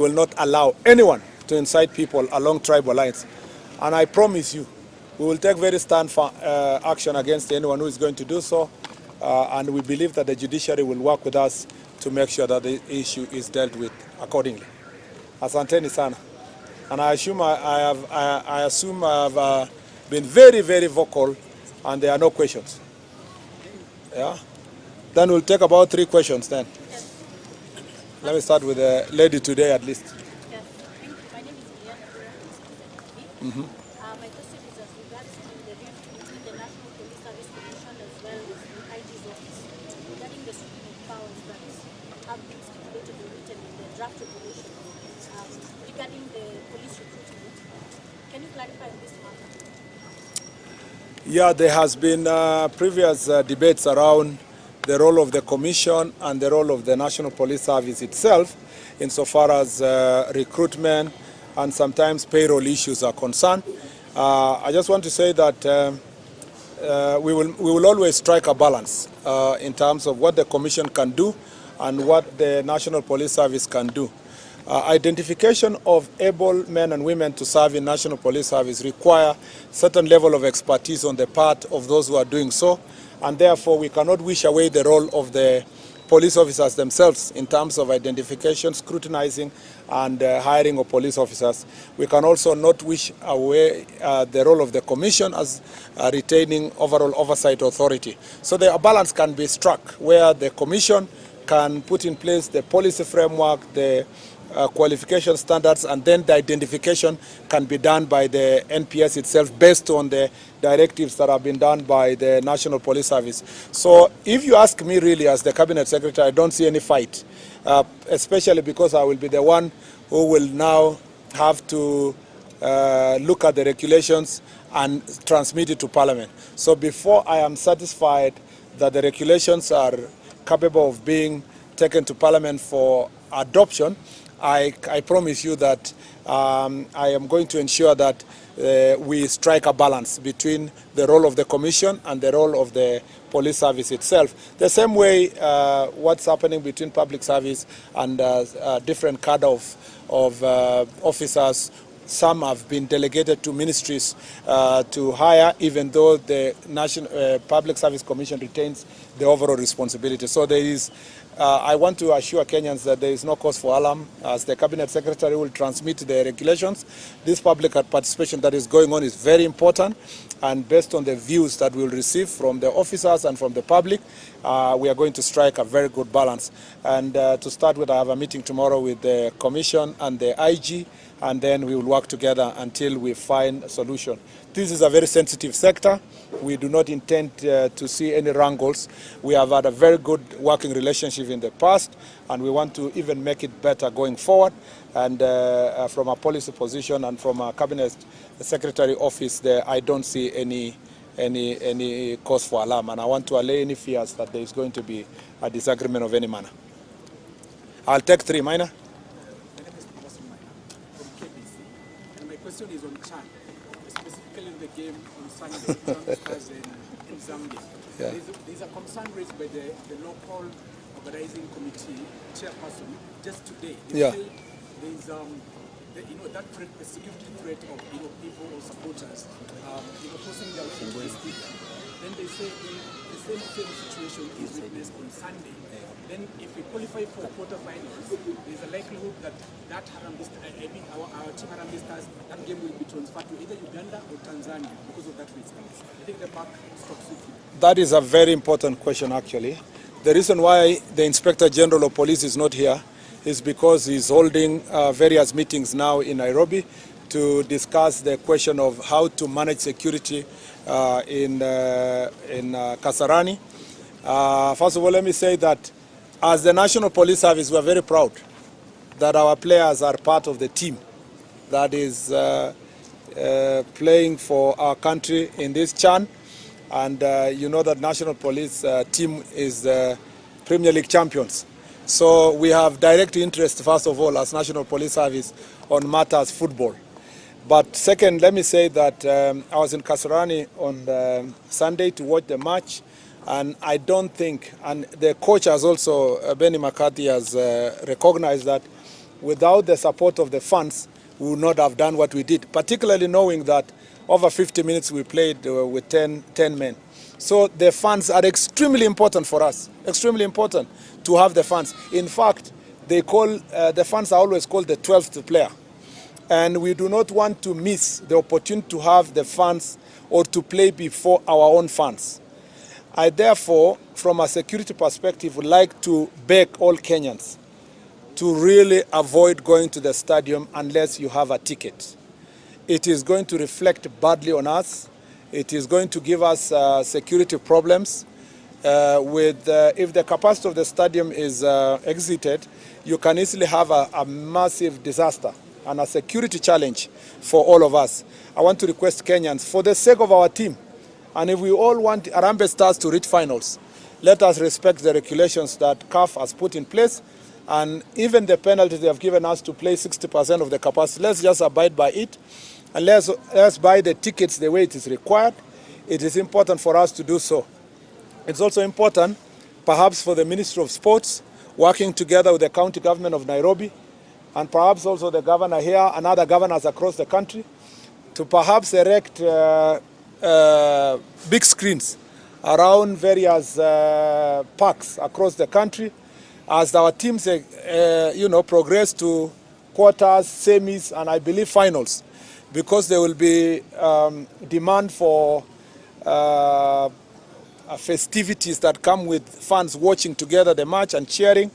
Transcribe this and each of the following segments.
will not allow anyone to incite people along tribal lines. And I promise you, we will take very stern action against anyone who is going to do so. And we believe that the judiciary will work with us to make sure that the issue is dealt with accordingly. Asanteni sana. And I assume I have been very, very vocal, and there are no questions. Yeah? Then we'll take about 3 questions then. Yes. Let me start with the lady today at least. Yes. My name is Mm-hmm. My question is as regards to the rift between the National Police Service Commission as well as the IG's office regarding the sweeping of powers that have been stipulated or written in the draft regulation regarding the police recruitment. Can you clarify this matter? Yeah, there has been previous debates around the role of the Commission and the role of the National Police Service itself insofar as recruitment and sometimes payroll issues are concerned. I just want to say that we will always strike a balance in terms of what the Commission can do and what the National Police Service can do. Identification of able men and women to serve in National Police Service require certain level of expertise on the part of those who are doing so, and therefore we cannot wish away the role of the police officers themselves in terms of identification, scrutinizing, and hiring of police officers. We can also not wish away the role of the Commission as retaining overall oversight authority. So the balance can be struck where the Commission can put in place the policy framework, the qualification standards, and then the identification can be done by the NPS itself based on the directives that have been done by the National Police Service. So if you ask me really as the Cabinet Secretary, I don't see any fight, especially because I will be the one who will now have to look at the regulations and transmit it to Parliament. So before I am satisfied that the regulations are capable of being taken to Parliament for adoption, I promise you that I am going to ensure that we strike a balance between the role of the Commission and the role of the police service itself. The same way what's happening between public service and different cadre of officers. Some have been delegated to ministries to hire, even though the National Public Service Commission retains the overall responsibility. So there is, I want to assure Kenyans that there is no cause for alarm. As the Cabinet Secretary will transmit the regulations, this public participation that is going on is very important, and based on the views that we will receive from the officers and from the public, we are going to strike a very good balance. And to start with, I have a meeting tomorrow with the Commission and the IG, and then we will work together until we find a solution. This is a very sensitive sector. We do not intend to see any wrangles. We have had a very good working relationship in the past, and we want to even make it better going forward. And from a policy position and from a Cabinet Secretary office, there I don't see any cause for alarm, and I want to allay any fears that there is going to be a disagreement of any manner. I'll take 3 minor. The question is on Chan, specifically the game on Sunday in Zambia. Yeah. There's a concern raised by the local organizing committee chairperson just today. They say there's that threat, the security threat of people or supporters forcing their way into the stadium. Then they say if the same situation is witnessed on Sunday, then if we qualify for quarterfinals, there's a likelihood that our team Harambee Stars, that game will be transferred to either Uganda or Tanzania because of that risk. I think the back stops with you. That is a very important question, actually. The reason why the Inspector General of Police is not here is because he's holding various meetings now in Nairobi to discuss the question of how to manage security in Kasarani. First of all, let me say that as the National Police Service, we are very proud that our players are part of the team that is playing for our country in this CHAN. And you know that National Police team is Premier League champions. So we have direct interest, first of all, as National Police Service on matters football. But second, let me say that I was in Kasarani on Sunday to watch the match. And I don't think, and the coach has also, Benny McCarthy has recognized that without the support of the fans, we would not have done what we did, particularly knowing that over 50 minutes we played with 10 men. So the fans are extremely important for us, extremely important to have the fans. In fact, they call, the fans are always called the 12th player. And we do not want to miss the opportunity to have the fans or to play before our own fans. I therefore, from a security perspective, would like to beg all Kenyans to really avoid going to the stadium unless you have a ticket. It is going to reflect badly on us. It is going to give us security problems. If the capacity of the stadium is exited, you can easily have a massive disaster and a security challenge for all of us. I want to request Kenyans, for the sake of our team, and if we all want Harambee Stars to reach finals, let us respect the regulations that CAF has put in place, and even the penalty they have given us to play 60% of the capacity. Let's just abide by it, and let's buy the tickets the way it is required. It is important for us to do so. It's also important, perhaps, for the Ministry of Sports, working together with the county government of Nairobi, and perhaps also the governor here and other governors across the country, to perhaps erect big screens around various parks across the country as our teams progress to quarters, semis, and I believe finals, because there will be demand for festivities that come with fans watching together the match and cheering.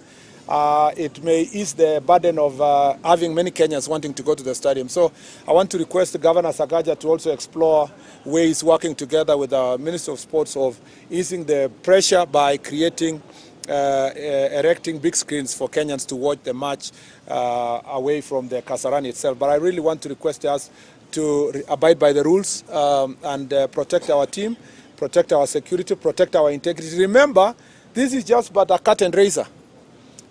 It may ease the burden of having many Kenyans wanting to go to the stadium. So I want to request Governor Sakaja to also explore ways, working together with the Minister of Sports, of easing the pressure by creating, erecting big screens for Kenyans to watch the match away from the Kasarani itself. But I really want to request us to abide by the rules and protect our team, protect our security, protect our integrity. Remember, this is just but a curtain raiser.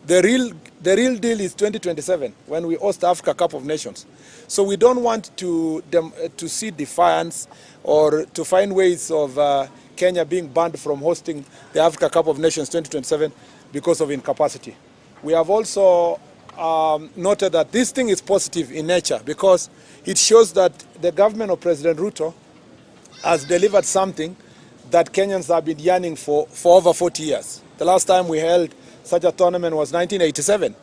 The real deal is 2027, when we host the Africa Cup of Nations. So we don't want to see defiance or to find ways of Kenya being banned from hosting the Africa Cup of Nations 2027 because of incapacity. We have also noted that this thing is positive in nature, because it shows that the government of President Ruto has delivered something that Kenyans have been yearning for over 40 years. The last time we held such a tournament was 1987.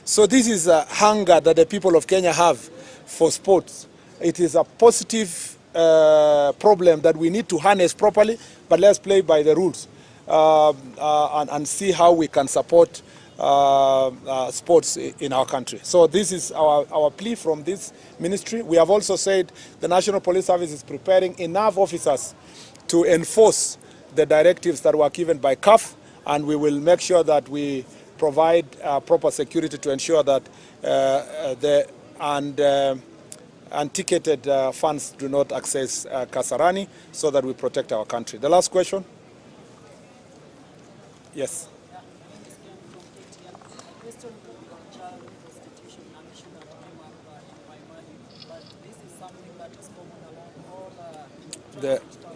So this is a hunger that the people of Kenya have for sports. It is a positive problem that we need to harness properly, but let's play by the rules and see how we can support sports in our country. So this is our plea from this ministry. We have also said the National Police Service is preparing enough officers to enforce the directives that were given by CAF, and we will make sure that we provide proper security to ensure that the unticketed funds do not access Kasarani, so that we protect our country. The last question? Yes.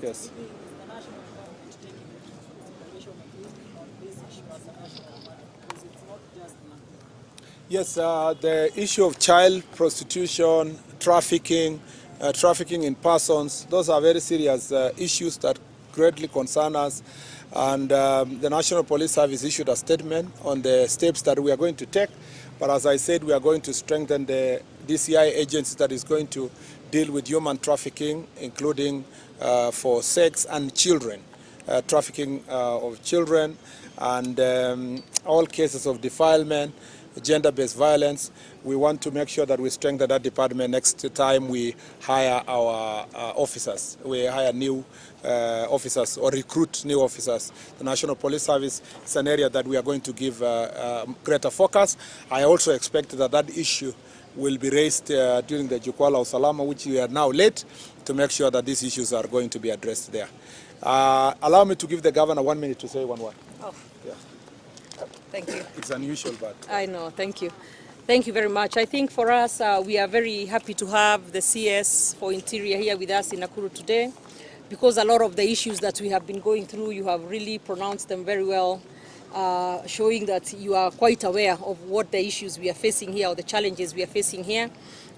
Yes. Yes, the issue of child prostitution, trafficking, trafficking in persons, those are very serious issues that greatly concern us. And the National Police Service issued a statement on the steps that we are going to take. But as I said, we are going to strengthen the DCI agency that is going to deal with human trafficking, including for sex and children, trafficking of children, and all cases of defilement, gender-based violence. We want to make sure that we strengthen that department next time we hire our officers. We hire new officers or recruit new officers. The National Police Service is an area that we are going to give greater focus. I also expect that that issue will be raised during the Jukwaa La Usalama, which we are now late, to make sure that these issues are going to be addressed there. Allow me to give the governor 1 minute to say one word. Oh. Yeah. Thank you. It's unusual, but... I know, thank you. Thank you very much. I think for us, we are very happy to have the CS for Interior here with us in Nakuru today, because a lot of the issues that we have been going through, you have really pronounced them very well. showing that you are quite aware of what the issues we are facing here or the challenges we are facing here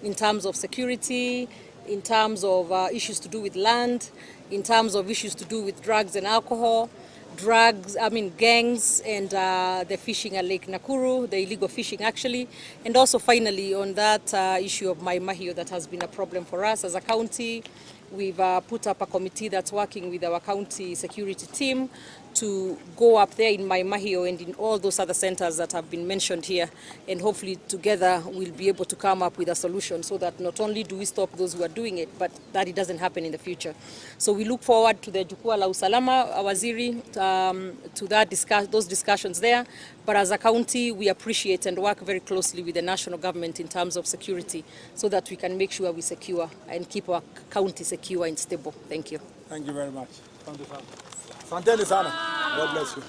in terms of security, in terms of issues to do with land, in terms of issues to do with drugs and alcohol, gangs and the fishing at Lake Nakuru, the illegal fishing actually, and also finally on that issue of Mai Mahio that has been a problem for us as a county. We've put up a committee that's working with our county security team to go up there in Mai Mahio and in all those other centers that have been mentioned here, and hopefully together we'll be able to come up with a solution so that not only do we stop those who are doing it, but that it doesn't happen in the future. So we look forward to the Jukwaa La Usalama, Waziri, to those discussions there. But as a county, we appreciate and work very closely with the national government in terms of security so that we can make sure we secure and keep our county secure and stable. Thank you. Thank you very much. Asanteni sana. God bless you.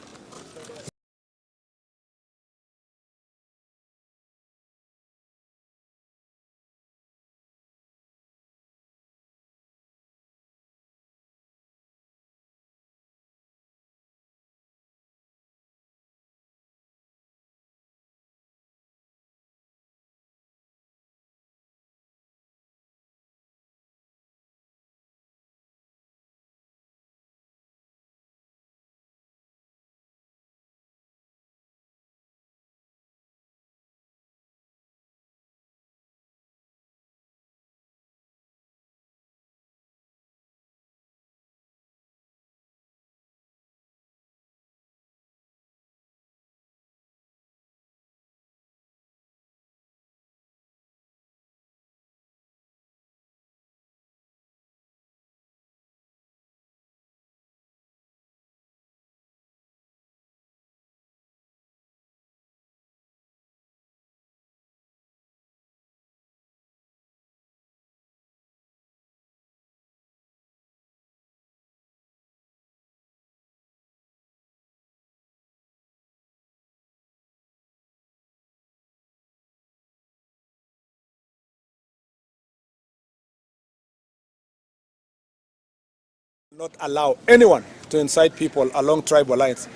Not allow anyone to incite people along tribal lines.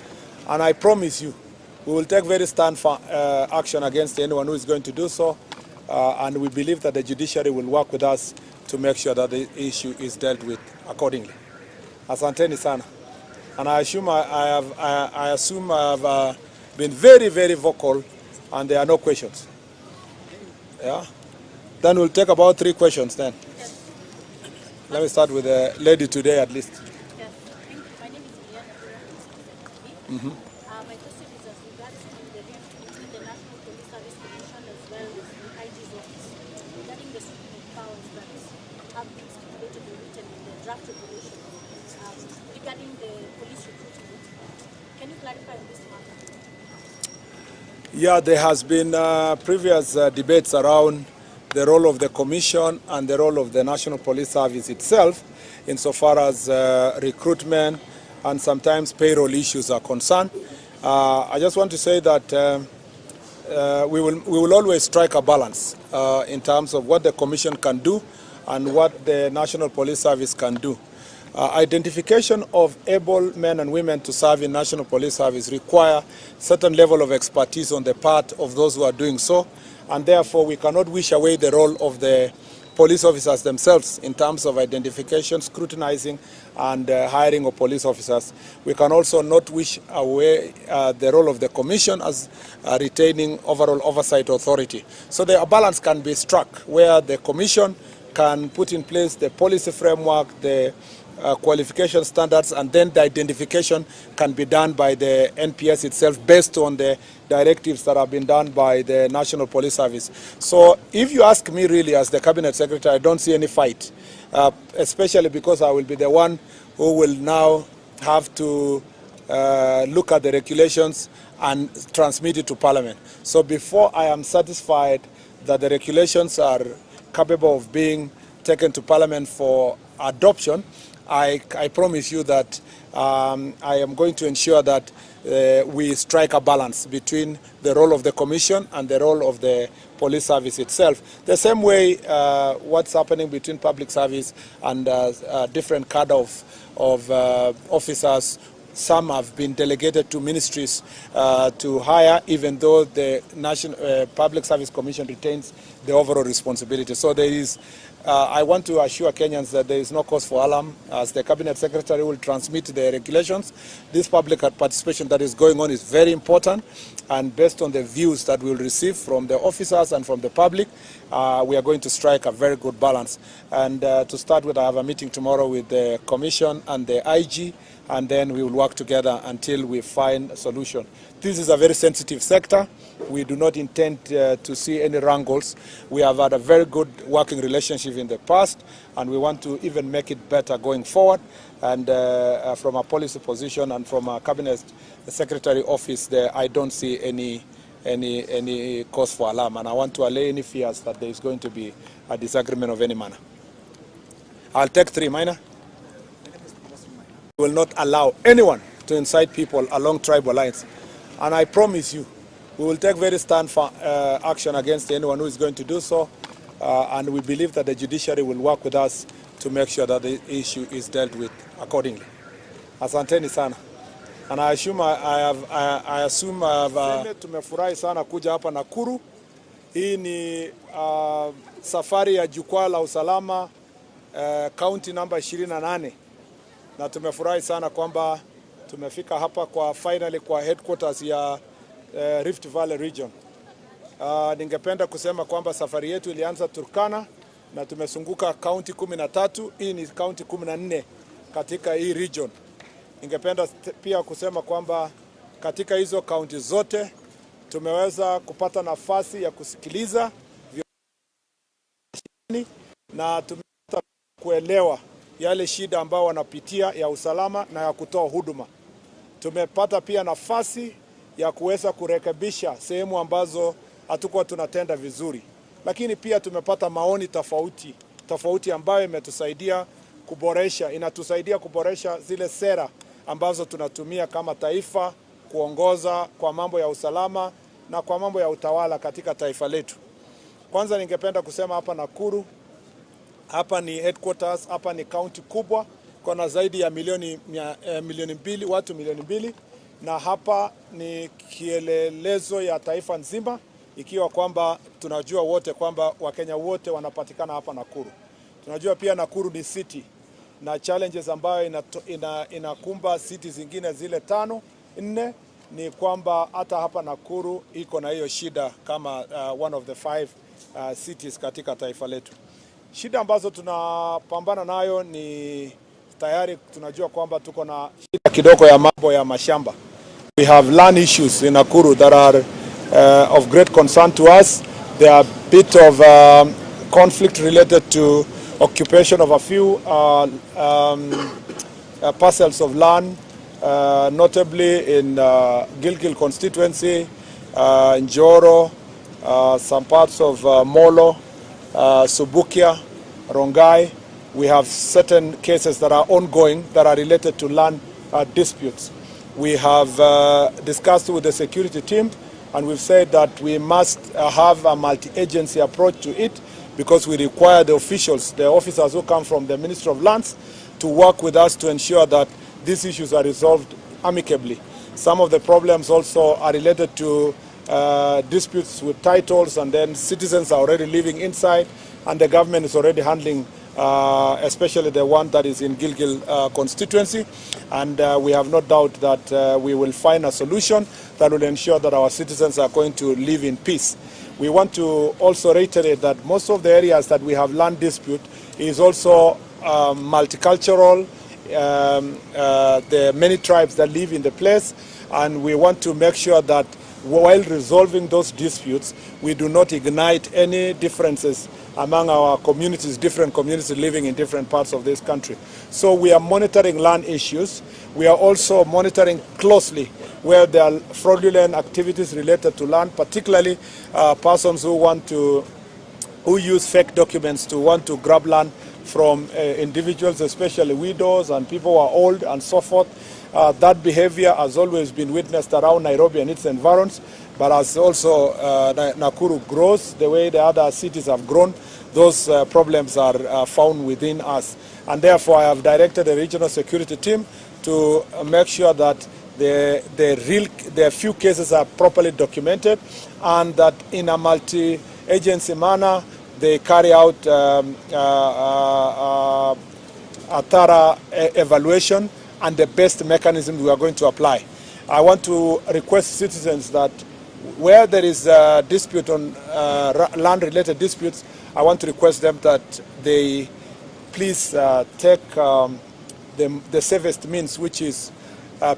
And I promise you, we will take very stern action against anyone who is going to do so. And we believe that the judiciary will work with us to make sure that the issue is dealt with accordingly. Asanteni sana. And I assume I have been very, very vocal and there are no questions. Yeah? Then we'll take about 3 questions then. Let me start with the lady today at least. Yes, thank you. My name is my question is as regards to the rift between the National Police Service Commission as well as the IG's office regarding the splitting of powers that have been stipulated or written in the draft regulation regarding the police recruitment. Can you clarify on this matter? Yeah, there has been previous debates around the role of the Commission and the role of the National Police Service itself insofar as recruitment and sometimes payroll issues are concerned. I just want to say that we will always strike a balance in terms of what the Commission can do and what the National Police Service can do. Identification of able men and women to serve in National Police Service require certain level of expertise on the part of those who are doing so, and therefore we cannot wish away the role of the police officers themselves in terms of identification, scrutinizing, and hiring of police officers. We can also not wish away the role of the Commission as retaining overall oversight authority. So a balance can be struck where the Commission can put in place the policy framework, the qualification standards, and then the identification can be done by the NPS itself based on the directives that have been done by the National Police Service. So if you ask me really as the Cabinet Secretary, I don't see any fight, especially because I will be the one who will now have to look at the regulations and transmit it to Parliament. So before I am satisfied that the regulations are capable of being taken to Parliament for adoption, I promise you that I am going to ensure that we strike a balance between the role of the Commission and the role of the police service itself. The same way what's happening between public service and different cadre of officers some have been delegated to ministries to hire, even though the National Public Service Commission retains the overall responsibility. So there is, I want to assure Kenyans that there is no cause for alarm. As the Cabinet Secretary will transmit the regulations, this public participation that is going on is very important, and based on the views that we will receive from the officers and from the public, we are going to strike a very good balance. And to start with, I have a meeting tomorrow with the Commission and the IG, and then we will work together until we find a solution. This is a very sensitive sector. We do not intend to see any wrangles. We have had a very good working relationship in the past, and we want to even make it better going forward. And from a policy position and from a Cabinet Secretary office, there I don't see any cause for alarm, and I want to allay any fears that there is going to be a disagreement of any manner. I'll take 3 minor. We will not allow anyone to incite people along tribal lines, and I promise you, we will take very stern action against anyone who is going to do so, and we believe that the judiciary will work with us to make sure that the issue is dealt with accordingly. Asanteni sana. And I assume I have tumefurahi sana kuja hapa Nakuru. Hii ni safari ya Jukwaa La Usalama county number 28. Na tumefurahi sana kwamba tumefika hapa kwa finally kwa headquarters ya Rift Valley region. Ningependa kusema kwamba safari yetu ilianza Turkana na tumezunguka county 13. Hii ni county 14 katika hii region. Ningependa pia kusema kwamba katika hizo county zote tumeweza kupata nafasi ya kusikiliza na tumepata kuelewa yale shida ambao wanapitia ya usalama na ya kutoa huduma. Tumepata pia nafasi ya kuweza kurekebisha sehemu ambazo hatukuwa tunatenda vizuri. Lakini pia tumepata maoni tofauti ambayo imetusaidia kuboresha, inatusaidia kuboresha zile sera ambazo tunatumia kama taifa kuongoza kwa mambo ya usalama na kwa mambo ya utawala katika taifa letu. Kwanza ningependa kusema hapa Nakuru, hapa ni headquarters, hapa ni county kubwa, kuna zaidi ya milioni mbili, watu milioni 2, na hapa ni kielelezo ya taifa nzima, ikiwa kwamba tunajua wote kwamba Wakenya wote wanapatikana hapa Nakuru. Tunajua pia Nakuru ni city na challenges ambayo inakumba city zingine zile 4 ni kwamba hata hapa Nakuru iko na hiyo shida kama one of the 5 cities katika taifa letu. Shida ambazo tunapambana nayo ni tayari tunajua kwamba tuko na shida kidogo ya mambo ya mashamba. We have land issues in Nakuru that are of great concern to us. There are a bit of conflict related to occupation of a few parcels of land, notably in Gilgil constituency, Njoro, some parts of Molo, Subukia, Rongai. We have certain cases that are ongoing that are related to land disputes. We have discussed with the security team, and we've said that we must have a multi-agency approach to it, because we require the officials, the officers who come from the Ministry of Lands, to work with us to ensure that these issues are resolved amicably. Some of the problems also are related to disputes with titles, and then citizens are already living inside, and the government is already handling especially the one that is in Gilgil constituency, and we have no doubt that we will find a solution that will ensure that our citizens are going to live in peace. We want to also reiterate that most of the areas that we have land dispute is also multicultural, there are many tribes that live in the place, and we want to make sure that while resolving those disputes, we do not ignite any differences among our communities, different communities living in different parts of this country. So we are monitoring land issues. We are also monitoring closely where there are fraudulent activities related to land, particularly persons who use fake documents to want to grab land from individuals, especially widows and people who are old and so forth. That behavior has always been witnessed around Nairobi and its environs, but as also Nakuru grows, the way the other cities have grown, those problems are found within us. And therefore I have directed the regional security team to make sure that the few cases are properly documented, and that in a multi-agency manner they carry out a thorough evaluation and the best mechanism we are going to apply. I want to request citizens that where there is a dispute on land-related disputes, I want to request them that they please take the safest means, which is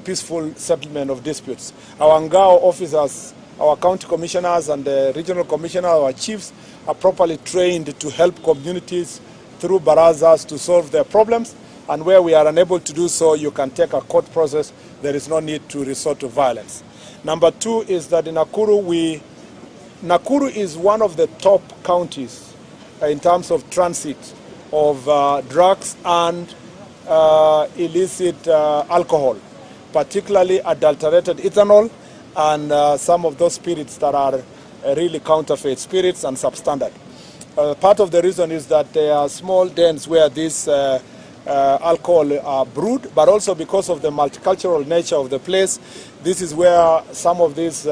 peaceful settlement of disputes. Our Ngao officers, our county commissioners and the regional commissioner, our chiefs are properly trained to help communities through barazas to solve their problems, and where we are unable to do so, you can take a court process. There is no need to resort to violence. Number two is that in Nakuru, Nakuru is one of the top counties in terms of transit of drugs and illicit alcohol, particularly adulterated ethanol and some of those spirits that are really counterfeit spirits and substandard. Part of the reason is that there are small dens where this alcohol are brewed, but also because of the multicultural nature of the place, this is where some of this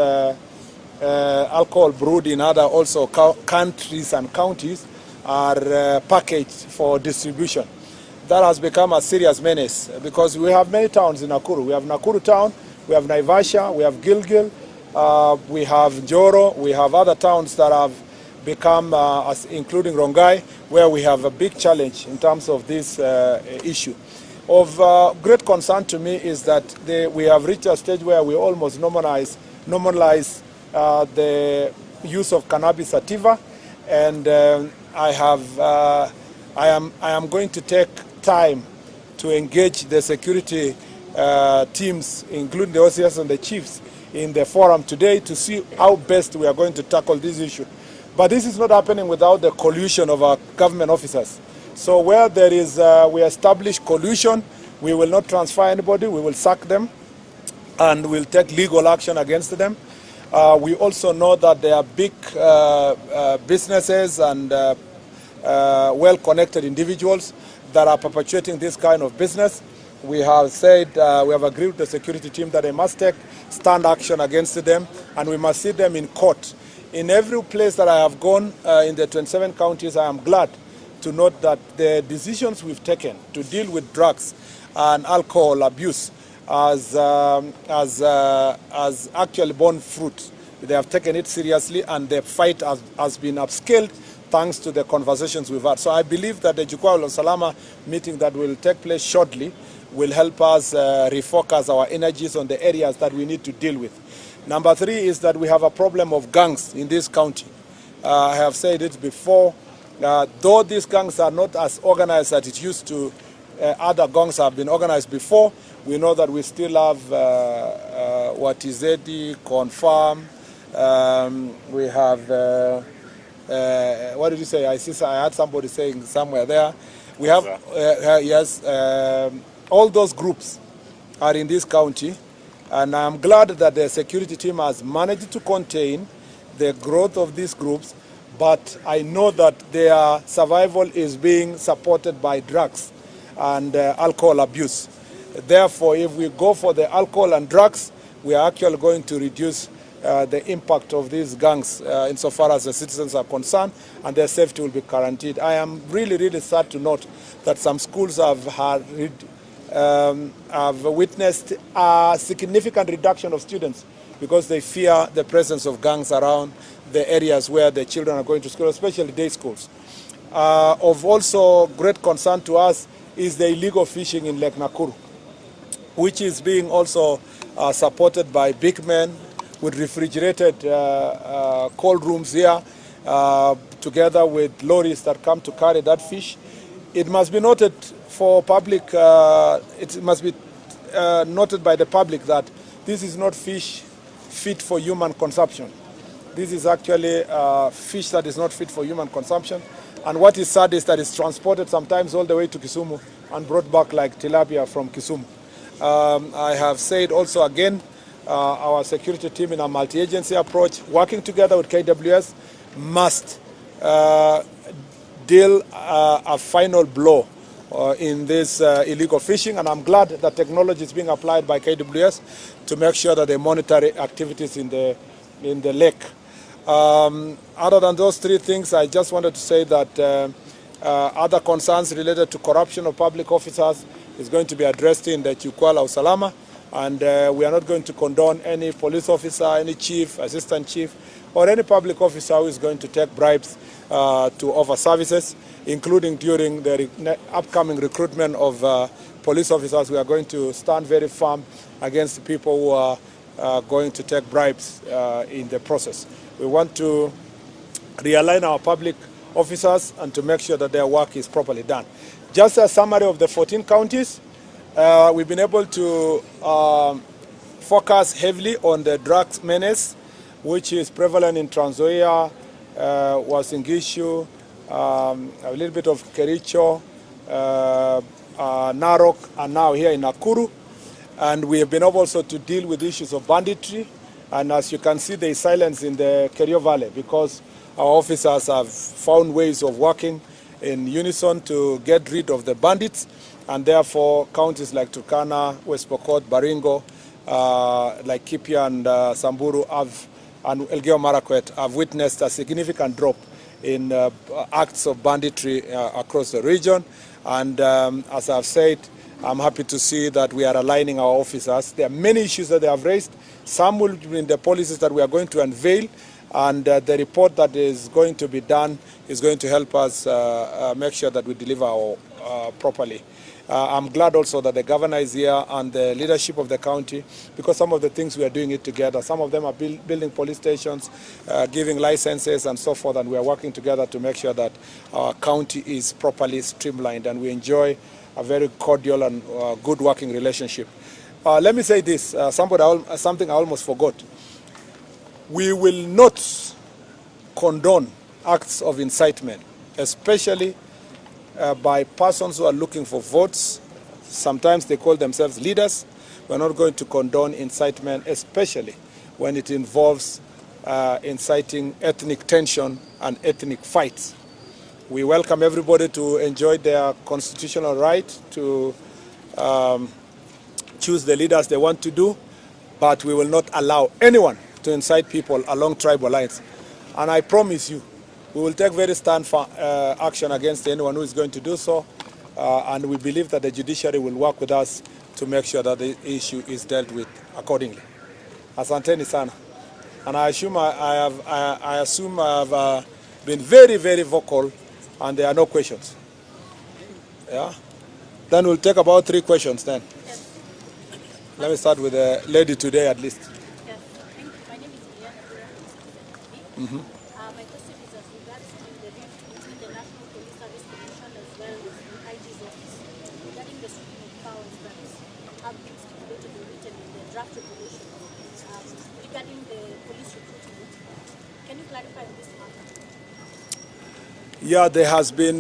alcohol brewed in other also countries and counties are packaged for distribution. That has become a serious menace because we have many towns in Nakuru. We have Nakuru town, we have Naivasha, we have Gilgil, we have Njoro, we have other towns that have become, including Rongai, where we have a big challenge in terms of this issue. Of great concern to me is that we have reached a stage where we almost normalize the use of cannabis sativa, and I am going to take time to engage the security teams, including the OCS and the chiefs, in the forum today to see how best we are going to tackle this issue. But this is not happening without the collusion of our government officers. So where there is, we establish collusion, we will not transfer anybody, we will sack them, and we'll take legal action against them. We also know that there are big businesses and well-connected individuals that are perpetuating this kind of business. We have said, we have agreed with the security team that they must take stand action against them, and we must see them in court. In every place that I have gone in the 27 counties, I am glad to note that the decisions we've taken to deal with drugs and alcohol abuse has actually borne fruit. They have taken it seriously, and the fight has been upscaled thanks to the conversations we've had. So I believe that the Jukwaa La Usalama meeting that will take place shortly will help us refocus our energies on the areas that we need to deal with. Number three is that we have a problem of gangs in this county. I have said it before, though these gangs are not as organized as it used to, other gangs have been organized before, we know that we still have Watizedi, Confirm, we have, what did you say? I had somebody saying somewhere there. We have, yes, all those groups are in this county. And I'm glad that the security team has managed to contain the growth of these groups, but I know that their survival is being supported by drugs and alcohol abuse. Therefore, if we go for the alcohol and drugs, we are actually going to reduce the impact of these gangs insofar as the citizens are concerned, and their safety will be guaranteed. I am really, really sad to note that some schools have witnessed a significant reduction of students because they fear the presence of gangs around the areas where the children are going to school, especially day schools. Of also great concern to us is the illegal fishing in Lake Nakuru, which is being also supported by big men with refrigerated cold rooms here, together with lorries that come to carry that fish. It must be noted for public, it must be noted by the public that this is not fish fit for human consumption. This is actually fish that is not fit for human consumption. And what is sad is that it's transported sometimes all the way to Kisumu and brought back like tilapia from Kisumu. I have said also again, our security team in a multi-agency approach, working together with KWS, must deal a final blow in this illegal fishing, and I'm glad that technology is being applied by KWS to make sure that they monitor activities in the lake. Other than those three things, I just wanted to say that other concerns related to corruption of public officers is going to be addressed in the Jukwaa La Usalama, and we are not going to condone any police officer, any chief, assistant chief, or any public officer who is going to take bribes to offer services, including during the upcoming recruitment of police officers. We are going to stand very firm against people who are going to take bribes in the process. We want to realign our public officers and to make sure that their work is properly done. Just a summary of the 14 counties, we've been able to focus heavily on the drugs menace, which is prevalent in Trans Nzoia, Uasin Gishu, a little bit of Kericho, Narok, and now here in Nakuru. And we have been able also to deal with issues of banditry. And as you can see, there is silence in the Kerio Valley because our officers have found ways of working in unison to get rid of the bandits. And therefore, counties like Turkana, West Pokot, Baringo, like Kipia and Samburu and Elgeyo Marakwet have witnessed a significant drop in acts of banditry across the region. And as I've said, I'm happy to see that we are aligning our officers. There are many issues that they have raised. Some will be in the policies that we are going to unveil, and the report that is going to be done is going to help us make sure that we deliver properly. I'm glad also that the governor is here and the leadership of the county, because some of the things we are doing it together. Some of them are building police stations, giving licenses and so forth, and we are working together to make sure that our county is properly streamlined and we enjoy a very cordial and good working relationship. Let me say this, something I almost forgot. We will not condone acts of incitement, especially by persons who are looking for votes. Sometimes they call themselves leaders. We're not going to condone incitement, especially when it involves inciting ethnic tension and ethnic fights. We welcome everybody to enjoy their constitutional right to choose the leaders they want to do, but we will not allow anyone to incite people along tribal lines. And I promise you, we will take very stern action against anyone who is going to do so, and we believe that the judiciary will work with us to make sure that the issue is dealt with accordingly. Asanteni sana. And I assume I have been very, very vocal, and there are no questions. Yeah? Then we'll take about 3 questions then. Yes. Let me start with the lady today at least. Yes. Thank you. My name is Miriam. My question is as regards to the rift between the National Police Service Commission as well as the IG's office regarding the sweeping of powers that have been stipulated or written in the draft regulation regarding the police recruitment. Can you clarify on this matter? Yeah, there has been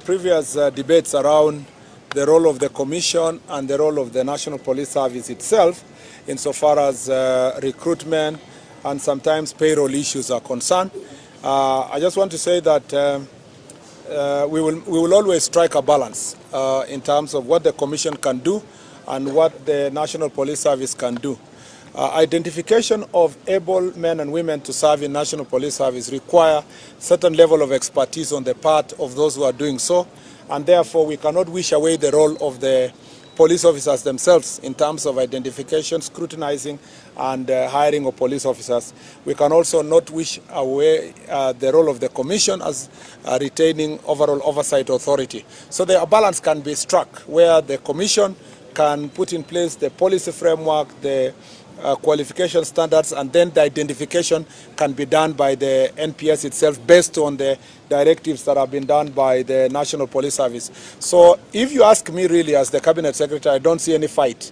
previous debates around the role of the Commission and the role of the National Police Service itself insofar as recruitment and sometimes payroll issues are concerned. I just want to say that we will always strike a balance in terms of what the Commission can do and what the National Police Service can do. Identification of able men and women to serve in National Police Service require certain level of expertise on the part of those who are doing so, and therefore we cannot wish away the role of the police officers themselves in terms of identification, scrutinizing, and hiring of police officers. We can also not wish away the role of the Commission as retaining overall oversight authority. So the balance can be struck where the Commission can put in place the policy framework, the qualification standards, and then the identification can be done by the NPS itself based on the directives that have been done by the National Police Service. So if you ask me really as the Cabinet Secretary, I don't see any fight,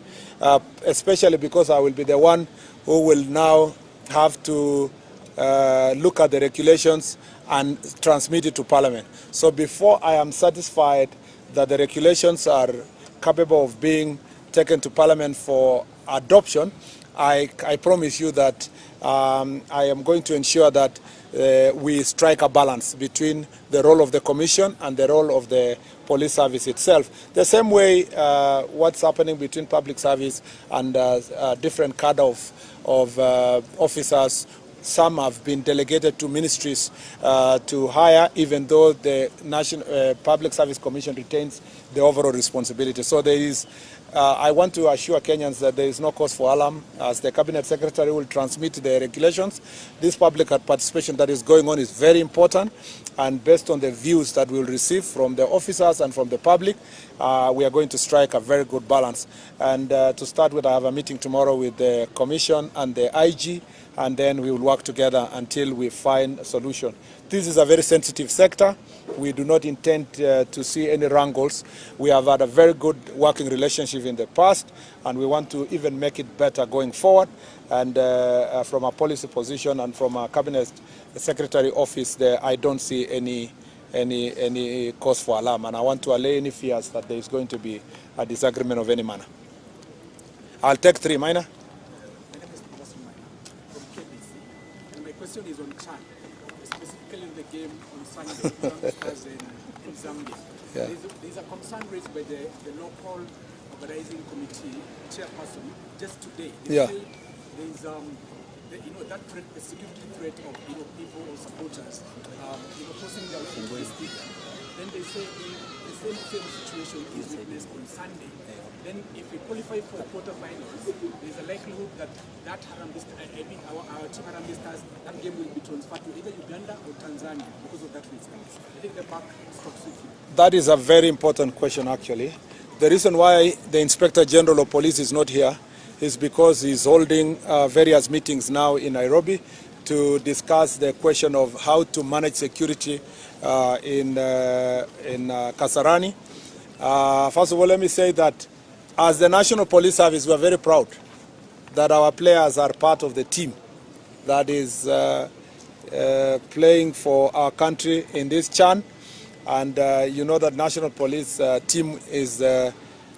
especially because I will be the one who will now have to look at the regulations and transmit it to Parliament. So before I am satisfied that the regulations are capable of being taken to Parliament for adoption, I promise you that I am going to ensure that we strike a balance between the role of the commission and the role of the police service itself. The same way what's happening between public service and different cadre of officers. Some have been delegated to ministries to hire, even though the National Public Service Commission retains the overall responsibility. So there is, I want to assure Kenyans that there is no cause for alarm. As the Cabinet Secretary will transmit the regulations, this public participation that is going on is very important, and based on the views that we will receive from the officers and from the public, we are going to strike a very good balance. And to start with, I have a meeting tomorrow with the Commission and the IG, and then we will work together until we find a solution. This is a very sensitive sector. We do not intend to see any wrangles. We have had a very good working relationship in the past, and we want to even make it better going forward. And from a policy position and from a Cabinet Secretary office, there I don't see any cause for alarm, and I want to allay any fears that there is going to be a disagreement of any manner. I'll take three. Minor. My question is on Chan, specifically in the game on Sunday, as in Zambia. Yeah. There's a concern raised by the local organizing committee chairperson just today. They say there's that threat, the security threat of people or supporters forcing their way into the stadium. Then they say if the same situation is witnessed on Sunday, then if we qualify for the quarterfinals, there's a likelihood that our team Harambee Stars, that game will be transferred to either Uganda or Tanzania because of that reason. I think the back stops with you. That is a very important question, actually. The reason why the Inspector General of Police is not here is because he's holding various meetings now in Nairobi to discuss the question of how to manage security in Kasarani. First of all, let me say that as the National Police Service, we are very proud that our players are part of the team that is playing for our country in this CHAN. And you know that National Police team is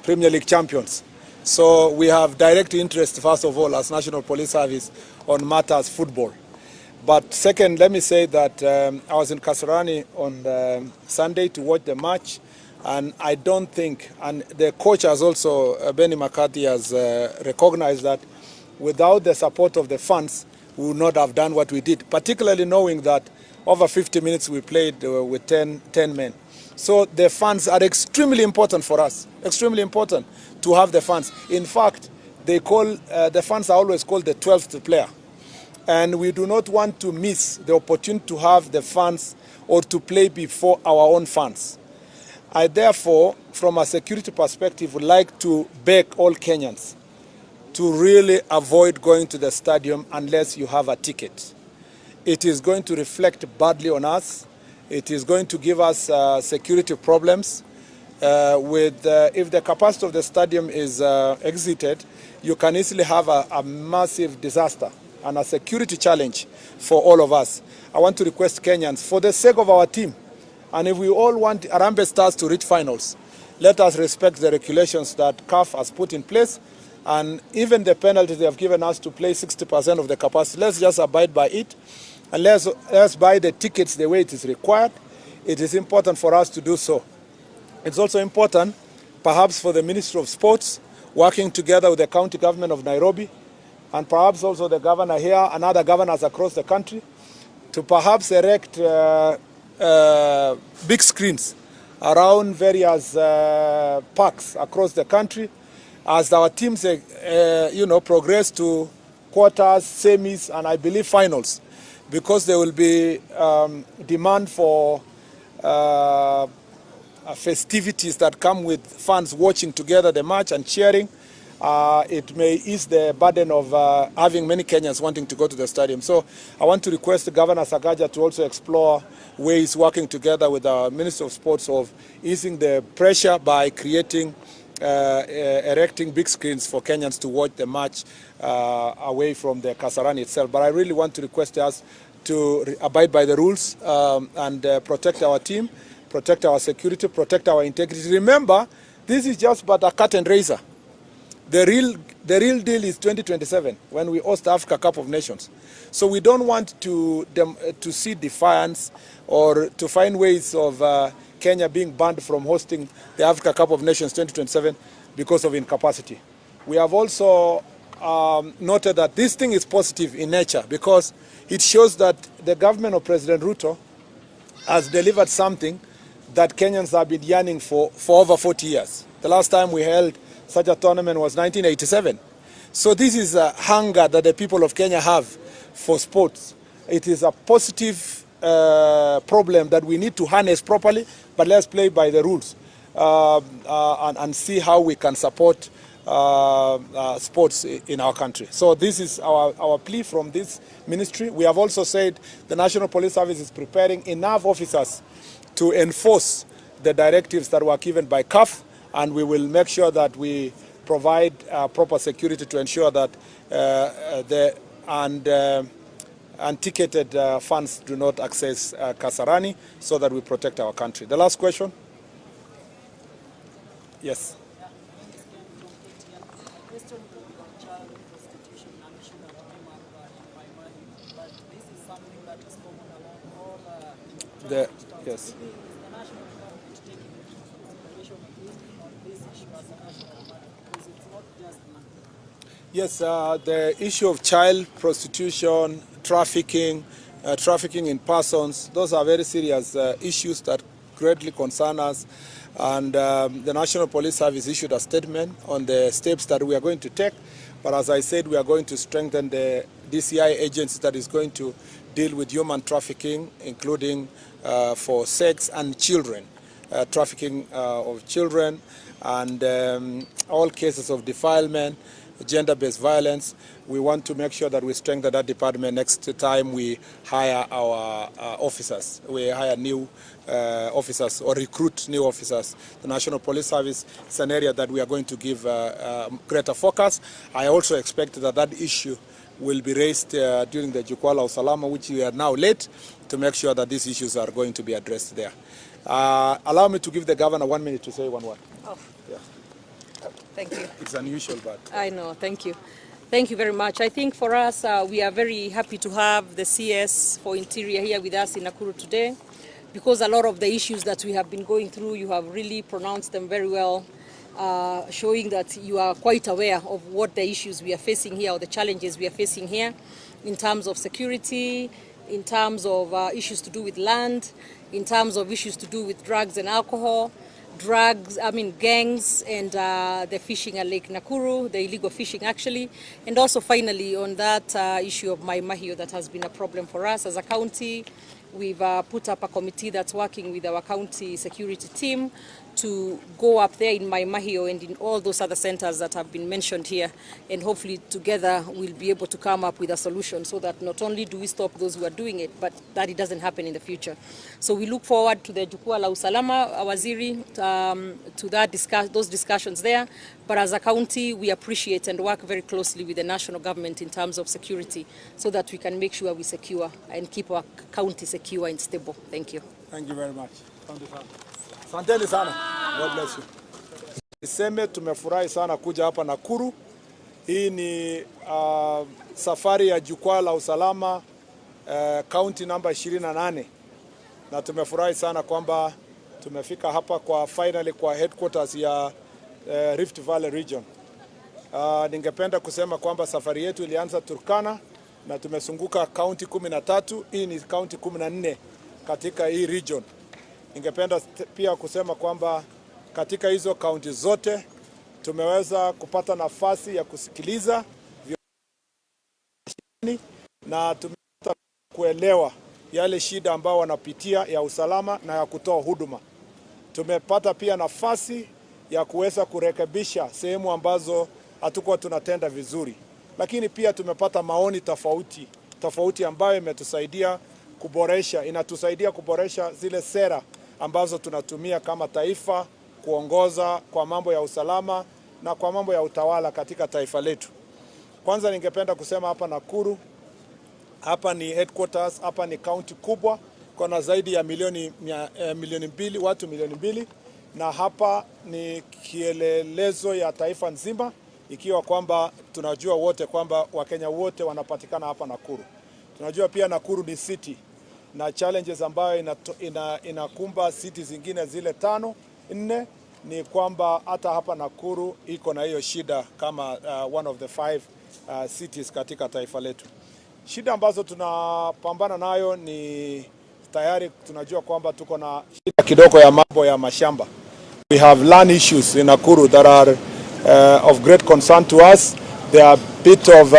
Premier League champions. So we have direct interest, first of all, as National Police Service on matters football. But second, let me say that I was in Kasarani on Sunday to watch the match. And I don't think, and the coach has also, Benny McCarthy has recognized that without the support of the fans, we would not have done what we did, particularly knowing that over 50 minutes we played with 10 men. So the fans are extremely important for us, extremely important to have the fans. In fact, they call, the fans are always called the 12th player. And we do not want to miss the opportunity to have the fans or to play before our own fans. I therefore, from a security perspective, would like to beg all Kenyans to really avoid going to the stadium unless you have a ticket. It is going to reflect badly on us. It is going to give us security problems. If the capacity of the stadium is exited, you can easily have a massive disaster and a security challenge for all of us. I want to request Kenyans, for the sake of our team, and if we all want Harambee Stars to reach finals, let us respect the regulations that CAF has put in place, and even the penalties they have given us to play 60% of the capacity. Let's just abide by it, and let's buy the tickets the way it is required. It is important for us to do so. It's also important, perhaps, for the Ministry of Sports, working together with the county government of Nairobi, and perhaps also the governor here and other governors across the country, to perhaps erect big screens around various parks across the country as our teams progress to quarters, semis, and I believe finals, because there will be demand for festivities that come with fans watching together the match and cheering. It may ease the burden of having many Kenyans wanting to go to the stadium. So I want to request Governor Sakaja to also explore ways working together with our Minister of Sports of easing the pressure by creating, erecting big screens for Kenyans to watch the match away from the Kasarani itself. But I really want to request us to abide by the rules and protect our team, protect our security, protect our integrity. Remember, this is just but a curtain raiser. The real deal is 2027 when we host the Africa Cup of Nations. So we don't want to see defiance or to find ways of Kenya being banned from hosting the Africa Cup of Nations 2027 because of incapacity. We have also noted that this thing is positive in nature because it shows that the government of President Ruto has delivered something that Kenyans have been yearning for over 40 years. The last time we held such a tournament was 1987. So this is a hunger that the people of Kenya have for sports. It is a positive problem that we need to harness properly, but let's play by the rules and see how we can support sports in our country. So this is our plea from this ministry. We have also said the National Police Service is preparing enough officers to enforce the directives that were given by CAF, and we will make sure that we provide proper security to ensure that the unticketed funds do not access Kasarani, so that we protect our country. The last question? Yes. Yes. Yes, the issue of child prostitution, trafficking, trafficking in persons, those are very serious issues that greatly concern us. And the National Police Service issued a statement on the steps that we are going to take. But as I said, we are going to strengthen the DCI agency that is going to deal with human trafficking, including for sex and children, trafficking of children, and all cases of defilement, gender-based violence. We want to make sure that we strengthen that department next time we hire our officers. We hire new officers or recruit new officers. The National Police Service is an area that we are going to give greater focus. I also expect that that issue will be raised during the Jukwaa La Usalama, which we are now late, to make sure that these issues are going to be addressed there. Allow me to give the governor 1 minute to say one word. Oh. Yeah. Thank you. It's unusual, but... I know, thank you. Thank you very much. I think for us, we are very happy to have the CS for Interior here with us in Nakuru today, because a lot of the issues that we have been going through, you have really pronounced them very well, showing that you are quite aware of what the issues we are facing here, or the challenges we are facing here, in terms of security, in terms of issues to do with land, in terms of issues to do with drugs and alcohol, gangs, and the fishing at Lake Nakuru, the illegal fishing actually, and also finally on that issue of Mahio that has been a problem for us as a county. We've put up a committee that's working with our county security team to go up there in Mahio and in all those other centers that have been mentioned here, and hopefully together we'll be able to come up with a solution so that not only do we stop those who are doing it, but that it doesn't happen in the future. So we look forward to the Jukwaa La Usalama, Waziri, to those discussions there. But as a county, we appreciate and work very closely with the national government in terms of security, so that we can make sure we secure and keep our county secure and stable. Thank you. Thank you very much. Asanteni sana. God bless you. Niseme tumefurahi sana kuja hapa Nakuru. Hii ni safari ya Jukwaa La Usalama county number 28. Na tumefurahi sana kwamba tumefika hapa finally kwa headquarters ya Rift Valley region. Ningependa kusema kwamba safari yetu ilianza Turkana na tumezunguka county 13. Hii ni county 14 katika hii region. Ningependa pia kusema kwamba katika hizo kaunti zote tumeweza kupata nafasi ya kusikiliza na tumepata kuelewa yale shida ambao wanapitia ya usalama na ya kutoa huduma. Tumepata pia nafasi ya kuweza kurekebisha sehemu ambazo hatukuwa tunatenda vizuri. Lakini pia tumepata maoni tofauti ambayo inatusaidia kuboresha zile sera ambazo tunatumia kama taifa kuongoza kwa mambo ya usalama na kwa mambo ya utawala katika taifa letu. Kwanza ningependa kusema hapa Nakuru, hapa ni headquarters, hapa ni county kubwa, kuna zaidi ya milioni mbili, watu milioni mbili, na hapa ni kielelezo ya taifa nzima ikiwa kwamba tunajua wote kwamba Wakenya wote wanapatikana hapa Nakuru. Tunajua pia Nakuru ni city na challenges ambayo inakumba city zingine zile 4 ni kwamba hata hapa Nakuru iko na hiyo shida kama one of the 5 cities katika taifa letu. Shida ambazo tunapambana nayo ni tayari tunajua kwamba tuko na shida kidogo ya mambo ya mashamba. We have land issues in Nakuru that are of great concern to us. There are a bit of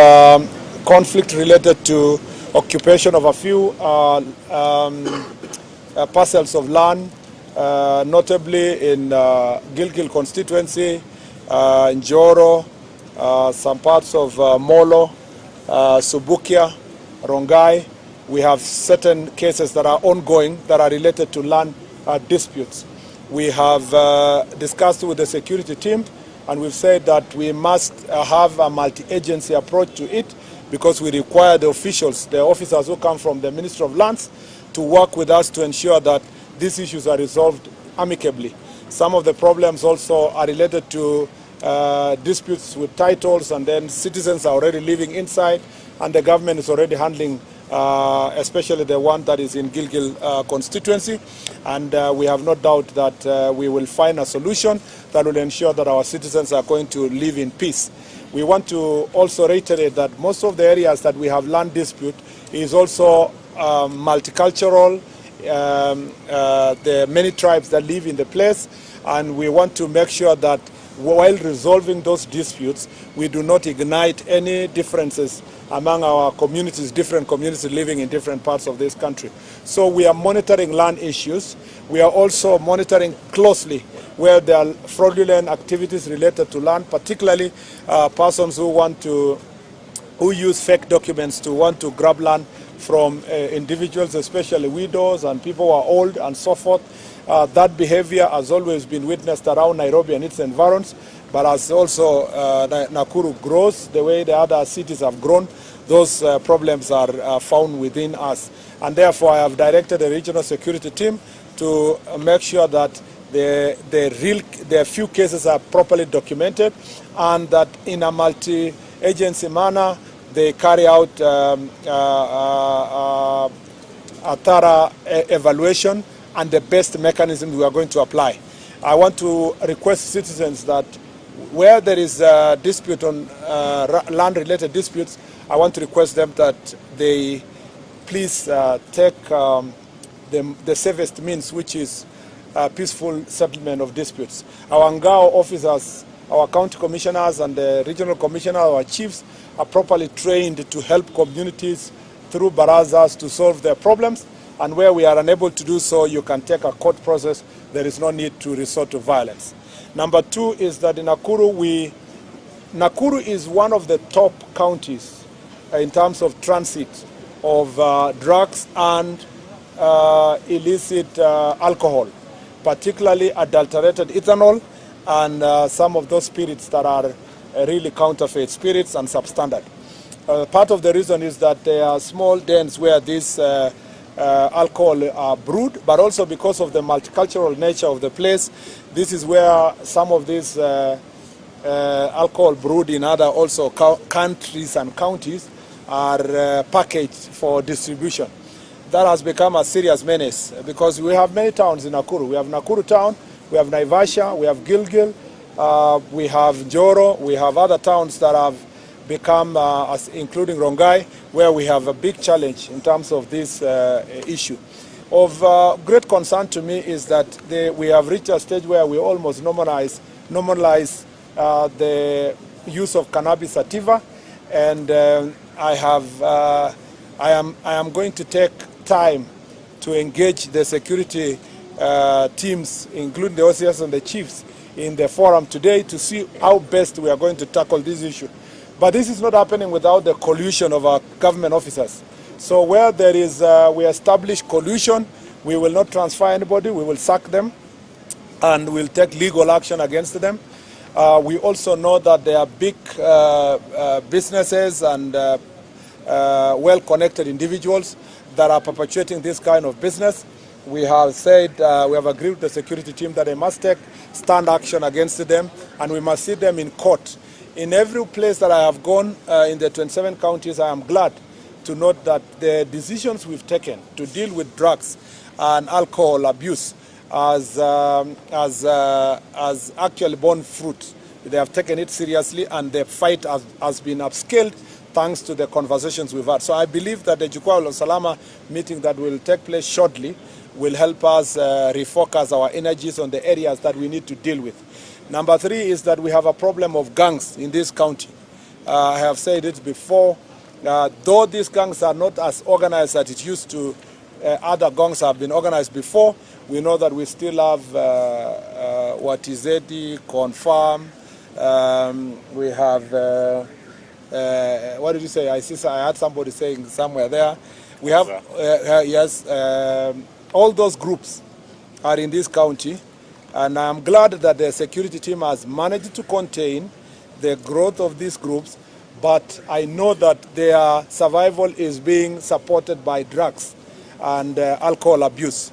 conflict related to occupation of a few parcels of land, notably in Gilgil constituency, in Joro, some parts of Molo, Subukia, Rongai. We have certain cases that are ongoing that are related to land disputes. We have discussed with the security team, and we've said that we must have a multi-agency approach to it because we require the officials, the officers who come from the Ministry of Lands, to work with us to ensure that these issues are resolved amicably. Some of the problems also are related to disputes with titles, and then citizens are already living inside, and the government is already handling especially the one that is in Gilgil constituency, and we have no doubt that we will find a solution that will ensure that our citizens are going to live in peace. We want to also reiterate that most of the areas that we have land dispute is also multicultural, there are many tribes that live in the place, and we want to make sure that while resolving those disputes, we do not ignite any differences among our communities, different communities living in different parts of this country. So we are monitoring land issues. We are also monitoring closely where there are fraudulent activities related to land, particularly persons who use fake documents to want to grab land from individuals, especially widows and people who are old and so forth. That behavior has always been witnessed around Nairobi and its environs, but as also Nakuru grows, the way the other cities have grown, those problems are found within us. And therefore, I have directed the regional security team to make sure that the few cases are properly documented, and that in a multi-agency manner, they carry out a thorough evaluation and the best mechanism we are going to apply. I want to request citizens that where there is a dispute on land-related disputes, I want to request them that they please take the safest means, which is peaceful settlement of disputes. Our Ngao officers, our county commissioners and the regional commissioner, our chiefs, are properly trained to help communities through barazas to solve their problems. And where we are unable to do so, you can take a court process. There is no need to resort to violence. Number 2 is that in Nakuru, Nakuru is one of the top counties in terms of transit of drugs and illicit alcohol, particularly adulterated ethanol and some of those spirits that are really counterfeit spirits and substandard. Part of the reason is that there are small dens where these alcohol are brewed, but also because of the multicultural nature of the place, this is where some of these alcohol brewed in other also countries and counties are packaged for distribution. That has become a serious menace because we have many towns in Nakuru. We have Nakuru town, we have Naivasha, we have Gilgil, we have Joro, we have other towns that have become, including Rongai, where we have a big challenge in terms of this issue. Of great concern to me is that we have reached a stage where we almost normalize the use of cannabis sativa, and I am going to take time to engage the security teams, including the OCS and the chiefs, in the forum today to see how best we are going to tackle this issue. But this is not happening without the collusion of our government officers. So where there is, we establish collusion, we will not transfer anybody, we will sack them, and we'll take legal action against them. We also know that there are big businesses and well-connected individuals that are perpetuating this kind of business. We have said, we have agreed with the security team that they must take stand action against them, and we must see them in court. In every place that I have gone in the 27 counties, I am glad to note that the decisions we've taken to deal with drugs and alcohol abuse has actually borne fruit. They have taken it seriously, and the fight has been upscaled thanks to the conversations we've had. So I believe that the Jukwaa La Usalama meeting that will take place shortly will help us refocus our energies on the areas that we need to deal with. Number 3 is that we have a problem of gangs in this county. I have said it before, though these gangs are not as organized as it used to, other gangs have been organized before, we know that we still have Watizedi, Confirm, we have, what did you say? I had somebody saying somewhere there. We have, yes, all those groups are in this county, and I'm glad that the security team has managed to contain the growth of these groups, but I know that their survival is being supported by drugs and alcohol abuse.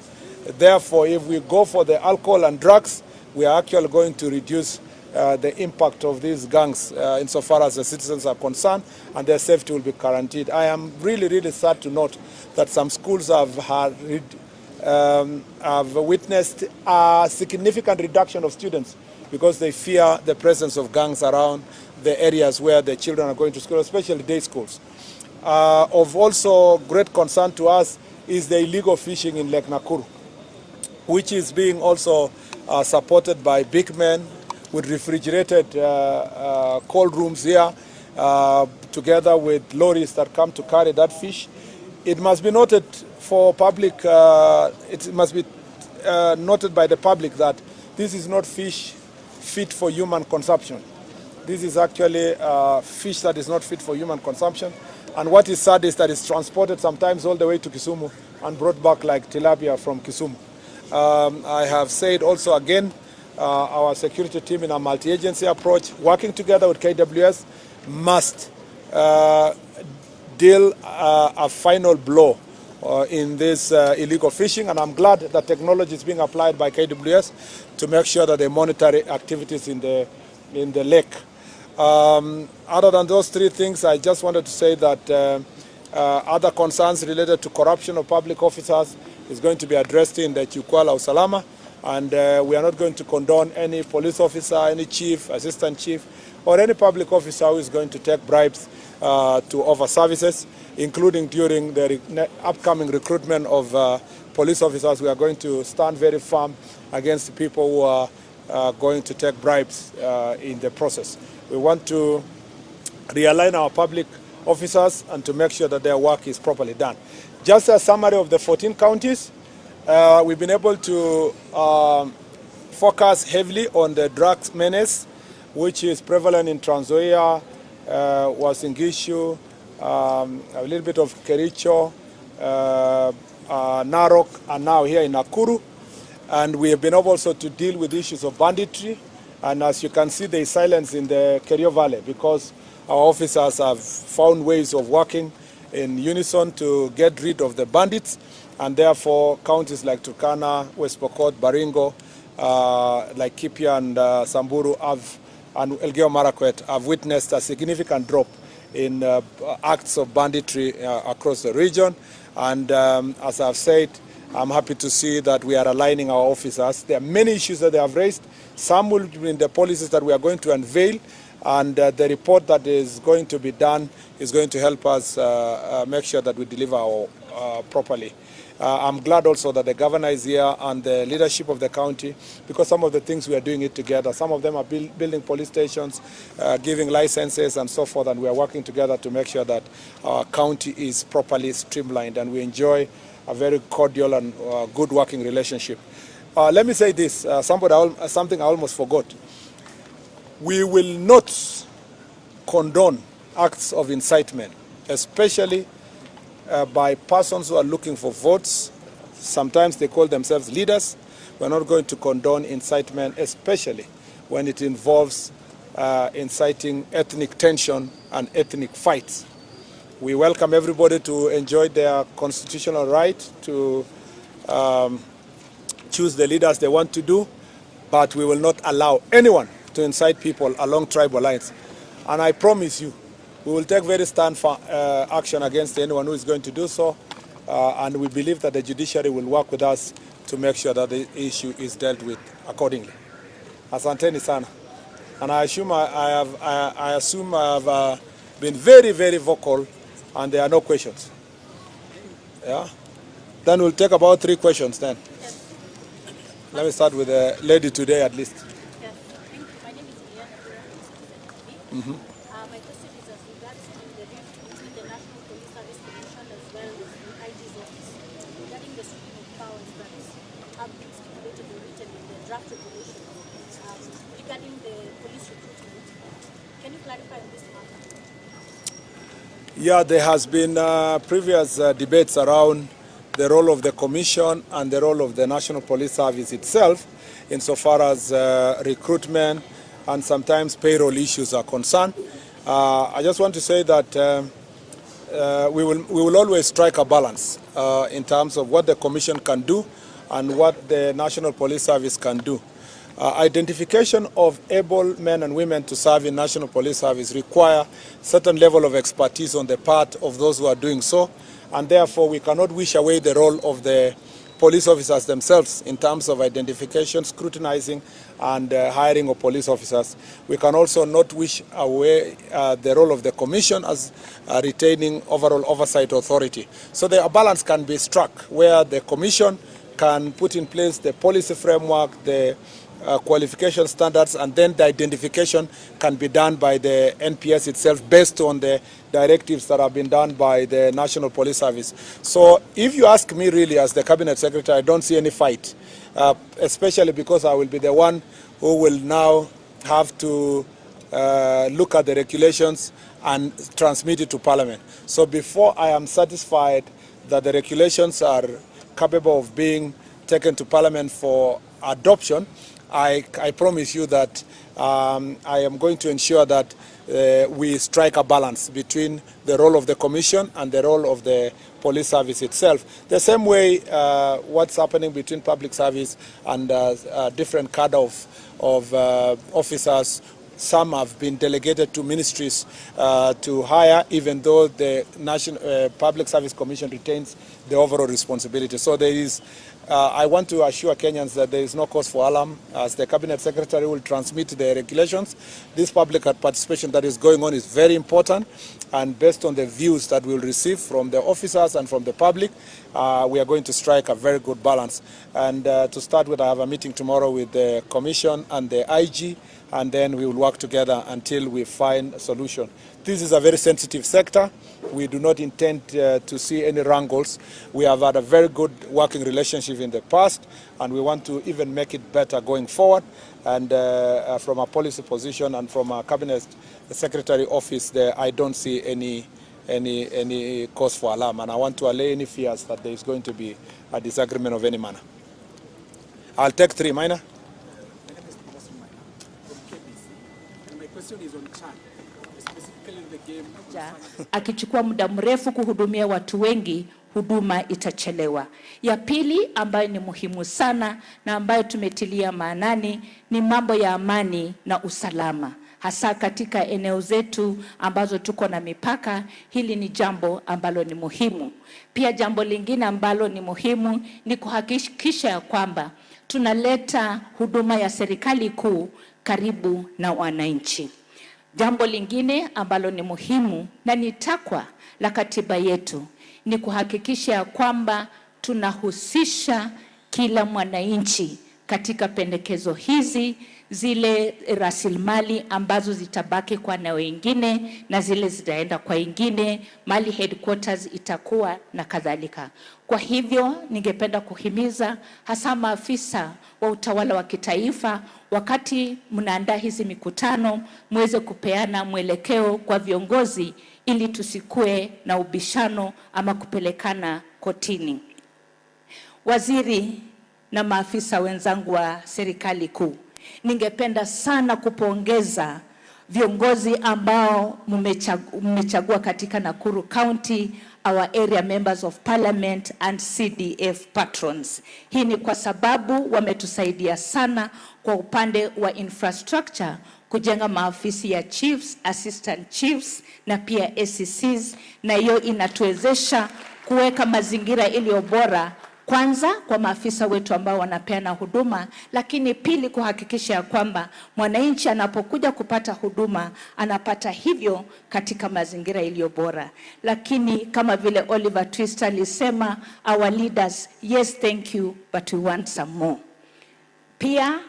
Therefore, if we go for the alcohol and drugs, we are actually going to reduce the impact of these gangs insofar as the citizens are concerned, and their safety will be guaranteed. I am really, really sad to note that some schools have witnessed a significant reduction of students because they fear the presence of gangs around the areas where the children are going to school, especially day schools. Of also great concern to us is the illegal fishing in Lake Nakuru, which is being also supported by big men with refrigerated cold rooms here, together with lorries that come to carry that fish. It must be noted for public, it must be noted by the public that this is not fish fit for human consumption. This is actually fish that is not fit for human consumption. And what is sad is that it's transported sometimes all the way to Kisumu and brought back like tilapia from Kisumu. I have said also again, our security team in a multi-agency approach, working together with KWS, must deal a final blow in this illegal fishing, and I'm glad that technology is being applied by KWS to make sure that they monitor activities in the lake. Other than those 3 things, I just wanted to say that other concerns related to corruption of public officers is going to be addressed in the Jukwaa La Usalama, and we are not going to condone any police officer, any chief, assistant chief, or any public officer who is going to take bribes to offer services, including during the upcoming recruitment of police officers. We are going to stand very firm against people who are going to take bribes in the process. We want to realign our public officers and to make sure that their work is properly done. Just a summary of the 14 counties, we've been able to focus heavily on the drugs menace, which is prevalent in Trans Nzoia, Uasin Gishu, a little bit of Kericho, Narok, and now here in Nakuru. And we have been able also to deal with issues of banditry. And as you can see, there is silence in the Kerio Valley because our officers have found ways of working in unison to get rid of the bandits. And therefore, counties like Turkana, West Pokot, Baringo, like Kipia and Samburu and Elgeyo Marakwet have witnessed a significant drop in acts of banditry across the region. And as I've said, I'm happy to see that we are aligning our officers. There are many issues that they have raised. Some will be in the policies that we are going to unveil, and the report that is going to be done is going to help us make sure that we deliver properly. I'm glad also that the governor is here and the leadership of the county, because some of the things we are doing it together. Some of them are building police stations, giving licenses and so forth, and we are working together to make sure that our county is properly streamlined and we enjoy a very cordial and good working relationship. Let me say this, something I almost forgot. We will not condone acts of incitement, especially by persons who are looking for votes. Sometimes they call themselves leaders. We're not going to condone incitement, especially when it involves inciting ethnic tension and ethnic fights. We welcome everybody to enjoy their constitutional right to choose the leaders they want to do, but we will not allow anyone to incite people along tribal lines. And I promise you, we will take very stern action against anyone who is going to do so. And we believe that the judiciary will work with us to make sure that the issue is dealt with accordingly. Asanteni sana. And I assume I have been very, very vocal, and there are no questions. Yeah? Then we'll take about 3 questions then. Yes. Let me start with the lady today at least. Yes, thank you. My name is my question is as regards to the rift between the National Police Service Commission as well as the IG's office regarding the splitting of powers that have been stipulated or written in the draft regulation regarding the police recruitment. Can you clarify on this matter? Yeah, there has been previous debates around the role of the Commission and the role of the National Police Service itself insofar as recruitment and sometimes payroll issues are concerned. I just want to say that we will always strike a balance in terms of what the Commission can do and what the National Police Service can do. Identification of able men and women to serve in National Police Service require certain level of expertise on the part of those who are doing so, and therefore we cannot wish away the role of the police officers themselves in terms of identification, scrutinizing, and hiring of police officers. We can also not wish away the role of the Commission as retaining overall oversight authority. So a balance can be struck where the Commission can put in place the policy framework, the qualification standards, and then the identification can be done by the NPS itself based on the directives that have been done by the National Police Service. So if you ask me really as the Cabinet Secretary, I don't see any fight, especially because I will be the one who will now have to look at the regulations and transmit it to Parliament. So before I am satisfied that the regulations are capable of being taken to Parliament for adoption, I promise you that I am going to ensure that we strike a balance between the role of the Commission and the role of the police service itself. The same way what's happening between public service and different cadre of officers. Some have been delegated to ministries to hire, even though the National Public Service Commission retains the overall responsibility. So there is, I want to assure Kenyans that there is no cause for alarm. As the Cabinet Secretary will transmit the regulations, this public participation that is going on is very important, and based on the views that we will receive from the officers and from the public, we are going to strike a very good balance. And to start with, I have a meeting tomorrow with the Commission and the IG, and then we will work together until we find a solution. This is a very sensitive sector. We do not intend to see any wrangles. We have had a very good working relationship in the past, and we want to even make it better going forward. And from a policy position and from a Cabinet Secretary office, I don't see any cause for alarm. And I want to allay any fears that there is going to be a disagreement of any manner. I'll take 3. Minor. Akichukua muda mrefu kuhudumia watu wengi, huduma itachelewa. Ya pili ambayo ni muhimu sana na ambayo tumetilia maanani ni mambo ya amani na usalama. Hasa katika eneo zetu ambazo tuko na mipaka, hili ni jambo ambalo ni muhimu. Pia jambo lingine ambalo ni muhimu ni kuhakikisha ya kwamba tunaleta huduma ya serikali kuu karibu na wananchi. Jambo lingine ambalo ni muhimu na ni takwa la katiba yetu ni kuhakikisha kwamba tunahusisha kila mwananchi katika pendekezo hizi, zile rasilimali ambazo zitabaki kwa na wengine na zile zitaenda kwa wengine, mali headquarters itakuwa na kadhalika. Kwa hivyo ningependa kuhimiza hasa maafisa wa utawala wa kitaifa, wakati mnaandaa hizi mikutano, muweze kupeana mwelekeo kwa viongozi ili tusikue na ubishano ama kupelekana kotini. Waziri na maafisa wenzangu wa serikali kuu, ningependa sana kupongeza viongozi ambao mmechagua katika Nakuru County our area members of parliament and CDF patrons. Hii ni kwa sababu wametusaidia sana kwa upande wa infrastructure, kujenga maafisi ya chiefs, assistant chiefs na pia ACCs, na hiyo inatuwezesha kuweka mazingira iliyo bora, kwanza kwa maafisa wetu ambao wanapeana huduma, lakini pili kuhakikisha kwamba mwananchi anapokuja kupata huduma anapata hivyo katika mazingira iliyo bora. Lakini kama vile Oliver Twist alisema, our leaders, yes thank you but we want some more. Pia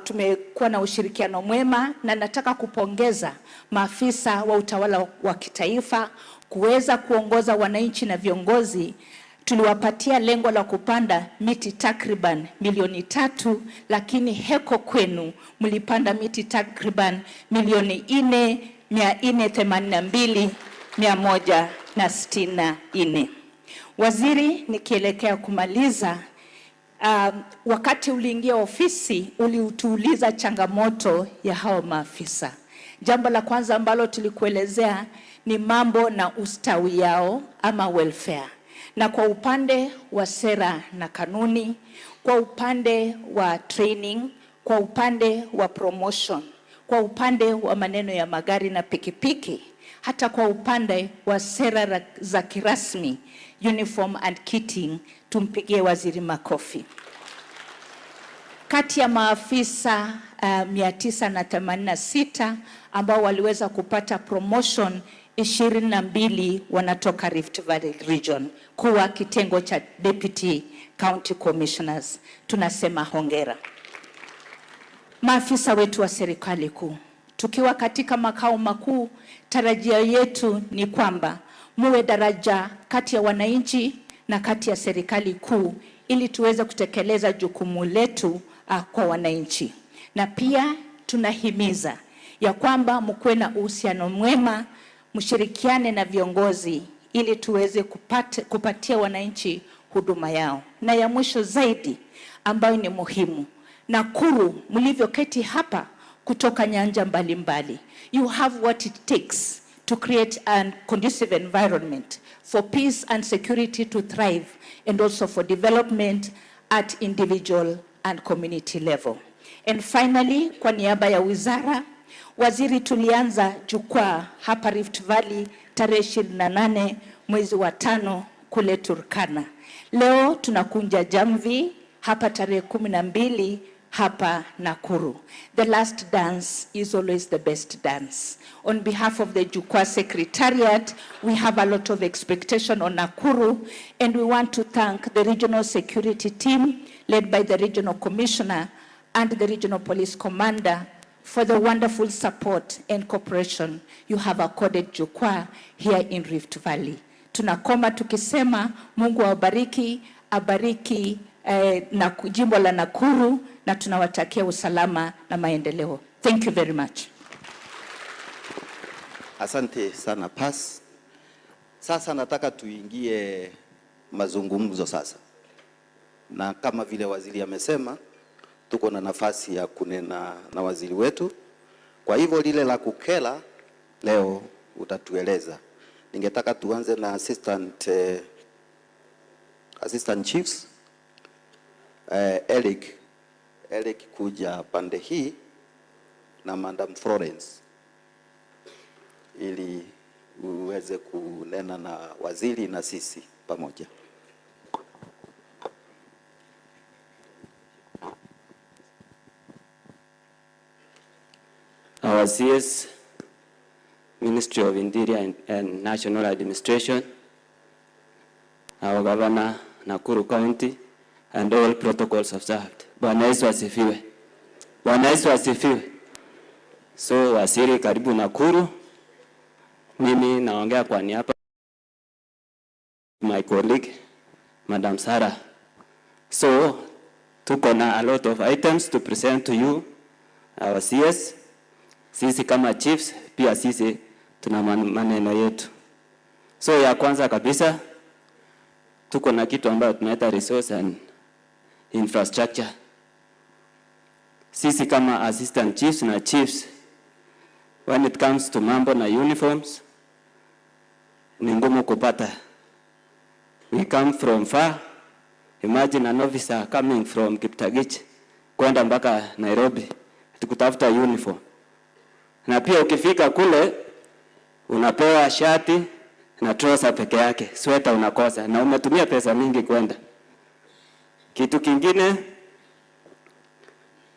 tumekuwa na ushirikiano mwema, na nataka kupongeza maafisa wa utawala wa kitaifa kuweza kuongoza wananchi na viongozi. Tuliwapatia lengo la kupanda miti takriban 3 lakini heko kwenu mlipanda miti takriban 4,482,164. Waziri, nikielekea kumaliza, wakati uliingia ofisi uliutuuliza changamoto ya hao maafisa. Jambo la kwanza ambalo tulikuelezea ni mambo na ustawi yao ama welfare. Na kwa upande wa sera na kanuni, kwa upande wa training, kwa upande wa promotion, kwa upande wa maneno ya magari na pikipiki, hata kwa upande wa sera za kirasmi, uniform and kitting, tumpigie waziri makofi. Kati ya maafisa 986 ambao waliweza kupata promotion, 22 wanatoka Rift Valley region kuwa kitengo cha deputy county commissioners. Tunasema hongera. Maafisa wetu wa serikali kuu, tukiwa katika makao makuu, tarajio yetu ni kwamba muwe daraja kati ya wananchi na kati ya serikali kuu, ili tuweze kutekeleza jukumu letu kwa wananchi. Na pia tunahimiza ya kwamba mkuwe na uhusiano mwema, mshirikiane na viongozi ili tuweze kupatia wananchi huduma yao. Na ya mwisho zaidi ambayo ni muhimu, Nakuru mlivyoketi hapa kutoka nyanja mbalimbali, you have what it takes to create a conducive environment for peace and security to thrive, and also for development at individual and community level. And finally, kwa niaba ya wizara, waziri, tulianza jukwaa hapa Rift Valley tarehe 28 mwezi wa 5 kule Turkana. Leo tunakunja jamvi hapa tarehe 12 hapa Nakuru. The last dance is always the best dance. On behalf of the Jukwaa Secretariat, we have a lot of expectation on Nakuru, and we want to thank the regional security team led by the regional commissioner and the regional police commander for the wonderful support and cooperation you have accorded Jukwaa here in Rift Valley. Tunakoma tukisema Mungu awabariki, abariki na jimbo la Nakuru, na tunawatakia usalama na maendeleo. Thank you very much. Asante sana Pas. Sasa nataka tuingie mazungumzo sasa. Na kama vile waziri amesema, tuko na nafasi ya kunena na waziri wetu. Kwa hivyo lile la kukela leo utatueleza. Ningetaka tuanze na assistant chiefs. Eric kuja pande hii na Madam Florence ili uweze kunena na waziri na sisi pamoja. Our CS, Ministry of Interior and National Administration, our Governor, Nakuru County, and all protocols observed. Bwana Yesu asifiwe. Bwana Yesu asifiwe. So waziri, karibu Nakuru. Mimi naongea kwa niaba my colleague Madam Sarah. So tuko na a lot of items to present to you, our CS. Sisi kama chiefs pia sisi tuna maneno yetu. So ya kwanza kabisa tuko na kitu ambayo tunaita resource and infrastructure. Sisi kama assistant chiefs na chiefs, when it comes to mambo na uniforms, ni ngumu kupata We come from far. Imagine an officer coming from Kiptagich kwenda mpaka Nairobi tukutafuta uniform. Na pia ukifika kule unapewa shati na trouser peke yake, sweater unakosa na umetumia pesa mingi kwenda. Kitu kingine,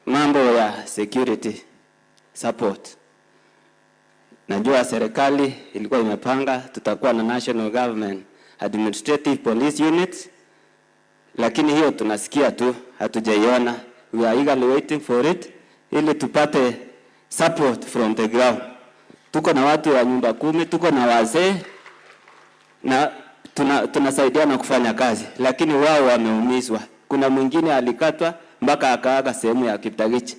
mambo ya security support. Najua serikali ilikuwa imepanga tutakuwa na national government administrative police units, lakini hiyo tunasikia tu, hatujaiona. We are eagerly waiting for it ili tupate support from the ground. Tuko na watu wa nyumba 10, tuko na wazee na tunasaidiana kufanya kazi, lakini wao wameumizwa. Kuna mwingine alikatwa mpaka akaaga sehemu ya Kiptagichi.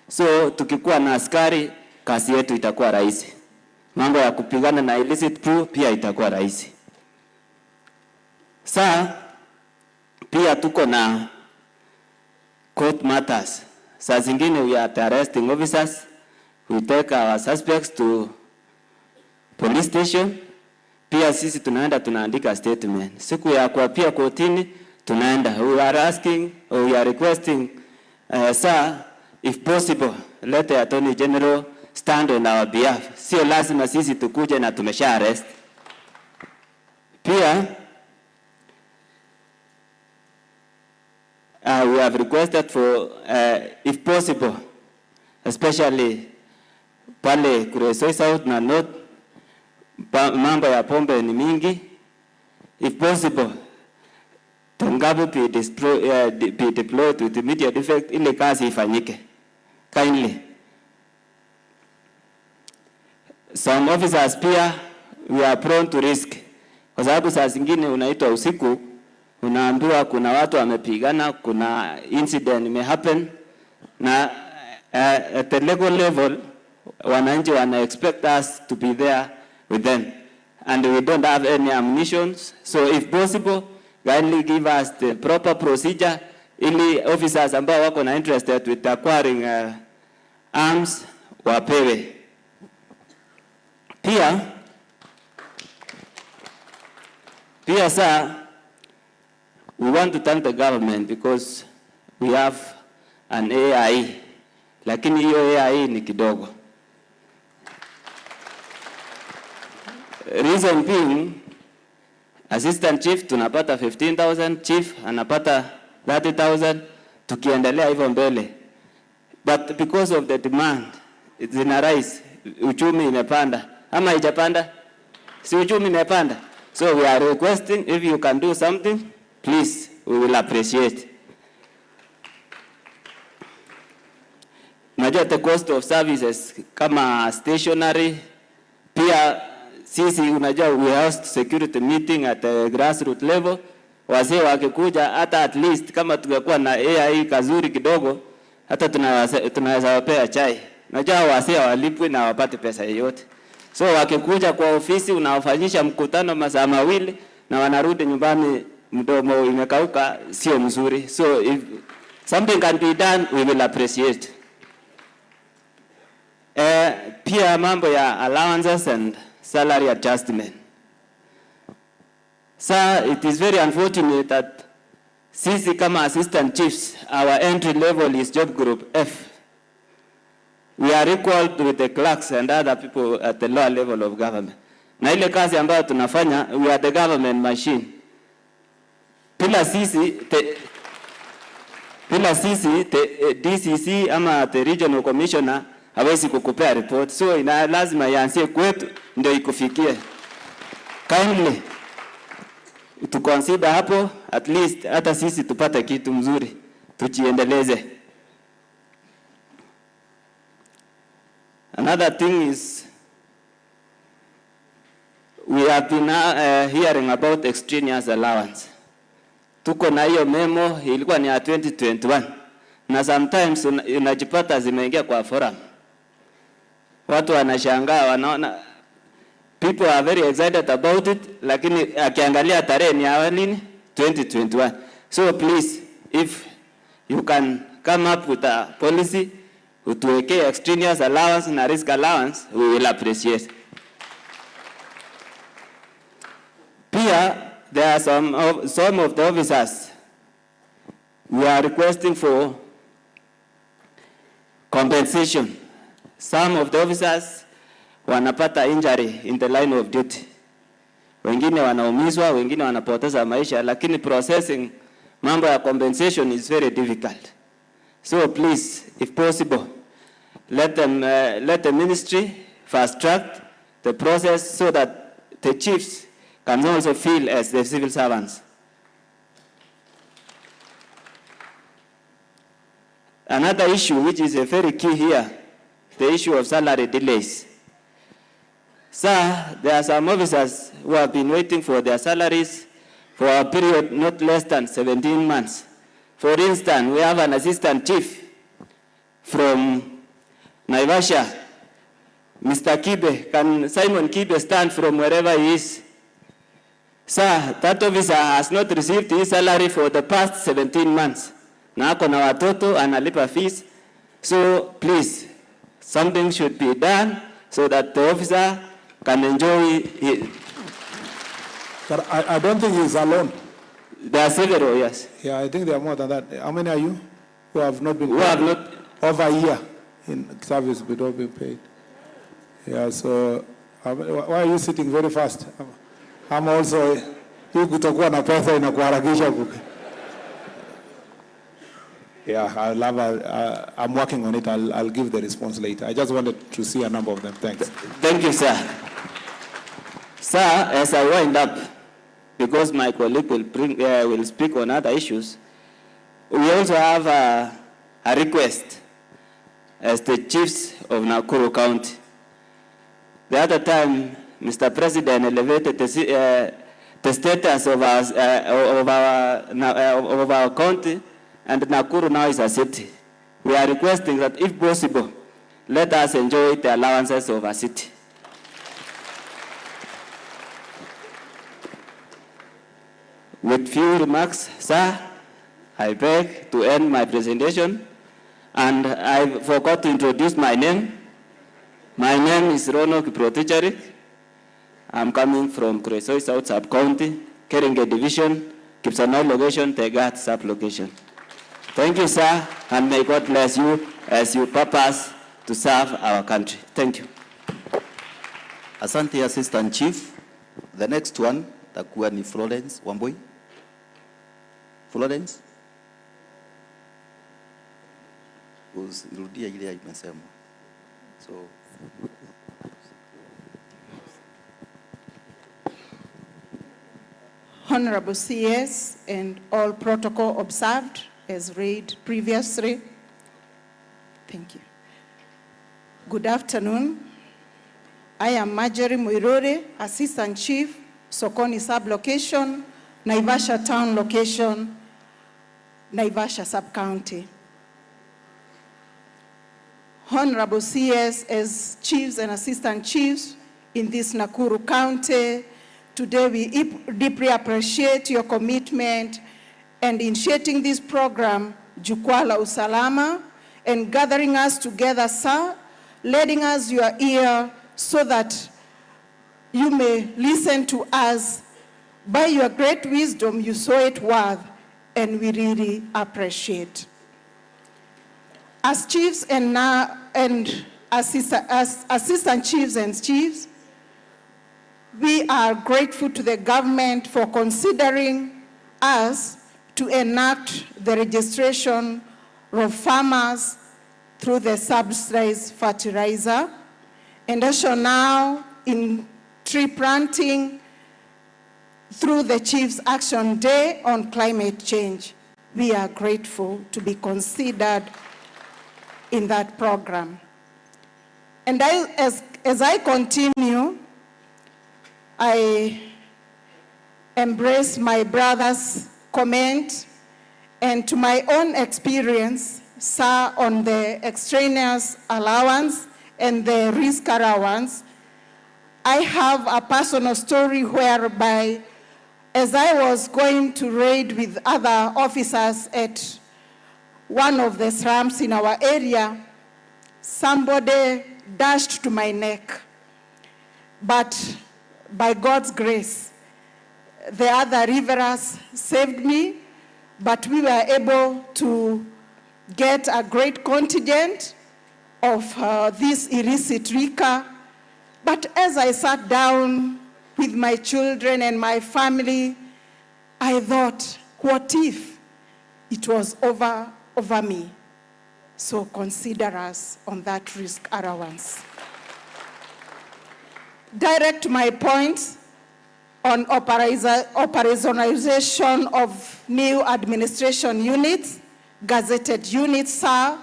So tukikuwa na askari, kazi yetu itakuwa rahisi. Mambo ya kupigana na illicit crew pia itakuwa rahisi. Pia tuko na court matters. Saa zingine we are arresting officers. We take our suspects to police station. Pia sisi tunaenda tunaandika statement. Siku ya kuapia kotini tunaenda. We are asking or we are requesting, sir, if possible, let the Attorney General stand on our behalf. Sio lazima sisi tukuje na tumesha arrest. Pia we have requested for, if possible, especially pale Kuresoi South na North, mambo ya pombe ni mingi. If possible, Tengabu be deployed with immediate effect ili kazi ifanyike. Kindly. Some officers pia, we are prone to risk. Kwa sababu saa zingine unaitwa usiku, unaambiwa kuna watu wamepigana, kuna incident may happen, na at the legal level, wananchi wana expect us to be there with them. And we don't have any ammunition. So if possible, kindly give us the proper procedure ili officers ambao wako na interested with acquiring arms wapewe. Pia sir, we want to thank the government because we have an AI. Lakini hiyo AI ni kidogo. Reason being, assistant chief tunapata 15,000, chief anapata 30,000, tukiendelea hivyo mbele. But because of the demand, it's in a rise. Uchumi imepanda. Ama haijapanda? Si uchumi imepanda. So we are requesting, if you can do something, please, we will appreciate. Najua the cost of services kama stationary, pia sisi unajua we host security meeting at the grassroots level. Wazee wakikuja hata at least kama tungekuwa na AI kazuri kidogo, hata tunaweza wapea chai. Najua wazee walipwe na wapate pesa yoyote. So wakikuja kwa ofisi unawafanyisha mkutano masaa mawili na wanarudi nyumbani mdomo imekauka, sio mzuri. So if something can be done, we will appreciate. Pia mambo ya allowances and salary adjustment. Sir, it is very unfortunate that sisi kama assistant chiefs, our entry level is job group F. We are equal with the clerks and other people at the lower level of government. Na ile kazi ambayo tunafanya, we are the government machine. Pila sisi, DCC ama the regional commissioner hawezi kukupea report. So ina lazima ianzie kwetu ndio ikufikie. Kindly to consider hapo, at least hata sisi tupate kitu mzuri, tujiendeleze. Another thing is, we have been hearing about extraneous allowance. Tuko na hiyo memo, ilikuwa ni ya 2021. Na sometimes unajipata zimeingia kwa forum. Watu wanashangaa, wanaona people are very excited about it, lakini akiangalia tarehe ni ya lini? 2021. So please, if you can come up with a policy utuwekee extraneous allowance na risk allowance, we will appreciate. Pia there are some of the officers we are requesting for compensation. Some of the officers wanapata injury in the line of duty. Wengine wanaumizwa, wengine wanapoteza maisha, lakini processing mambo ya compensation is very difficult. So please, if possible, let the ministry fast track the process so that the chiefs can also feel as the civil servants. Another issue which is a very key here, the issue of salary delays. Sir, there are some officers who have been waiting for their salaries for a period not less than 17 months. For instance, we have an assistant chief from Naivasha, Mr. Kibe. Can Simon Kibe stand from wherever he is? Sir, that officer has not received his salary for the past 17 months. Na ako na watoto, analipa fees. So please, something should be done so that the officer can enjoy it. But I don't think he's alone. There are several, yes. Yeah, I think there are more than that. How many are you who have not been paid? Who have not over a year in service without being paid? Yeah, so why are you sitting very fast? I'm also, you kutakuwa na pesa inakuharakisha kuke. Yeah, I'm working on it. I'll give the response later. I just wanted to see a number of them. Thanks. Thank you, sir. Sir, as I wind up, because my colleague will speak on other issues, we also have a request as the chiefs of Nakuru County. The other time, Mr. President elevated the status of our county, and Nakuru now is a city. We are requesting that, if possible, let us enjoy the allowances of a city. With few remarks, sir, I beg to end my presentation, and I forgot to introduce my name. My name is Rono Kiproticharik. I'm coming from Kuresoi South Sub-County, Keringe Division, Kipsanoi location, Tegat Sub-location. Thank you, sir, and may God bless you as you purpose to serve our country. Thank you. Asante, Assistant Chief. The next one, takuwa ni Florence Wambui. Florence? Usirudia ile imesema. So Honorable CS and all protocol observed as read previously. Thank you. Good afternoon. I am Marjorie Muiruri, Assistant Chief, Sokoni Sub-Location, Naivasha Town Location, Naivasha Sub-County. Honorable CS, as Chiefs and Assistant Chiefs in this Nakuru County, today we deeply appreciate your commitment and initiating this program, Jukwaa La Usalama, and gathering us together, sir, lending us your ear so that you may listen to us. By your great wisdom, you saw it worth, and we really appreciate. As chiefs and assistant chiefs and chiefs, we are grateful to the government for considering us to enact the registration of farmers through the subsidized fertilizer, and also now in tree planting through the Chief's Action Day on Climate Change. We are grateful to be considered in that program. And as I continue, I embrace my brother's comment and to my own experience, sir, on the extraneous allowance and the risk allowance. I have a personal story whereby, as I was going to raid with other officers at one of the slums in our area, somebody dashed to my neck. But by God's grace, the other riverers saved me, but we were able to get a great contingent of this illicit liquor. But as I sat down with my children and my family, I thought, what if it was over me? So consider us on that risk allowance. Direct my points on operationalization of new administration units, gazetted units, sir.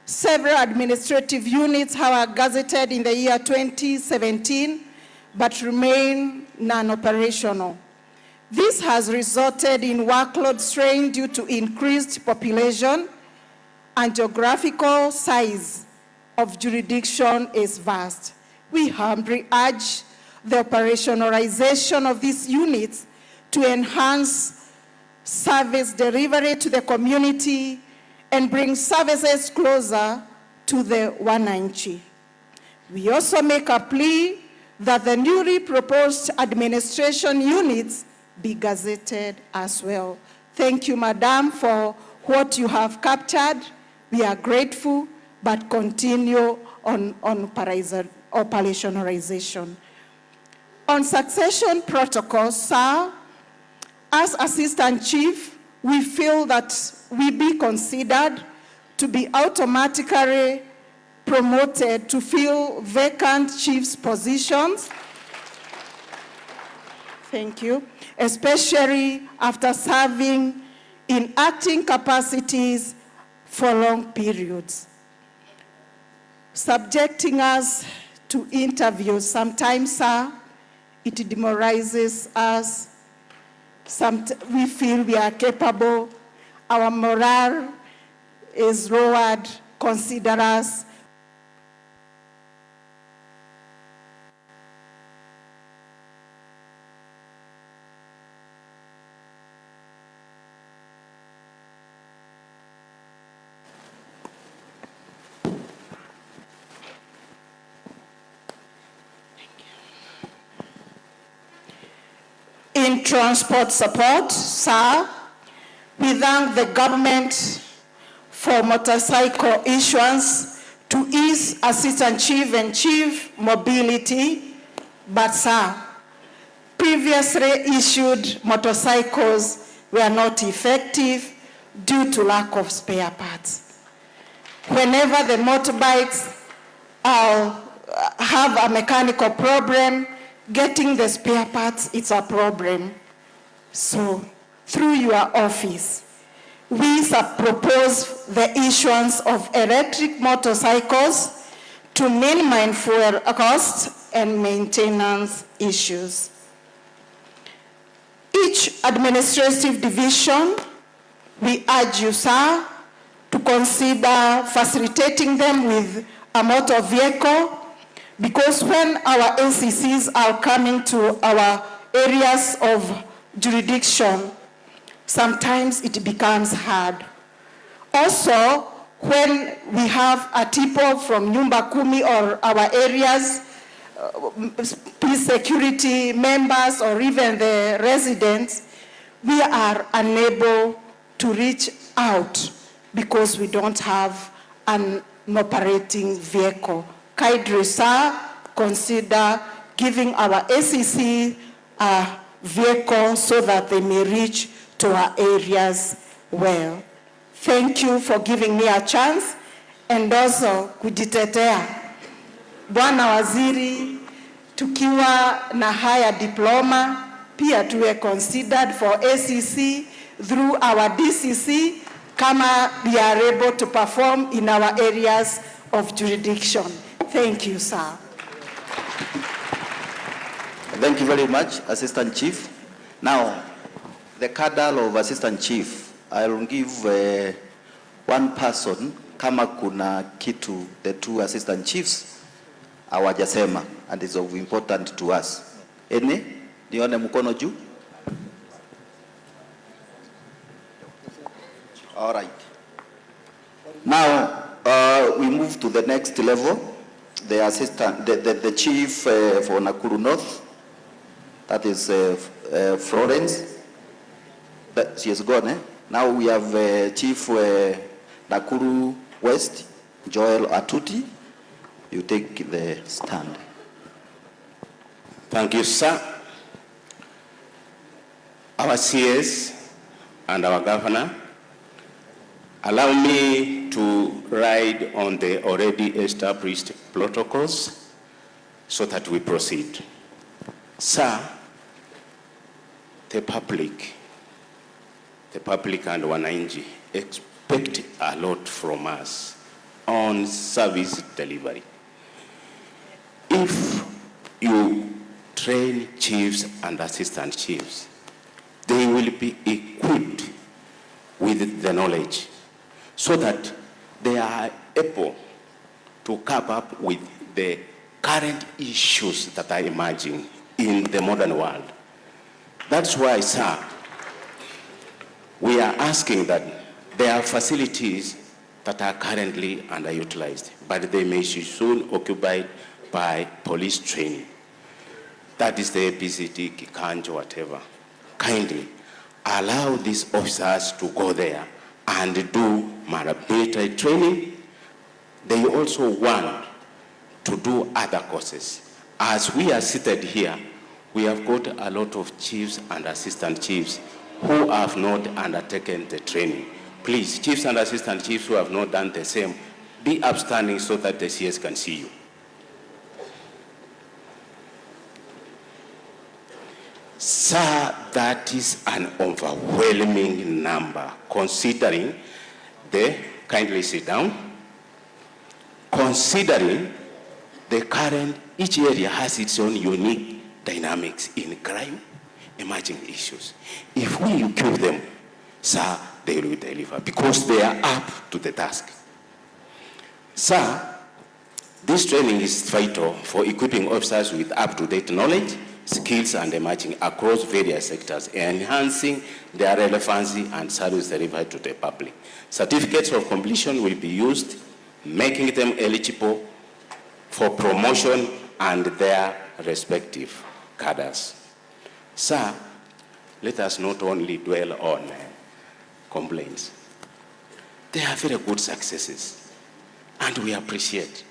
Several administrative units were gazetted in the year 2017, but remain non-operational. This has resulted in workload strain due to increased population, and geographical size of jurisdiction is vast. We humbly urge the operationalization of these units to enhance service delivery to the community and bring services closer to the wananchi. We also make a plea that the newly proposed administration units be gazetted as well. Thank you, Madam, for what you have captured. We are grateful, but continue on operationalization. On succession protocols, sir, as Assistant Chief, we feel that we be considered to be automatically promoted to fill vacant chief's positions. Thank you. Especially after serving in acting capacities for long periods. Subjecting us to interviews sometimes, sir, it demoralizes us. We feel we are capable. Our morale is lowered. Consider us. In transport support, sir, we thank the government for motorcycle issuance to ease Assistant Chief and Chief mobility, but sir, previously issued motorcycles were not effective due to lack of spare parts. Whenever the motorbikes have a mechanical problem, getting the spare parts, it's a problem. So, through your office, we propose the issuance of electric motorcycles to minimize fuel costs and maintenance issues. Each administrative division, we urge you, sir, to consider facilitating them with a motor vehicle, because when our ACCs are coming to our areas of jurisdiction, sometimes it becomes hard. Also, when we have a people from Nyumba Kumi or our areas, peace security members or even the residents, we are unable to reach out because we don't have an operating vehicle. Kindly, sir, consider giving our ACC a vehicle so that they may reach to our areas well. Thank you for giving me a chance, and also kujitetea. Bwana Waziri, tukiwa na higher diploma, pia tuwe considered for ACC through our DCC, kama we are able to perform in our areas of jurisdiction. Thank you, sir. Thank you very much, Assistant Chief. Now, the cadre of Assistant Chief, I will give one person, kama kuna kitu, the two Assistant Chiefs, hawajasema, and it's of important to us. Ene, nione mkono juu. All right. Now, we move to the next level. The assistant, the chief for Nakuru North. That is Florence. She is gone, eh? Now we have Chief Nakuru West, Joel Atuti. You take the stand. Thank you, sir. Our CS and our governor, allow me to ride on the already established protocols so that we proceed. Sir, the public and wananchi expect a lot from us on service delivery. If you train chiefs and assistant chiefs, they will be equipped with the knowledge so that they are able to cope up with the current issues that are emerging in the modern world. That's why, sir, we are asking that there are facilities that are currently underutilized, but they may be soon occupied by police training. That is the APCT, Kikanjo, whatever. Kindly allow these officers to go there and do military training. They also want to do other courses. As we are seated here, we have got a lot of chiefs and assistant chiefs who have not undertaken the training. Please, chiefs and assistant chiefs who have not done the same, be upstanding so that the CS can see you. Sir, that is an overwhelming number, considering kindly sit down, considering the current, each area has its own unique dynamics in crime, emerging issues. If we equip them, sir, they will deliver because they are up to the task. Sir, this training is vital for equipping officers with up-to-date knowledge, skills, and emerging across various sectors, enhancing their relevancy and service delivery to the public. Certificates of completion will be used, making them eligible for promotion and their respective cadres. Sir, let us not only dwell on complaints. They are very good successes, and we appreciate.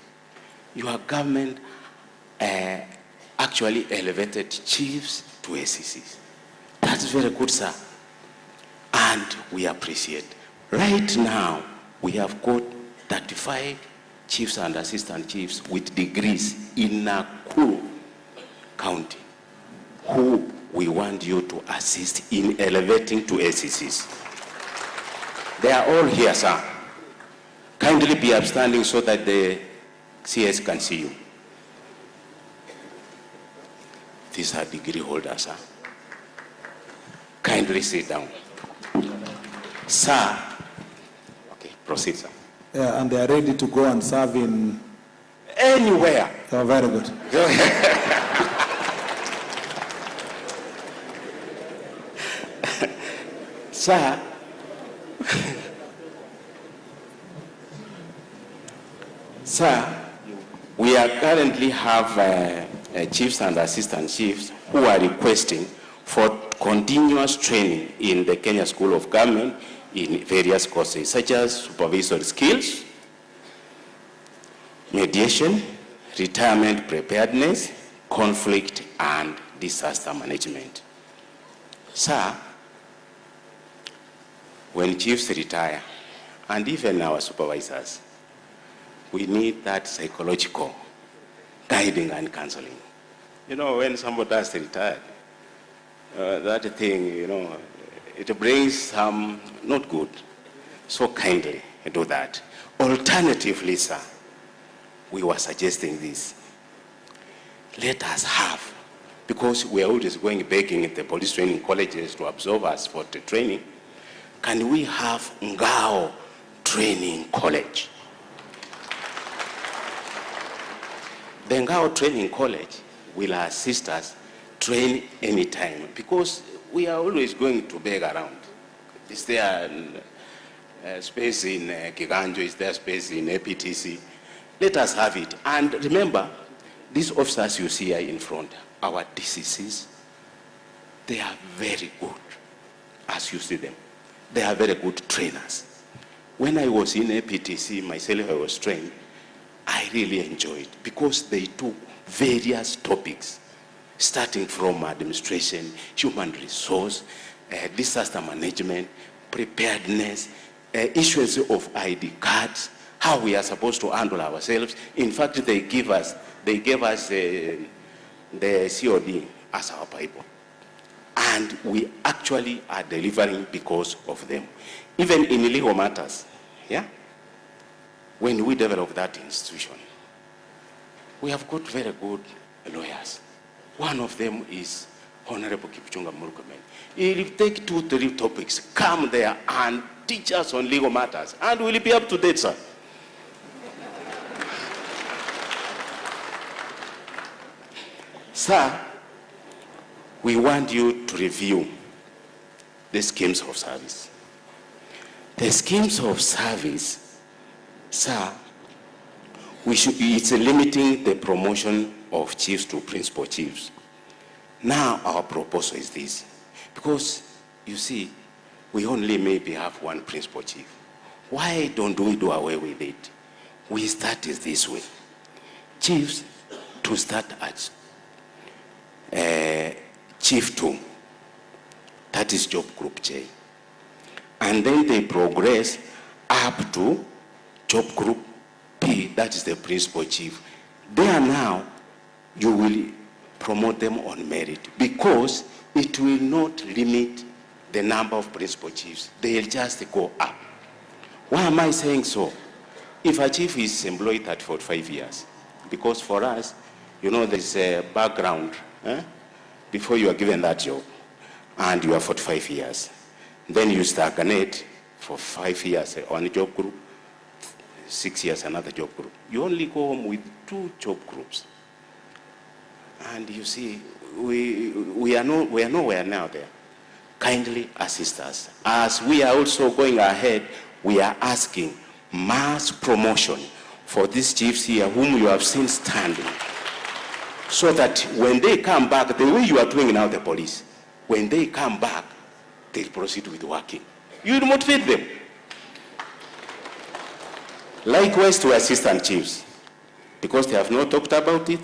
Your government actually elevated chiefs to ACCs. That's very good, sir, and we appreciate. Right now, we have got 35 chiefs and assistant chiefs with degrees in Nakuru County, who we want you to assist in elevating to ACCs. They are all here, sir. Kindly be upstanding so that the CS can see you. These are degree holders, sir. Kindly sit down. Sir, okay, proceed, sir. Yeah, and they are ready to go and serve in anywhere. Oh, very good. Sir, sir, we are currently have chiefs and assistant chiefs who are requesting for continuous training in the Kenya School of Government in various courses such as supervisory skills, mediation, retirement preparedness, conflict, and disaster management. Sir, when chiefs retire, and even our supervisors, we need that psychological guiding and counseling. You know, when somebody has retired, that thing, you know, it brings some not good. So kindly do that. Alternatively, sir, we were suggesting this. Let us have, because we are always going begging at the police training colleges to absorb us for the training, can we have Ngao Training College? The Ngao Training College will assist us train anytime, because we are always going to beg around. Is there space in Kiganjo? Is there space in APTC? Let us have it. And remember, these officers you see here in front, our DCCs, they are very good, as you see them. They are very good trainers. When I was in APTC, myself, I was trained, I really enjoyed because they took various topics, starting from administration, human resource, disaster management, preparedness, issues of ID cards, how we are supposed to handle ourselves. In fact, they gave us the COD as our Bible. And we actually are delivering because of them. Even in legal matters, yeah? When we develop that institution, we have got very good lawyers. One of them is Honorable Kipchunga Murkomen. He'll take 2-3 topics, come there and teach us on legal matters, and we'll be up to date, sir. Sir, we want you to review the schemes of service. The schemes of service, sir, it's limiting the promotion of chiefs to principal chiefs. Now our proposal is this, because you see, we only maybe have one principal chief. Why don't we do away with it? We start it this way. Chiefs to start at Chief 2, that is job group J. And then they progress up to job group P, that is the principal chief. There now, you will promote them on merit because it will not limit the number of principal chiefs. They'll just go up. Why am I saying so? If a chief is employed at 45 years, because for us, you know, there's a background, before you are given that job, and you are 45 years. Then you stagnate for 5 years on a job group, 6 years another job group. You only go home with 2 job groups. And you see, we are nowhere now there. Kindly assist us. As we are also going ahead, we are asking mass promotion for these chiefs here whom you have seen standing, so that when they come back, the way you are doing now the police, when they come back, they'll proceed with working. You will motivate them. Likewise to assistant chiefs, because they have not talked about it,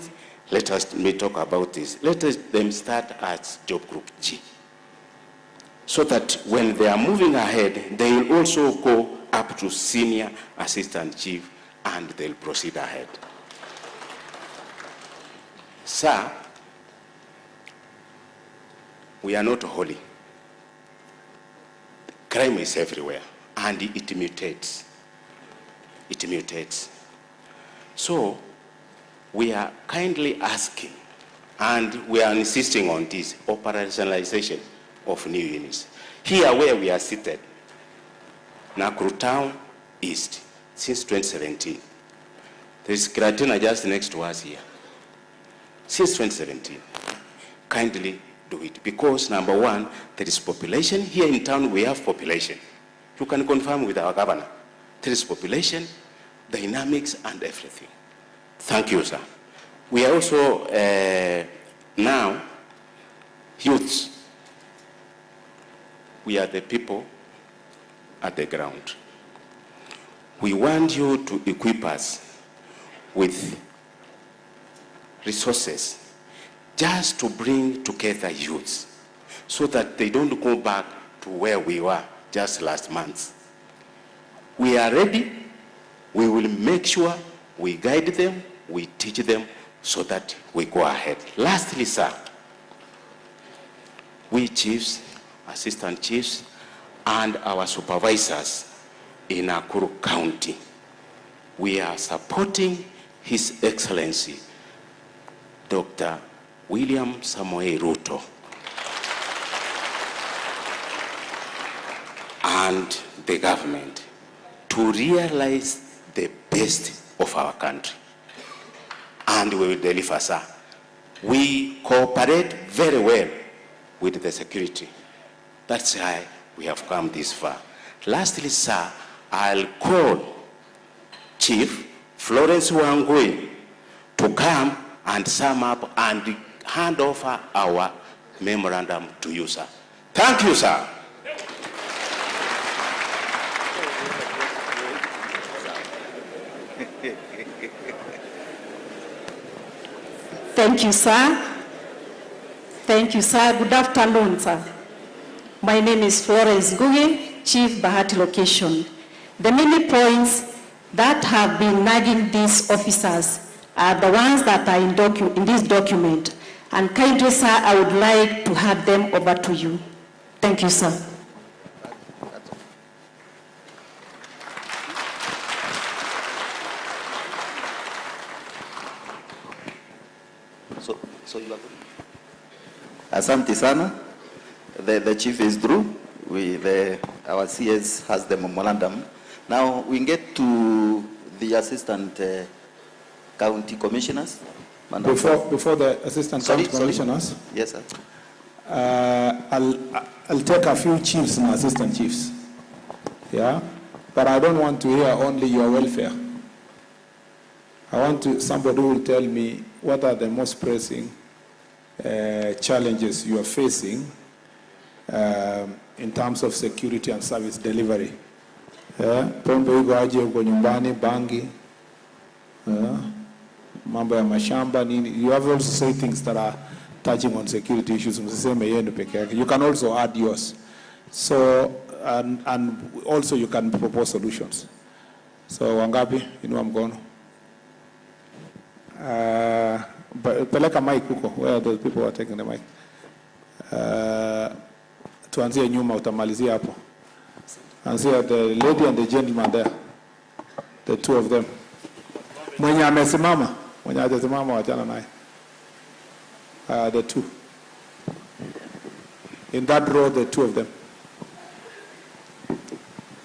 let me talk about this. Let them start at job group G, so that when they are moving ahead, they will also go up to senior assistant chief and they'll proceed ahead. Sir, we are not holy. Crime is everywhere and it mutates. It mutates. So we are kindly asking, and we are insisting on this operationalization of new units. Here where we are seated, Nakuru Town East, since 2017. There is Gratina just next to us here. Since 2017, kindly do it, because number one, there is population. Here in town we have population. You can confirm with our governor. There is population, dynamics and everything. Thank you, sir. We are also now youths. We are the people at the ground. We want you to equip us with resources just to bring together youths so that they don't go back to where we were just last month. We are ready. We will make sure we guide them, we teach them so that we go ahead. Lastly, sir, we chiefs, assistant chiefs, and our supervisors in Nakuru County, we are supporting His Excellency, Dr. William Samoei Ruto, and the government to realize the best of our country. And we will deliver, sir. We cooperate very well with the security. That's why we have come this far. Lastly, sir, I'll call Chief Florence Wangui to come and sum up and hand over our memorandum to you, sir. Thank you, sir. Thank you, sir. Thank you, sir. Good afternoon, sir. My name is Florence Ngugi, Chief Bahati Location. The many points that have been nagging these officers are the ones that are in this document. And kindly, sir, I would like to hand them over to you. Thank you, sir. So you are good. Asante sana. The chief is through. Our CS has the memorandum. Now we get to the assistant county commissioners. Before the assistant county commissioners. Yes, sir. I'll take a few chiefs and assistant chiefs. Yeah, but I don't want to hear only your welfare. I want somebody who will tell me what are the most pressing challenges you are facing in terms of security and service delivery. Pombe iko aje huko nyumbani, bangi, mambo ya mashamba nini. You have also say things that are touching on security issues. Msiseme yenu peke yake. You can also add yours. So and also you can propose solutions. So wangapi inua mkono? Peleka mic huko. Where are those people who are taking the mic? Tuanzie nyuma, utamalizia hapo. Anzia the lady and the gentleman there. The two of them. Mwenye amesimama, mwenye hajasimama wachana naye. The two. In that row, the two of them.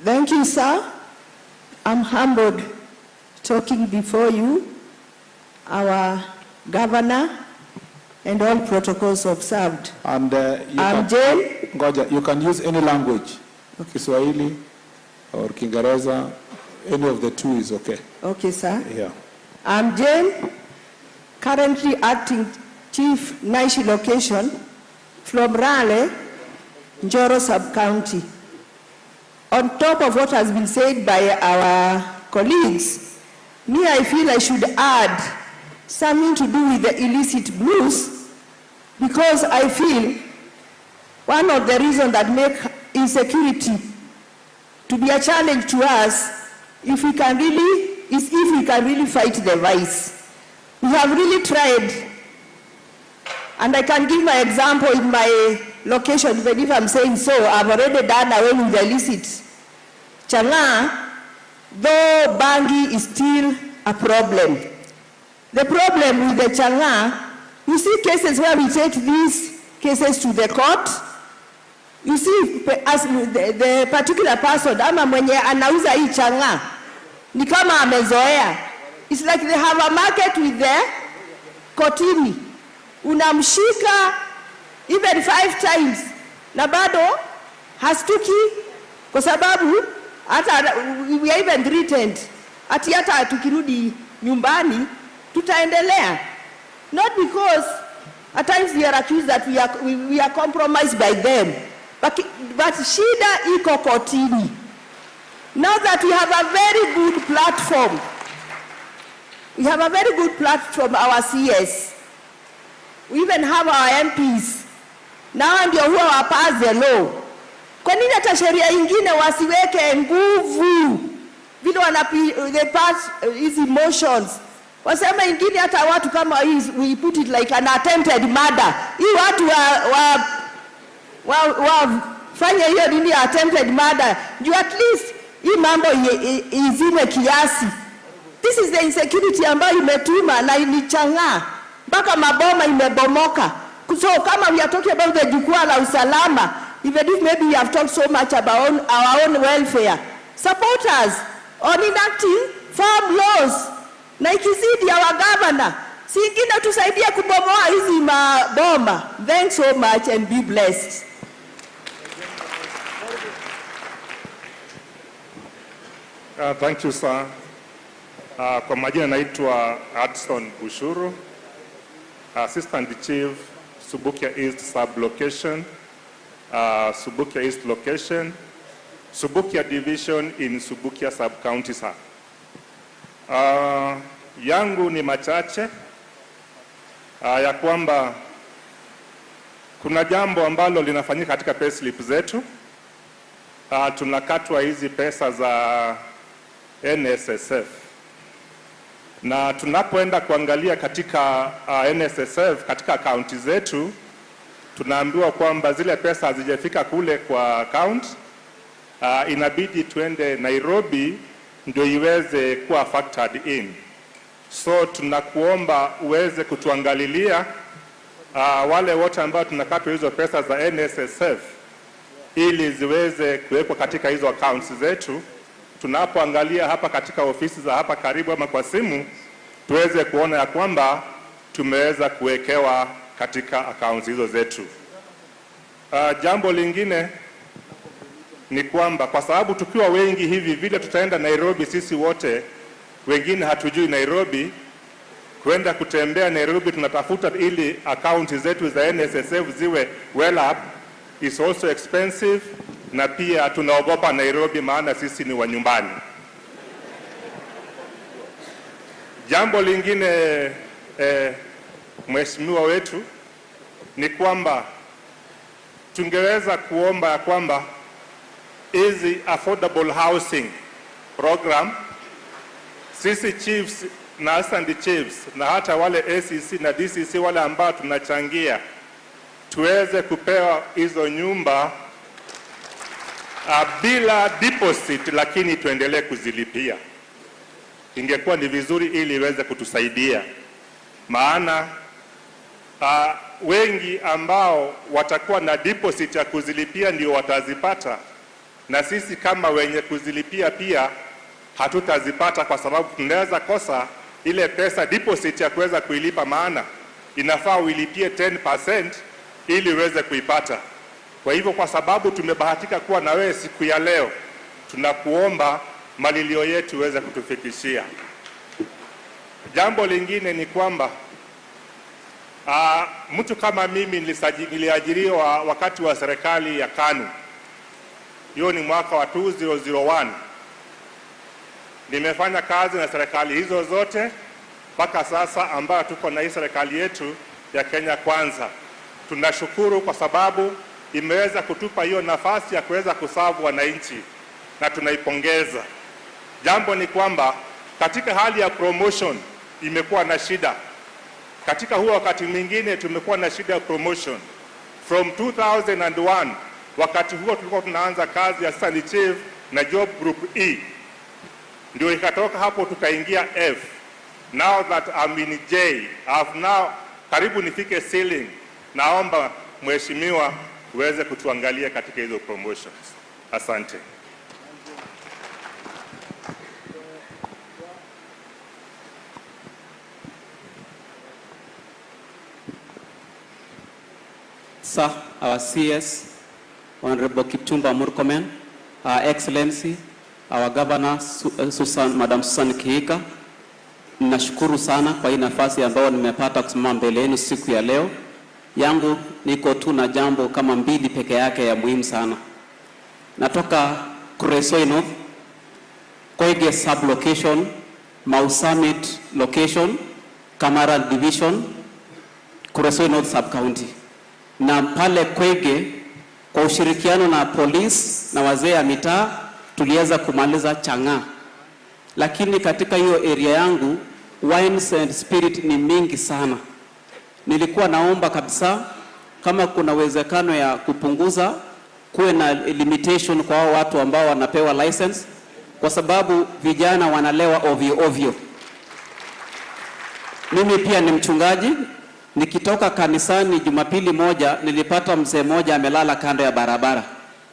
Thank you, sir. I'm humbled talking before you, our governor, and all protocols observed. And you can use any language. Okay. Kiswahili or Kiingereza, any of the two is okay. Okay, sir. Yeah. I'm Jane, currently acting Chief Naishi Location from Raleigh, Njoro Sub-County. On top of what has been said by our colleagues, me, I feel I should add something to do with the illicit blues, because I feel one of the reasons that make insecurity to be a challenge to us, if we can really fight the vice. We have really tried, and I can give my example in my location, even if I'm saying so. I've already done away with the illicit changa, though bangi is still a problem. The problem with the changa, you see cases where we take these cases to the court. You see, as the particular person, ama mwenye anauza hii changa, ni kama amezoea. It's like they have a market with the kotini. Unamshika even 5 times, na bado hastuki, kwa sababu hata we are even threatened. Hata tukirudi nyumbani, tutaendelea. Not because at times we are accused that we are compromised by them. But shida iko kotini. Now that we have a very good platform, our CS, we even have our MPs, now ndio huwa wapass the law. Kwa nini hata sheria ingine wasiweke nguvu vile they pass hizi emotions? Wasema ingine hata watu kama we put it like an attempted murder. Hii watu fanya hiyo nini attempted murder, you at least hii mambo izime kiasi. This is the insecurity ambayo imetuma na ilichanga mpaka maboma imebomoka. So kama we are talking about the Jukwaa La Usalama, even if maybe we have talked so much about our own welfare, support us on enacting firm laws. Na ikizidi our governor, si ingine tusaidie kubomoa hizi maboma. Thanks so much and be blessed. Thank you, sir. Kwa majina naitwa Hudson Bushuru, Assistant Chief Subukia East sub-location, Subukia East location, Subukia division in Subukia sub-county, sir. Yangu ni machache ya kwamba kuna jambo ambalo linafanyika katika payslip zetu. Tunakatwa hizi pesa za NSSF, na tunapoenda kuangalia katika NSSF katika akaunti zetu, tunaambiwa kwamba zile pesa hazijafika kule kwa account. Inabidi tuende Nairobi ndio iweze kuwa factored in. So tunakuomba uweze kutuangalilia wale wote ambao tunakatwa hizo pesa za NSSF ili ziweze kuwekwa katika hizo accounts zetu. Tunapoangalia hapa katika ofisi za hapa karibu ama kwa simu, tuweze kuona ya kwamba tumeweza kuwekewa katika accounts hizo zetu. Jambo lingine ni kwamba kwa sababu tukiwa wengi hivi vile tutaenda Nairobi sisi wote, wengine hatujui Nairobi, kwenda kutembea Nairobi tunatafuta ili account zetu za NSSF ziwe well up is also expensive, na pia tunaogopa Nairobi maana sisi ni wa nyumbani. Jambo lingine mheshimiwa wetu ni kwamba tungeweza kuomba ya kwamba hizi affordable housing program, sisi chiefs na assistant chiefs na hata wale ACC na DCC wale ambao tunachangia, tuweze kupewa hizo nyumba bila deposit, lakini tuendelee kuzilipia. Ingekuwa ni vizuri ili iweze kutusaidia, maana wengi ambao watakuwa na deposit ya kuzilipia ndio watazipata, na sisi kama wenye kuzilipia pia hatutazipata, kwa sababu tunaweza kosa ile pesa deposit ya kuweza kuilipa, maana inafaa uilipie 10% ili uweze kuipata. Kwa hivyo kwa sababu tumebahatika kuwa na wewe siku ya leo, tunakuomba malilio yetu uweze kutufikishia. Jambo lingine ni kwamba mtu kama mimi niliajiriwa wakati wa serikali ya KANU. Hiyo ni mwaka wa 2001. Nimefanya kazi na serikali hizo zote mpaka sasa ambayo tuko na hii serikali yetu ya Kenya Kwanza. Tunashukuru kwa sababu imeweza kutupa hiyo nafasi ya kuweza kusavu wananchi na tunaipongeza. Jambo ni kwamba katika hali ya promotion imekuwa na shida. Katika huo wakati mwingine tumekuwa na shida ya promotion. From 2001, wakati huo tulikuwa tunaanza kazi ya assistant chief na job group E. Ndio ikatoka hapo tukaingia F. Now that I'm in J, I've now karibu nifike ceiling. Naomba mheshimiwa uweze kutuangalia katika hizo promotions. Asante. Sir, our CS, Honorable Kipchumba Murkomen, Our Excellency, our Governor, Madam Susan Kihika, nashukuru sana kwa hii nafasi ambayo nimepata kusimama mbele yenu siku ya leo. Yangu niko tu na jambo kama mbili peke yake ya muhimu sana. Natoka Kuresoi North, Koige sub-location, Mau Summit location, Kamara division, Kuresoi North sub-county. Na pale Koige kwa ushirikiano na police na wazee ya mitaa tuliweza kumaliza changa. Lakini katika hiyo area yangu wines and spirit ni mingi sana. Nilikuwa naomba kabisa kama kuna uwezekano ya kupunguza, kuwe na limitation kwa hao watu ambao wanapewa license, kwa sababu vijana wanalewa ovyo ovyo. Mimi pia ni mchungaji. Nikitoka kanisani Jumapili moja nilipata mzee moja amelala kando ya barabara.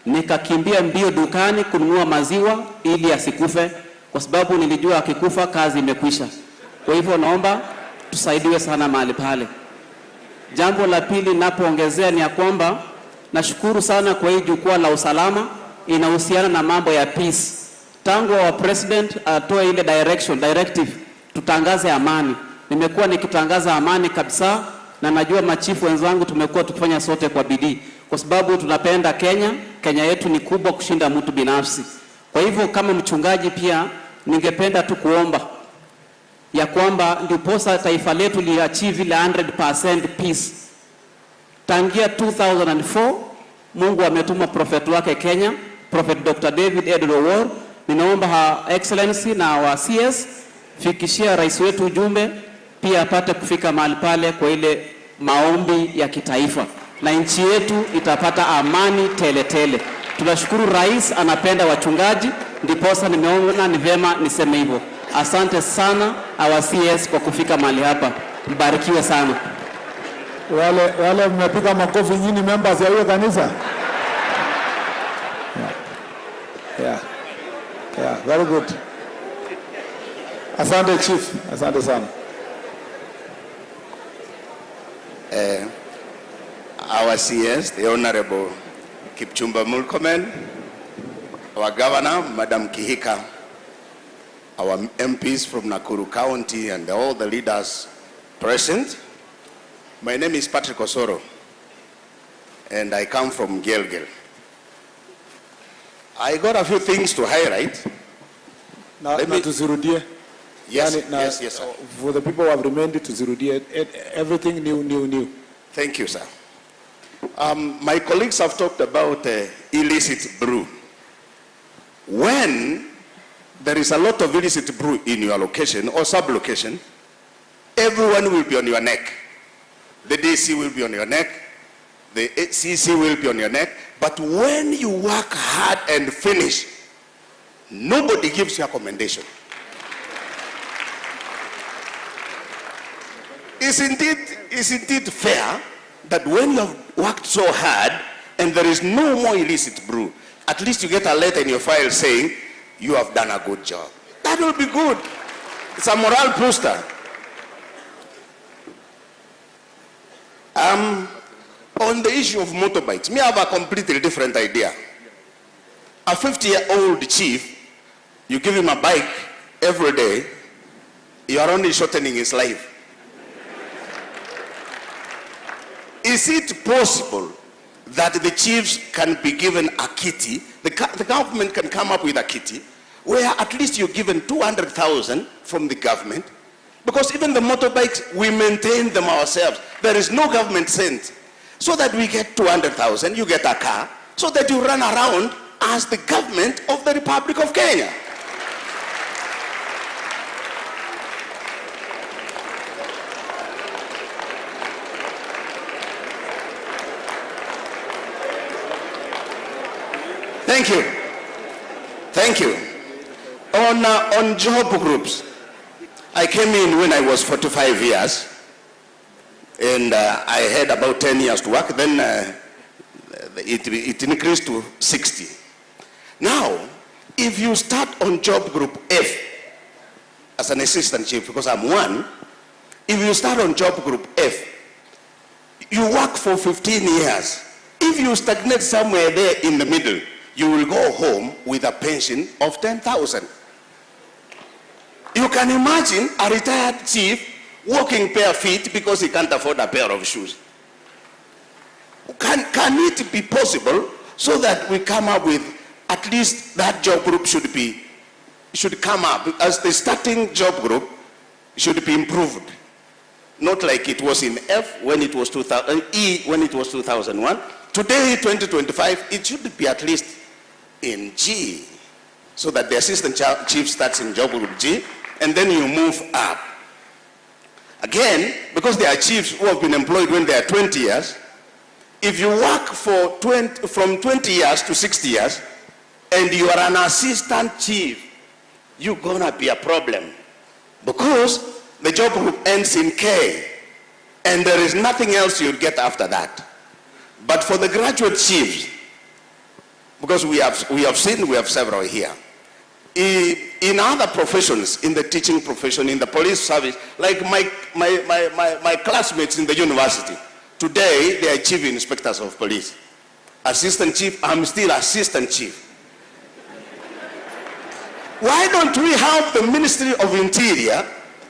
Nikakimbia mbio dukani kununua maziwa ili asikufe, kwa sababu nilijua akikufa kazi imekwisha. Kwa hivyo naomba tusaidiwe sana mahali pale. Jambo la pili napoongezea ni ya kwamba nashukuru sana kwa hii Jukwaa La Usalama, inahusiana na mambo ya peace. Tangu wa president atoe ile directive tutangaze amani. Nimekuwa nikitangaza amani kabisa na najua machifu wenzangu tumekuwa tukifanya sote kwa bidii, kwa sababu tunapenda Kenya. Kenya yetu ni kubwa kushinda mtu binafsi. Kwa hivyo kama mchungaji pia ningependa tu kuomba ya kwamba ndiposa taifa letu liachieve ile 100% peace. Tangia 2004 Mungu ametuma prophet wake Kenya, Prophet Dr. David Edward Owuor. Ninaomba Her Excellency na wa CS fikishia rais wetu ujumbe pia apate kufika mahali pale kwa ile maombi ya kitaifa, na nchi yetu itapata amani tele tele. Tunashukuru rais anapenda wachungaji, ndiposa nimeona ni vema niseme hivyo. Asante sana our CS kwa kufika mahali hapa. Mbarikiwe sana. Wale mmepiga makofi nyinyi members ya hiyo kanisa. Yeah, very good. Asante chief, asante sana. Our CS, the Honorable Kipchumba Murkomen, our Governor, Madam Kihika, our MPs from Nakuru County, and all the leaders present. My name is Patrick Osoro, and I come from Gilgil. I got a few things to highlight. Yes, yes, sir. For the people who have remained to Zirudie, everything new. Thank you, sir. My colleagues have talked about illicit brew. When there is a lot of illicit brew in your location or sub-location, everyone will be on your neck. The DC will be on your neck, the CC will be on your neck, but when you work hard and finish, nobody gives you a commendation. Isn't it fair that when you have worked so hard and there is no more illicit brew, at least you get a letter in your file saying you have done a good job? That will be good. It's a morale booster. On the issue of motorbikes, me have a completely different idea. A 50-year-old chief, you give him a bike every day, you are only shortening his life. Is it possible that the chiefs can be given a kitty, the government can come up with a kitty, where at least you're given 200,000 from the government, because even the motorbikes, we maintain them ourselves. There is no government sent. So that we get 200,000, you get a car, so that you run around as the government of the Republic of Kenya. Thank you. Thank you. On job groups, I came in when I was 45 years, and I had about 10 years to work. Then it increased to 60. Now, if you start on job group F as an assistant chief, because I'm one, if you start on job group F, you work for 15 years. If you stagnate somewhere there in the middle, you will go home with a pension of 10,000. You can imagine a retired chief walking bare feet because he can't afford a pair of shoes. Can it be possible so that we come up with at least that job group should come up as the starting job group should be improved, not like it was in F when it was 2000, E when it was 2001. Today, 2025, it should be at least in G, so that the assistant chief starts in job group G, and then you move up. Again, because there are chiefs who have been employed when they are 20 years, if you work for from 20 years to 60 years, and you are an assistant chief, you're gonna be a problem. Because the job group ends in K, and there is nothing else you'll get after that. But for the graduate chiefs, because we have several here, in other professions, in the teaching profession, in the police service, like my classmates in the university, today they are chief inspectors of police. Assistant chief, I'm still assistant chief. Why don't we have the Ministry of Interior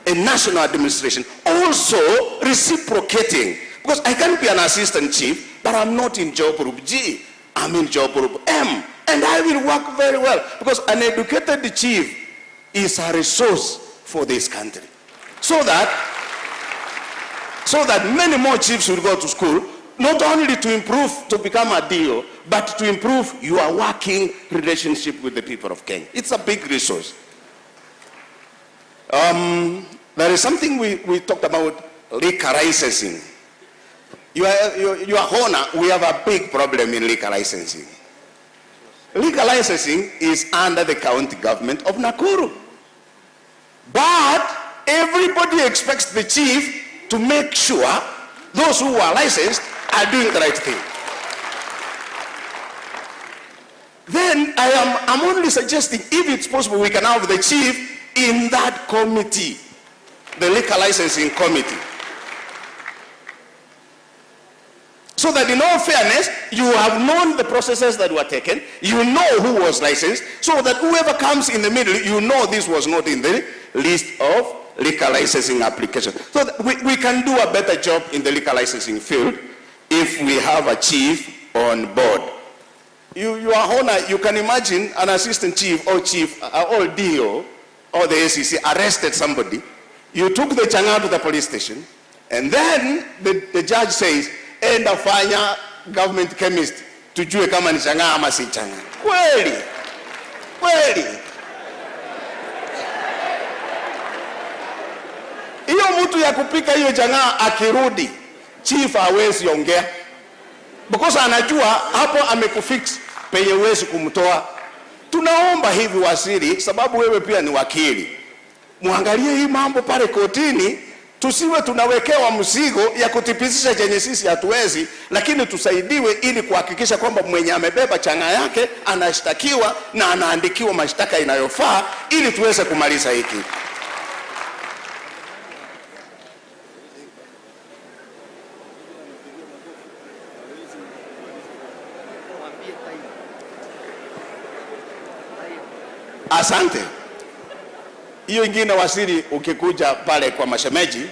and National Administration, all also reciprocating. Because I can be an assistant chief, but I'm not in job group G. I'm in job group M. And I will work very well. Because an educated chief is a resource for this country. So that many more chiefs will go to school, not only to improve, to become a DO, but to improve your working relationship with the people of Kenya. It's a big resource. There is something we talked about, liquor licensing. Your Honor, we have a big problem in liquor licensing. Liquor licensing is under the county government of Nakuru. But everybody expects the chief to make sure those who are licensed are doing the right thing. Then I'm only suggesting, if it's possible, we can have the chief in that committee, the liquor licensing committee. So that in all fairness, you have known the processes that were taken, you know who was licensed, so that whoever comes in the middle, you know this was not in the list of liquor licensing applications. So that we can do a better job in the liquor licensing field if we have a chief on board. Your Honor, you can imagine an assistant chief or DO or the ACC arrested somebody. You took the changa to the police station, and then the judge says, enda fanya government chemist tujue kama ni changa ama si changa. Kweli? Kweli? Hiyo mtu ya kupika hiyo changa akirudi, chief hawezi ongea. Because anajua hapo amekufix penye huwezi kumtoa. Tunaomba hivi waziri, sababu wewe pia ni wakili, muangalie hii mambo pale kotini, tusiwe tunawekewa mzigo ya kutipisisha chenye sisi hatuwezi, lakini tusaidiwe ili kuhakikisha kwamba mwenye amebeba changa yake anashtakiwa na anaandikiwa mashtaka inayofaa ili tuweze kumaliza hiki. Asante. Hiyo ingine waziri, ukikuja pale kwa mashemeji,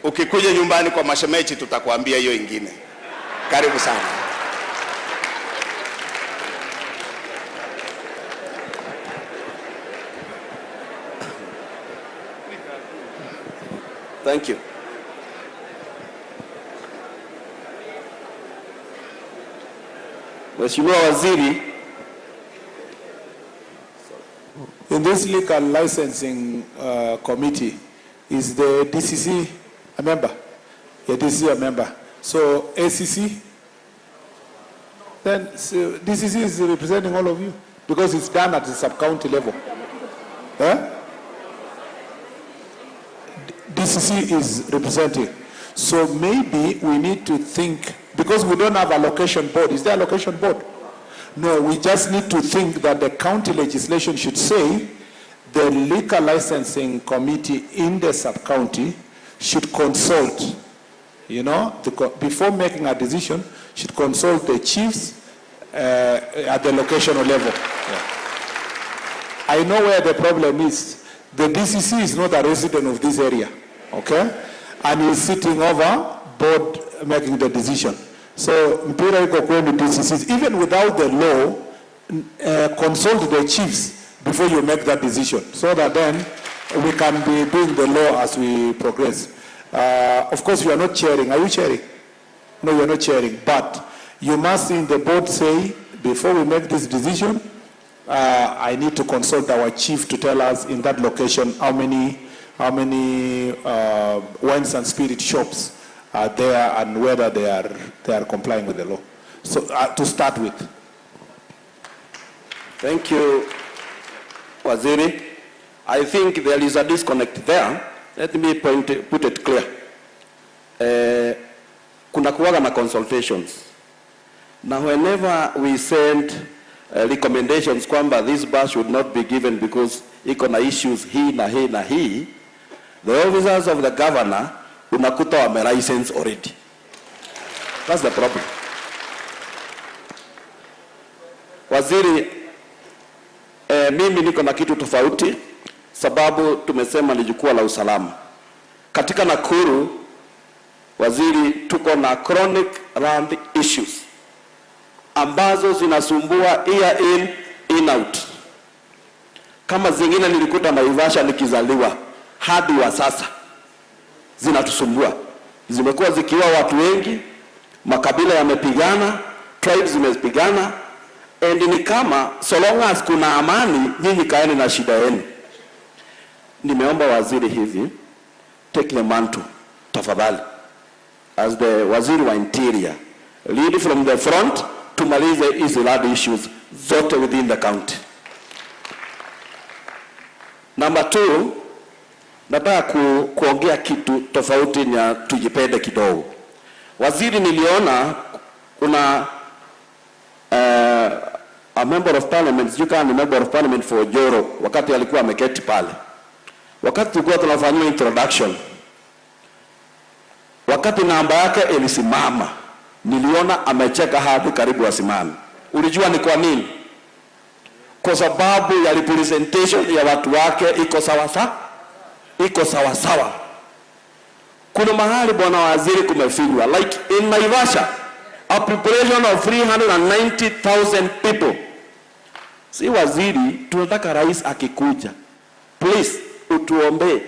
ukikuja nyumbani kwa mashemeji tutakwambia hiyo ingine. Karibu sana. Thank you. Mheshimiwa Waziri, in this liquor licensing committee, is the DCC a member? Yeah, DCC a member. So ACC? Then so DCC is representing all of you because it's done at the sub-county level. DCC is representing. So maybe we need to think, because we don't have a location board. Is there a location board? No, we just need to think that the county legislation should say the liquor licensing committee in the sub-county should consult, before making a decision, should consult the chiefs at the locational level. Yeah. I know where the problem is. The DCC is not a resident of this area, okay? And he's sitting over board making the decision. So, mpira iko kwenu DCCs, even without the law, consult the chiefs before you make that decision, so that then we can be doing the law as we progress. Of course, you are not chairing. Are you chairing? No, you are not chairing. But you must, in the board, say, before we make this decision, I need to consult our chief to tell us in that location how many wines and spirit shops are there and whether they are complying with the law. So to start with. Thank you, Waziri. I think there is a disconnect there. Let me put it clear. Kuna kuwaga na consultations. Now whenever we send recommendations kwamba this bus should not be given because iko na issues hii na hii na hii, the officers of the governor unakuta wame license already. That's the problem. Waziri, mimi niko na kitu tofauti sababu tumesema ni jukwaa la usalama. katika Nakuru, waziri, tuko na chronic land issues ambazo zinasumbua year in, in out. Kama zingine nilikuta Naivasha nikizaliwa hadi wa sasa zinatusumbua. Zimekuwa zikiwa watu wengi, makabila yamepigana, tribes zimepigana, and ni kama so long as kuna amani, nyinyi kaeni na shida yenu. Nimeomba waziri hivi, take the mantle tafadhali, as the waziri wa interior, lead from the front, tumalize hizi land issues zote within the county. Number 2, nataka kuongea kitu tofauti na tujipende kidogo. Waziri, niliona kuna a member of parliament, you can member of parliament for Joro, wakati alikuwa ameketi pale. Wakati tulikuwa tunafanya introduction, wakati namba yake ilisimama, niliona amecheka hadi karibu asimame. Ulijua ni kwa nini? Kwa sababu ya representation ya watu wake iko sawa sawa. Kuna mahali bwana waziri kumefigwa, like in Naivasha, a population of 390,000 people. Si waziri, tunataka rais akikuja, please utuombe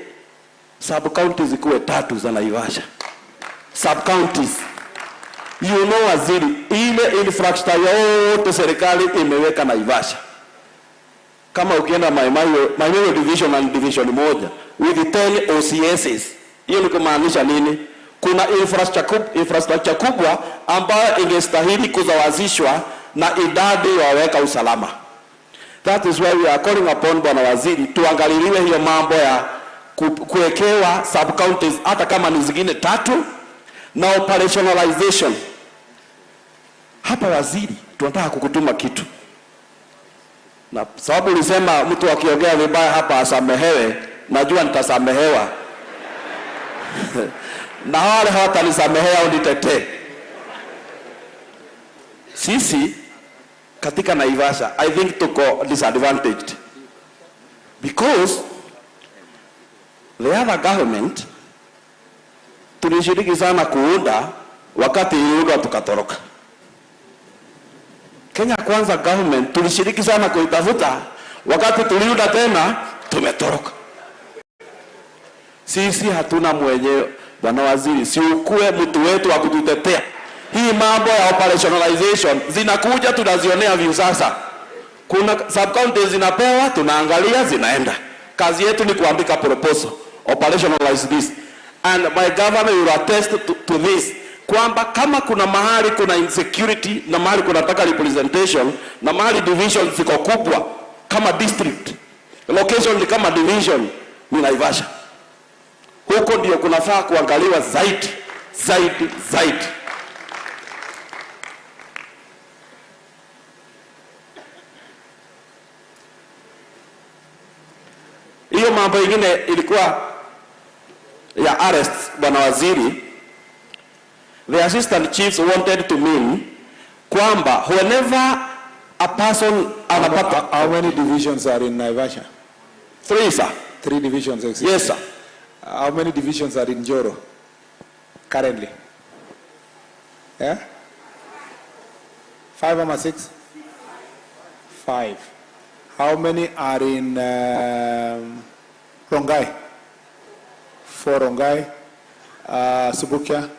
sub counties zikuwe 3 za Naivasha. Sub counties. You know waziri, ile infrastructure yote serikali imeweka Naivasha. Kama ukienda Maimeo division and division moja with 10 OCSs, hiyo ni kumaanisha nini? Kuna infrastructure kubwa ambayo ingestahili kuzawazishwa na idadi waweka usalama. That is why we are calling upon bwana waziri tuangaliliwe hiyo mambo ya kuwekewa sub counties hata kama ni zingine 3 na operationalization. Hapa waziri, tunataka kukutuma kitu. Na sababu ulisema mtu akiongea vibaya hapa asamehewe, najua nitasamehewa. Na wale hawatanisamehea unitetee. Sisi katika Naivasha, I think tuko disadvantaged. Because the other government tulishiriki sana kuunda, wakati iliundwa tukatoroka. Kenya Kwanza government tulishiriki sana kuitafuta, wakati tuliunda tena tumetoroka. Sisi hatuna mwenyewe bwana waziri, si ukue mtu wetu wa kututetea. Hii mambo ya operationalization zinakuja tunazionea view sasa. Kuna sub counties zinapewa, tunaangalia zinaenda. Kazi yetu ni kuandika proposal, operationalize this. And my governor will attest to this, kwamba kama kuna mahali kuna insecurity na mahali kuna taka representation na mahali division ziko kubwa kama district, location ni kama division, ni Naivasha. Huko ndio kunafaa kuangaliwa zaidi. Hiyo mambo ingine ilikuwa ya arrest bwana waziri. The assistant chiefs wanted to mean kwamba whenever a person anapata. How many divisions are in Naivasha? 3, sir. 3 divisions exist? Yes, sir. How many divisions are in Joro currently? Yeah? 5 or 6? 5. How many are in Rongai? 4 Rongai. Subukia?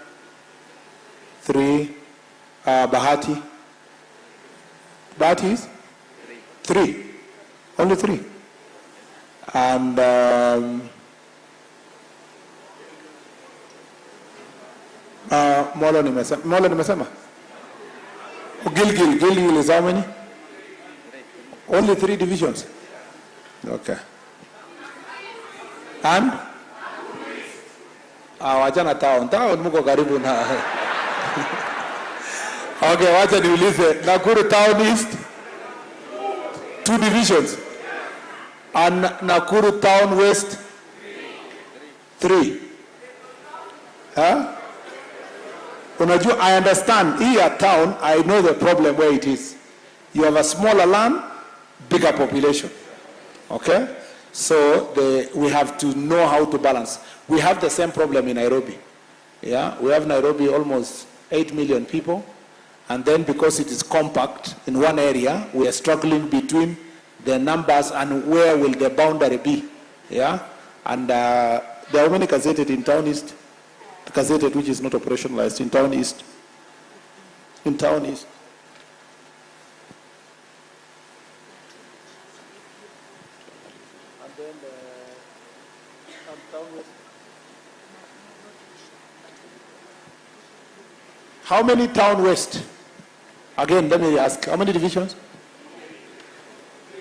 3. Bahati? Bahati is? 3. Only 3. And Molo nimesema? Gilgil is how many? Only 3 divisions. Okay. And wachana town muko karibu na. Okay, wacha niulize, Nakuru Town East 2 divisions and Nakuru Town West 3. Huh? Unajua, I understand here town, I know the problem where it is. You have a smaller land, bigger population. Okay? So we have to know how to balance. We have the same problem in Nairobi. Yeah, we have Nairobi almost 8 million people, and then because it is compact in one area, we are struggling between the numbers and where will the boundary be. Yeah, and there are many gazetted in town east, the gazetted which is not operationalized in town east. In town east. And then town west. How many town west? Again, let me ask, how many divisions?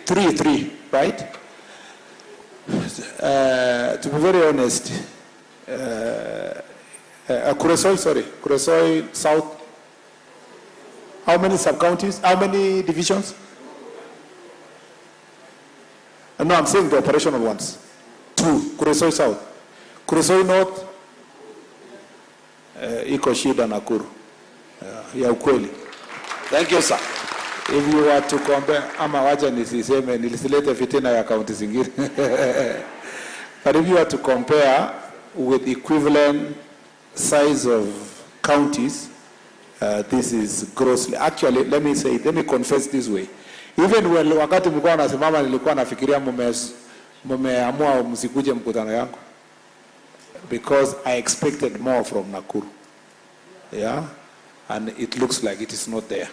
Three, right? To be very honest, Kuresoi South. How many sub-counties? How many divisions? No, I'm saying the operational ones. 2, Kuresoi South. Kuresoi North, iko shida Nakuru. Ya ukweli. Thank you, sir. If you were to compare, ama wacha nisiseme nilisilete fitina ya kaunti zingine. But if you were to compare with equivalent size of counties, this is grossly. Actually, let me confess this way. Even when wakati mlikuwa nasimama nilikuwa nafikiria mmeamua msikuje mkutano yangu. Because I expected more from Nakuru. Yeah? And it looks like it is not there.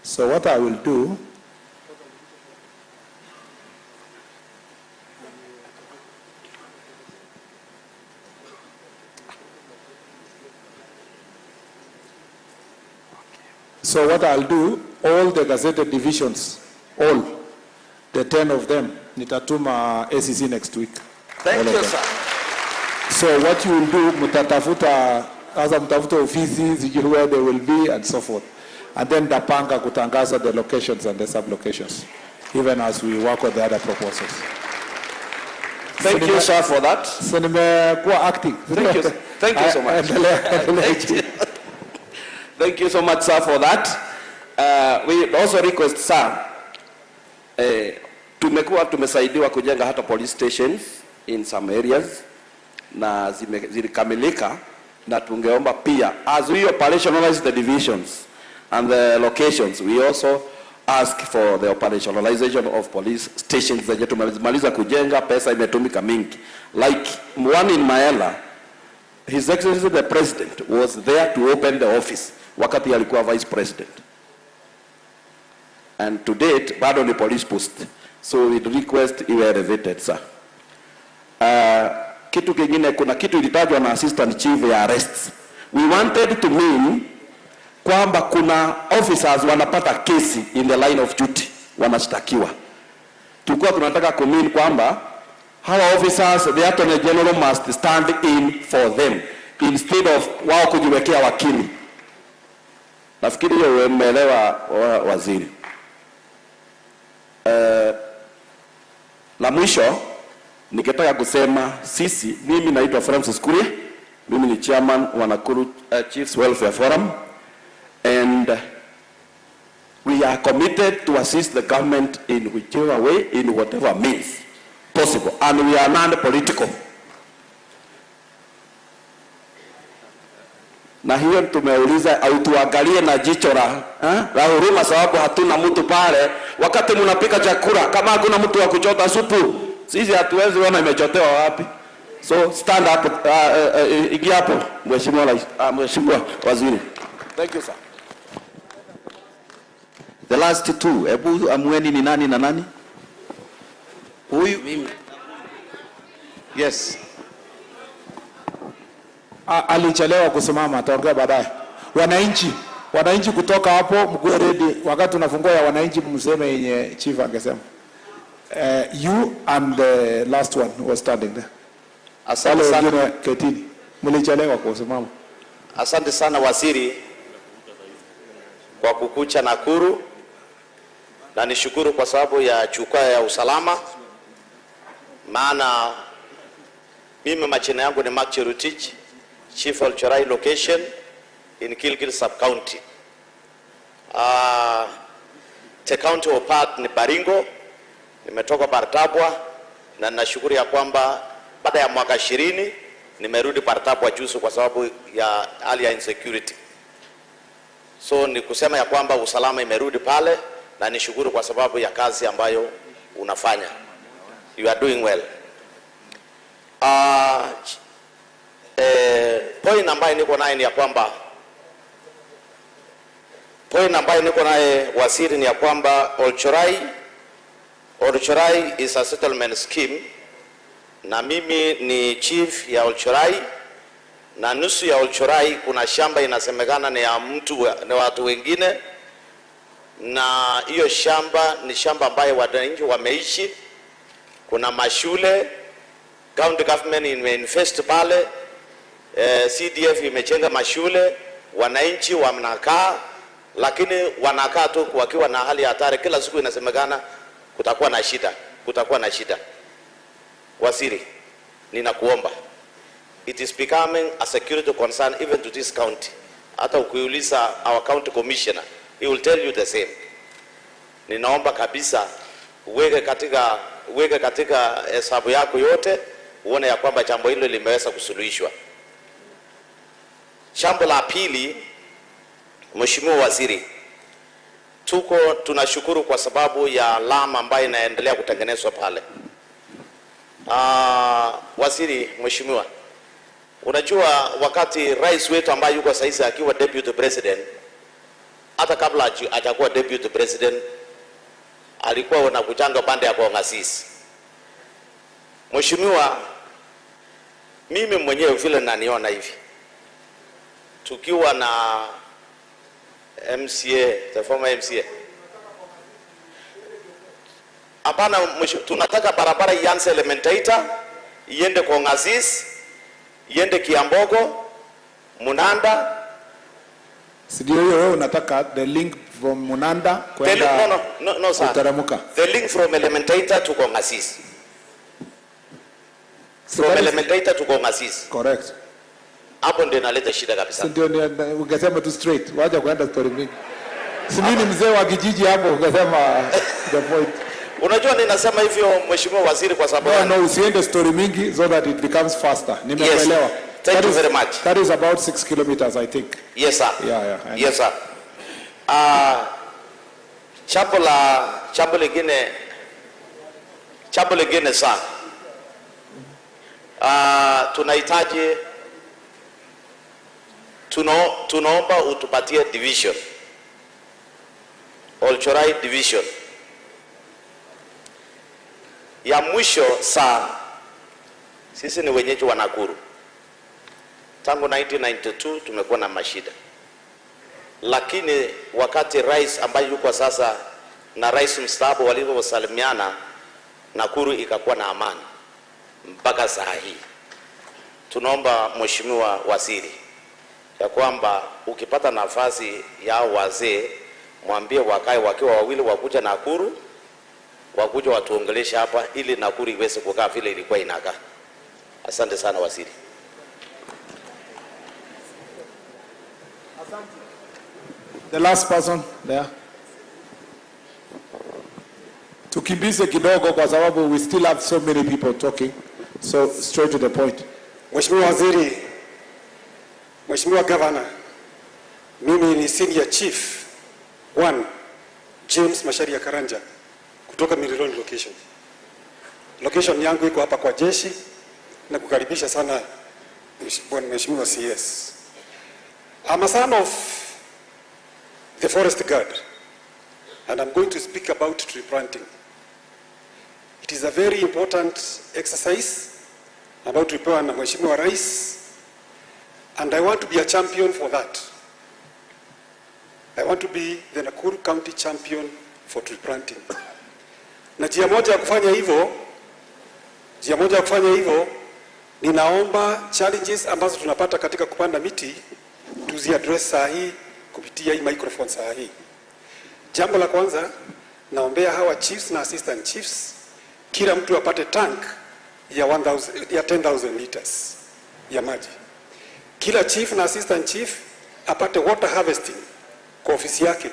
So what I will do, all the gazetted divisions, all the 10 of them, nitatuma ACC next week. Thank you, sir. So what you will do, mtatafuta offices, where they will be, and so forth. And then Dapanga kutangaza the locations and the sub-locations, even as we work on the other proposals. Thank you, sir, for that. So nimekuwa acting. Thank you so much. Thank you so much, sir, for that. We also request, sir, tumesaidiwa kujenga hata police stations in some areas, na zilikamilika, na tungeomba pia, as we operationalize the divisions and the locations, we also ask for the operationalization of police stations zenye tumemaliza kujenga, pesa imetumika mingi. Like one in Mayala, His Excellency the President was there to open the office wakati alikuwa Vice President. And to date, bado ni police post. So we request iwe elevated, sir. Kitu kingine, kuna kitu ilitajwa na Assistant Chief ya arrests. We wanted to mean kwamba kuna officers wanapata kesi in the line of duty, wanashtakiwa. Tulikuwa tunataka kumean kwamba hawa officers, the Attorney General must stand in for them instead of wao kujiwekea wakili. Nafikiri hiyo umeelewa, waziri. La mwisho nikitaka kusema mimi naitwa Francis Kuria, mimi ni chairman wa Nakuru Chiefs Welfare Forum, and we are committed to assist the government in whichever way, in whatever means possible, and we are non-political. Na hiyo tumeuliza au tuangalie na jicho la huruma, sababu hatuna mtu pale wakati mnapika chakula. Kama hakuna mtu wa kuchota supu, sisi hatuwezi ona imechotewa wapi. So stand up, ingia hapo Mheshimiwa Waziri. Thank you, sir. The last two, hebu amweni ni nani na nani? Huyu mimi. Yes. Alichelewa kusimama, ataongea baadaye. Wananchi kutoka hapo, mkue ready. Wakati tunafungua ya wananchi mseme yenye chief angesema. You and the last one was standing there. Asante sana Ketini. Mlichelewa kusimama. Asante sana waziri kwa kukucha Nakuru, na nishukuru kwa sababu ya Jukwaa ya Usalama, maana mimi majina yangu ni Mark Cherutich, Chief of Chorai Location in Kilgil Sub-County. The county of Park ni Baringo, nimetoka Bartabwa, na nashukuru ya kwamba baada ya mwaka 20 nimerudi partapo wa jusu kwa sababu ya hali ya insecurity. So ni kusema ya kwamba usalama imerudi pale, na nishukuru kwa sababu ya kazi ambayo unafanya. You are doing well. Point ambayo niko naye ni ya kwamba waziri ni ya kwamba Olchorai is a settlement scheme, na mimi ni chief ya Olchorai, na nusu ya Olchorai kuna shamba inasemekana ni ya ni watu wengine, na hiyo shamba ni shamba ambayo wananchi wameishi. Kuna mashule, county government imeinvest pale, CDF imejenga mashule, wananchi wanakaa, lakini wanakaa tu wakiwa na hali ya hatari. Kila siku inasemekana kutakuwa na shida. Waziri, ninakuomba, it is becoming a security concern even to this county. Hata ukiuliza our county commissioner, he will tell you the same. Ninaomba kabisa uweke katika hesabu yako yote, uone ya kwamba jambo hilo limeweza kusuluhishwa. Jambo la pili, Mheshimiwa Waziri, tunashukuru kwa sababu ya lama ambayo inaendelea kutengenezwa pale. Waziri, Mheshimiwa, unajua wakati rais wetu ambaye yuko sasa akiwa deputy president, hata kabla hajakuwa deputy president, alikuwa anakujanga pande ya Kongasisi. Mheshimiwa, mimi mwenyewe vile naniona hivi, tukiwa na MCA, the former MCA, hapana, tunataka barabara ianze Elementaita, iende Kongasisi, iende Kiambogo, Munanda. Sidio hiyo wewe unataka the link from Munanda kwenda no sir. Utaramuka. The link from Elementaita to Kongasisi. From Elementaita to Kongasisi. Correct. Hapo ndio inaleta shida kabisa. Ndio ungesema tu straight, wacha kwenda story mingi. Si mimi mzee wa kijiji hapo, ungesema the point. Unajua ninasema hivyo Mheshimiwa Waziri kwa sababu no, usiende story mingi so that it becomes faster. Nimekuelewa. Yes. Thank you very much. That is about 6 kilometers, I think. Yes sir. Yeah. Yes sir. Jambo lingine sana. Tunahitaji tunaomba utupatie division. Olchorai division. Ya mwisho saa, sisi ni wenyeji wa Nakuru. Tangu 1992 tumekuwa na mashida. Lakini wakati rais ambaye yuko sasa na rais mstaafu waliposalimiana, Nakuru ikakuwa na amani mpaka saa hii. Tunaomba Mheshimiwa Waziri ya kwamba ukipata nafasi ya wazee, mwambie wakae wakiwa wawili, wakuja Nakuru, wakuja watuongeleshe hapa ili Nakuru iweze kukaa vile ilikuwa inakaa. Asante sana Waziri. The last person there. Tukimbize kidogo kwa sababu we still have so many people talking. So straight to the point. Mheshimiwa Waziri, Mheshimiwa Governor, mimi ni Senior Chief 1 James Masharia Karanja kutoka Miriloni location. Location yangu iko hapa kwa jeshi, na kukaribisha sana Mheshimiwa CS. I'm a son of the forest guard, and I'm going to speak about tree planting. It is a very important exercise ambayo tulipewa na Mheshimiwa Rais, and I want to be a champion for that. I want to be the Nakuru County champion for tree planting. Na njia moja ya kufanya hivyo, ninaomba challenges ambazo tunapata katika kupanda miti tuziaddress saa hii kupitia hii microphone saa hii. Jambo la kwanza, naombea hawa chiefs na assistant chiefs kila mtu apate tank ya 10,000 liters ya maji. Kila chief na assistant chief apate water harvesting kwa ofisi yake.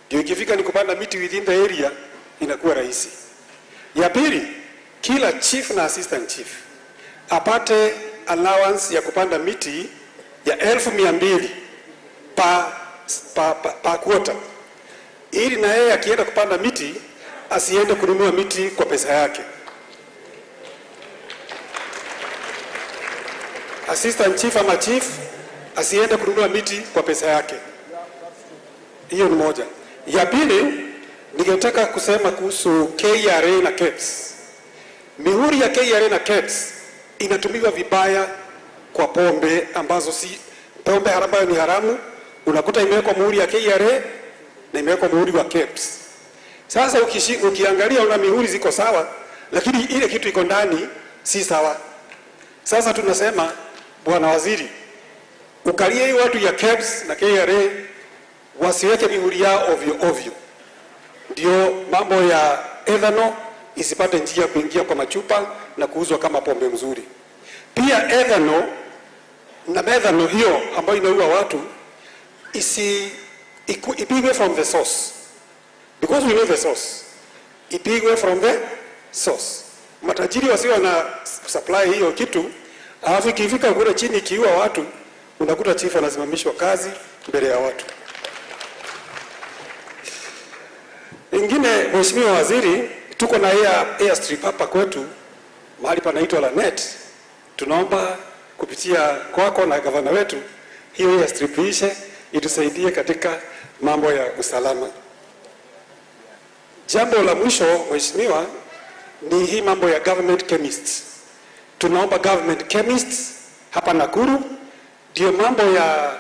Ndio ikifika ni kupanda miti within the area inakuwa rahisi. Ya pili, kila chief na assistant chief apate allowance ya kupanda miti ya 1,200 pa quarter, ili na yeye akienda kupanda miti asiende kununua miti kwa pesa yake. Assistant chief ama chief asiende kununua miti kwa pesa yake. Hiyo ni moja. Ya pili, ningetaka kusema kuhusu KRA na KEBS. Mihuri ya KRA na KEBS inatumiwa vibaya kwa pombe ambazo si pombe ambayo ni haramu. Unakuta imewekwa muhuri ya KRA na imewekwa muhuri wa KEBS. Sasa ukiangalia una mihuri ziko sawa, lakini ile kitu iko ndani si sawa. Sasa tunasema Bwana Waziri, ukalie hii watu ya KEBS na KRA wasiweke mihuri yao ovyo ovyo, ndio mambo ya ethanol isipate njia kuingia kwa machupa na kuuzwa kama pombe mzuri. Pia ethanol na methanol hiyo ambayo inaua watu ipigwe from the source, because we know the source. Ipigwe from the source. Matajiri wasio na supply hiyo kitu, alafu ikifika kule chini kiua watu, unakuta chief anasimamishwa kazi mbele ya watu. Ingine, Mheshimiwa Waziri, tuko na airstrip hapa kwetu mahali panaitwa Lanet. Tunaomba kupitia kwako na gavana wetu hiyo airstrip ishe itusaidie katika mambo ya usalama. Jambo la mwisho Mheshimiwa ni hii mambo ya government chemists. Tunaomba government chemists hapa Nakuru, ndio mambo ya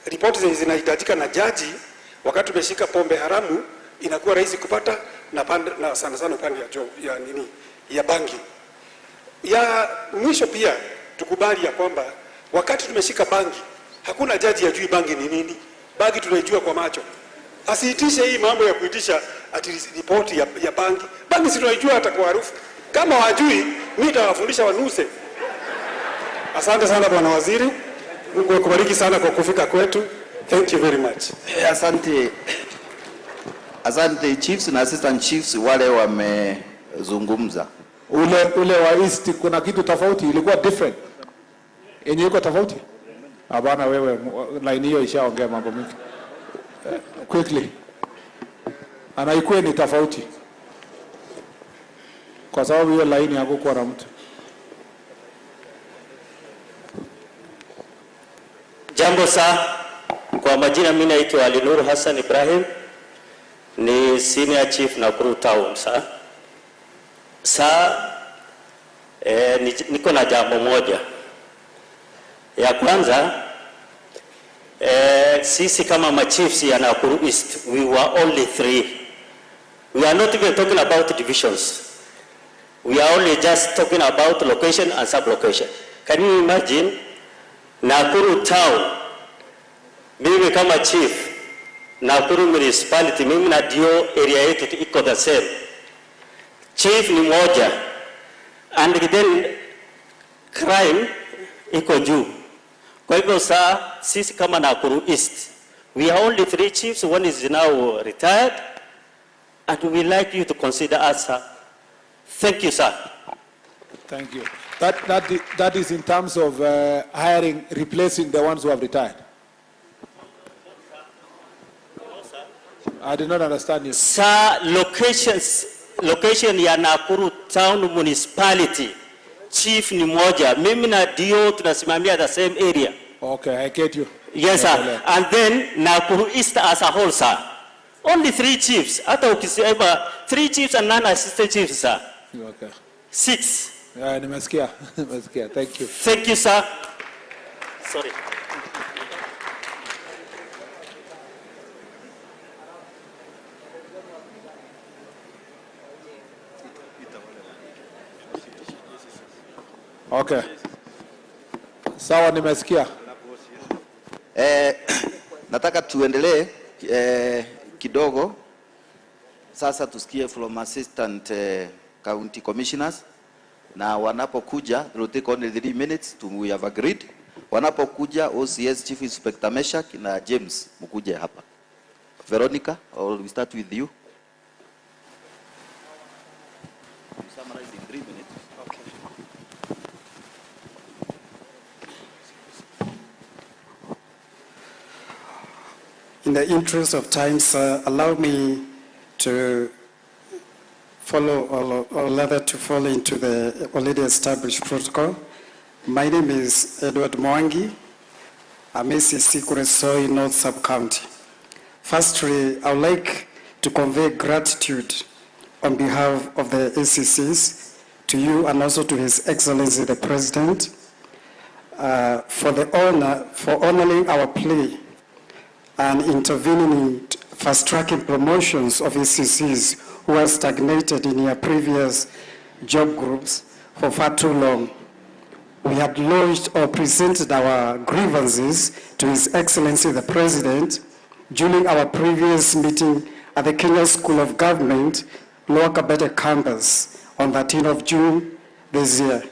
ripoti zinahitajika na jaji wakati umeshika pombe haramu inakuwa rahisi kupata na sana sana upande ya bangi. Ya mwisho pia tukubali ya kwamba wakati tumeshika bangi hakuna jaji ajui bangi ni nini. Bangi tunaijua kwa macho. Asiitishe hii mambo ya kuitisha ati ripoti ya bangi. Bangi si tunaijua hata kwa harufu. Kama wajui, mimi nitawafundisha wanuse. Asante sana Bwana Waziri. Mungu akubariki sana kwa kufika kwetu. Thank you very much. Asante. Asante chiefs na assistant chiefs wale wamezungumza. Ule wa East kuna kitu tofauti, ilikuwa different. Yenye iko tofauti? Hapana, wewe line hiyo ishaongea mambo mengi. Quickly. Anaikuwa ni tofauti. Kwa sababu hiyo line yako kwa na mtu. Jambo saa, kwa majina mimi naitwa Alinur Hassan Ibrahim, ni senior chief Nakuru Town niko na jambo moja. Ya kwanza, sisi kama machiefs ya Nakuru East, we were only 3. We are not even talking about divisions. We are only just talking about location and sub-location. Can you imagine Nakuru Town, mimi kama chief, Nakuru municipality, mimi na dio area yetu iko the same. Chief ni moja, and then crime iko juu. Kwa hivyo saa, sisi kama Nakuru East, we are only 3 chiefs, one is now retired, and we like you to consider us, sir. Thank you, sir. Thank you. That is in terms of hiring, replacing the ones who have retired. I did not understand you. Sir, location ya Nakuru Town Municipality, chief ni moja. Mimi na dio tunasimamia the same area. Okay, I get you. Yes, sir. And then Nakuru East as a whole, sir. Only 3 chiefs. Hata ukisema 3 chiefs and none assistant chiefs, sir. Okay. 6. Nimesikia. Thank you. Thank you, sir. Sorry. Okay. Sawa, nimesikia. Nataka tuendelee kidogo. Sasa tusikie from assistant county commissioners, na wanapokuja they will take only 3 minutes we have agreed. Wanapokuja OCS Chief Inspector Meshak na James mkuje hapa. Veronica, we start with you. Summarize. in the interest of time, sir, allow me to follow, or rather to fall into the already established protocol. My name is Edward Mwangi. I'm ACC Kuresoi North Sub-County. Firstly, I would like to convey gratitude on behalf of the ACCs to you and also to His Excellency the President for honoring our plea and intervening in fast-tracking promotions of ACCs who are stagnated in their previous job groups for far too long. We had lodged or presented our grievances to His Excellency the President during our previous meeting at the Kenya School of Government, Lower Kabete campus on 13th of June this year.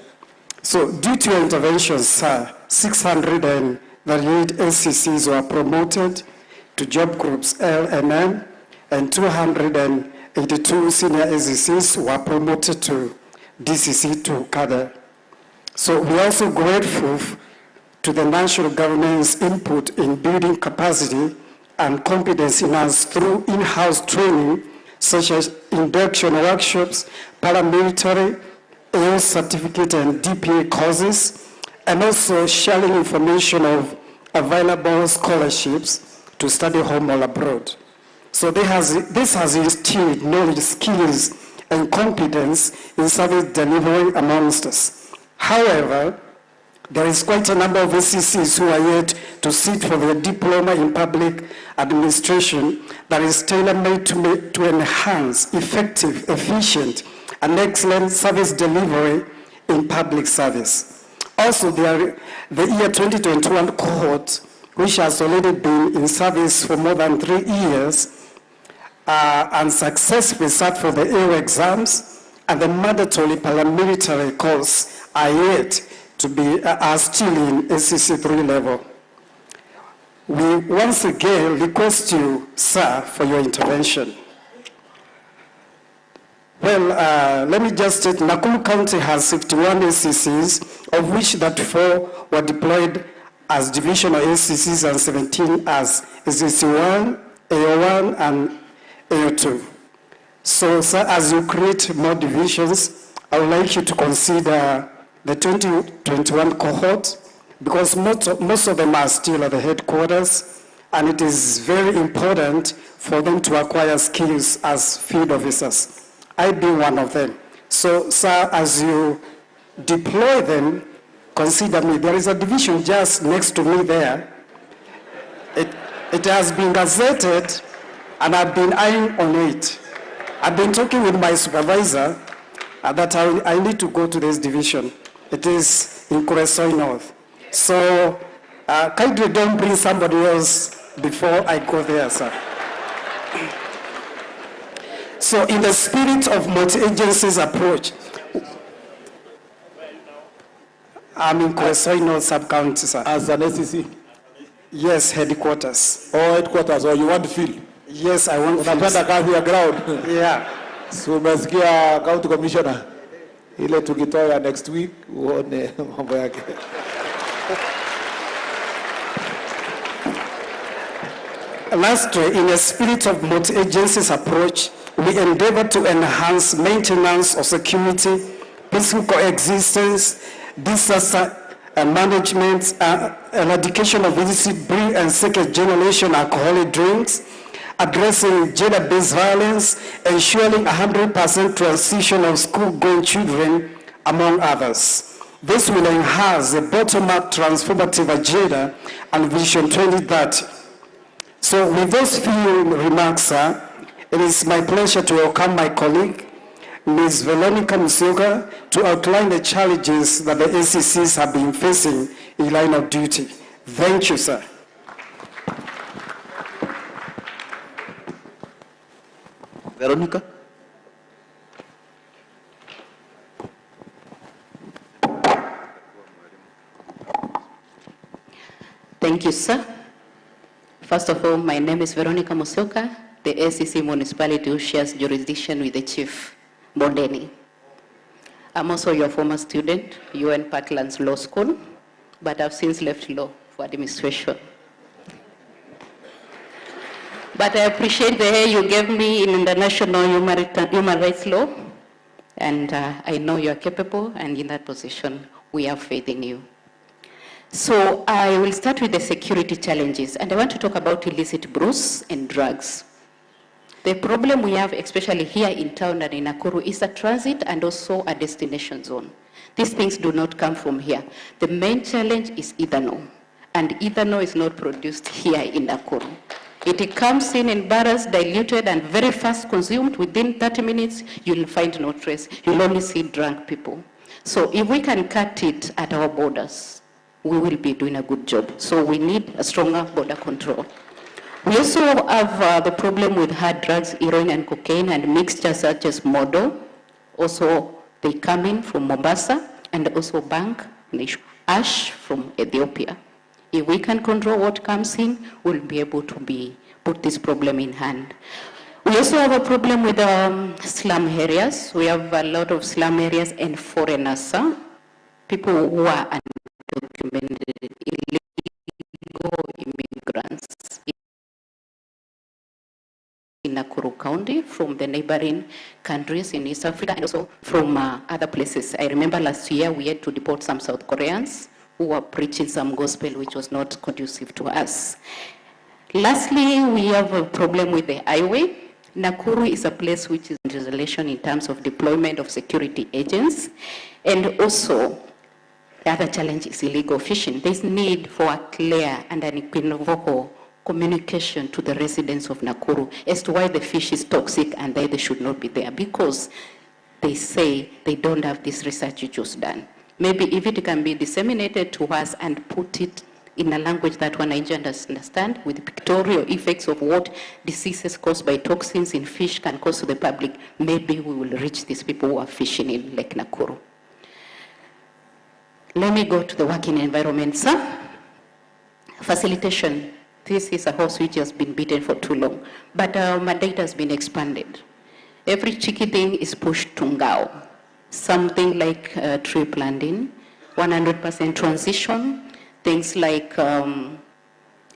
So due to your intervention, sir, 638 ACCs were promoted to job groups L and M, and 282 senior ACCs were promoted to DCC to cadre. So we're also grateful to the national government's input in building capacity and competence in us through in-house training, such as induction workshops, paramilitary, AO certificate and DPA courses, and also sharing information of available scholarships to study home or abroad. So this has instilled knowledge, skills, and competence in service delivery amongst us. However, there is quite a number of ACCs who are yet to sit for their diploma in public administration that is tailor-made to enhance effective, efficient, and excellent service delivery in public service. Also, the year 2021 cohort, which has already been in service for more than 3 years, and successfully sat for the AO exams and the mandatory paramilitary course are yet to be, are still in ACC 3 level. We once again request you, sir, for your intervention. Well, let me just state, Nakuru County has 51 ACCs, of which 34 were deployed as divisional ACCs and 17 as ACC1, AO1, and AO2. So, sir, as you create more divisions, I would like you to consider the 2021 cohort, because most of them are still at the headquarters, and it is very important for them to acquire skills as field officers. I being one of them. So, sir, as you deploy them, consider me. There is a division just next to me there. It has been gazetted, and I've been eyeing on it. I've been talking with my supervisor that I need to go to this division. It is in Kuresoi North. So, kindly don't bring somebody else before I go there, sir. So, in the spirit of multi-agencies approach, I'm in Kuresoi North Sub-County, sir. As an ACC? Yes, headquarters. Oh, headquarters, or you want to field? Yes, I want to field. Unapenda kazi ya ground? Yeah. So, umesikia county commissioner? Ile tukitoa next week, uone mambo yake. Lastly, in a spirit of multi-agencies approach, we endeavor to enhance maintenance of security, peaceful coexistence, disaster management, eradication of illicit breed and second generation alcoholic drinks, addressing gender-based violence, ensuring 100% transition of school-going children, among others. This will enhance the bottom-up transformative agenda and Vision 2030. So with those few remarks, sir, it is my pleasure to welcome my colleague, Ms. Veronica Musioka, to outline the challenges that the ACCs have been facing in line of duty. Thank you, sir. Veronica. Thank you, sir. First of all, my name is Veronica Musioka, the ACC municipality who shares jurisdiction with the Chief Bondeni. I'm also your former student, UN Parklands Law School, but I've since left law for administration. But I appreciate the air you gave me in international human rights law. And I know you are capable, and in that position, we have faith in you. So I will start with the security challenges, and I want to talk about illicit brews and drugs. The problem we have, especially here in town and in Nakuru, is a transit and also a destination zone. These things do not come from here. The main challenge is ethanol, and ethanol is not produced here in Nakuru. It comes in barrels, diluted, and very fast consumed. Within 30 minutes, you'll find no trace. You'll only see drunk people. So if we can cut it at our borders, we will be doing a good job. So we need a stronger border control. We also have the problem with hard drugs, heroin and cocaine, and mixtures such as model. Also, they come in from Mombasa, and also ash from Ethiopia. If we can control what comes in, we'll be able to put this problem in hand. We also have a problem with slum areas. We have a lot of slum areas and foreigners, people who are undocumented, illegal immigrants in Nakuru County from the neighboring countries in East Africa and also from other places. I remember last year we had to deport some South Koreans who were preaching some gospel which was not conducive to us. Lastly, we have a problem with the highway. Nakuru is a place which is in isolation in terms of deployment of security agents, and also the other challenge is illegal fishing. There's need for a clear and unequivocal communication to the residents of Nakuru as to why the fish is toxic and why they should not be there, because they say they don't have this research you just done. Maybe if it can be disseminated to us and put it in a language that one Nigerians understand, with pictorial effects of what diseases caused by toxins in fish can cause to the public, maybe we will reach these people who are fishing in Lake Nakuru. Let me go to the working environment, sir. Facilitation. This is a horse which has been beaten for too long, but our mandate has been expanded. Every tricky thing is pushed to Ngao. Something like tree planting, 100% transition, things like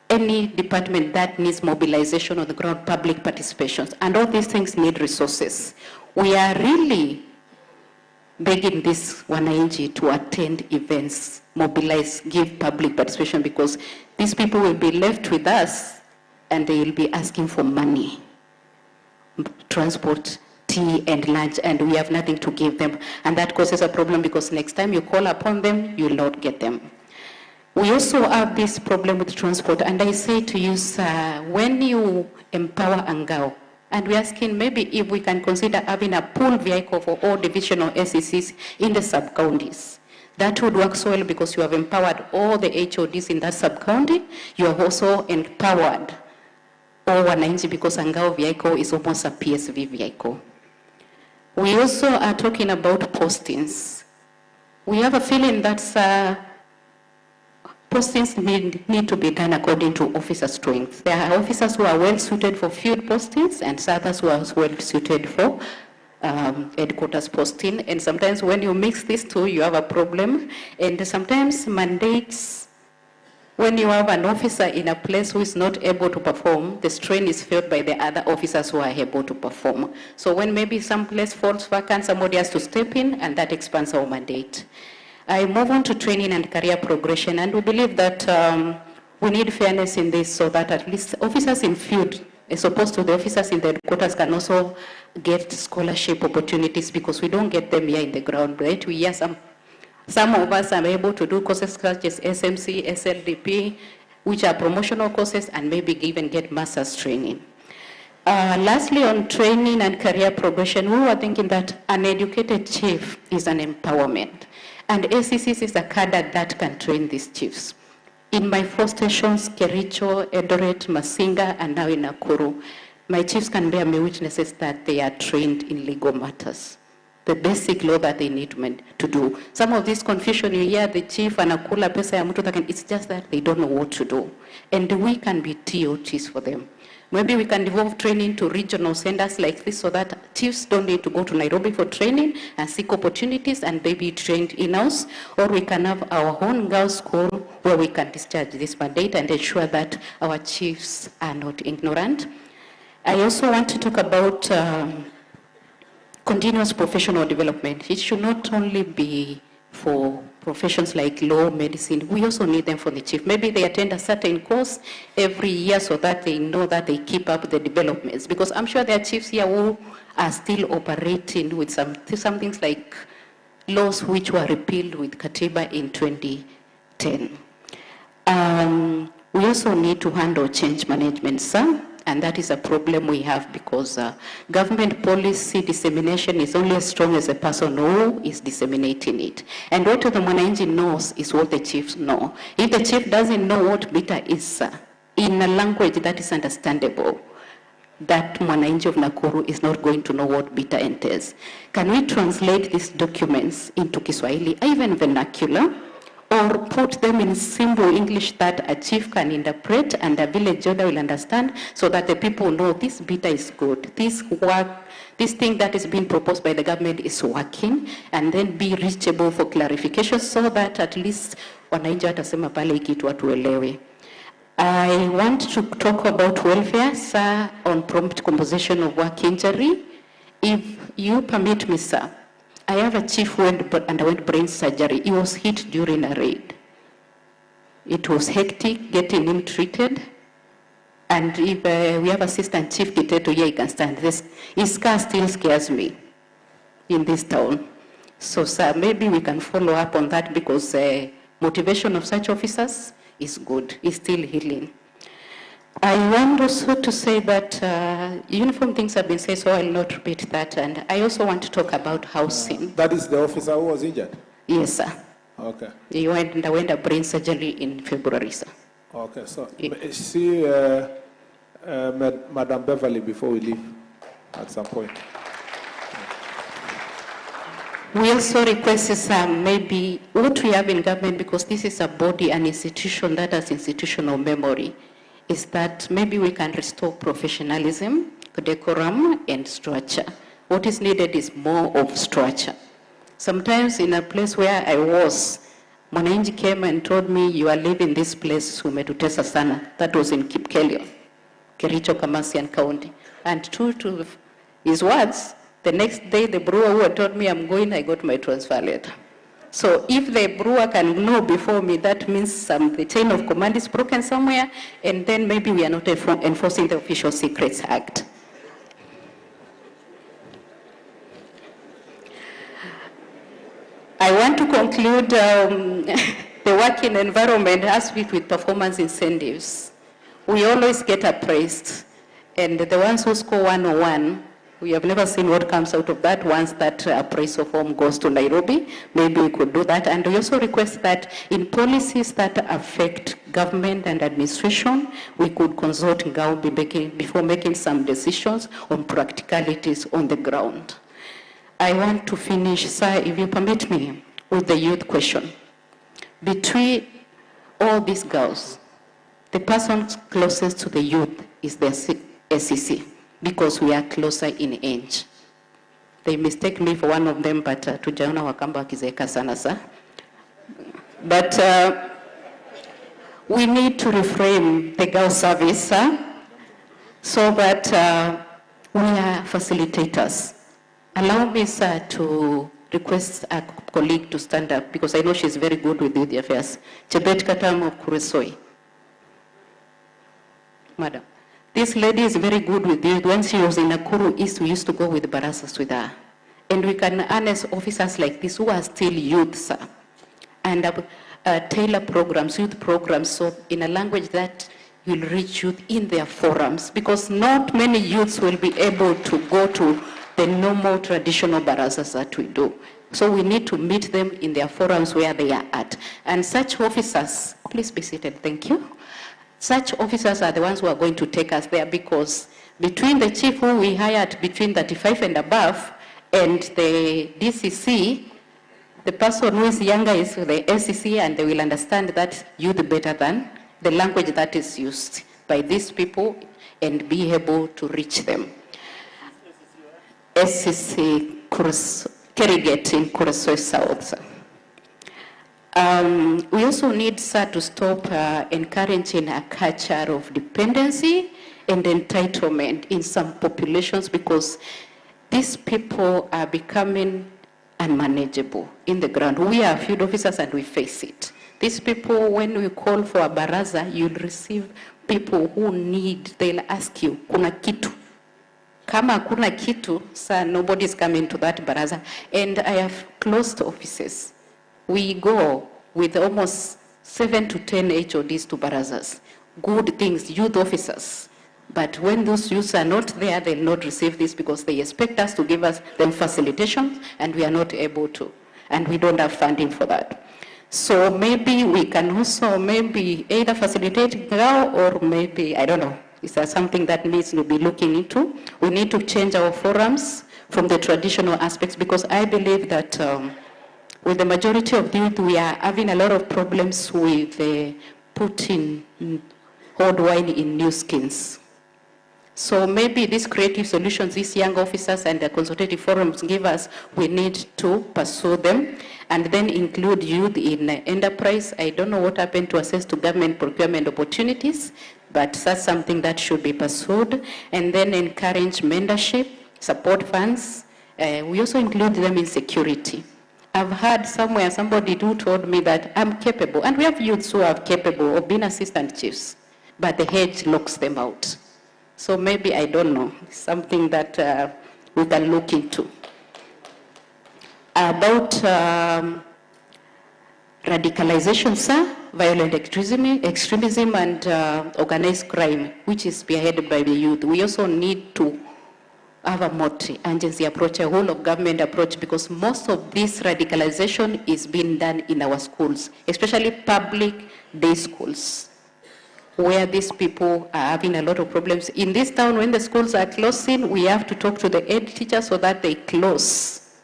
any department that needs mobilization on the ground, public participations, and all these things need resources. We are really begging this wananchi to attend events, mobilize, give public participation, because these people will be left with us and they will be asking for money, transport, tea and lunch, and we have nothing to give them. And that causes a problem because next time you call upon them, you will not get them. We also have this problem with transport, and I say to you, sir, when you empower Angao, and we're asking maybe if we can consider having a pool vehicle for all divisional SECs in the sub-counties. That would work so well because you have empowered all the HODs in that sub-county. You have also empowered all wananchi because Angao vehicle is almost a PSV vehicle. We also are talking about postings. We have a feeling that postings need to be done according to officer strength. There are officers who are well suited for field postings and others who are well suited for headquarters posting. And sometimes when you mix these two, you have a problem. And sometimes mandates, when you have an officer in a place who is not able to perform, the strain is felt by the other officers who are able to perform. So when maybe some place falls vacant, somebody has to step in, and that expands our mandate. I move on to training and career progression, and we believe that we need fairness in this so that at least officers in field, as opposed to the officers in the headquarters, can also get scholarship opportunities, because we don't get them here in the ground, right? We hear some of us are able to do courses such as SMC, SLDP, which are promotional courses, and maybe even get master's training. Lastly, on training and career progression, we were thinking that an educated chief is an empowerment. And ACCs is a cadre that can train these chiefs. In my 4 stations, Kericho, Eldoret, Masinga, and now in Nakuru, my chiefs can bear me witnesses that they are trained in legal matters, the basic law that they need to do. Some of this confusion, you hear the chief anakula pesa ya mtu, it's just that they don't know what to do. And we can be TOTs for them. Maybe we can devolve training to regional centers like this so that chiefs don't need to go to Nairobi for training and seek opportunities and they be trained in-house. Or we can have our own girls' school where we can discharge this mandate and ensure that our chiefs are not ignorant. I also want to talk about continuous professional development. It should not only be for professions like law, medicine, we also need them for the chief. Maybe they attend a certain course every year so that they know that they keep up the developments. Because I'm sure there are chiefs here who are still operating with some things like laws which were repealed with Katiba in 2010. We also need to handle change management, sir. And that is a problem we have because government policy dissemination is only as strong as the person who is disseminating it. And what the mwananchi knows is what the chiefs know. If the chief doesn't know what bita is in a language that is understandable, that mwananchi of Nakuru is not going to know what bita entails. Can we translate these documents into Kiswahili, even vernacular? Or put them in simple English that a chief can interpret and a village elder will understand so that the people know this bita is good, this thing that is being proposed by the government is working, and then be reachable for clarification so that at least wananchi watasema pale kitu watuelewe. I want to talk about welfare, sir, on prompt composition of work injury. If you permit me, sir, I have a chief who underwent brain surgery. He was hit during a raid. It was hectic getting him treated. And if we have assistant chief Kiteto here, he can stand this. His car still scares me in this town. So, sir, maybe we can follow up on that because motivation of such officers is good. It's still healing. I want also to say that uniform things have been said, so I'll not repeat that. And I also want to talk about housing. That is the officer who was injured? Yes, sir. Okay. He underwent a brain surgery in February, sir. Okay, so see Madam Beverly before we leave at some point. We also request, sir, maybe what we have in government, because this is a body, an institution that has institutional memory, is that maybe we can restore professionalism, decorum, and structure. What is needed is more of structure. Sometimes in a place where I was, mwananchi came and told me, you are leaving this place, umetutesa sana. That was in Kipkelio, Kericho, Kamasian County. And true to his words, the next day the brewer who had told me I'm going, I got my transfer letter. So if the brewer can know before me, that means the chain of command is broken somewhere, and then maybe we are not enforcing the Official Secrets Act. I want to conclude the working environment aspect with performance incentives. We always get appraised, and the ones who score 101, we have never seen what comes out of that. Once that appraisal form goes to Nairobi, maybe we could do that. And we also request that in policies that affect government and administration, we could consult Ngao before making some decisions on practicalities on the ground. I want to finish, sir, if you permit me, with the youth question. Between all these girls, the person closest to the youth is the SEC. Because we are closer in age. They mistake me for one of them, but tujaona wakamba wakizeeka sana, sir. But we need to reframe the girl service, sir, so that we are facilitators. Allow me, sir, to request a colleague to stand up, because I know she's very good with youth affairs. Chebet Katam of Kuresoi. Madam. This lady is very good with youth. When she was in Nakuru East, we used to go with barasas with her. And we can harness officers like this who are still youth, sir. And tailor programs, youth programs, so in a language that will reach youth in their forums. Because not many youths will be able to go to the normal traditional barasas that we do. So we need to meet them in their forums where they are at. And such officers, please be seated, thank you. Such officers are the ones who are going to take us there, because between the chief who we hired between 35 and above and the DCC, the person who is younger is the SEC, and they will understand that youth better than the language that is used by these people and be able to reach them. SEC Kerriget in Kuresoi South. We also need, sir, to stop encouraging a culture of dependency and entitlement in some populations, because these people are becoming unmanageable in the ground. We are field officers and we face it. These people, when we call for a baraza, you'll receive people who need, they'll ask you, kuna kitu? Kama kuna kitu, sir, nobody's coming to that baraza. And I have closed offices. We go with almost 7 to 10 HODs to barazas. Good things, youth officers. But when those youths are not there, they'll not receive this because they expect us to give us them facilitations, and we are not able to. And we don't have funding for that. So maybe we can also maybe either facilitate now, or maybe, I don't know, is there something that needs to be looking into? We need to change our forums from the traditional aspects, because I believe that with the majority of the youth, we are having a lot of problems with putting old wine in new skins. So maybe these creative solutions, these young officers and the consultative forums give us, we need to pursue them and then include youth in enterprise. I don't know what happened to access to government procurement opportunities, but that's something that should be pursued. And then encourage mentorship, support funds. We also include them in security. I've heard somewhere somebody who told me that I'm capable, and we have youths who are capable of being assistant chiefs, but the hedge locks them out. So maybe, I don't know, something that we can look into. About radicalization, sir, violent extremism and organized crime, which is spearheaded by the youth. We also need to have a multi-agency approach, a whole of government approach, because most of this radicalization is being done in our schools, especially public day schools, where these people are having a lot of problems. In this town, when the schools are closing, we have to talk to the head teachers so that they close.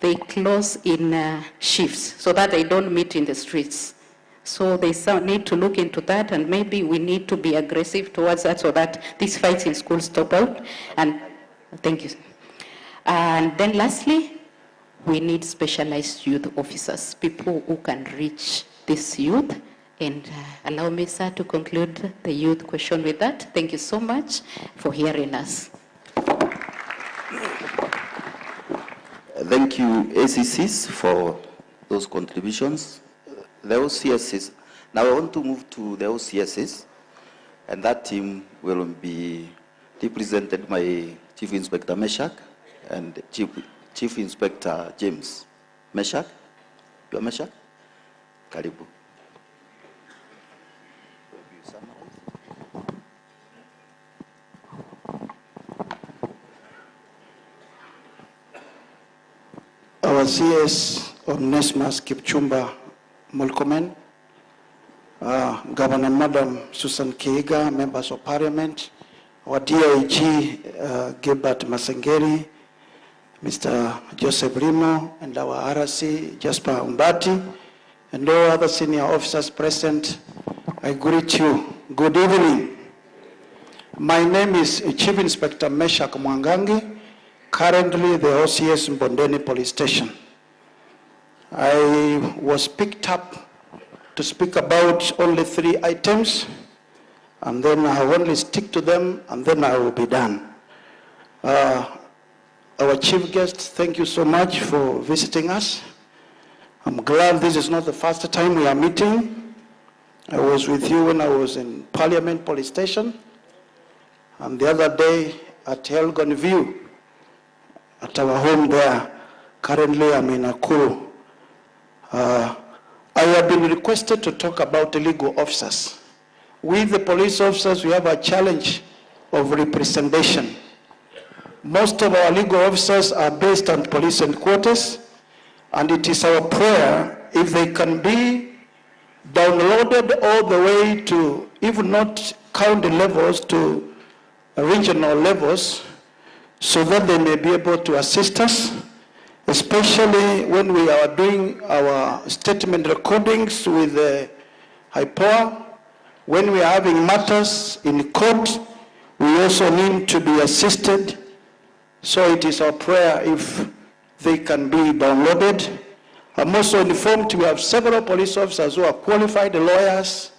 They close in shifts so that they don't meet in the streets. So they need to look into that, and maybe we need to be aggressive towards that so that these fights in schools stop out. And thank you. And then lastly, we need specialized youth officers, people who can reach this youth. And allow me, sir, to conclude the youth question with that. Thank you so much for hearing us. Thank you, ACCs, for those contributions. The OCSs. Now I want to move to the OCSs, and that team will be represented by Chief Inspector Meshach and Chief Inspector James. Meshach? You are Meshach? Karibu. Our CS of Nesmas Kipchumba Murkomen, Governor Madam Susan Keiga, members of Parliament, our DIG Gilbert Masengeri, Mr. Joseph Rimo, and our RC Jasper Umbati, and all other senior officers present, I greet you. Good evening. My name is Chief Inspector Meshach Mwangangi, currently the OCS Mbondeni Police Station. I was picked up to speak about only 3 items, and then I will only stick to them, and then I will be done. Our chief guest, thank you so much for visiting us. I'm glad this is not the first time we are meeting. I was with you when I was in Parliament Police Station, and the other day at Elgon View, at our home there. Currently I'm in Nakuru. I have been requested to talk about legal officers. With the police officers, we have a challenge of representation. Most of our legal officers are based on police headquarters, and it is our prayer if they can be downloaded all the way to, if not county levels, to regional levels, so that they may be able to assist us, especially when we are doing our statement recordings with the HIPOA. When we are having matters in court, we also need to be assisted. So it is our prayer if they can be downloaded. I'm also informed we have several police officers who are qualified lawyers.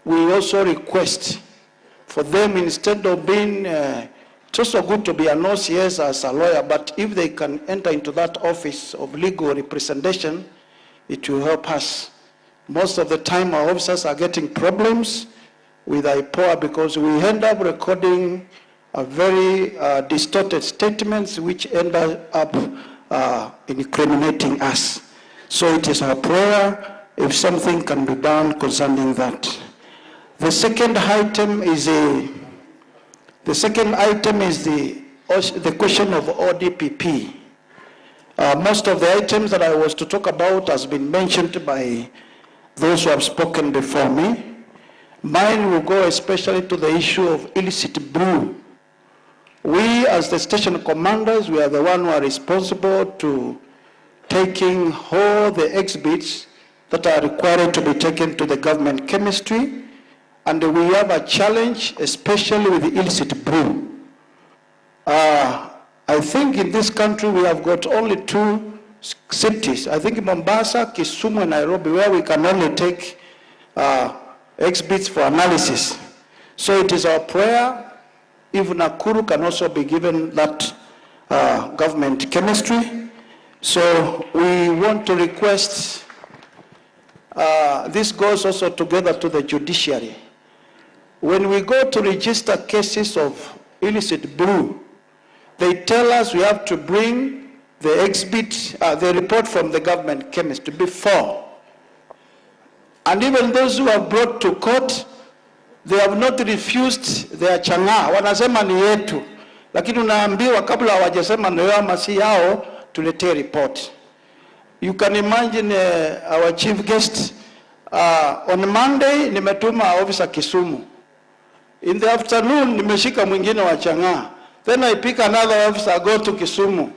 We also request for them, instead of being, it's also good to be an OCS as a lawyer, but if they can enter into that office of legal representation, it will help us. Most of the time, our officers are getting problems with IPOA because we end up recording a very distorted statements which end up incriminating us. So it is our prayer if something can be done concerning that. The second item is the question of ODPP. Most of the items that I was to talk about has been mentioned by those who have spoken before me. Mine will go especially to the issue of illicit brew. We, as the station commanders, we are the one who are responsible to taking all the exhibits that are required to be taken to the government chemistry, and we have a challenge, especially with the illicit brew. I think in this country we have got only 2 cities. I think Mombasa, Kisumu, and Nairobi, where we can only take exhibits for analysis. So it is our prayer if Nakuru can also be given that government chemistry. So we want to request, this goes also together to the judiciary. When we go to register cases of illicit brew, they tell us we have to bring the exhibit, the report from the government chemist before. And even those who have brought to court, they have not refused their chang'aa. Wanasema ni yetu. Lakini unaambiwa kabla hawajasema ni yao masi yao, tuletee report. You can imagine our chief guest, on Monday nimetuma officer Kisumu. In the afternoon nimeshika mwingine wa chang'aa. Then I pick another officer, go to Kisumu.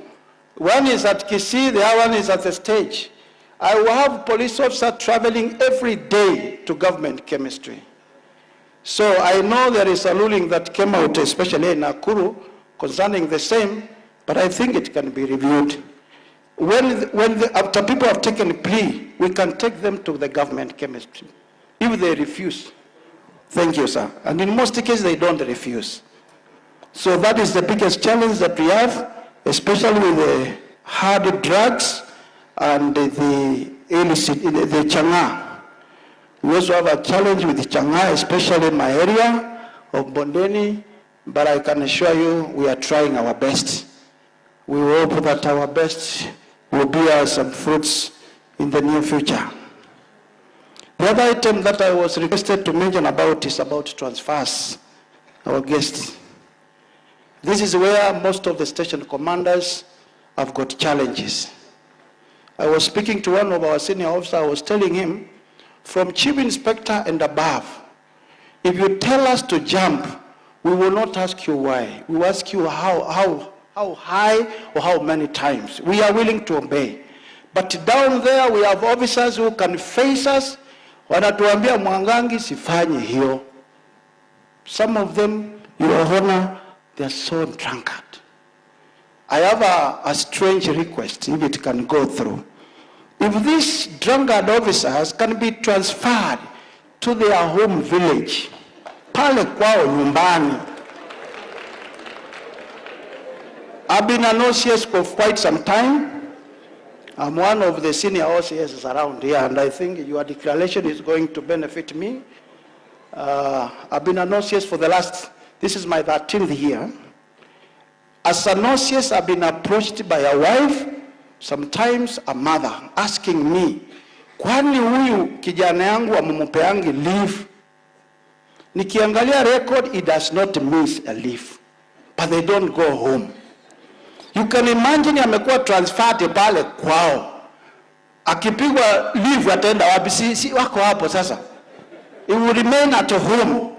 One is at Kisii, the other one is at the stage. I will have police officer traveling every day to government chemistry. So I know there is a ruling that came out, especially in Nakuru, concerning the same, but I think it can be reviewed. After people have taken a plea, we can take them to the government chemistry. If they refuse, thank you, sir. And in most cases, they don't refuse. So that is the biggest challenge that we have, especially with the hard drugs and the illicit, the chang'aa. We also have a challenge with the chang'aa, especially in my area of Bondeni, but I can assure you we are trying our best. We hope that our best will bear some fruits in the near future. The other item that I was requested to mention about is about transfers, our guests. This is where most of the station commanders have got challenges. I was speaking to one of our senior officers, I was telling him, from chief inspector and above, if you tell us to jump, we will not ask you why. We will ask you how high or how many times. We are willing to obey. But down there we have officers who can face us. Wanatuambia Mwangangi sifanye hiyo. Some of them, Your Honor, they are so drunkard. I have a strange request, if it can go through. If these drunkard officers can be transferred to their home village, pale kwao nyumbani. I've been an OCS for quite some time. I'm one of the senior OCS around here, and I think your declaration is going to benefit me. I've been an OCS for this is my 13th year. As an OCS, I've been approached by a wife, sometimes a mother, asking me, kwani huyu kijana yangu amumupeangi leave? Nikiangalia record, it does not miss a leave, but they don't go home. You can imagine amekuwa transferred pale kwao. Akipigwa leave ataenda wapi? Si wako hapo sasa. He will remain at home.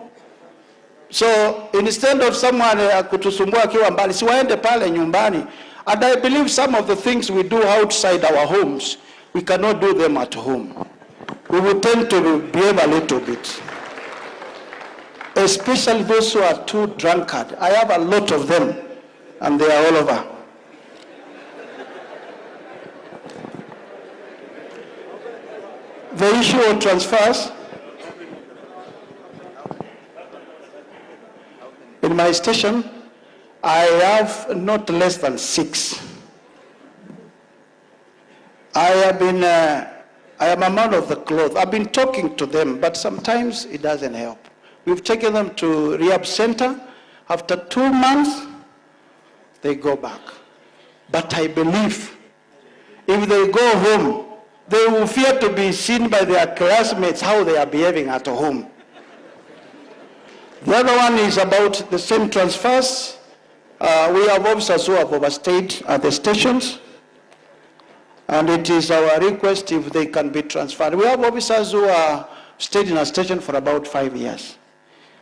So instead of someone kutusumbua akiwa mbali, si waende pale nyumbani. And I believe some of the things we do outside our homes, we cannot do them at home. We will tend to behave a little bit. Especially those who are too drunkard. I have a lot of them, and they are all over. The issue of transfers. In my station, I have not less than 6. I am a man of the cloth. I've been talking to them, but sometimes it doesn't help. We've taken them to rehab center. After 2 months, they go back. But I believe if they go home, they will fear to be seen by their classmates how they are behaving at home. The other one is about the same transfers. We have officers who have overstayed at the stations, and it is our request if they can be transferred. We have officers who are stayed in a station for about 5 years.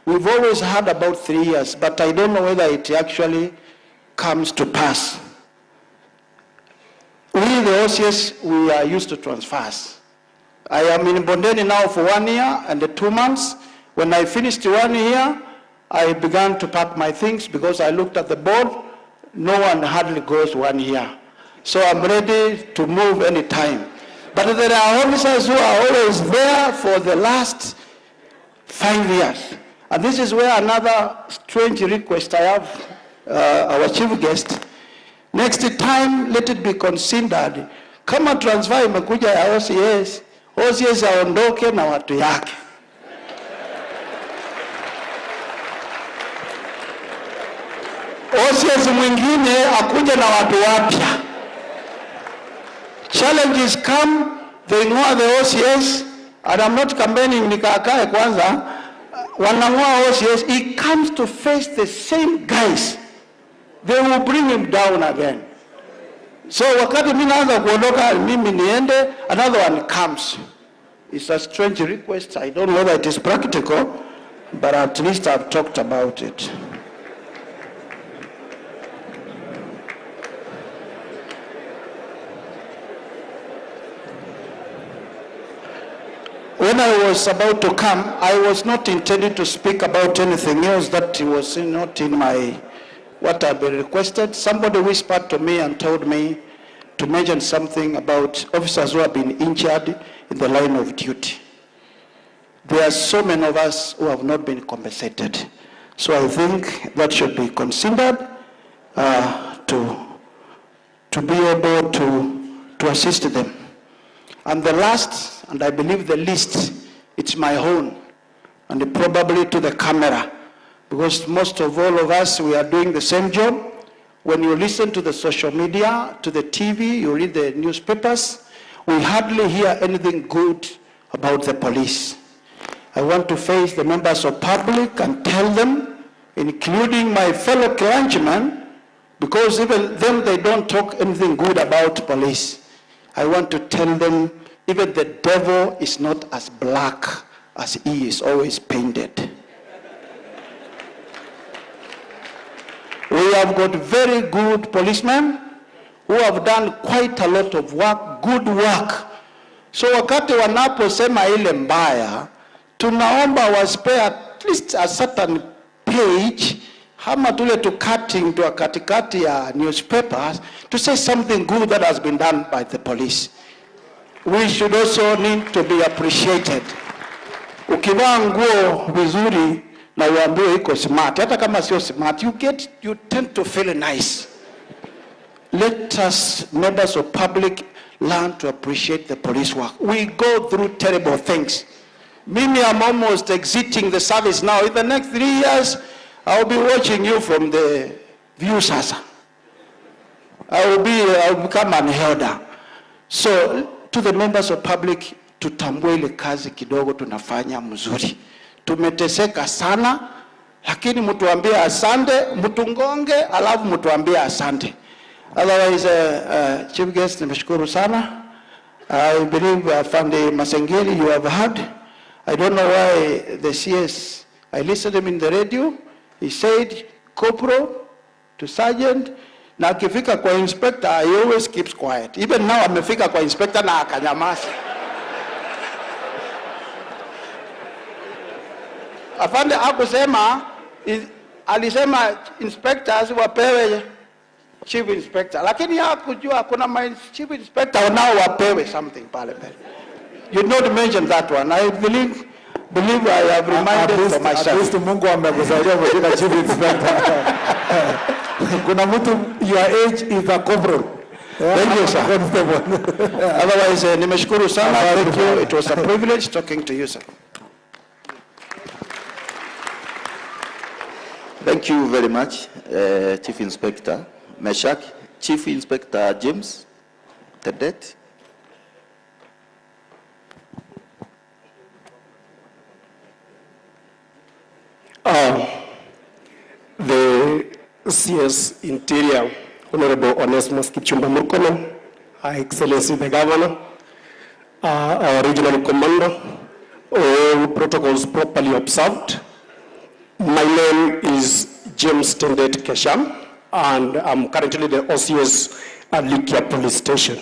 We've always had about 3 years, but I don't know whether it actually comes to pass. We, the OCS, we are used to transfers. I am in Bondeni now for 1 year and 2 months. When I finished 1 year, I began to pack my things because I looked at the board. No one hardly goes 1 year. So I'm ready to move any time. But there are officers who are always there for the last 5 years. And this is where another strange request I have, our chief guest. Next time, let it be considered, kama transfer imekuja ya OCS, OCS aondoke na watu yake. OCS mwingine akuje na watu wapya. Challenges come, they ignore the OCS, and I'm not campaigning nikakae kwanza, wanang'oa OCS, he comes to face the same guys. They will bring him down again. So wakati mimi naanza kuondoka mimi niende, another one comes. It's a strange request. I don't know whether it is practical, but at least I've talked about it. When I was about to come, I was not intending to speak about anything else that was not in my what I've been requested. Somebody whispered to me and told me to mention something about officers who have been injured in the line of duty. There are so many of us who have not been compensated. So I think that should be considered to be able to assist them. And the last, and I believe the least, it's my own, and probably to the camera. Because most of all of us, we are doing the same job. When you listen to the social media, to the TV, you read the newspapers, we hardly hear anything good about the police. I want to face the members of public and tell them, including my fellow clergymen, because even them, they don't talk anything good about police. I want to tell them, even the devil is not as black as he is always painted. We have got very good policemen who have done quite a lot of work, good work. So wakati wanaposema ile mbaya, tunaomba waspe at least a certain page, hama tule to cutting to a katikati ya newspapers, to say something good that has been done by the police. We should also need to be appreciated. Ukivaa nguo vizuri, na uambiwe iko smart, hata kama sio smart, you tend to feel nice. Let us, members of public, learn to appreciate the police work. We go through terrible things. Mimi, I'm almost exiting the service now. In the next 3 years, I'll be watching you from the view sasa. I'll become an elder. So, to the members of public, tutambue ile kazi kidogo tunafanya mzuri. Tumeteseka sana, lakini mtuambie asante, mtungonge, alafu mtuambie asante. Otherwise, chief guest, nimeshukuru sana. I believe Fandi Masengeli, you have heard. I don't know why the CS, I listened to him in the radio. He said, corporal to sergeant, na akifika kwa inspector, he always keeps quiet. Even now, amefika kwa inspector na akanyamaza. Afande hakusema, alisema inspectors wapewe chief inspector, lakini hakujua kuna chief inspector nao wapewe something pale pale. You not mention that one. I believe believe I have reminded for myself. At least Mungu amekusaidia kufika chief inspector. Kuna mtu your age is a corporal. Thank you, sir. Otherwise, nimeshukuru sana. Thank you. It was a privilege talking to you, sir. Thank you very much, Chief Inspector Meshak. Chief Inspector James Tedet. The CS Interior, Honorable Onesmus Kipchumba Murkomen, Her Excellency the Governor, our Regional Commander, all protocols properly observed. My name is James Tendet Kesham, and I'm currently the OCS at Likia Police Station.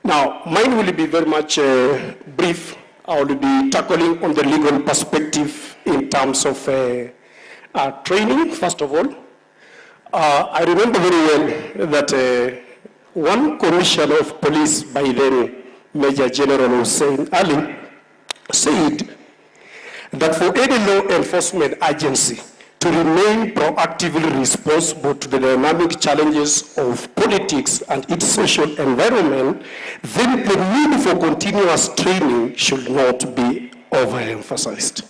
Now, mine will be very much brief. I will be tackling on the legal perspective in terms of training, first of all. I remember very well that one commissioner of police by then, Major General Hussein Ali, said that for any law enforcement agency to remain proactively responsible to the dynamic challenges of politics and its social environment, then the need for continuous training should not be overemphasized.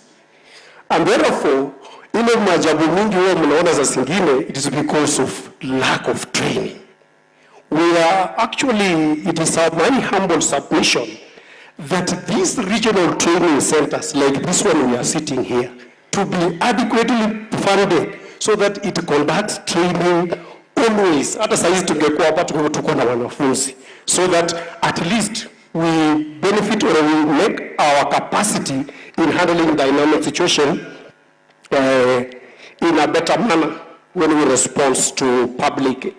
And therefore, ile majabu mingi huwa mnaona za singine, it is because of lack of training. We are actually, it is a very humble submission that these regional training centers, like this one we are sitting here, to be adequately funded so that it conducts training always. Hata saizi tungekuwa hapa tuko na wanafunzi, so that at least we benefit or we make our capacity in handling dynamic situation in a better manner when we respond to public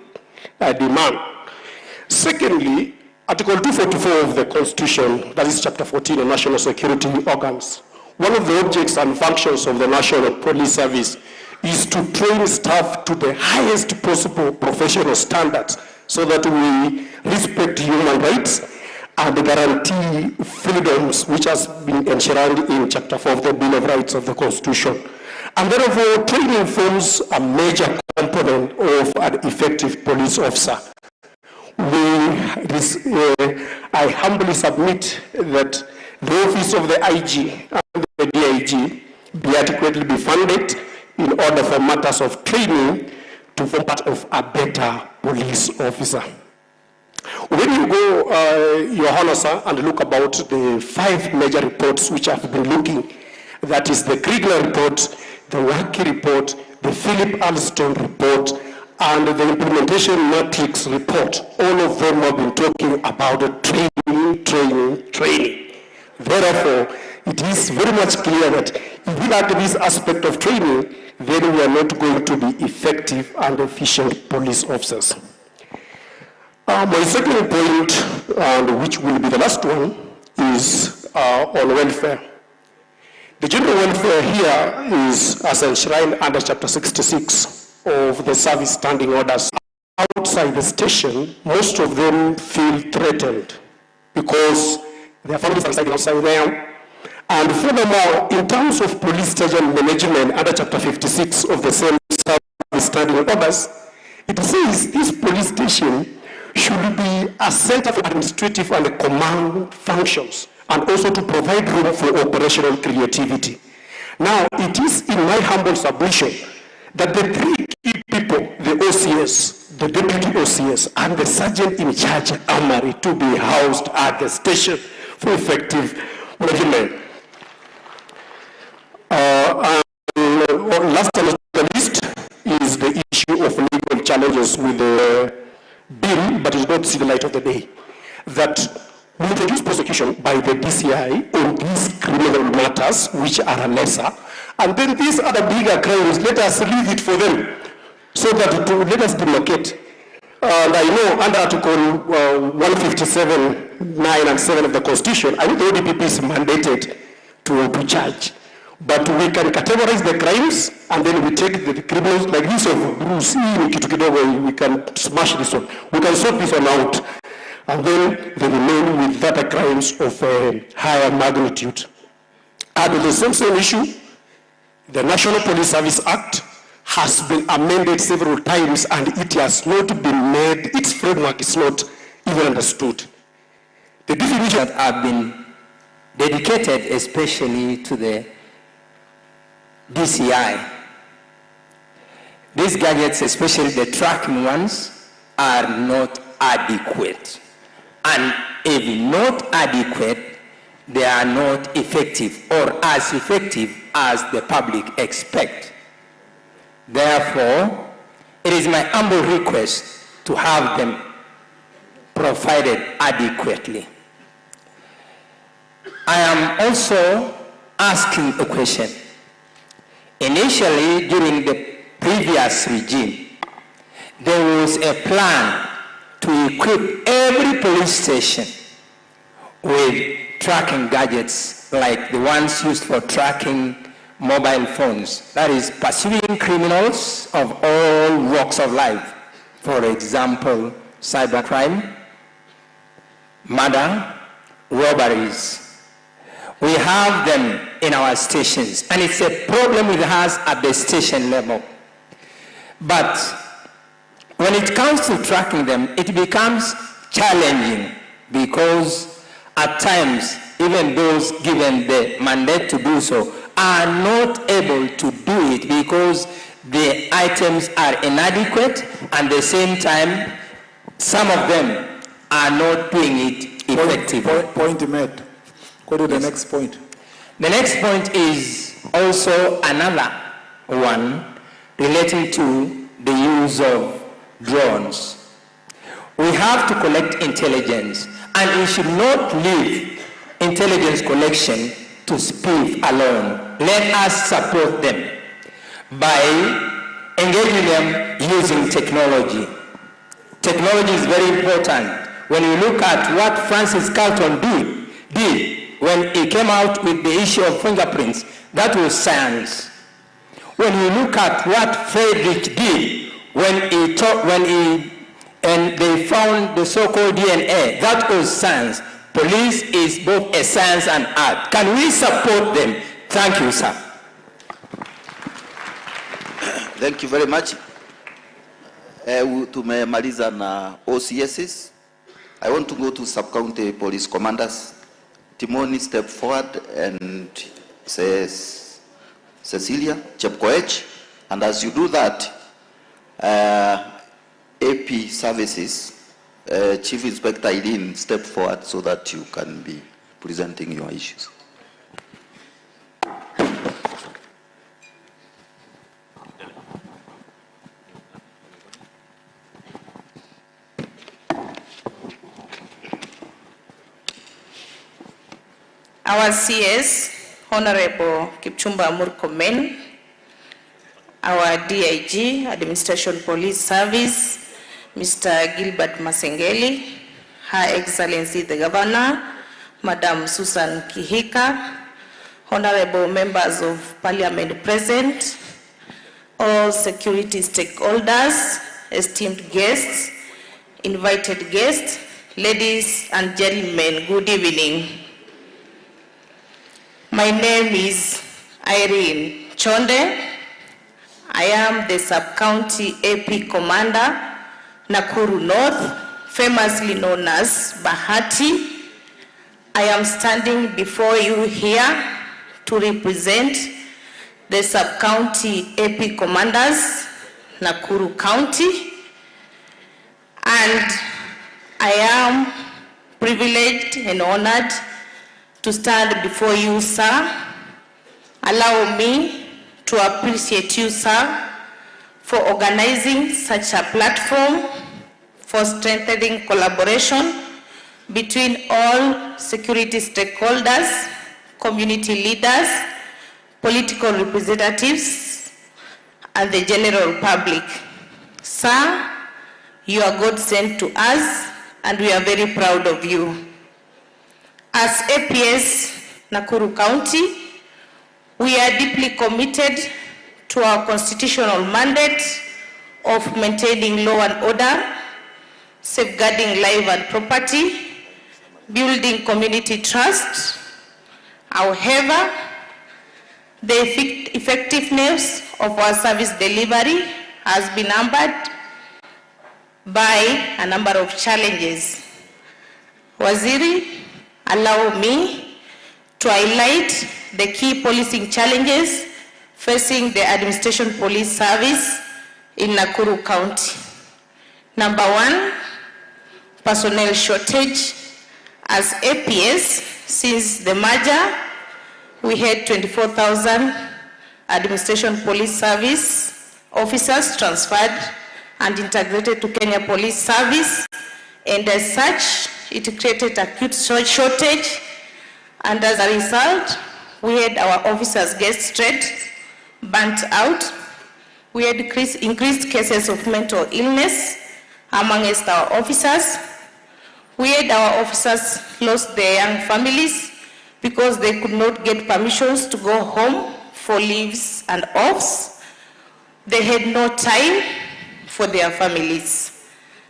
demand. Secondly, Article 244 of the Constitution, that is Chapter 14 on National Security Organs. One of the objects and functions of the National Police Service is to train staff to the highest possible professional standards so that we respect human rights and guarantee freedoms which has been enshrined in Chapter 4 of the Bill of Rights of the Constitution. And therefore, training forms a major component of an effective police officer. I humbly submit that the office of the IG and the DIG be adequately funded in order for matters of training to form part of a better police officer. When you go, Your Honor, sir, and look about the 5 major reports which I've been looking, that is the Kriegler report, the Waki report, the Philip Alston report, and the implementation matrix report, all of them have been talking about training. Therefore, it is very much clear that if we lack this aspect of training, then we are not going to be effective and efficient police officers. My second point, and which will be the last one, is on welfare. The general welfare here is as enshrined under Chapter 66 of the service standing orders. Outside the station, most of them feel threatened because their families are residing outside there. And furthermore, in terms of police station management under Chapter 56 of the same service standing orders, it says this police station should be a center for administrative and command functions, and also to provide room for operational creativity. Now, it is in my humble submission that the 3 key people, the OCS, the deputy OCS, and the sergeant in charge armory to be housed at the station for effective management. Last but not least is the issue of legal challenges with the bill, but it does not see the light of the day. That we introduce prosecution by the DCI on these criminal matters, which are lesser, and then these other bigger crimes, let us leave it for them, so that to let us demarcate. And I know under Article 157, 9 and 7 of the Constitution, I know the ODPP is mandated to charge. But we can categorize the crimes, and then we take the criminals like this of Bruce, we can smash this one. We can sort this one out. And then they remain with other crimes of higher magnitude. And on the same issue, the National Police Service Act has been amended several times and it has not been made, its framework is not even understood. The definitions that have been dedicated especially to the DCI. These gadgets, especially the tracking ones, are not adequate. And if not adequate, they are not effective or as effective as the public expect. Therefore, it is my humble request to have them provided adequately. I am also asking a question. Initially, during the previous regime, there was a plan to equip every police station with tracking gadgets like the ones used for tracking mobile phones. That is, pursuing criminals of all walks of life. For example, cybercrime, murder, robberies. We have them in our stations, and it's a problem with us at the station level. But when it comes to tracking them, it becomes challenging because at times, even those given the mandate to do so are not able to do it because the items are inadequate, and at the same time, some of them are not doing it effectively. Point made. Go to the next point. The next point is also another one relating to the use of drones. We have to collect intelligence, and we should not leave intelligence collection to SPIF alone. Let us support them by engaging them using technology. Technology is very important. When you look at what Francis Carlton did when he came out with the issue of fingerprints, that was science. When you look at what Friedrich did when they found the so-called DNA, that was science. Police is both a science and art. Can we support them? Thank you, sir. Thank you very much. Tumemaliza na OCSs. I want to go to sub-county police commanders. Timoni, step forward and says Cecilia Chepkoech. And as you do that, AP Services, Chief Inspector Eileen, step forward so that you can be presenting your issues. Our CS, Honorable Kipchumba Murkomen, our DIG, Administration Police Service, Mr. Gilbert Masengeli, Her Excellency the Governor, Madam Susan Kihika, Honorable Members of Parliament present, all security stakeholders, esteemed guests, invited guests, ladies and gentlemen, good evening. My name is Irene Chonde. I am the Sub-County AP Commander, Nakuru North, famously known as Bahati. I am standing before you here to represent the Sub-County AP Commanders, Nakuru County. And I am privileged and honored to stand before you, sir. Allow me to appreciate you, sir, for organizing such a platform for strengthening collaboration between all security stakeholders, community leaders, political representatives, and the general public. Sir, you are God sent to us, and we are very proud of you. As APS Nakuru County, we are deeply committed to our constitutional mandate of maintaining law and order, safeguarding life and property, building community trust. However, The effectiveness of our service delivery has been hampered by a number of challenges. Waziri, allow me to highlight the key policing challenges facing the Administration Police Service in Nakuru County. Number one, personnel shortage. As APS, since the merger, we had 24,000 Administration Police Service officers transferred and integrated to Kenya Police Service, and as such, it created acute shortage, and as a result, we had our officers get stressed, burnt out. We had increased cases of mental illness amongst our officers. We had our officers lost their young families because they could not get permissions to go home for leaves and offs. They had no time for their families.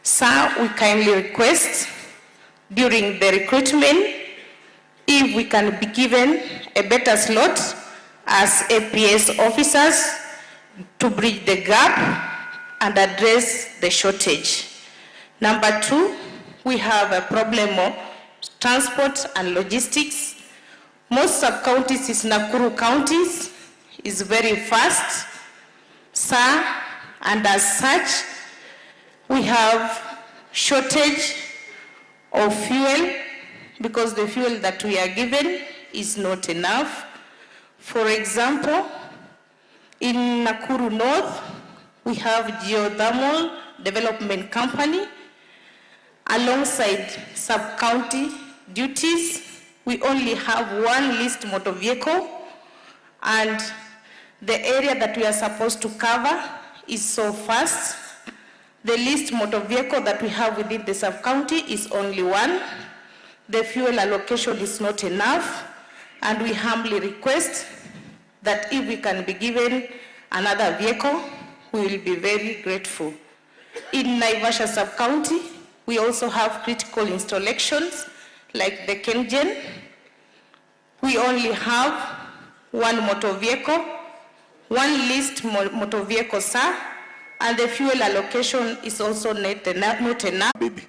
Sir, we kindly request during the recruitment if we can be given a better slot as APS officers to bridge the gap and address the shortage. Number two, we have a problem of transport and logistics. Most sub-counties in Nakuru counties is very fast, sir, and as such, we have shortage of fuel because the fuel that we are given is not enough. For example, in Nakuru North, we have geothermal development company. Alongside sub-county duties, we only have one leased motor vehicle, and the area that we are supposed to cover is so vast. The leased motor vehicle that we have within the sub-county is only one. The fuel allocation is not enough, and we humbly request that if we can be given another vehicle, we will be very grateful. In Naivasha sub-county, we also have critical installations like the Kengen. We only have one motor vehicle, one leased motor vehicle, sir, and the fuel allocation is also not enough. Baby.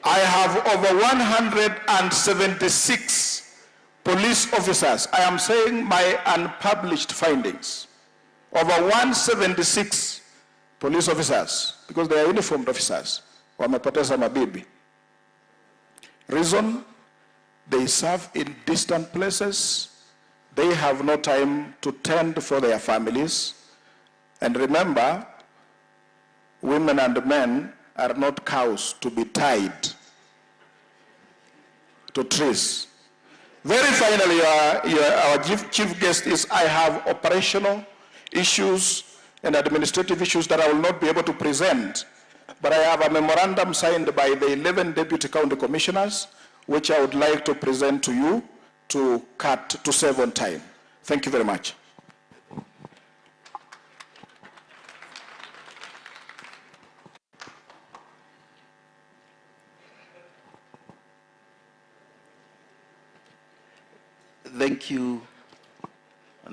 I have over 176 police officers. I am saying my unpublished findings. Over 176 police officers, because they are uniformed officers, wamepoteza mabibi. Reason, they serve in distant places. They have no time to tend for their families. And remember, women and men are not cows to be tied to trees. Very finally, our chief guest is, I have operational issues and administrative issues that I will not be able to present, but I have a memorandum signed by the 11 deputy county commissioners, which I would like to present to you to save on time. Thank you very much. Thank you,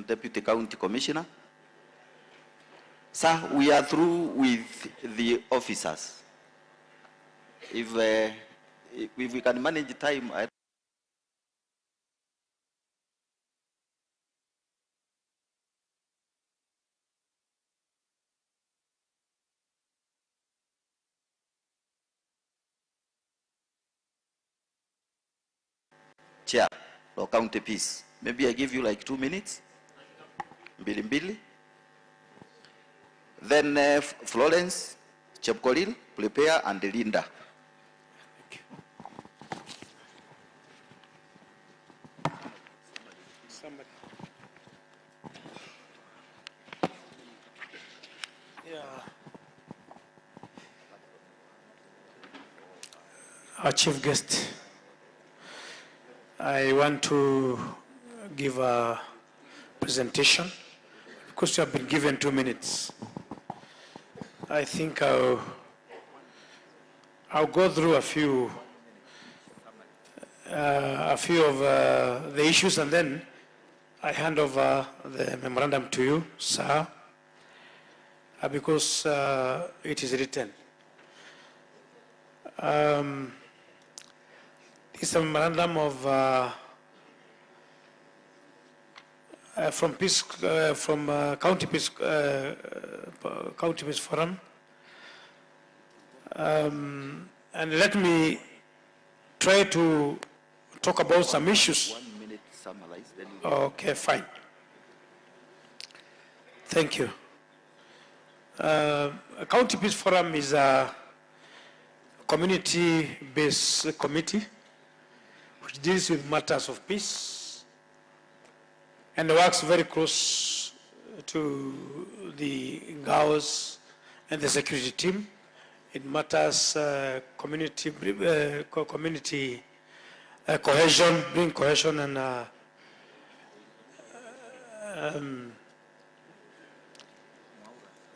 Deputy County Commissioner. Sir, we are through with the officers. If we can manage time, Chair, or County Peace. Maybe I give you like 2 minutes. Mbili. Then Florence, Chepkolil, prepare, and Linda. Our chief guest, I want to give a presentation because you have been given 2 minutes. I think I'll go through a few a few of the issues, and then I hand over the memorandum to you, sir, because it is written. It's a memorandum of from County Peace Forum, and let me try to talk about some issues. 1 minute summarize, then you... Okay, fine. Thank you. County Peace Forum is a community-based committee which deals with matters of peace and works very close to the GAOs and the security team. It matters community cohesion, bring cohesion and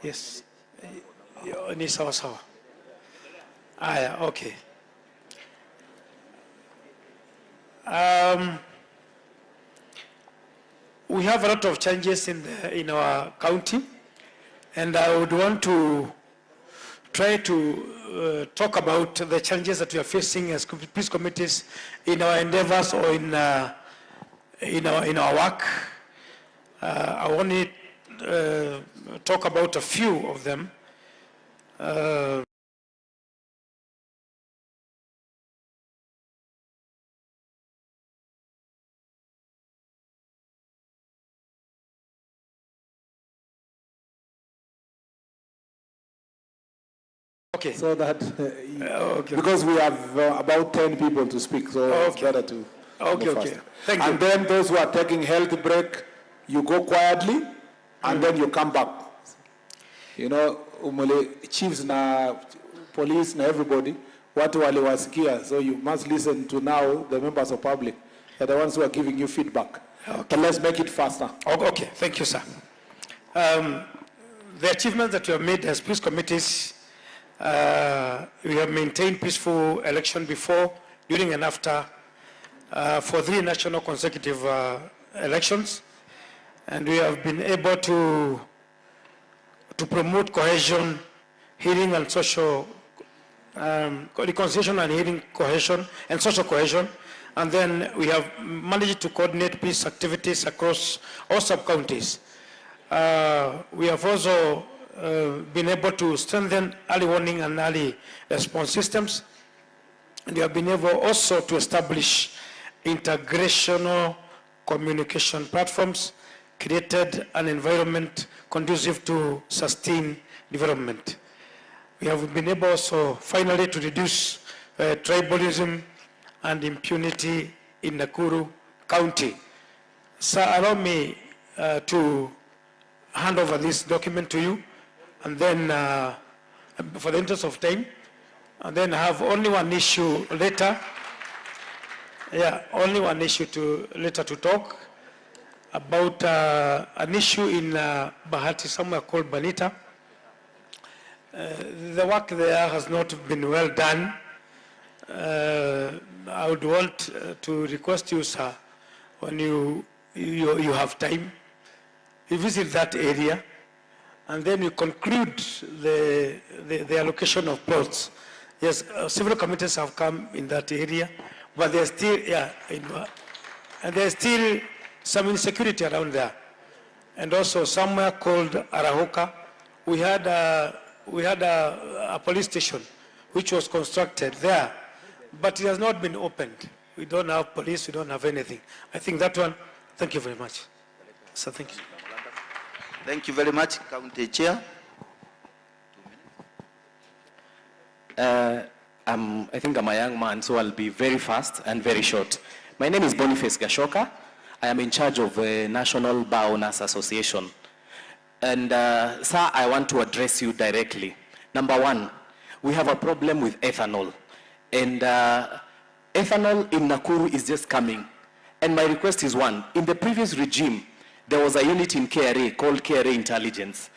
yes, ni sawa sawa. Yeah, okay. We have a lot of changes in our county, and I would want to try to talk about the challenges that we are facing as peace committees in our endeavors or in our work. I want to talk about a few of them. Okay. So that, because we have about 10 people to speak, so it's better to go faster. Thank you. And then those who are taking health break, you go quietly, and then you come back. You know, chiefs na police na everybody, watu waliwasikia, so you must listen to now the members of public. They're the ones who are giving you feedback. Okay. But let's make it faster. Okay, thank you, sir. The achievements that you have made as peace committees, we have maintained peaceful election before, during and after, for 3 national consecutive elections, and we have been able to promote cohesion, healing and social reconciliation and healing cohesion and social cohesion, and then we have managed to coordinate peace activities across all sub-counties. We have also been able to strengthen early warning and early response systems. And we have been able also to establish integrational communication platforms, created an environment conducive to sustain development. We have been able also finally to reduce tribalism and impunity in Nakuru County. So allow me to hand over this document to you, and then for the interest of time, and then have only one issue later. Yeah, only one issue later to talk about an issue in Bahati, somewhere called Banita. The work there has not been well done. I would want to request you, sir, when you have time, you visit that area, and then you conclude the allocation of plots. Yes, several committees have come in that area, but there's still, and there's still some insecurity around there. And also somewhere called Arahoka, we had a police station which was constructed there, but it has not been opened. We don't have police, we don't have anything. I think that one, thank you very much. So thank you. Thank you very much, County Chair. I think I'm a young man, so I'll be very fast and very short. My name is Boniface Gashoka. I am in charge of the National Bar Owners Association. And sir, I want to address you directly. Number one, we have a problem with ethanol. And ethanol in Nakuru is just coming. And my request is one, in the previous regime, there was a unit in KRA called KRA Intelligence.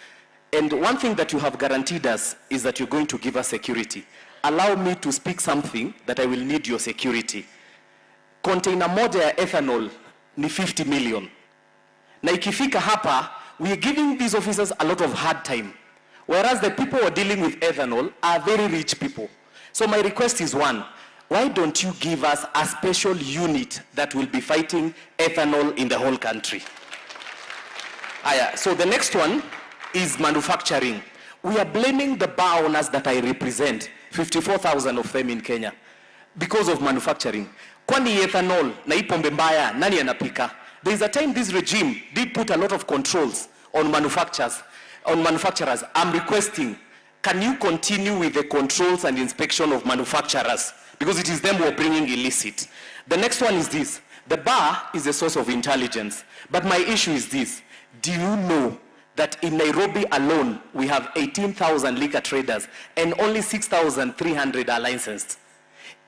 And one thing that you have guaranteed us is that you're going to give us security. Allow me to speak something that I will need your security. container moja ya ethanol ni 50 million. Na ikifika hapa, we are giving these officers a lot of hard time. Whereas the people who are dealing with ethanol are very rich people. So my request is one, why don't you give us a special unit that will be fighting ethanol in the whole country? So the next one is manufacturing. We are blaming the bar owners that I represent, 54,000 of them in Kenya, because of manufacturing. Kwani ethanol na pombe mbaya nani anapika? There is a time this regime did put a lot of controls on manufacturers. I'm requesting, can you continue with the controls and inspection of manufacturers? Because it is them who are bringing illicit. The next one is this. The bar is a source of intelligence. But my issue is this. Do you know that in Nairobi alone, we have 18,000 liquor traders and only 6,300 are licensed?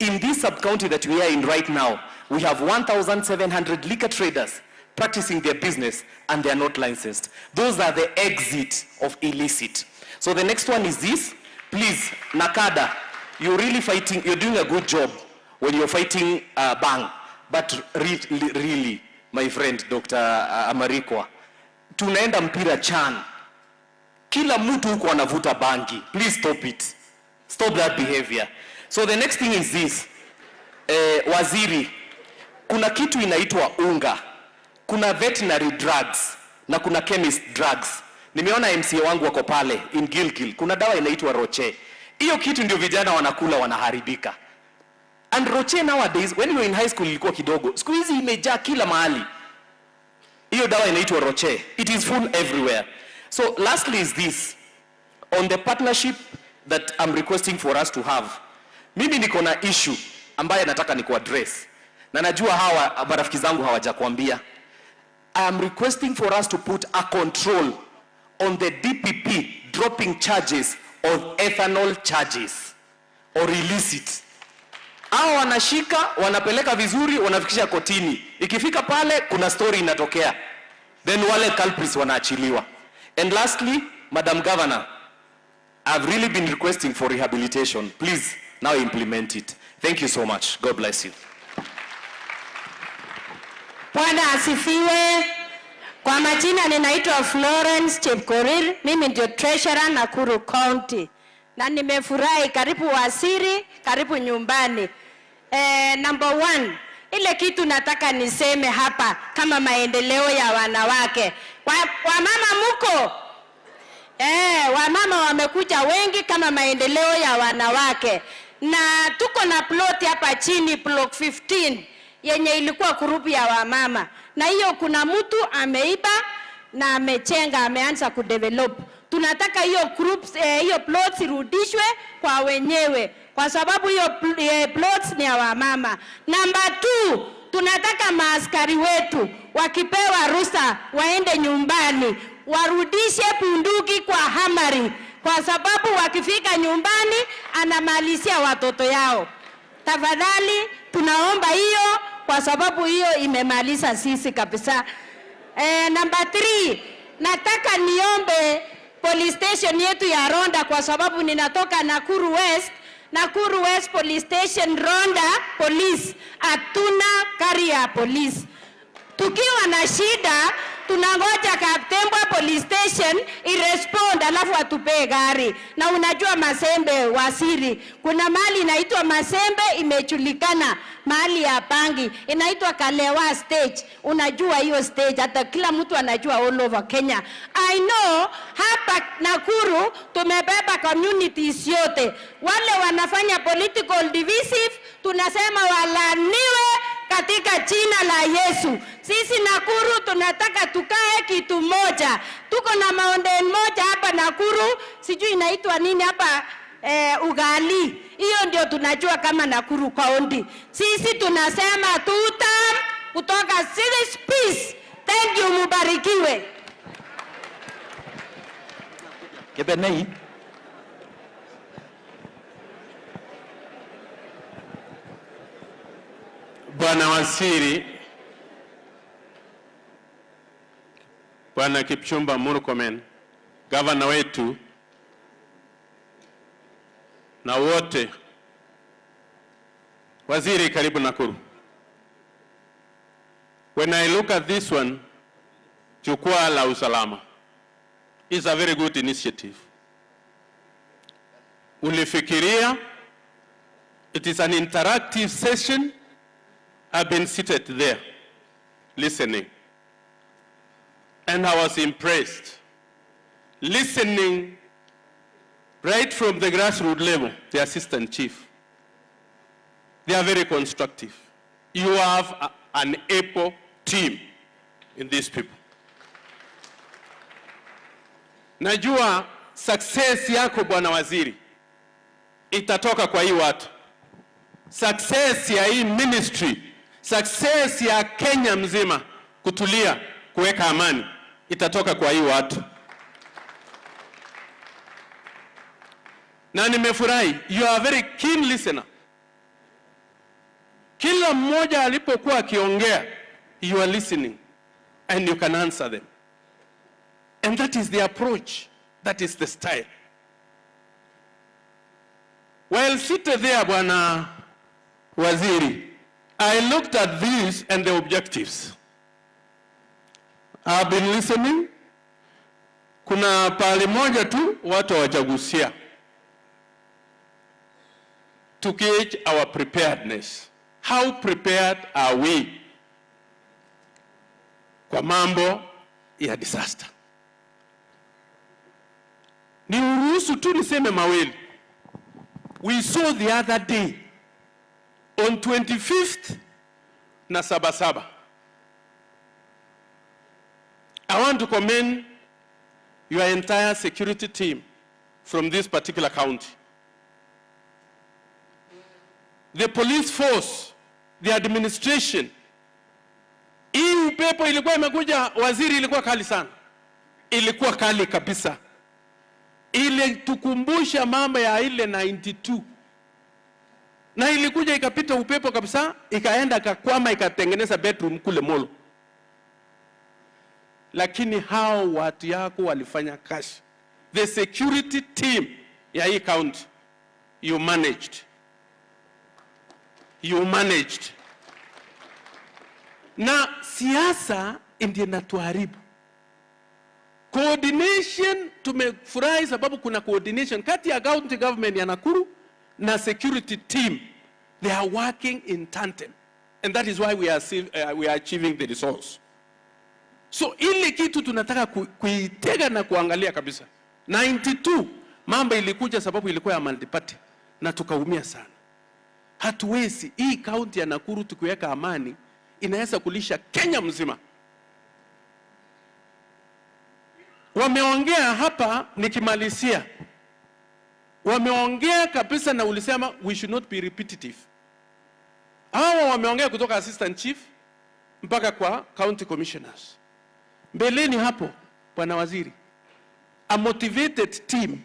In this sub-county that we are in right now, we have 1,700 liquor traders practicing their business and they are not licensed. Those are the exit of illicit. So the next one is this. Please, Nakada, you're really fighting, you're doing a good job when you're fighting bang. But really, my friend, Dr. Amarikwa, tunaenda mpira chan. Kila mtu huko anavuta bangi. Please stop it. Stop that behavior. So the next thing is this. Waziri, kuna kitu inaitwa unga. Kuna veterinary drugs na kuna chemist drugs. Nimeona MCA wangu wako pale in Gilgil. Kuna dawa inaitwa Roche. Hiyo kitu ndio vijana wanakula wanaharibika. And Roche nowadays, when we were in high school ilikuwa kidogo. Siku hizi imejaa kila mahali. Hiyo dawa inaitwa Roche. It is full everywhere. So lastly is this. On the partnership that I'm requesting for us to have. Mimi niko na issue ambaye nataka ni kuaddress. Na najua hawa marafiki zangu hawajakuambia. I am requesting for us to put a control on the DPP dropping charges of ethanol charges or illicit. Hao wanashika, wanapeleka vizuri, wanafikisha kotini. Ikifika pale, kuna story inatokea. Then wale culprits wanaachiliwa. And lastly, Madam Governor, I've really been requesting for rehabilitation. Please, now implement it. Thank you so much. God bless you. Bwana asifiwe. Kwa majina ninaitwa Florence Chepkorir, mimi ndio treasurer Nakuru County. Na nimefurahi, karibu waziri, karibu nyumbani. Number one, ile kitu nataka niseme hapa kama maendeleo ya wanawake. Wamama muko? Wamama wamekuja wengi kama maendeleo ya wanawake. Na tuko na plot hapa chini, block 15. Yenye ilikuwa grupu ya wamama. Na hiyo kuna mtu ameiba na amechenga, ameanza kudevelop. Tunataka hiyo groups, hiyo plots irudishwe kwa wenyewe. Kwa sababu hiyo plots ni ya wamama. Number 2, tunataka maaskari wetu wakipewa ruhusa waende nyumbani, warudishe bunduki kwa hamari. Kwa sababu wakifika nyumbani anamalizia watoto yao. Tafadhali tunaomba hiyo kwa sababu hiyo imemaliza sisi kabisa. Number 3, nataka niombe police station yetu ya Ronda kwa sababu ninatoka Nakuru West. Nakuru West Police Station Ronda Police. Hatuna gari ya police. Tukiwa na shida, tunangoja Kaptembwa Police Station irespond alafu atupe gari. Na unajua Masembe waziri, kuna mali inaitwa Masembe imejulikana, mali ya Pangi inaitwa Kalewa stage. Unajua hiyo stage, hata kila mtu anajua all over Kenya. I know hapa Nakuru tumebeba communities yote. Wale wanafanya political divisive tunasema walaniwe katika jina la Yesu. Sisi Nakuru tunataka tukae kitu moja. Tuko na mountain moja hapa Nakuru, sijui inaitwa nini hapa, ugali. Hiyo ndio tunajua kama Nakuru County. Sisi tunasema tutam kutoka City Peace. Thank you, mubarikiwe. Kebenei. Bwana Waziri, Bwana Kipchumba Murkomen, gavana wetu na wote. Waziri, karibu Nakuru. when I look at this one, Jukwaa La Usalama is a very good initiative. Ulifikiria, it is an interactive session. I've been seated there, listening. And I was impressed. Listening right from the grassroots level, the assistant chief. They are very constructive. You have an able team in these people. Najua success yako Bwana Waziri itatoka kwa hii watu. Success ya hii ministry, success ya Kenya mzima kutulia, kuweka amani, itatoka kwa hii watu. Na nimefurahi, you are a very keen listener. Kila mmoja alipokuwa akiongea, you are listening and you can answer them. And that is the approach, that is the style. While seated there, Bwana Waziri, I looked at these and the objectives. I've been listening. Kuna pale moja tu watu hawajagusia. To gauge our preparedness. How prepared are we kwa mambo ya disaster? Ni uruhusu tu niseme mawili. We saw the other day, on 25th na Sabasaba. I want to commend your entire security team from this particular county. The police force, the administration. Hii upepo ilikuwa imekuja, Waziri, ilikuwa kali sana. Ilikuwa kali kabisa. Ile tukumbusha mambo ya ile 92. Na ilikuja ikapita upepo kabisa, ikaenda kakwama, ikatengeneza bedroom kule Molo. Lakini hao watu yako walifanya kazi. The security team ya hii county, you managed. You managed. Na siasa ndiyo inatuharibu. Coordination, tumefurahi sababu kuna coordination kati ya county government ya Nakuru na security team. They are working in tandem. And that is why we are achieving the results. So ile kitu tunataka kuitega na kuangalia kabisa. 92 mambo ilikuja sababu ilikuwa ya multiparty na tukaumia sana. Hatuwezi hii county ya Nakuru tukiweka amani inaweza kulisha Kenya mzima. Wameongea hapa nikimalizia. Wameongea kabisa na ulisema we should not be repetitive. Hawa wameongea kutoka assistant chief mpaka kwa county commissioners. Mbeleni hapo Bwana Waziri, a motivated team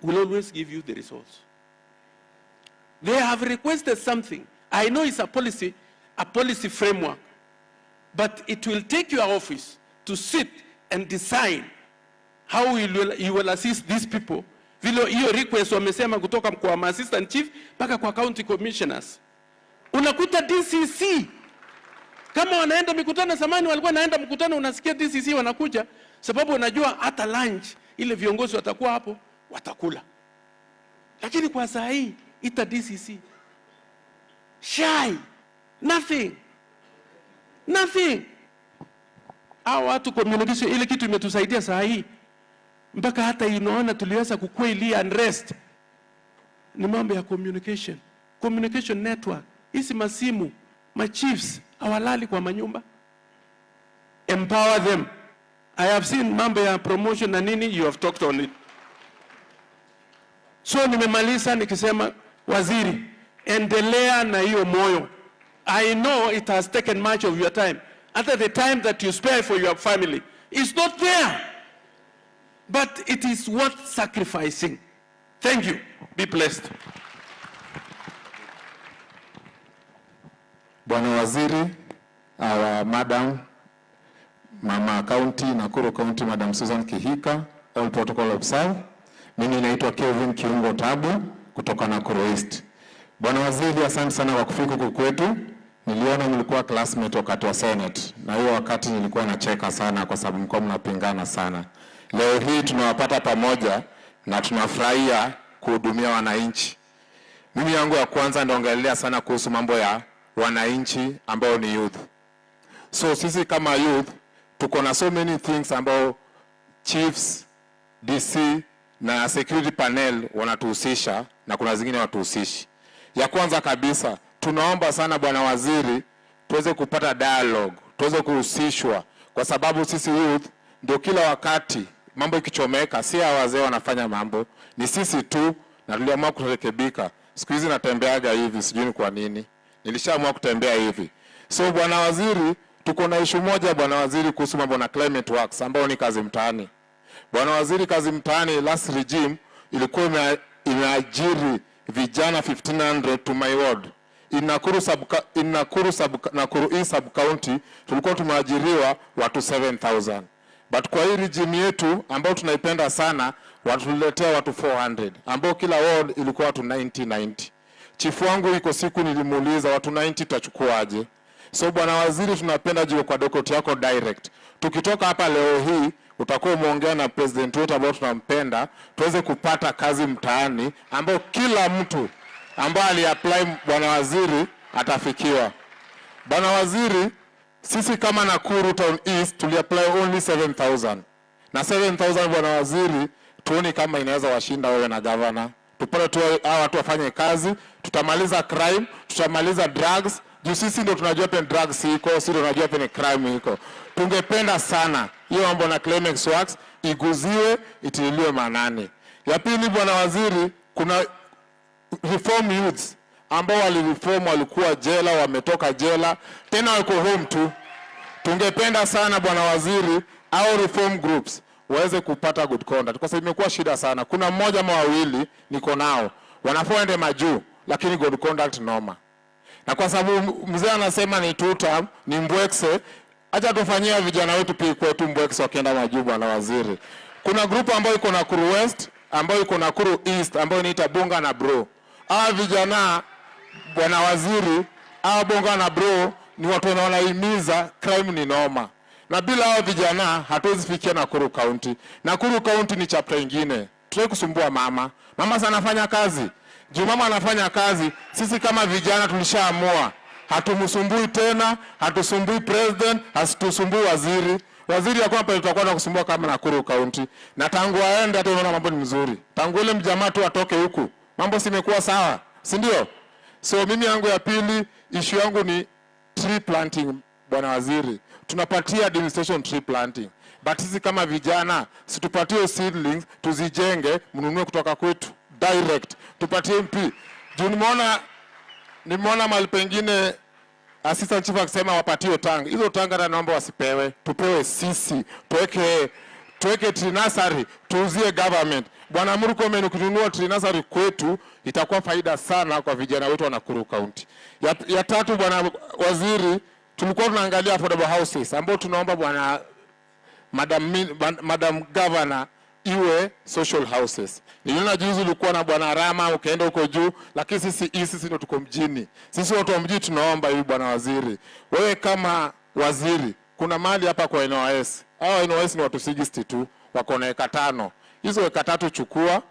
will always give you the results. They have requested something. I know it's a policy framework, but it will take your office to sit and decide how you will assist these people. Vile hiyo request wamesema kutoka kwa assistant chief mpaka kwa county commissioners. Unakuta DCC kama wanaenda mikutano, zamani walikuwa naenda mkutano, unasikia DCC wanakuja sababu unajua hata lunch ile viongozi watakuwa hapo watakula. Lakini kwa saa hii ita DCC shy, nothing. Hao watu communication ile kitu imetusaidia saa hii mpaka hata unaona tuliweza kukua ile unrest ni mambo ya communication network. Hizi masimu, chiefs hawalali kwa manyumba. Empower them. I have seen mambo ya promotion na nini, you have talked on it. So nimemaliza nikisema Waziri, endelea na hiyo moyo. I know it has taken much of your time. At the time that you spare for your family, it's not there. But it is worth sacrificing. Thank you. Be blessed. Bwana Waziri, our Madam, Mama County, Nakuru County, Madam Susan Kihika, all protocol observed. Mimi naitwa Kevin Kiungo Tabu kutoka Nakuru East. Bwana Waziri, asante sana kwa kufika huku kwetu. Niliona mlikuwa classmate wakati wa Senate, na hiyo wakati nilikuwa nacheka sana kwa sababu mlikuwa mnapingana sana. Leo hii tunawapata pamoja na tunafurahia kuhudumia wananchi. Mimi yangu ya kwanza ndaongelea sana kuhusu mambo ya wananchi ambao ni youth. So sisi kama youth tuko na so many things ambao chiefs, DC na security panel wanatuhusisha na kuna zingine watuhusishi. Ya kwanza kabisa tunaomba sana bwana waziri tuweze kupata dialogue, tuweze kuhusishwa kwa sababu sisi youth ndio kila wakati mambo ikichomeka si wazee wanafanya mambo, ni sisi tu, na tuliamua kurekebika. Siku hizi natembeaga hivi, sijui ni kwa nini. Nilishaamua kutembea hivi. So bwana waziri, tuko na issue moja bwana waziri kuhusu mambo na climate works ambao ni kazi mtaani. Bwana waziri, kazi mtaani last regime ilikuwa imeajiri vijana 1500 to my ward. Nakuru East sub county tulikuwa tumeajiriwa watu 7000. But kwa hii regime yetu ambao tunaipenda sana watuletea watu 400 ambao kila ward ilikuwa watu 90. Chifu wangu iko siku nilimuuliza watu 90 tutachukuaje? So bwana waziri, tunapenda jiwe kwa dokoti yako direct. Tukitoka hapa leo hii utakuwa umeongea na president wetu ambao tunampenda tuweze kupata kazi mtaani ambao kila mtu ambao aliapply bwana waziri atafikiwa. Bwana waziri, sisi kama Nakuru Town East tuliapply only 7000. Na 7000 bwana waziri, tuoni kama inaweza washinda wewe na governor. Tupate tu hao watu wafanye kazi, tutamaliza crime, tutamaliza drugs. Juu sisi ndio tunajua pen drugs iko, sisi ndio tunajua pen crime iko. Tungependa sana hiyo mambo na climax works iguziwe, itililiwe manani. Ya pili bwana waziri, kuna reform youths ambao walireform, walikuwa jela, wametoka jela, tena wako home tu. Tungependa sana bwana waziri au reform groups waweze kupata good conduct kwa sababu imekuwa shida sana. Kuna mmoja ama wawili niko nao wanafuende majuu lakini good conduct noma. Na kwa sababu mzee anasema ni tuta ni mbwekse, acha tufanyia vijana wetu pia kwetu mbwekse wakienda majuu bwana waziri. Kuna group ambayo iko Nakuru West, ambayo iko Nakuru East, ambayo inaita Bunga na Bro. Hawa vijana bwana waziri, hawa Bunga na Bro ni watu wanaohimiza crime ni noma. Na bila hao vijana hatuwezi fikia Nakuru County. Nakuru County ni chapter nyingine. Tuwe kusumbua mama. Mama sana anafanya kazi. Juu mama anafanya kazi, sisi kama vijana tulishaamua. Hatumsumbui tena, hatusumbui president, hatusumbui waziri. Waziri ya kwamba tutakuwa na kusumbua kama Nakuru County. Na tangu aende hata unaona mambo ni mzuri. Tangu ile mjamaa tu atoke huku, mambo simekuwa sawa, si ndio? So mimi yangu ya pili, issue yangu ni tree planting bwana waziri. Tunapatia administration tree planting. But sisi kama vijana, situpatie seedlings, tuzijenge, mnunue kutoka kwetu direct. Tupatie MP. Juu nimeona mahali pengine assistant chief akisema wapatie tanga. Hizo tanga na naomba wasipewe. Tupewe sisi. Tuweke tree nursery, tuuzie government. Bwana Murkomen, ukinunua tree nursery kwetu itakuwa faida sana kwa vijana wetu wa Nakuru County. Ya tatu bwana waziri, tulikuwa tunaangalia affordable houses ambao tunaomba bwana madam governor iwe social houses. Niliona juzi ulikuwa na bwana Rama ukaenda huko juu, lakini sisi ndio tuko mjini. Sisi watu wa mjini tunaomba hivi bwana waziri. Wewe kama waziri, kuna mali hapa kwa NOS. Hao NOS ni watu 60 tu, wako na eka 5. Hizo eka 3 chukua,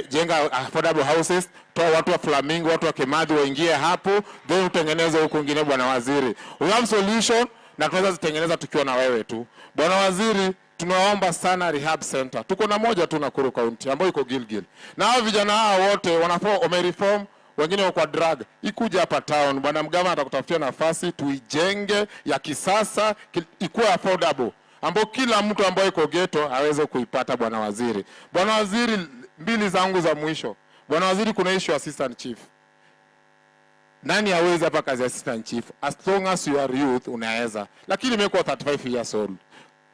jenga affordable houses, toa watu wa Flamingo, watu wa Kimathi waingie hapo, then utengeneze huko kwingine bwana waziri. We have solution na tunaweza zitengeneza tukiwa na wewe tu. Bwana waziri, tunaomba sana rehab center. Tuko na moja tu Nakuru County ambayo iko Gilgil. Na hao vijana hao wote wamereform, wengine wako kwa drug. Ikuja hapa town, bwana mgama atakutafutia nafasi tuijenge ya kisasa, ikuwe affordable, ambao kila mtu ambaye iko ghetto aweze kuipata bwana waziri. Bwana waziri, mbili zangu za mwisho. Bwana waziri, kuna issue assistant chief. Nani hawezi hapa kazi assistant chief? As long as you are youth unaweza. Lakini nimekuwa 35 years old.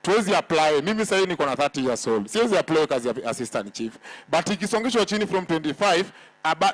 Tuwezi apply. Mimi sasa niko na 30 years old. Siwezi apply kazi ya assistant chief. But ikisongeshwa chini from 25,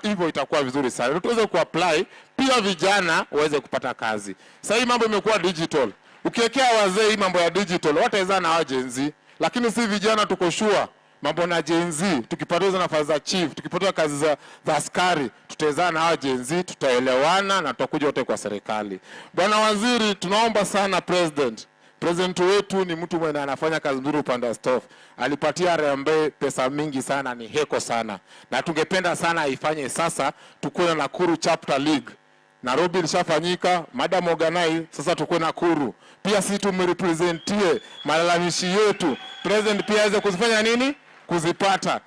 hivyo itakuwa vizuri sana. Tuweze kuapply, pia vijana waweze kupata kazi. Sasa hii mambo imekuwa digital. Ukiwekea wazee hii mambo ya digital, wataweza na agency. Lakini si vijana tuko sure mambo na Gen Z, tukipata hizo nafasi za chief, tukipata kazi za askari, tutawezana na hawa Gen Z, tutaelewana na tutakuja wote kwa serikali. Bwana Waziri, tunaomba sana President wetu ni mtu mwenye anafanya kazi nzuri upande wa staff. Alipatia Harambee pesa mingi sana, ni heko sana. Na tungependa sana aifanye sasa, tukue na Nakuru Chapter League. Nairobi ilishafanyika, Madam Organize, sasa tukue Nakuru. Pia sisi tumerepresentie malalamishi yetu. President pia aweze kuzifanya nini? Kuzipata.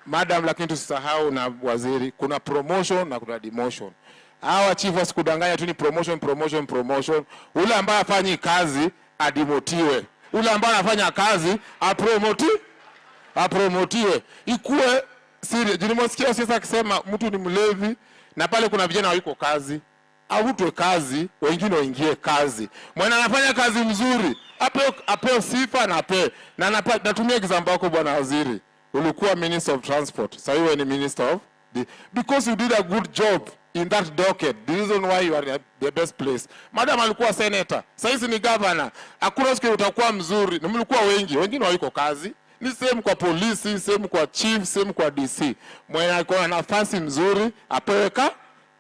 Madam, lakini tusisahau na waziri, kuna promotion na kuna demotion. Hawa chief wasikudanganya tu ni promotion. Ule ambaye afanyi kazi adimotiwe. Ule ambaye anafanya kazi apromotiwe. Ikuwe serious. Nimesikia sasa akisema mtu ni mlevi na pale kuna vijana wako kazi. Avutwe kazi, wengine waingie kazi. Mwana anafanya kazi mzuri, apeo sifa na ape. Na natumia example yako Bwana Waziri. Ulikuwa Minister of Transport. Sasa wewe ni Minister of because you did a good job in that docket. The reason why you are the best place. Madam alikuwa senator. Sasa hizi ni governor. Hakuna siku utakuwa mzuri. Na mlikuwa wengi. Wengine wako kazi. Ni same kwa polisi, same kwa chief, same kwa DC. Mwenye alikuwa na nafasi mzuri, apeweka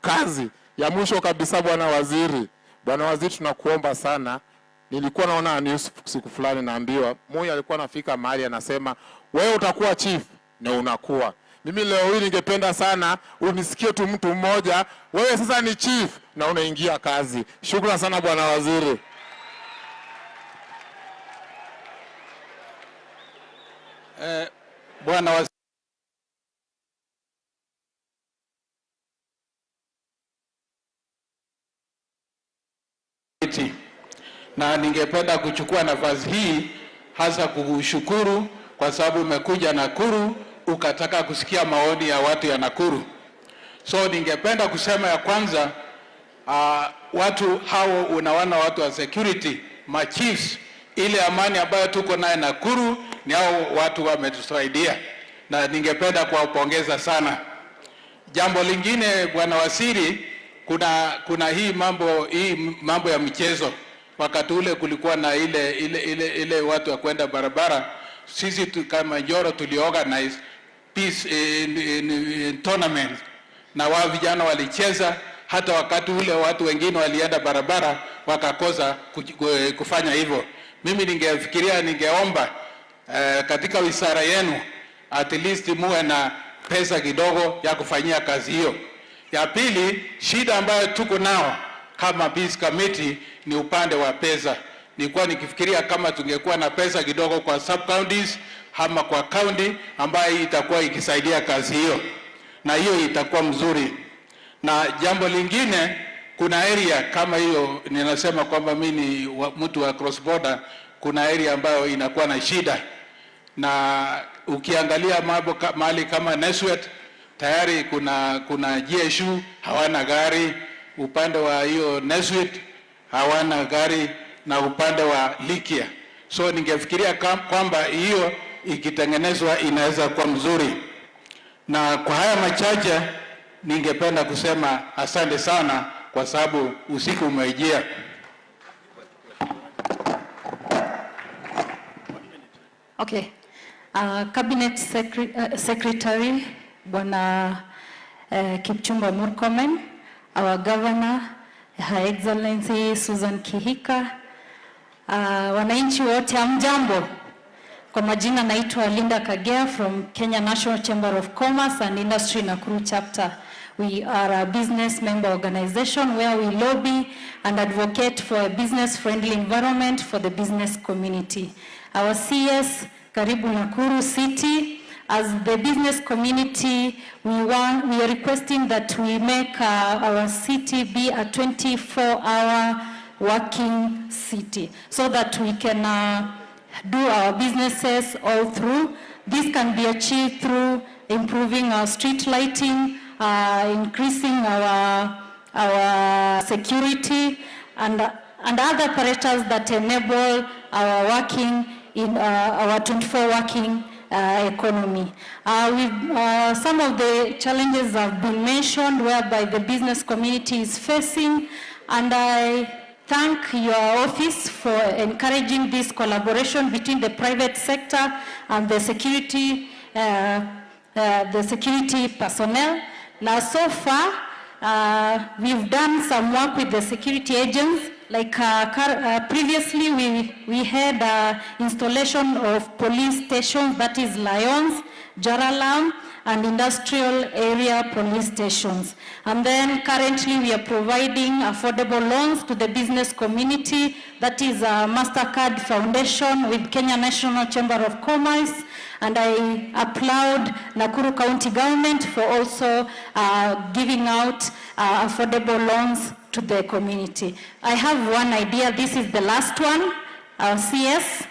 kazi. Ya mwisho kabisa Bwana Waziri. Bwana Waziri, tunakuomba sana. Nilikuwa naona news siku fulani naambiwa, Moi alikuwa anafika mahali anasema, wewe utakuwa chief na unakuwa. Mimi leo hii ningependa sana unisikie tu mtu mmoja, wewe sasa ni chief na unaingia kazi. Shukrani sana Bwana Waziri. Bwana Waziri, na ningependa kuchukua nafasi hii hasa kukushukuru kwa sababu umekuja Nakuru ukataka kusikia maoni ya watu ya Nakuru. So ningependa kusema ya kwanza, watu hao unawana watu wa security, machiefs, ile amani ambayo tuko naye Nakuru ni hao watu wametusaidia na ningependa kuwapongeza sana. Jambo lingine Bwana Waziri, kuna hii mambo ya michezo. Wakati ule kulikuwa na ile watu wa kwenda barabara. Sisi kama manyora tuliorganize peace in tournament na wao vijana walicheza. Hata wakati ule watu wengine walienda barabara wakakosa kufanya hivyo. Mimi ningeomba katika wizara yenu at least muwe na pesa kidogo ya kufanyia kazi hiyo. Ya pili, shida ambayo tuko nao kama peace committee ni upande wa pesa. Nilikuwa nikifikiria kama tungekuwa na pesa kidogo kwa sub counties ama kwa county ambayo itakuwa ikisaidia kazi hiyo, na hiyo itakuwa mzuri. Na jambo lingine, kuna area kama hiyo, ninasema kwamba mimi ni mtu wa cross border, kuna area ambayo inakuwa na shida. Na ukiangalia mahali kama Neswet tayari kuna GSU hawana gari, upande wa hiyo Neswet hawana gari, na upande wa Likia. So ningefikiria kwamba hiyo ikitengenezwa inaweza kuwa mzuri. Na kwa haya machache ningependa kusema asante sana kwa sababu usiku umejia. Okay. Cabinet Secretary Bwana Kipchumba Murkomen, our Governor Her Excellency Susan Kihika, wananchi wote hamjambo. Kwa majina naitwa Linda Kagea from Kenya National Chamber of Commerce and Industry Nakuru Chapter. We are a business member organization where we lobby and advocate for a business-friendly environment for the business community. Our CS, Karibu Nakuru City, as the business community, we are requesting that we make our city be a 24-hour working city so that we can do our businesses all through. This can be achieved through improving our street lighting, increasing our security and other apparatus that enable our working in our 24 working economy. Some of the challenges have been mentioned whereby the business community is facing, and I thank your office for encouraging this collaboration between the private sector and the security the security personnel. Now, so far, we've done some work with the security agents. Like previously, we had installation of police stations, that is Lions, Jaralam, and industrial area police stations. And then currently we are providing affordable loans to the business community, that is MasterCard Foundation with Kenya National Chamber of Commerce. And I applaud Nakuru County government for also giving out affordable loans to the community. I have one idea, this is the last one, CS.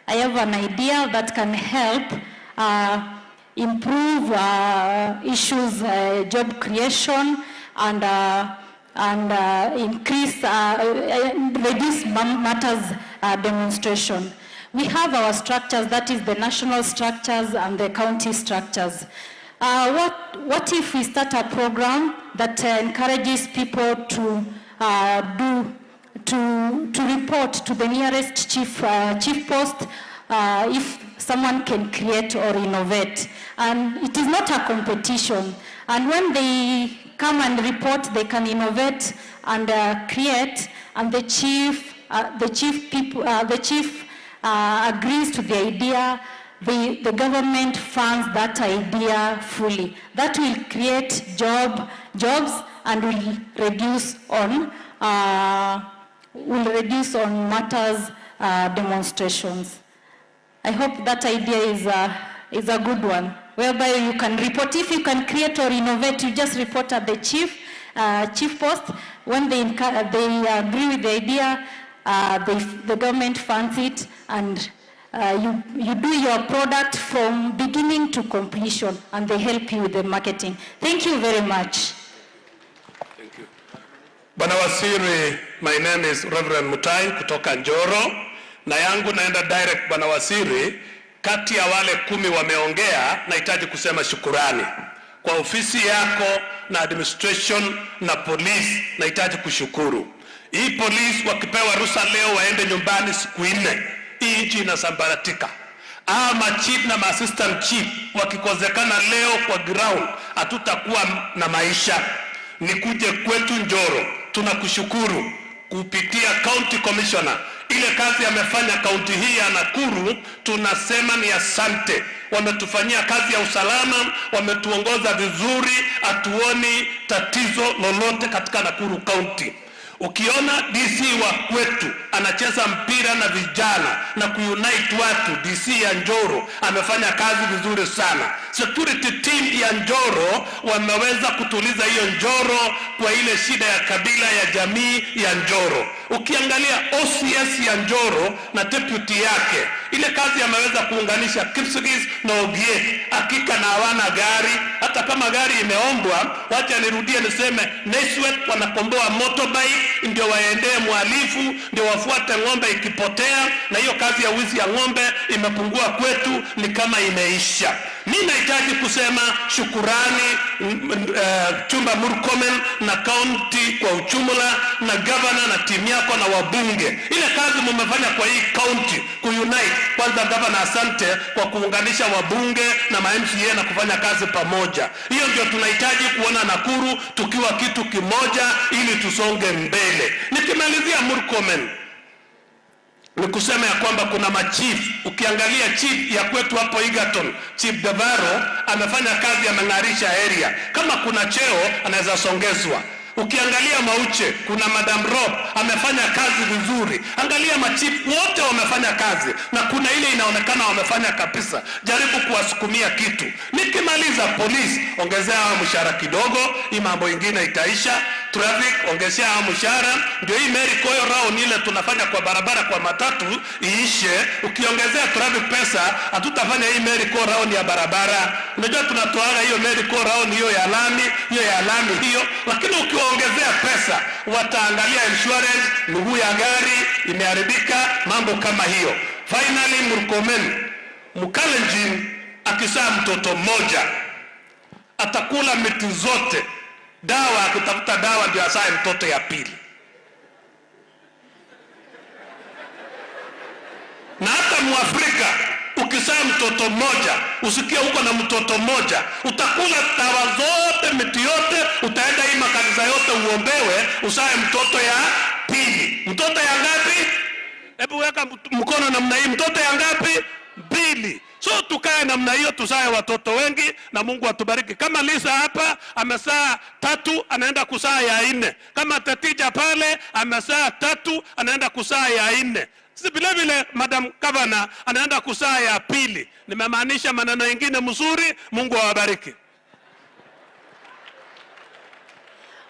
I have an idea that can help improve issues, job creation, and increase, reduce matters demonstration. We have our structures, that is the national structures and the county structures. What if we start a program that encourages people to report to the nearest chief post if someone can create or innovate? And it is not a competition. And when they come and report, they can innovate and create, and the chief agrees to the idea, the government funds that idea fully. That will create jobs and will reduce on matters demonstrations. I hope that idea is a good one, whereby you can report. If you can create or innovate, you just report at the chief post. When they agree with the idea, the government funds it, and you do your product from beginning to completion, and they help you with the marketing. Thank you very much. Thank you. Bwana Waziri, my name is Reverend Mutahi kutoka Njoro, na yangu naenda direct. Bwana Waziri, kati ya wale 10 wameongea, nahitaji kusema shukurani kwa ofisi yako na administration na police. Nahitaji kushukuru. Hii police wakipewa ruhusa leo waende nyumbani siku 4, hii nchi inasambaratika. Ama chief na assistant chief wakikozekana leo kwa ground, hatutakuwa na maisha. Nikuje kwetu Njoro, tunakushukuru kupitia county commissioner. Ile kazi amefanya kaunti hii ya Nakuru, tunasema ni asante. Wametufanyia kazi ya usalama, wametuongoza vizuri, hatuoni tatizo lolote katika Nakuru County. Ukiona DC wa kwetu anacheza mpira na vijana na kuunite watu, DC ya Njoro amefanya kazi vizuri sana. Security team ya Njoro wameweza kutuliza hiyo Njoro kwa ile shida ya kabila ya jamii ya Njoro. Ukiangalia OCS ya Njoro na deputy yake, ile kazi ameweza kuunganisha Kipsigis na Ogie. Hakika na hawana gari, hata kama gari imeombwa, wacha nirudie niseme Naiswet wanakomboa motorbike ndio waendee mhalifu, ndio wafuate ng'ombe ikipotea, na hiyo kazi ya wizi ya ng'ombe imepungua kwetu, ni kama imeisha. Mimi nahitaji kusema shukurani chumba Murkomen na county kwa ujumla, na governor na timu yako na wabunge. Ile kazi mmefanya kwa hii county kuunite, kwanza governor asante kwa kuunganisha wabunge na MCA na kufanya kazi pamoja. Hiyo ndio tunahitaji kuona Nakuru tukiwa kitu kimoja ili tusonge mbele. Nikimalizia Murkomen, nikusema ya kwamba kuna machief. Ukiangalia chief ya kwetu hapo Egerton, Chief Davaro amefanya kazi ya mang'arisha area. Kama kuna cheo anaweza songezwa. Ukiangalia Mauche, kuna Madam Rob amefanya kazi vizuri. Angalia machief wote wamefanya kazi, na kuna ile inaonekana wamefanya kabisa. Jaribu kuwasukumia kitu. Nikimaliza police, ongezea mshahara kidogo, hii mambo ingine itaisha. Traffic, ongezea mshahara, ndio hii Mary Koyo round ile tunafanya kwa barabara kwa matatu iishe. Ukiongezea traffic pesa, hatutafanya hii Mary Koyo round ya barabara. Unajua tunatoaga hiyo Mary Koyo round hiyo ya lami hiyo, lakini ukiongezea pesa wataangalia insurance, miguu ya gari imeharibika, mambo kama hiyo. Finally, Murkomen, Mkalenjin akizaa mtoto mmoja atakula miti zote, dawa akitafuta dawa ndio azae mtoto ya pili. Na hata Muafrika Ukizaa mtoto mmoja, usikie uko na mtoto mmoja, utakula dawa zote, miti yote, utaenda hii makanisa yote uombewe, usae mtoto ya pili. Mtoto ya ngapi? Hebu weka mkono namna hii. Mtoto ya ngapi? 2. So tukae namna hiyo, tusae watoto wengi na Mungu atubariki. Kama Lisa hapa amesaa 3, anaenda kusaa ya 4. Kama Tatija pale amesaa 3, anaenda kusaa ya 4. Vile vile Madam Governor anaenda kusaa ya 2. Nimemaanisha maneno mengine mzuri. Mungu awabariki.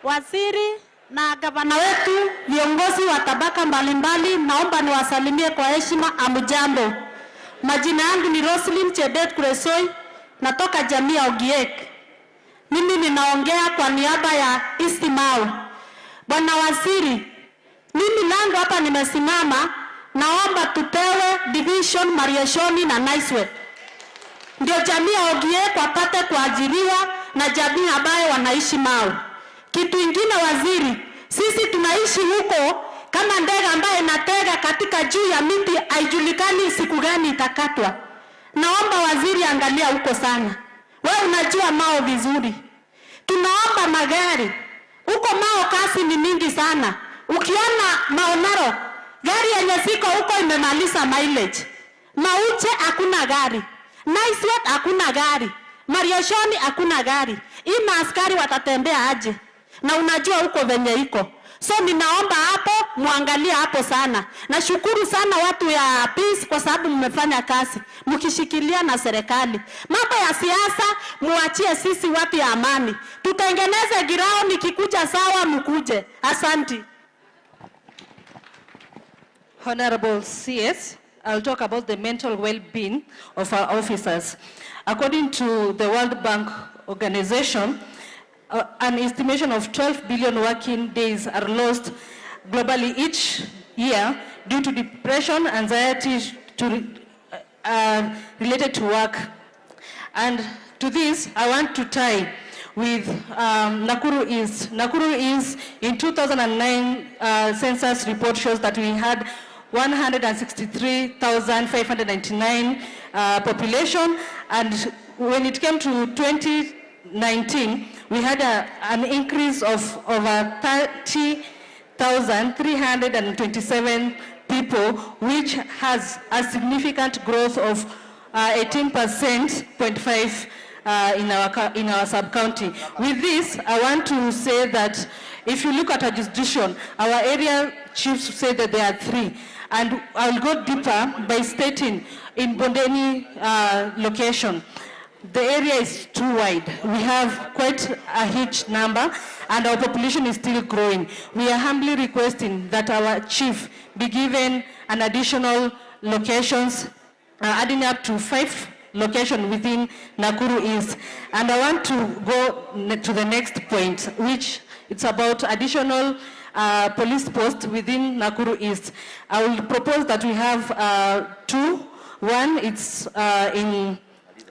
Waziri na gavana wetu, viongozi wa tabaka mbalimbali, naomba niwasalimie kwa heshima. Amujambo. Majina yangu ni Roslyn Chebet Kuresoi, natoka jamii ya Ogiek. Mimi ninaongea kwa niaba ya Istimau. Bwana Waziri, mimi langu hapa nimesimama, naomba tupewe division Mariashoni na Naiswet. Ndio jamii ya Ogiek wapate kuajiriwa na jamii ambayo wanaishi Mau. Kitu ingine Waziri, sisi tunaishi huko kama ndege ambaye inatega katika juu ya miti, haijulikani siku gani itakatwa. Naomba Waziri angalia huko sana. Wewe unajua Mao vizuri. Tunaomba magari. Huko Mao kasi ni mingi sana. Ukiona Maonaro, gari yenye siko huko imemaliza mileage. Mauche hakuna gari. Naiswet hakuna gari. Mariashoni hakuna gari. Hii maaskari watatembea aje? Na unajua huko venye iko. So ninaomba hapo muangalia hapo sana. Nashukuru sana watu ya peace kwa sababu mmefanya kazi mkishikilia na serikali. Mambo ya siasa muachie sisi watu ya amani. Tutengeneze girao, nikikuja sawa mkuje. Asante. Honorable CS, I'll talk about the mental well-being of our officers. According to the World Bank Organization, an estimation of 12 billion working days are lost globally each year due to depression, anxiety related to work. And to this, I want to tie with Nakuru East. Nakuru East, in 2009 census report shows that we had 163,599 population, and when it came to 2019, we had an increase of over 30,327 people, which has a significant growth of 18.5% in our sub-county. With this, I want to say that if you look at our jurisdiction, our area chiefs say that there are 3. And I'll go deeper by stating in Bondeni location, the area is too wide. We have quite a huge number and our population is still growing. We are humbly requesting that our chief be given an additional locations, adding up to 5 locations within Nakuru East. And I want to go to the next point, which it's about additional police posts within Nakuru East. I will propose that we have 2. One, it's in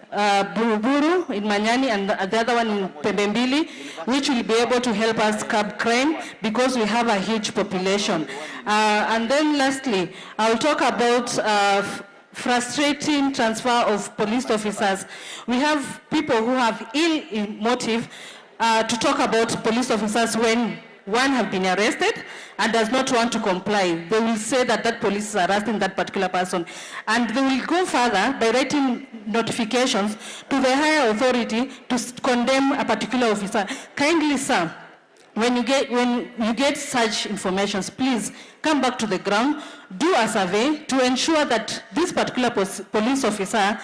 Buruburu in Manyani, and the other one in Pembembili, which will be able to help us curb crime because we have a huge population. And then lastly, I'll talk about frustrating transfer of police officers. We have people who have ill motive to talk about police officers when one have been arrested and does not want to comply. They will say that that police is arresting that particular person. And they will go further by writing notifications to the higher authority to condemn a particular officer. Kindly, sir, when you get such information, please come back to the ground, do a survey to ensure that this particular police officer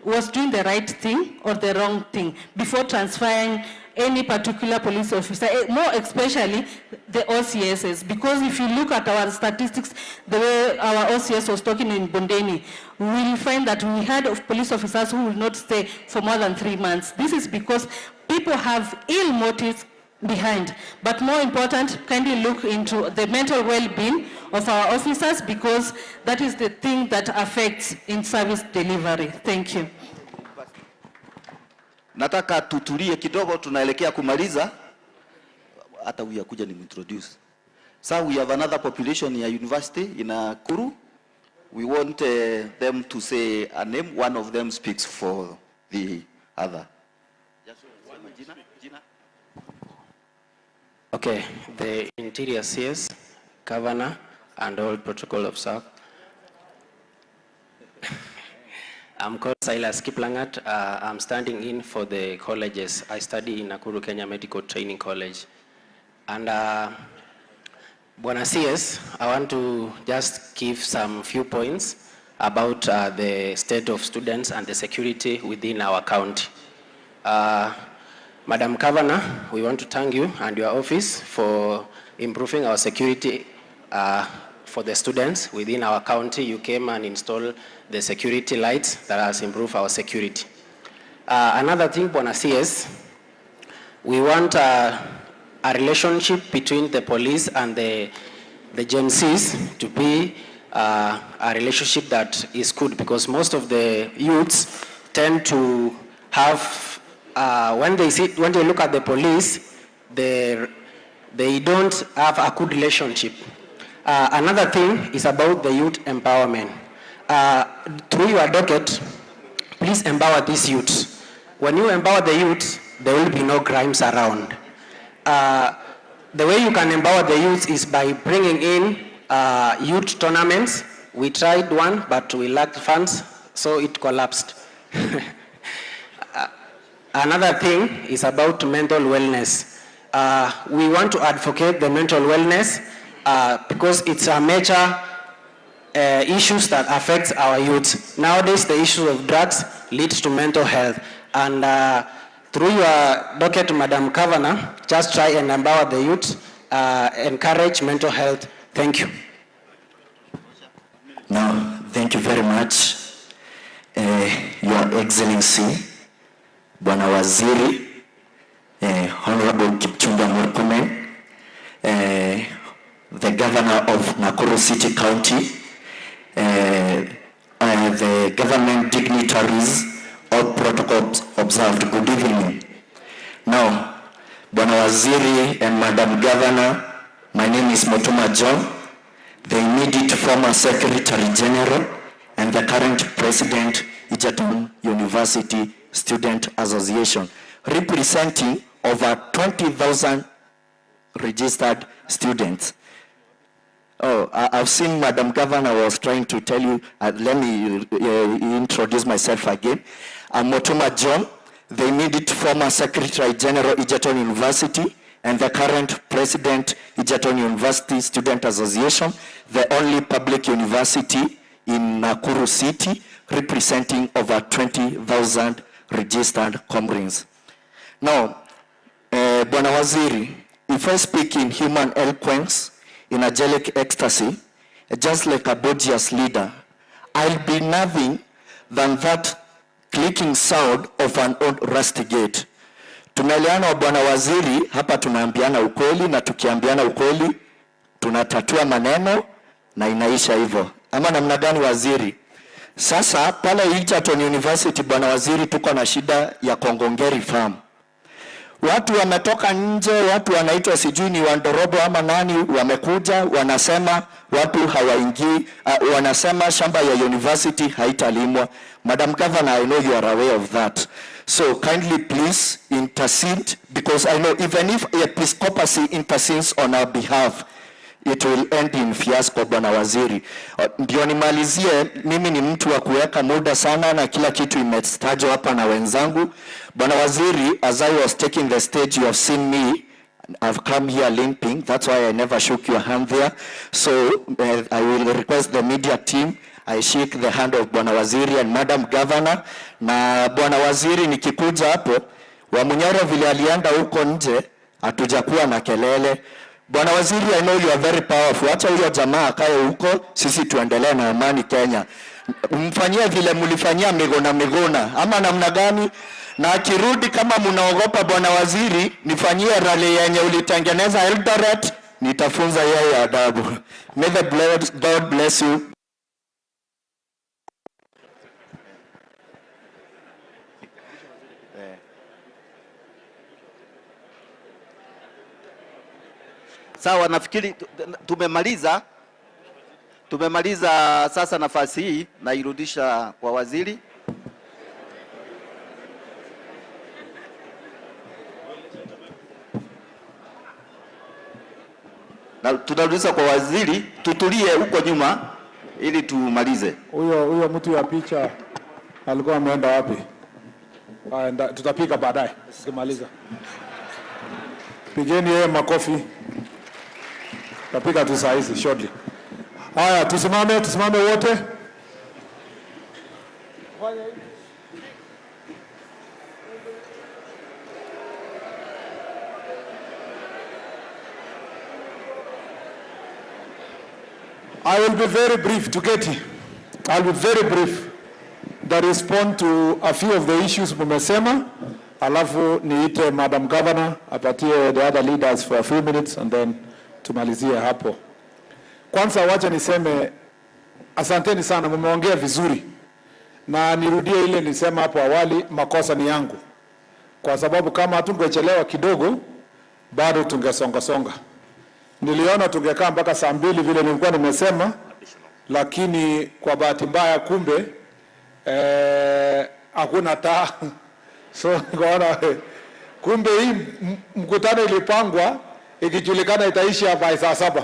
was doing the right thing or the wrong thing before transferring any particular police officer, more especially the OCSs, because if you look at our statistics, the way our OCS was talking in Bondeni, we will find that we had police officers who will not stay for more than 3 months. This is because people have ill motives behind. But more important, kindly look into the mental well-being of our officers, because that is the thing that affects in service delivery. Thank you. Nataka tutulie kidogo, tunaelekea kumaliza. Hata huyu akuja ni introduce. So we have another population ya university in Nakuru. we want them to say a name. One of them speaks for the other. Okay, the Interior CS, Governor, and all protocol officers. I'm called Silas Kiplangat. I'm standing in for the colleges. I study in Nakuru Kenya Medical Training College. And Bwana CS, I want to just give some few points about the state of students and the security within our county. Madam Governor, we want to thank you and your office for improving our security for the students within our county. You came and installed the security lights that has improved our security. Another thing, Bwana CS, we want a relationship between the police and the Gen Zs to be a relationship that is good, because most of the youths tend to have, when they look at the police, they don't have a good relationship. Another thing is about the youth empowerment. Through your docket, please empower these youths. When you empower the youths, there will be no crimes around. The way you can empower the youth is by bringing in youth tournaments. We tried one, but we lacked funds, so it collapsed. Another thing is about mental wellness. We want to advocate the mental wellness because it's a major issues that affects our youth. Nowadays, the issue of drugs leads to mental health. And through your docket, Madam Governor, just try and empower the youth, encourage mental health. Thank you. No, thank you very much, Your Excellency, Bwana Waziri, Honorable Kipchumba Murkomen, the Governor of Nakuru City County, the government dignitaries, all protocols observed. Good evening. Now, Bwana Waziri and Madam Governor, my name is Mutuma John, the immediate former Secretary General and the current President, Egerton University Student Association, representing over 20,000 registered students. Oh, I've seen Madam Governor was trying to tell you, let me introduce myself again. I'm Mutuma John, the immediate former Secretary General, Egerton University, and the current President, Egerton University Student Association, the only public university in Nakuru City, representing over 20,000 registered comrades. Now, Bwana Waziri, if I speak in human eloquence, in angelic ecstasy, just like a bourgeois leader, I'll be nothing than that clicking sound of an old rusty gate. Tunaelewana Bwana Waziri, hapa tunaambiana ukweli, na tukiambiana ukweli tunatatua maneno na inaisha hivyo. Ama namna gani Waziri? Sasa pale Egerton University, Bwana Waziri, tuko na shida ya Kongongeri Farm. Watu wametoka nje, watu wanaitwa sijui ni Wandorobo ama nani, wamekuja wanasema watu hawaingii, wanasema shamba ya university haitalimwa. Madam Governor, I know you are aware of that. So kindly please intercede, because I know even if episcopacy intercedes on our behalf, it will end in fiasco, Bwana Waziri. Ndio nimalizie, mimi ni mtu wa kuweka muda sana na kila kitu imetajwa hapa na wenzangu. Bwana Waziri, as I was taking the stage, you have seen me. I've come here limping. That's why I never shook your hand there. So I will request the media team, I shake the hand of Bwana Waziri and Madam Governor. Na Bwana Waziri, nikikuja hapo, wa manyora vile alienda huko nje, hatujakuwa na kelele. Bwana Waziri, I know you are very powerful. Acha huyo jamaa akae huko, sisi tuendelee na amani Kenya. Mfanyie vile mlifanyia Migona, ama namna gani? Na akirudi, kama mnaogopa Bwana Waziri, nifanyie rally yenye ulitengeneza Eldoret, nitafunza yeye adabu. May the God bless you. Sawa, nafikiri tumemaliza. Tumemaliza sasa nafasi hii na irudisha kwa waziri. Na tunarudisha kwa waziri, tutulie huko nyuma ili tumalize. Huyo mtu ya picha alikuwa ameenda wapi? Tutapika baadaye tukimaliza. Pigeni yeye makofi. Tutapika tu saa hizi shortly. Haya, tusimame wote. I will be very brief to get it. I'll be very brief. That respond to a few of the issues mumesema. Alafu niite Madam Governor apatie the other leaders for a few minutes and then tumalizie hapo. Kwanza wacha niseme asanteni sana, mumeongea vizuri. Na nirudie ile nilisema hapo awali, makosa ni yangu. Kwa sababu kama hatungechelewa kidogo bado tungesonga. Niliona tungekaa mpaka saa 2 vile nilikuwa nimesema, lakini kwa bahati mbaya kumbe hakuna taa. So nikaona kumbe hii mkutano ilipangwa ikijulikana itaisha by saa 7.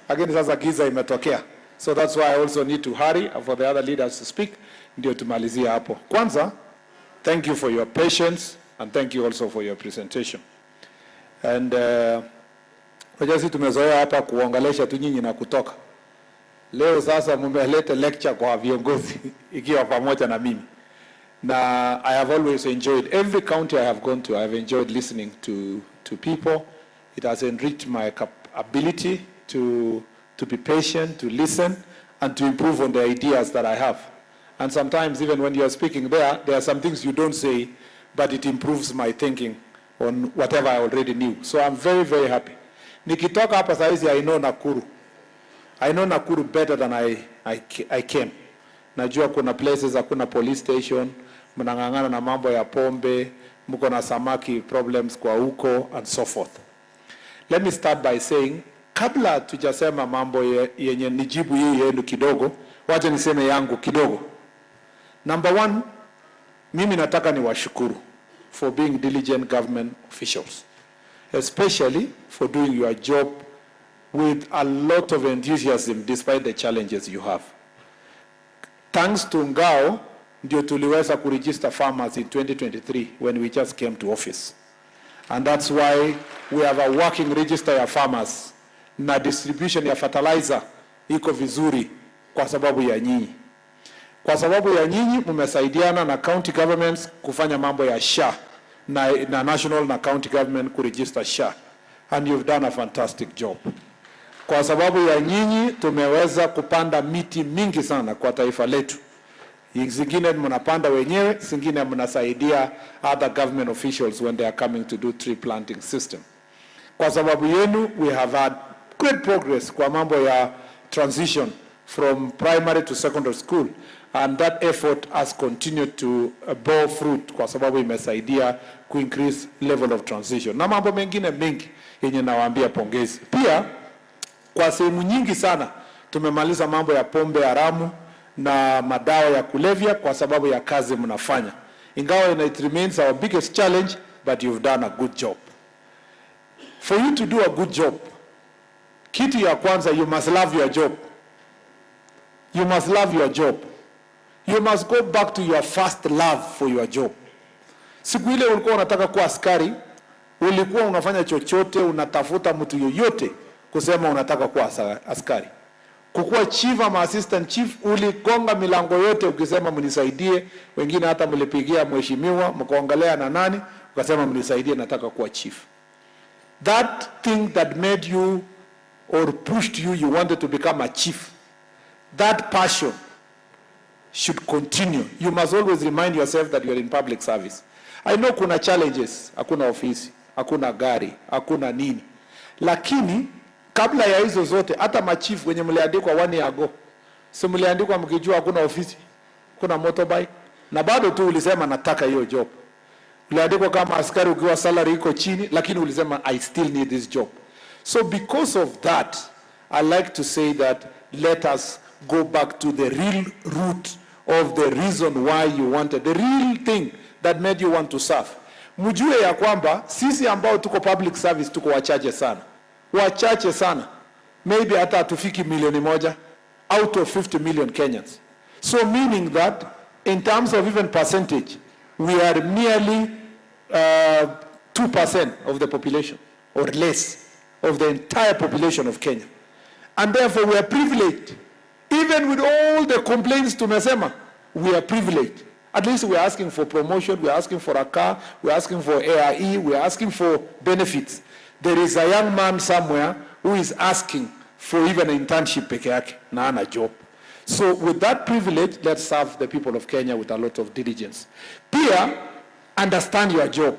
Lakini sasa giza imetokea. So that's why I also need to hurry for the other leaders to speak. Ndio tumalizie hapo. Kwanza, thank you for your patience and thank you also for your presentation. And wajasi tumezoea hapa kuongelesha tu nyinyi na kutoka. Leo sasa mmeleta lecture kwa viongozi ikiwa pamoja na mimi. Na I have always enjoyed every county I have gone to. I have enjoyed listening to people. It has enriched my ability to be patient, to listen, and to improve on the ideas that I have. And sometimes even when you are speaking there are some things you don't say, but it improves my thinking on whatever I already knew. So I'm very, very happy. Nikitoka hapa saizi, I know Nakuru. I know Nakuru better than I came. Najua kuna places hakuna police station, mnang'ang'ana na mambo ya pombe, mko na samaki problems kwa huko and so forth. Let me start by saying, kabla tujasema mambo yenye nijibu hii yenu kidogo, wacha niseme yangu kidogo. Number 1, mimi nataka niwashukuru for being diligent government officials, especially for doing your job with a lot of enthusiasm despite the challenges you have. Thanks to Ngao, ndio tuliweza kuregister farmers in 2023 when we just came to office. And that's why we have a working register ya farmers. Na distribution ya fertilizer iko vizuri kwa sababu ya nyinyi. Kwa sababu ya nyinyi mmesaidiana na county governments kufanya mambo ya SHA na national na county government kuregister SHA. And you've done a fantastic job. Kwa sababu ya nyinyi tumeweza kupanda miti mingi sana kwa taifa letu. Zingine mnapanda wenyewe, zingine mnasaidia other government officials when they are coming to do tree planting system. Kwa sababu yenu we have had great progress kwa mambo ya transition from primary to secondary school, and that effort has continued to bear fruit kwa sababu imesaidia ku increase level of transition. Na mambo mengine mengi yenye nawaambia pongezi. Pia kwa sehemu nyingi sana tumemaliza mambo ya pombe haramu na madawa ya kulevya kwa sababu ya kazi mnafanya. Ingawa it remains our biggest challenge, but you've done a good job. For you to do a good job, kitu ya kwanza, you must love your job. You must love your job. You must go back to your first love for your job. Siku ile ulikuwa unataka kuwa askari, ulikuwa unafanya chochote, unatafuta mtu yoyote kusema unataka kuwa askari. Kukuwa chief ama assistant chief, uligonga milango yote ukisema mnisaidie. Wengine hata mlipigia mheshimiwa, mkaongelea na nani, ukasema mnisaidie nataka kuwa chief. That thing that made you or pushed you, you wanted to become a chief. That passion should continue. You must always remind yourself that you are in public service. I know kuna challenges, hakuna ofisi, hakuna gari, hakuna nini. Lakini kabla ya hizo zote, hata machief wenye mliandikwa 1 year ago, si mliandikwa mkijua hakuna ofisi, kuna motorbike, na bado tu ulisema nataka hiyo job. Uliandikwa kama askari ukiwa salary iko chini, lakini ulisema I still need this job. So because of that, I like to say that let us go back to the real root of the reason why you wanted, the real thing that made you want to serve. Mjue ya kwamba sisi ambao tuko public service tuko wachache sana. Wachache sana. Maybe hata hatufiki milioni moja out of 50 million Kenyans. So meaning that in terms of even percentage, we are merely 2% of the population or less of the entire population of Kenya. And therefore we are privileged. Even with all the complaints to Mesema, we are privileged. At least we are asking for promotion, we are asking for a car, we are asking for AIE, we are asking for benefits. There is a young man somewhere who is asking for even an internship peke yake na ana job. So with that privilege, let's serve the people of Kenya with a lot of diligence. Pia, understand your job.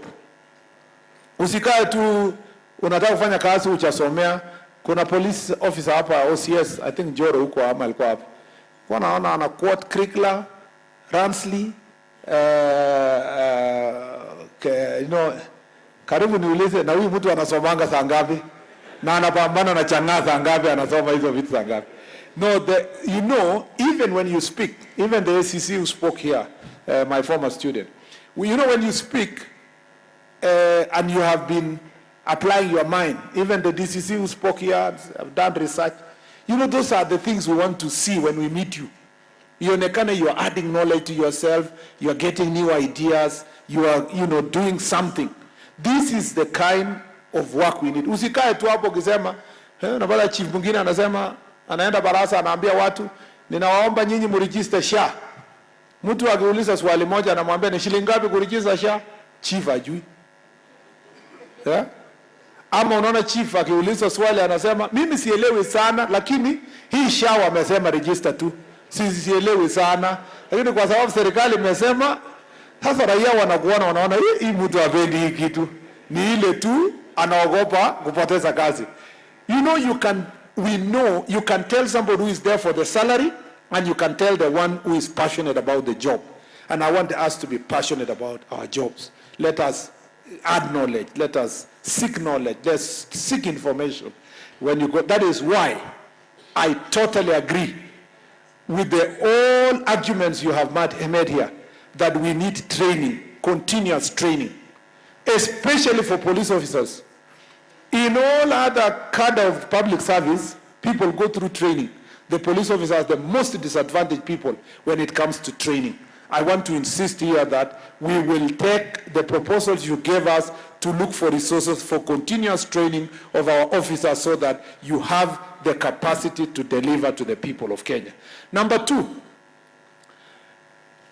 Usikae tu unataka kufanya kazi uchasomea. Kuna police officer hapa OCS, I think Joro huko ama alikuwa hapa. Wanaona ana quote Krikla, Ramsley, you know, karibu niulize na huyu mtu anasomanga saa ngapi? Na anapambana na chang'aa saa ngapi anasoma hizo vitu saa ngapi? No, you know, even when you speak, even the ACC who spoke here, my former student, you know when you speak and you have been applying your mind, even the DCC who spoke here, have done research, you know, those are the things we want to see when we meet you. You're adding knowledge to yourself, you're getting new ideas, you are, you know, doing something. This is the kind of work we need. Usikae tu hapo ukisema, na bala chief mwingine anasema, anaenda barasa anaambia watu, ninawaomba nyinyi mregister SHA. Mtu akiuliza swali moja anamwambia ni shilingi ngapi kuregister SHA? Chief hajui. Yeah? Ama unaona chief akiuliza swali anasema, mimi sielewi sana, lakini hii SHA wamesema register tu. Sielewi sana, lakini kwa sababu serikali imesema, sasa raia wanakuona wanaona hii mtu hapendi hii kitu. Ni ile tu anaogopa kupoteza kazi. You know, we know you can tell somebody who is there for the salary and you can tell the one who is passionate about the job. And I want us to be passionate about our jobs. Let us add knowledge. Let us seek knowledge. Let's seek information. When you go, that is why I totally agree with all arguments you have made here, that we need training, continuous training, especially for police officers. In all other kind of public service, people go through training. The police officers are the most disadvantaged people when it comes to training. I want to insist here that we will take the proposals you gave us to look for resources for continuous training of our officers so that you have the capacity to deliver to the people of Kenya. Number two,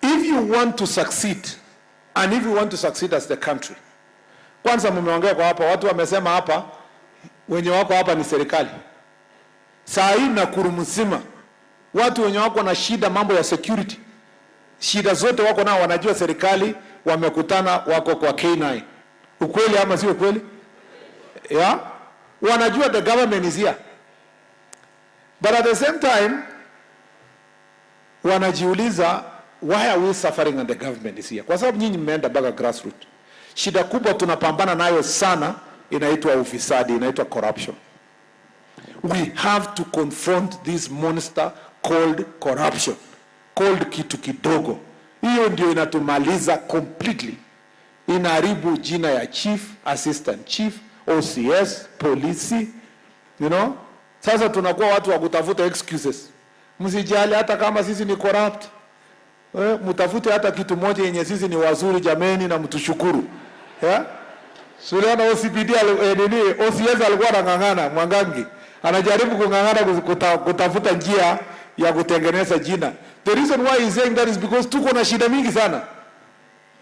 if you want to succeed, and if you want to succeed as the country, kwanza mumeongea kwa hapa, watu wamesema hapa, wenye wako hapa ni serikali. Saa hii Nakuru mzima, watu wenye wako na shida mambo ya security, shida zote wako nao, wanajua serikali, wamekutana wako kwa K9. Ukweli ama si ukweli? Yeah? Wanajua the government is here. But at the same time, wanajiuliza, why are we suffering and the government is here? Kwa sababu nyinyi mmeenda mpaka grassroots. Shida kubwa tunapambana nayo sana inaitwa ufisadi, inaitwa corruption. We have to confront this monster called corruption, called kitu kidogo. Hiyo ndio inatumaliza completely. Inaharibu jina ya chief, assistant chief, OCS, polisi, you know. Sasa tunakuwa watu wa kutafuta excuses. Msijali hata kama sisi ni corrupt. Mtafute hata kitu moja yenye sisi ni wazuri jameni na mtushukuru. Yeah? Suliana OCPD OCS alikuwa anang'ang'ana Mwangangi. Anajaribu kung'ang'ana kutafuta njia ya kutengeneza jina. The reason why he's saying that is because tuko na shida mingi sana.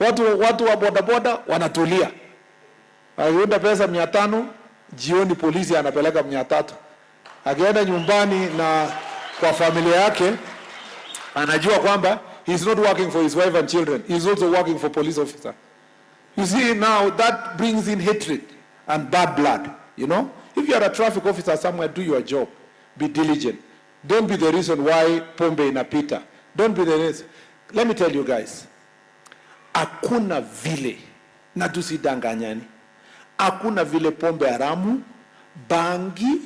Watu wa bodaboda wanatulia. Akienda pesa 500, jioni polisi anapeleka 300. Akienda nyumbani na kwa familia yake, anajua kwamba he's not working for his wife and children. He's also working for police officer. You see, now that brings in hatred and bad blood, you know. If you are a traffic officer somewhere, do your job. Be diligent. Don't be the reason why pombe inapita. Don't be the reason. Let me tell you guys. Hakuna vile, na tusidanganyani, hakuna vile pombe haramu, bangi,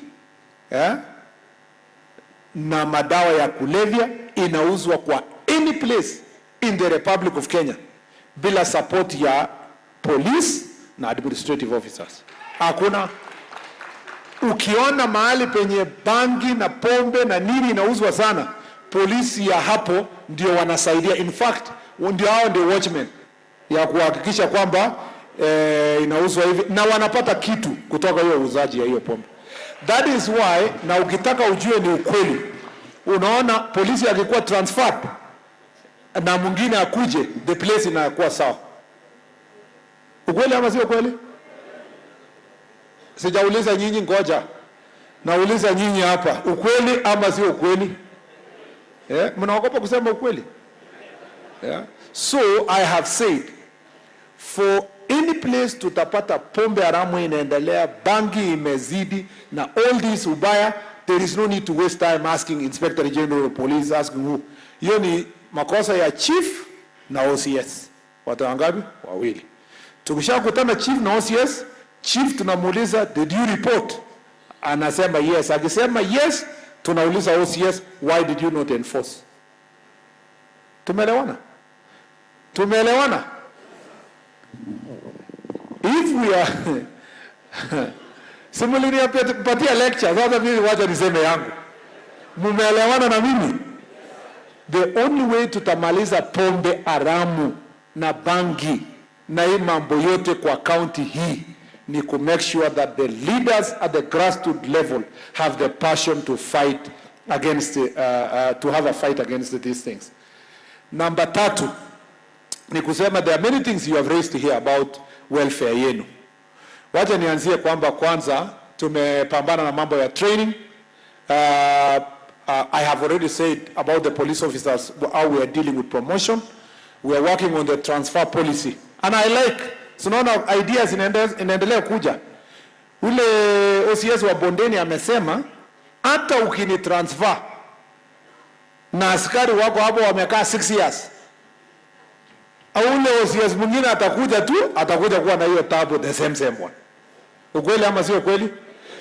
na madawa ya kulevya inauzwa kwa any place in the Republic of Kenya bila support ya police na administrative officers. Hakuna. Ukiona mahali penye bangi na pombe na nini inauzwa sana, polisi ya hapo ndio wanasaidia. In fact, ndio hao ndio watchmen ya kuhakikisha kwamba inauzwa hivi na wanapata kitu kutoka hiyo uuzaji ya hiyo pombe. That is why, na ukitaka ujue ni ukweli, unaona polisi akikuwa transferred na mwingine akuje, the place inakuwa sawa. Ukweli ama sio kweli? Sijauliza nyinyi, ngoja nauliza nyinyi hapa, ukweli ama sio ukweli? Mnaogopa kusema ukweli? So I have said, for any place tutapata pombe haramu inaendelea, bangi imezidi na all this ubaya, there is no need to waste time asking Inspector General of Police, asking who. Hiyo ni makosa ya chief na OCS. Watu wangapi? Wawili. Tukishakutana chief na OCS, chief tunamuuliza, did you report? Anasema yes. Akisema yes, tunauliza OCS, why did you not enforce? Tumeelewana? Tumeelewana? If we are similarly patia lecture, sasa mimi wacha niseme yangu. Mumeelewana na mimi? The only way tutamaliza pombe haramu na bangi na hii mambo yote kwa county hii ni to make sure that the leaders at the grassroots level have the passion to fight against to have a fight against these things. Number 3 ni kusema there are many things you have raised here about welfare yenu. Wacha nianzie kwamba kwanza tumepambana na mambo ya training. I have already said about the police officers, how we are dealing with promotion. We are working on the transfer policy. And I like, so now ideas inaendelea kuja. Ule OCS wa Bondeni amesema, hata ukini transfer, na askari wako hapo wamekaa 6 years. Ule OCS mwingine atakuja tu, atakuja kuwa na hiyo tabu, the same one. Ukweli ama sio kweli?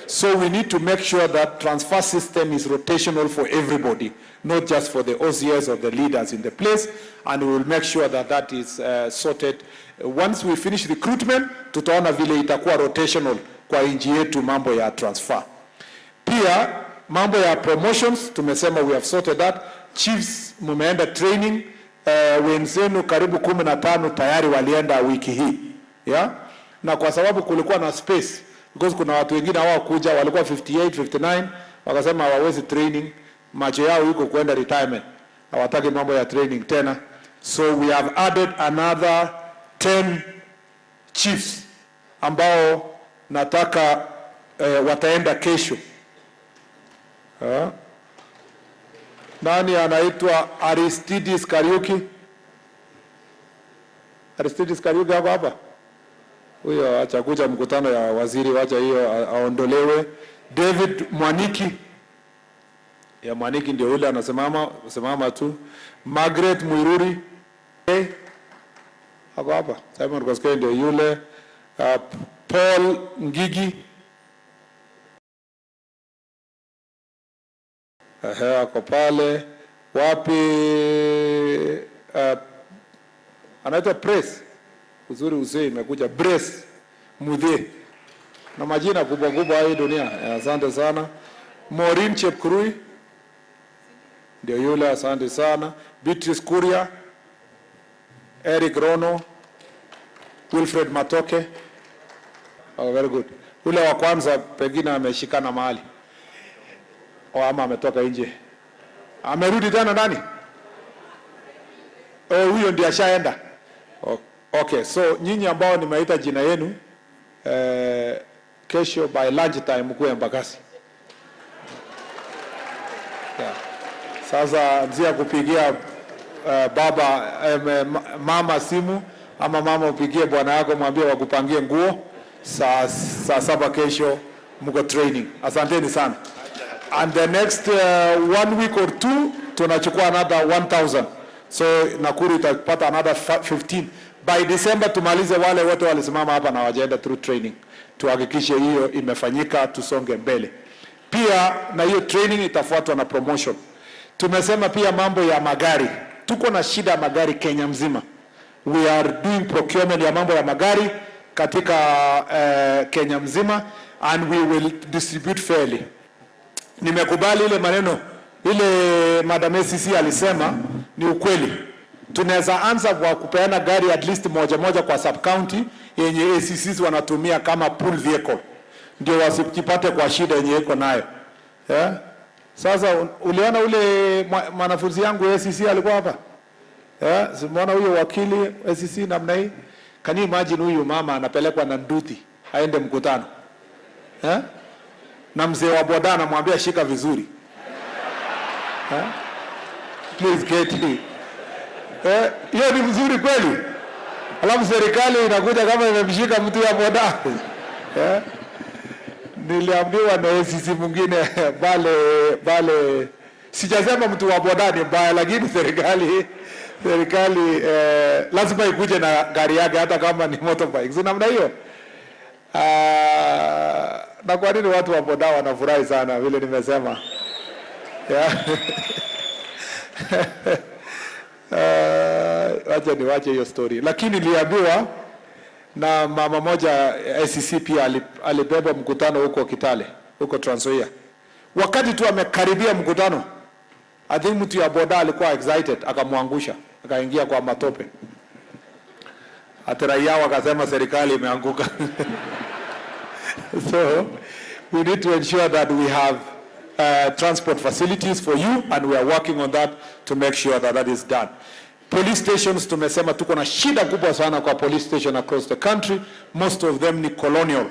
So we need to make sure that transfer system is rotational for everybody, not just for the OCS or the leaders in the place, and we will make sure that that is sorted. Once we finish recruitment, tutaona vile itakuwa rotational kwa nchi yetu mambo ya transfer. Pia mambo ya promotions, tumesema we have sorted that. Chiefs mumeenda training, wenzenu karibu 15 tayari walienda wiki hii. Yeah? Na kwa sababu kulikuwa na space, because kuna watu wengine hawakuja, walikuwa 58, 59, wakasema hawawezi training, macho yao yuko kwenda retirement, hawataki mambo ya training tena. So we have added another 10 chiefs ambao nataka wataenda kesho. Nani anaitwa Aristides Kariuki? Aristides Kariuki hapo hapa? Huyo acha kuja mkutano ya waziri, wacha hiyo aondolewe. David Mwaniki. Ya Mwaniki ndio yule anasimama tu. Margaret Muiruri. Hapo hapa. Simon Koskei ndio yule. Paul Ngigi. Ako pale. Wapi anaitwa Press. Uzuri uzee imekuja Brace Mudhe. Na majina kubwa kubwa hii dunia. Asante sana. Maureen Chepkurui. Ndio yule, asante sana. Beatrice Kuria. Eric Rono. Wilfred Matoke. Oh, very good. Ule wa kwanza pengine ameshikana mahali. Ama ametoka nje. Amerudi tena ndani? Huyo ndiye ashaenda. Okay, so nyinyi ambao nimeita jina yenu, kesho by lunch time mkuwe Embakasi. Yeah. Sasa nzia kupigia baba mama simu, ama mama upigie bwana yako mwambie wakupangie nguo, saa 7 kesho mko training. Asanteni sana. And the next 1 week or 2 tunachukua another 1,000. So Nakuru itapata another 15. By December tumalize wale wote walisimama hapa na wajaenda through training. Tuhakikishe hiyo imefanyika, tusonge mbele. Pia na hiyo training itafuatwa na promotion. Tumesema pia mambo ya magari. Tuko na shida ya magari Kenya mzima. We are doing procurement ya mambo ya magari katika Kenya mzima, and we will distribute fairly. Nimekubali ile maneno ile Madam ACC alisema ni ukweli. Tunaweza anza kwa kupeana gari at least moja kwa sub county yenye ACCs wanatumia kama pool vehicle, ndio wasipate kwa shida yenye iko nayo. Yeah? Sasa uliona ule mwanafunzi yangu ACC alikuwa hapa? Yeah, simuona huyo wakili ACC namna hii. Can you imagine huyu mama anapelekwa na nduthi aende mkutano? Yeah? Na mzee wa boda anamwambia shika vizuri. Yeah? Please get it. Hiyo ni mzuri kweli? Alafu serikali inakuja kama imemshika mtu ya boda. Yeah? Niliambiwa na ACC mwingine bale sijasema mtu wa boda ni mbaya, lakini serikali lazima ikuje na gari yake hata kama ni motorbike. Si namna hiyo? Na kwa nini watu wa boda wanafurahi sana vile nimesema? Yeah. Wache hiyo story. Lakini niliambiwa na mama moja ACC pia alibeba mkutano huko Kitale, huko Trans Nzoia. Wakati tu amekaribia mkutano, I think mtu ya boda alikuwa excited, akamwangusha, akaingia kwa matope. Ataraia wakasema serikali imeanguka. So we need to ensure that we have transport facilities for you, and we are working on that to make sure that that is done. Police stations, tumesema tuko na shida kubwa sana kwa police station across the country. Most of them ni colonial.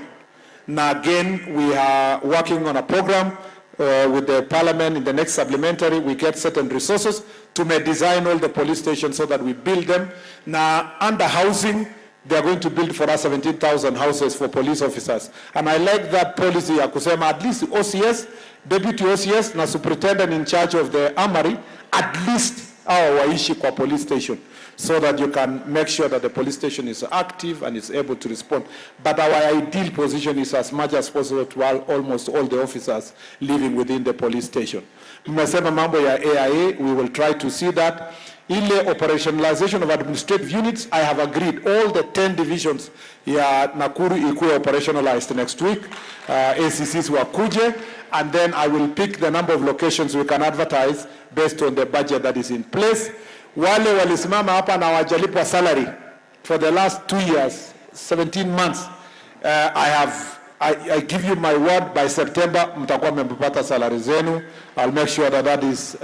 Now again, we are working on a program with the parliament. In the next supplementary, we get certain resources to design all the police stations so that we build them. Now, under housing, they are going to build for us 17,000 houses for police officers. And I like that policy ya kusema at least OCS, deputy OCS, na superintendent in charge of the armory, at least waishi kwa police station, so that you can make sure that the police station is active and is able to respond. But our ideal position is as much as possible to almost all the officers living within the police station. Mmesema mambo ya AIA, we will try to see that. Ile operationalization of administrative units, I have agreed all the 10 divisions ya Nakuru ikuwe operationalized next week. ACCs wakuje, and then I will pick the number of locations we can advertise based on the budget that is in place. Wale walisimama hapa na wajalipwa salary for the last 2 years, 17 months, I give you my word, by September mtakuwa mmepata salary zenu. I'll make sure that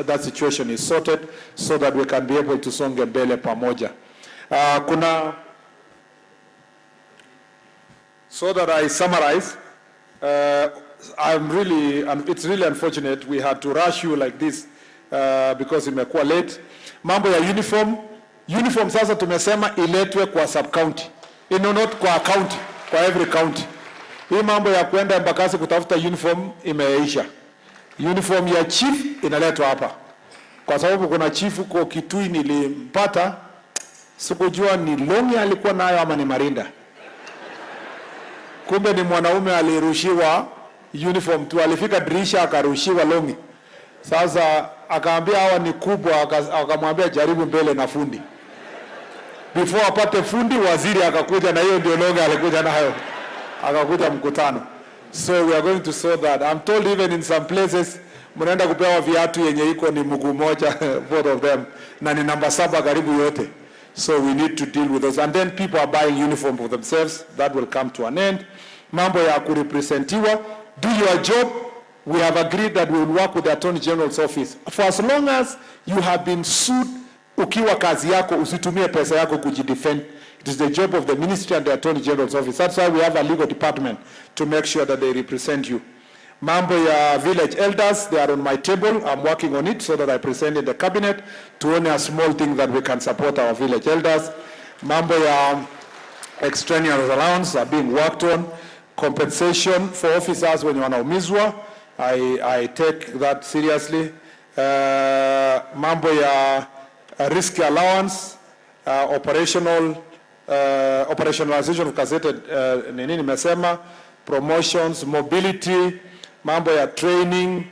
that situation is sorted so that we can be able to songe mbele pamoja. So that I summarize, it's really unfortunate we had to rush you like this because imekuwa late. Mambo ya uniform sasa tumesema iletwe kwa sub county, not kwa county, kwa every county. Hii mambo ya kwenda Embakasi kutafuta uniform imeisha. Uniform ya chief inaletwa hapa, kwa sababu kuna chief kwa Kitui nilimpata, sikujua ni longi alikuwa nayo ama ni marinda. Kumbe ni mwanaume alirushiwa uniform tu, alifika dirisha akarushiwa longi. Sasa akaambia hawa ni kubwa, akamwambia jaribu mbele na fundi. Before apate fundi, waziri akakuja na hiyo ndio longi alikuja nayo. Akakuja mkutano. So we are going to sort that. I'm told even in some places mnaenda kupewa viatu yenye iko ni mguu moja, both of them, na ni namba 7 karibu yote. So we need to deal with those. And then people are buying uniform for themselves. That will come to an end. Mambo ya kurepresentiwa, do your job. We have agreed that we will work with the Attorney General's office. For as long as you have been sued, ukiwa kazi yako, usitumie pesa yako kujidefend. It is the job of the ministry and the Attorney General's office. That's why we have a legal department to make sure that they represent you. Mambo ya village elders, they are on my table. I'm working on it so that I present in the cabinet to only a small thing that we can support our village elders. Mambo ya extraneous allowance are being worked on. Compensation for officers when wanaumizwa, I take that seriously. Mambo ya risk allowance, operationalization of gazetted nimesema, promotions, mobility, mambo ya training,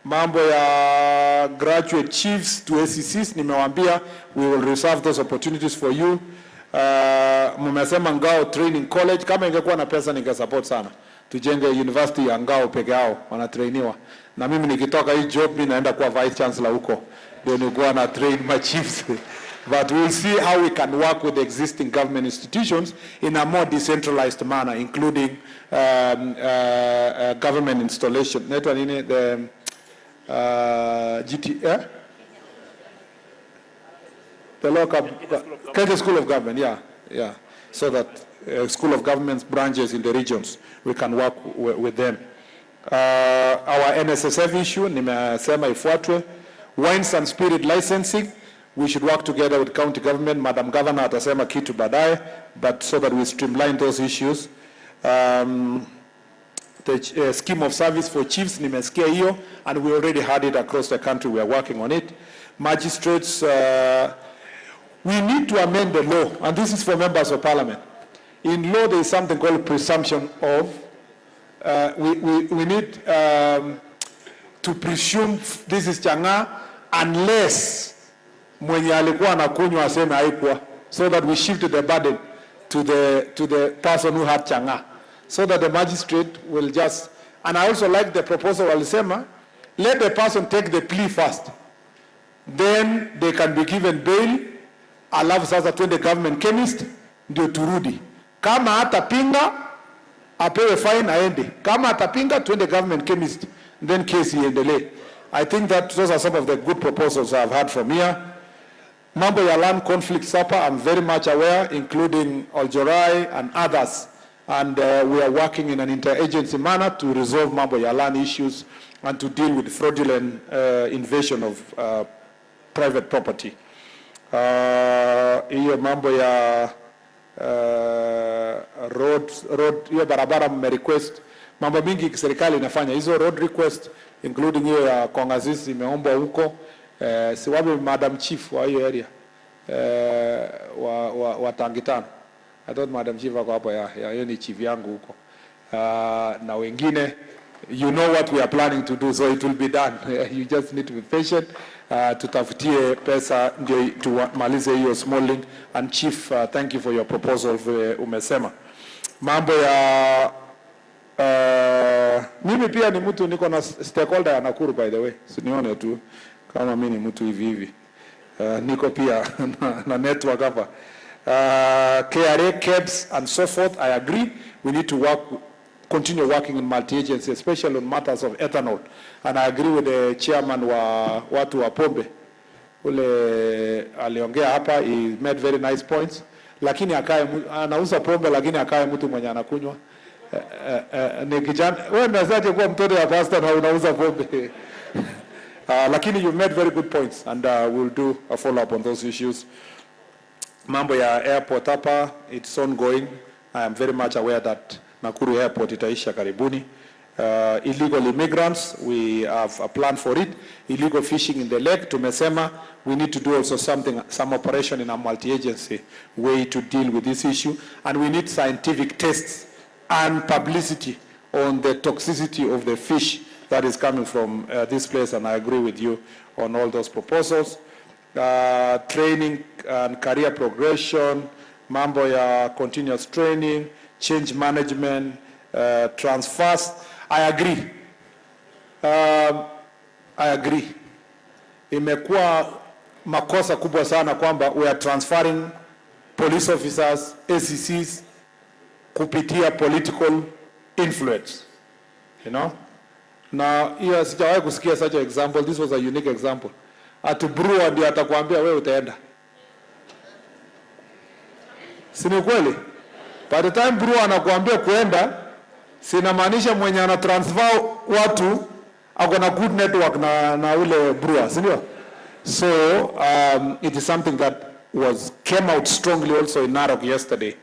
mambo ya graduate chiefs to ACCs, nimewaambia we will reserve those opportunities for you. Mmesema Ngao Training College, kama ingekuwa na pesa ningesupport sana. Tujenge university ya Ngao peke yao, wanatrainiwa. Na mimi nikitoka hii job mimi naenda kuwa vice chancellor huko. Ndio nikuwa na train my chiefs. But we'll see how we can work with the existing government institutions in a more decentralized manner, including government installation. Netwa nini the the local Kenya School of Government, yeah. So that School of Government branches in the regions, we can work with them. Our NSSF issue, nimesema ifuatwe. Wines and spirit licensing, we should work together with county government. Madam Governor atasema kitu baadaye, but so that we streamline those issues. The scheme of service for chiefs, nimesikia hiyo, and we already had it across the country. We are working on it. Magistrates, we need to amend the law, and this is for members of parliament. In law, there is something called presumption of, we need to presume this is changa unless mwenye alikuwa anakunywa aseme haikuwa, so that we shift the burden to the person who had changa, so that the magistrate will just, and I also like the proposal walisema, let the person take the plea first, then they can be given bail, alafu sasa twende government chemist ndio turudi. Kama hatapinga apewe fine aende, kama atapinga twende government chemist, then case iendelee. I think that those are some of the good proposals I've heard from here. Mambo ya land conflict supper, I'm very much aware, including Oljorai and others, and we are working in an interagency manner to resolve mambo ya land issues and to deal with fraudulent invasion of private property. Hiyo mambo ya road hiyo barabara request, mambo mingi serikali inafanya hizo road request, including hiyo ya Kongazisi imeombwa huko. Si wapi Madam Chief wa hiyo area wa Tangitano. I thought Madam Chief wako hapo, ya hiyo ni chief yangu huko. Na wengine, you know what we are planning to do, so it will be done. You just need to be patient. Tutafutie pesa ndio tumalize hiyo small link. And Chief, thank you for your proposal umesema. Mambo ya mimi pia ni mtu niko na stakeholder ya Nakuru, by the way. Sinione tu kama mimi ni mtu hivi. Niko pia na network hapa. KRA, KEBS and so forth, I agree. We need to continue working in multi-agency, especially on matters of ethanol. And I agree with the chairman wa watu wa pombe. Ule aliongea hapa, he made very nice points. Lakini anauza pombe, lakini akae mtu mwenye anakunywa. Ni kijana, wewe unazaje kuwa mtoto ya pastor na unauza pombe? Lakini you made very good points, and we'll do a follow-up on those issues. Mambo ya airport hapa, it's ongoing. I am very much aware that Nakuru airport itaisha karibuni. Illegal immigrants, we have a plan for it. Illegal fishing in the lake, tumesema we need to do also some operation in a multi-agency way to deal with this issue. And we need scientific tests and publicity on the toxicity of the fish that is coming from this place, and I agree with you on all those proposals. Training and career progression, mambo ya continuous training, change management, transfers. I agree. Imekuwa makosa kubwa sana kwamba we are transferring police officers, ACCs, kupitia political influence. You know? Na hiyo sijawahi kusikia such an example. This was a unique example. Ati Brewer ndio atakwambia wewe utaenda. Si ni kweli? By the time Brewer anakuambia kuenda, sinamaanisha mwenye ana transfer watu ako na good network na ule Brewer, si ndio? So it is something that came out strongly also in Narok yesterday,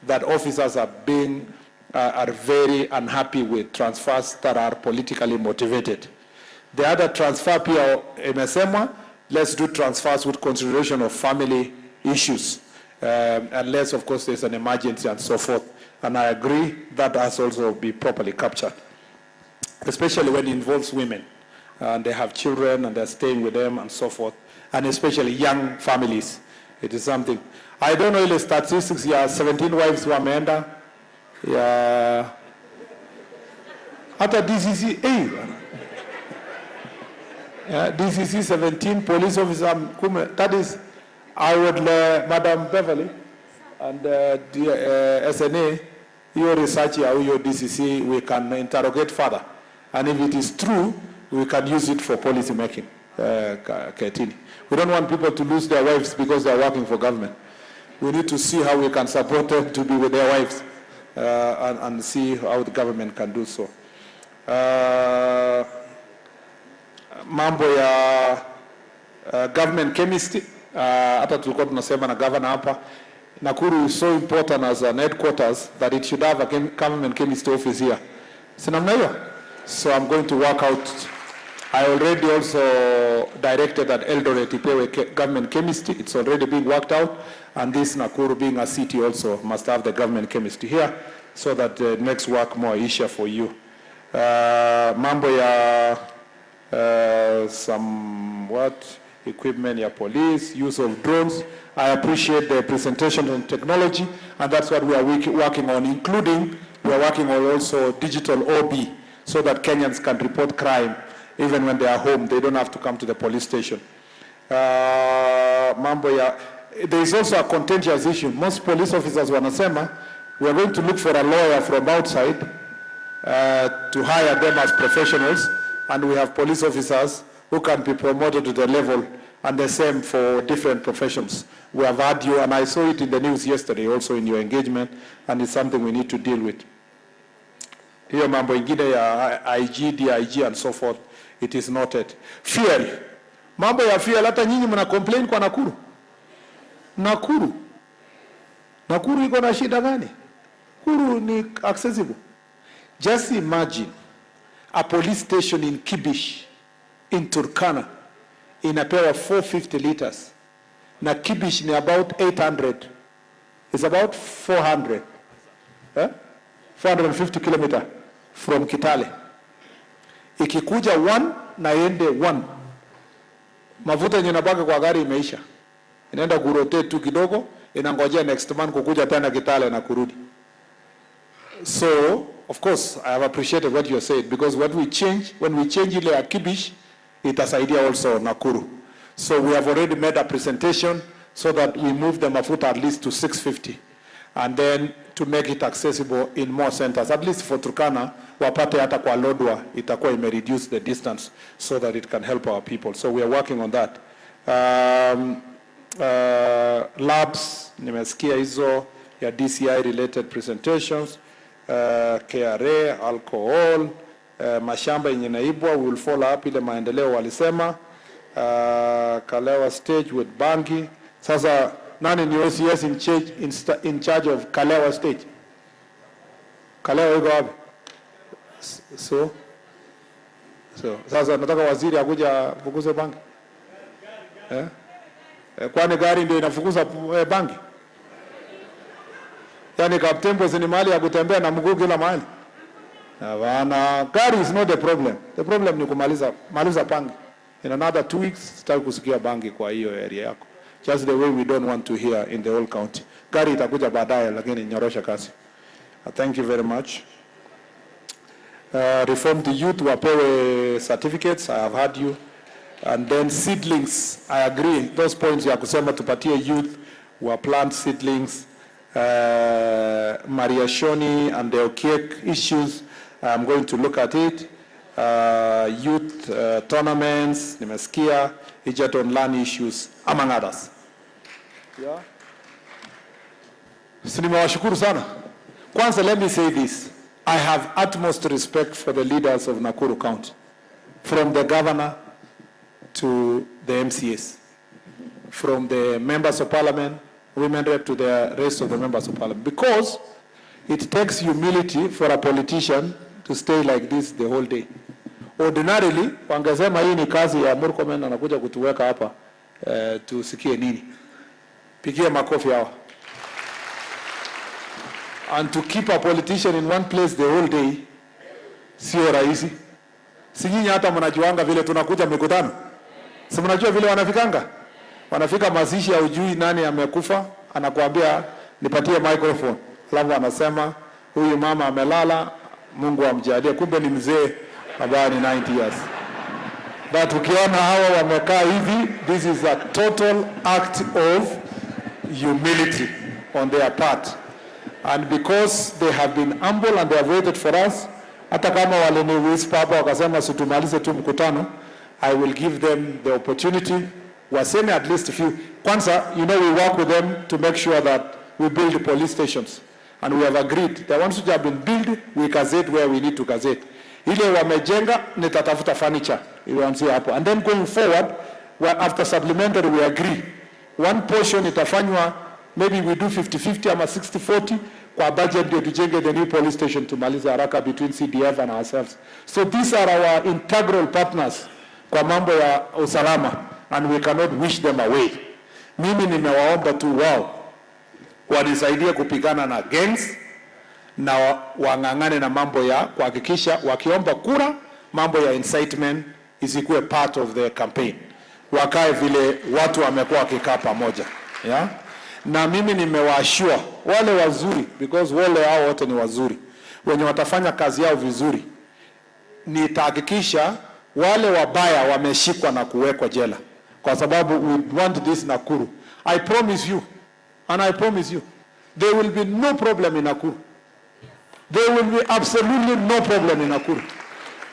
that officers are very unhappy with transfers that are politically motivated. The other transfer pia imesemwa, let's do transfers with consideration of family issues, unless of course there's an emergency and so forth. And I agree that has also be properly captured. especially when it involves women. And they have children and they're staying with them and so forth. And especially young families. It is something. I don't know the statistics. Yeah, 17 wives were Amanda. Yeah. After DCC, DCC 17 police officer. That is, I would, Madam Beverly and the SNA, your research, your DCC, we can interrogate further. And if it is true, we can use it for policy making. Ketini. We don't want people to lose their wives because they are working for government. We need to see how we can support them to be with their wives and see how the government can do so. Mambo ya government chemistry, hata tulikuwa tunasema na governor hapa, Nakuru is so important as an headquarters that it should have a government chemistry office here. Sinamna hiyo? So I'm going to work out. I already also directed that Eldoret ipewe government chemistry. It's already being worked out. And this Nakuru being a city also must have the government chemistry here so that it makes work more easier for you. Mambo ya some equipment ya police, use of drones. I appreciate the presentation on technology, and that's what we are working on, including we are working on also digital OB so that Kenyans can report crime even when they are home. They don't have to come to the police station. Mambo ya, there is also a contentious issue. Most police officers wanasema, we are going to look for a lawyer from outside to hire them as professionals, and we have police officers who can be promoted to the level, and the same for different professions. We have had you, and I saw it in the news yesterday also in your engagement, and it's something we need to deal with. Hiyo mambo ingine ya IG, DIG and so forth, it is noted. Fuel. Mambo ya fuel, hata nyinyi mna complain kwa Nakuru. Nakuru iko na shida gani? Nakuru ni accessible. Just imagine a police station in Kibish, in Turkana, inapewa 450 liters. Na Kibish ni about 800. It's about 400. 450 kilometer from Kitale. Ikikuja 1 na ende 1. Mafuta yenye nabaki kwa gari imeisha. Inaenda kurotate tu kidogo, inangojea next month kukuja tena Kitale na kurudi. So, of course, I have appreciated what you said, because when we change ile at Kibish, itasaidia also Nakuru. So we have already made a presentation so that we move the mafuta at least to 650. And then to make it accessible in more centers, at least for Turkana, wapate hata kwa Lodwa, itakuwa reduce the distance so that it can help our people. So we are working on that. Labs, nimesikia hizo ya DCI related presentations, KRA, alcohol, mashamba yenye naibwa, we will follow up ile maendeleo walisema, Kalewa stage with Bangi. Sasa nani ni OCS in charge of Kalewa stage? Kalewa yuko wapi? So sasa nataka waziri akuja fukuze Bangi. Kwani gari ndio inafukuza Bangi? Yani Kaptembo ni mahali ya kutembea na mguu kila mahali. Bana, gari is not the problem. The problem ni kumaliza Bangi. In another 2 weeks sitaki kusikia Bangi kwa hiyo area yako. Just the way we don't want to hear in the whole county. Gari itakuja baadaye lakini nyorosha kasi. Thank you very much. Reform the youth wapewe certificates. I have heard you. And then seedlings, I agree. Those points ya kusema tupatie youth wa plant seedlings. Maria Shoni and the Okiek issues, I'm going to look at it. Youth tournaments, nimesikia, Egerton land issues, among others. Yeah. Nimewashukuru sana. Kwanza, let me say this. I have utmost respect for the leaders of Nakuru County, from the governor to the MCAs, from the members of parliament, women rep to the rest of the members of parliament, because it takes humility for a politician to stay like this the whole day. Ordinarily, wangesema hii ni kazi ya Murkomen anakuja kutuweka hapa tusikie nini. Pigie makofi hawa. And to keep a politician in one place the whole day, sio rahisi. Si nyinyi hata mnajuanga vile tunakuja mikutano? Si mnajua vile wanafikanga? Wanafika mazishi ya ujui nani amekufa, anakuambia nipatie microphone. Alafu anasema huyu mama amelala, Mungu amjalie. Kumbe ni mzee ambaye ni 90 years. But ukiona hawa wamekaa hivi, this is a total act of humility on their part. And because they have been humble and they have waited for us, hata kama waliniwhisper hapa wakasema situmalize tu mkutano, I will give them the opportunity. Waseme at least a few. Kwanza, you know, we work with them to make sure that we build police stations. And we have agreed, the ones which have been built, we gazette where we need to gazette. Ile wamejenga, nitatafuta furniture. Iwanzie hapo. And then going forward, after supplementary, we agree. One portion itafanywa, maybe we do 50-50 ama 60-40, kwa budget ndio tujenge the new police station tumalize haraka between CDF and ourselves. So these are our integral partners kwa mambo ya usalama, and we cannot wish them away. Mimi nimewaomba tu wao wanisaidie kupigana na gangs na wangangane na mambo ya kuhakikisha wakiomba kura mambo ya incitement isikuwe part of the campaign. Wakae vile watu wamekuwa wakikaa pamoja. Yeah? Na mimi nimewaashua wale wazuri, because wale hao wote ni wazuri, wenye watafanya kazi yao vizuri, nitahakikisha wale wabaya wameshikwa na kuwekwa jela, kwa sababu we want this Nakuru. I promise you, and I promise you, there will be no problem in Nakuru. There will be absolutely no problem in Nakuru.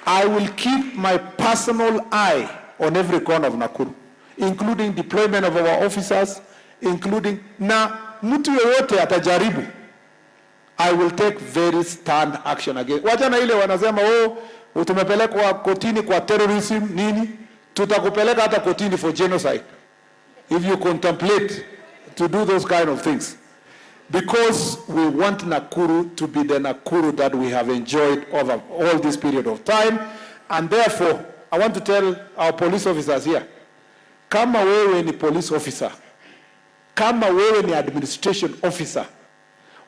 I will keep my personal eye on every corner of Nakuru, including deployment of our officers, including na mtu yoyote atajaribu, I will take very stern action again. Wacha na ile wanasema tumepelekwa kotini kwa terrorism nini, tutakupeleka hata kotini for genocide if you contemplate to do those kind of things, because we want Nakuru to be the Nakuru that we have enjoyed over all this period of time. And therefore I want to tell our police officers here, kama wewe ni police officer, kama wewe ni administration officer,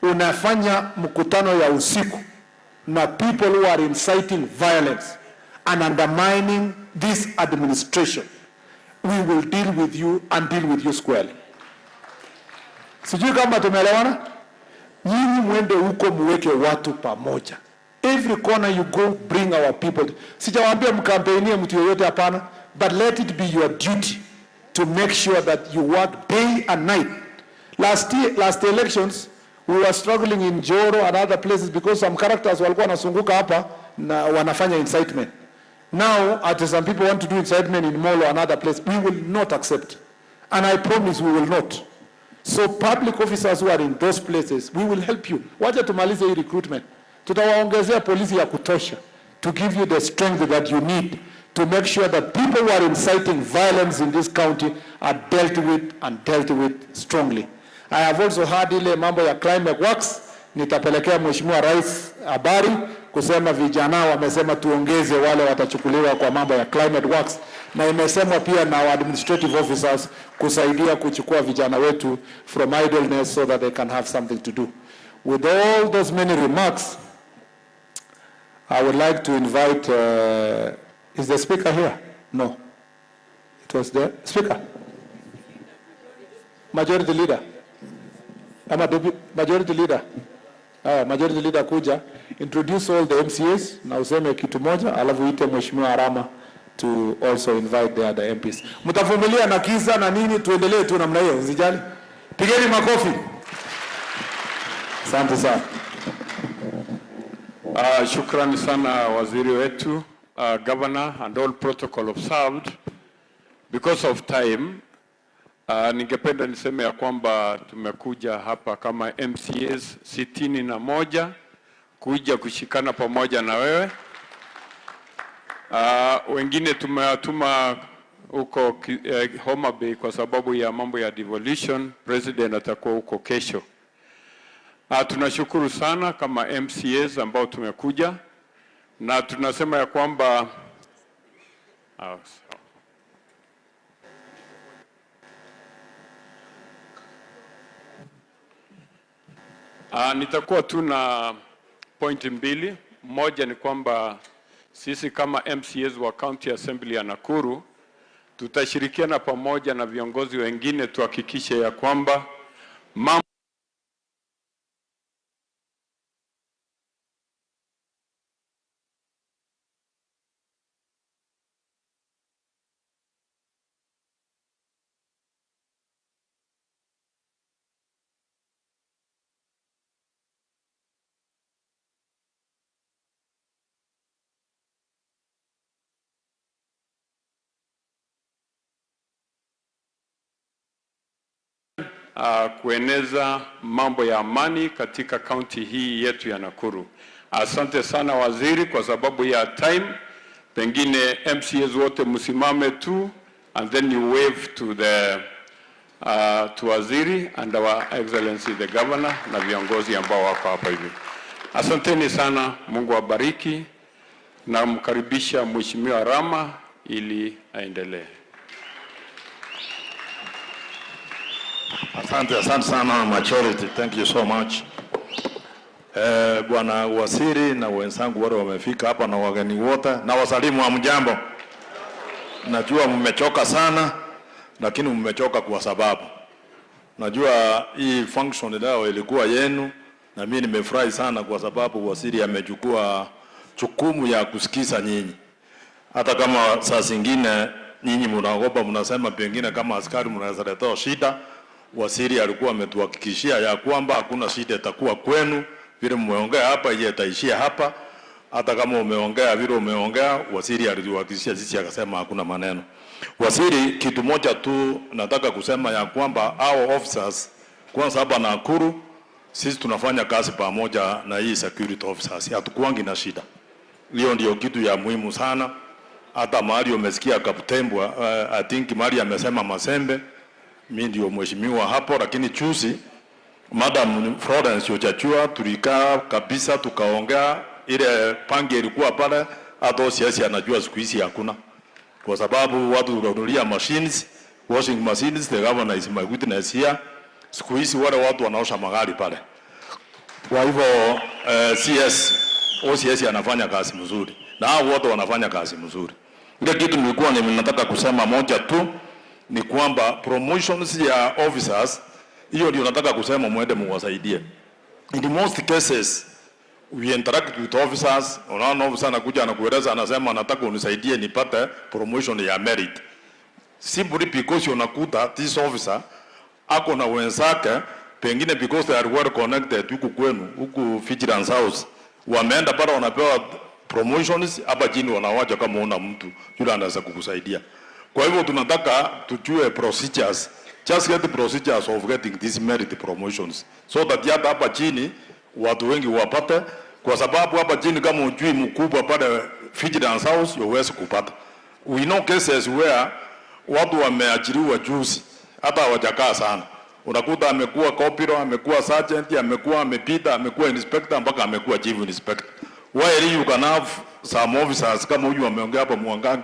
unafanya mkutano ya usiku na people who are inciting violence and undermining this administration, we will deal with you and deal with you squarely. Sijui kama tumeelewana? Nyinyi mwende huko muweke watu pamoja. Every corner you go, bring our people. Sijawaambia mkampeinie mtu yoyote hapana, but let it be your duty to make sure that you work day and night. Last elections, we were struggling in Joro and other places because some characters walikuwa nasunguka hapa na wanafanya incitement. Now, some people want to do incitement in Molo or another place. We will not accept. And I promise we will not. So public officers who are in those places, we will help you. Wacha tumalize hii recruitment. Tutawaongezea polisi ya kutosha to give you the strength that you need to make sure that people who are inciting violence in this county are dealt with and dealt with strongly. I have also heard ile mambo ya climate works. Nitapelekea Mheshimiwa Rais habari kusema vijana wamesema tuongeze wale watachukuliwa kwa mambo ya climate works, na imesemwa pia na administrative officers kusaidia kuchukua vijana wetu from idleness so that they can have something to do. With all those many remarks, I would like to invite, is the speaker here? No. It was the speaker. Majority leader. Majority leader. Majority leader kuja, introduce all the MCAs, na useme kitu moja, alafu ite Mheshimiwa Arama to also invite the other MPs. Mtavumilia na kisa na nini, tuendelee tu namna hiyo, usijali. Pigeni makofi. Asante sana. Shukrani sana waziri wetu, governor, and all protocol observed. Because of time, ningependa niseme ya kwamba tumekuja hapa kama MCAs 61 kuja kushikana pamoja na wewe. Wengine tumewatuma huko Homa Bay kwa sababu ya mambo ya devolution. President atakuwa huko kesho. Tunashukuru sana kama MCAs ambao tumekuja, na tunasema ya kwamba nitakuwa tu na point mbili. Moja ni kwamba sisi kama MCAs wa County Assembly ya Nakuru tutashirikiana pamoja na viongozi wengine tuhakikishe ya kwamba mambo kueneza mambo ya amani katika kaunti hii yetu ya Nakuru. Asante sana waziri, kwa sababu ya time, pengine MCAs wote msimame tu and then you wave to the to waziri and our excellency the governor na viongozi ambao wako hapa hivi. Asanteni sana, Mungu awabariki, na mkaribisha Mheshimiwa Rama ili aendelee. Asante sana majority, thank you so much. Bwana waziri na wenzangu wale wamefika hapa na wageni wote na wasalimu wa mjambo. Najua mmechoka sana, lakini mmechoka kwa sababu najua hii function leo ilikuwa yenu, na mimi nimefurahi sana kwa sababu waziri amechukua jukumu ya kusikiza nyinyi. Hata kama saa zingine nyinyi mnaogopa, mnasema pengine kama askari mnaweza leta shida, waziri alikuwa ametuhakikishia ya kwamba hakuna shida itakuwa kwenu, vile mmeongea hapa yeye ataishia hapa. Hata kama umeongea vile umeongea, waziri alituhakikishia sisi, akasema hakuna maneno. Waziri, kitu moja tu nataka kusema ya kwamba our officers kwanza hapa Nakuru, sisi tunafanya kazi pamoja na hii security officers, hatukuangi na shida. Hiyo ndio kitu ya muhimu sana. Hata mahali umesikia Kaptembwa, I think mahali amesema Masembe, mimi ndio mheshimiwa hapo, lakini chusi Madam Florence Ochachua tulikaa kabisa tukaongea, ile pange ilikuwa pale, hata siasi anajua siku hizi hakuna, kwa sababu watu wananunulia machines, washing machines, the governor is my witness here. Siku hizi wale watu wanaosha magari pale. Kwa hivyo OCS anafanya kazi mzuri na hao wote wanafanya kazi mzuri. Ile kitu nilikuwa ninataka kusema moja tu ni kwamba promotions ya officers, hiyo ndio nataka kusema muende muwasaidie. In most cases we interact with officers, unaona officer anakuja anakueleza, anasema nataka unisaidie nipate promotion ya merit. Simply because unakuta this officer ako na wenzake, pengine because they are well connected huku kwenu, huku vigilance house, wameenda pale wanapewa promotions, hapa chini wanawacha kama una mtu yule anaweza kukusaidia. Kwa hivyo tunataka tujue procedures, just get the procedures of getting these merit promotions, so that hapa chini watu wengi wapate, kwa sababu hapa chini kama ujui mkubwa pale vigilance house huwezi kupata. We know cases where watu wameajiriwa juzi hata hawajakaa sana, unakuta amekuwa kopiro, amekuwa sergeant, amekuwa amepita, amekuwa inspector, mpaka amekuwa chief inspector. While you can have some officers kama huyu ameongea hapa Mwangangi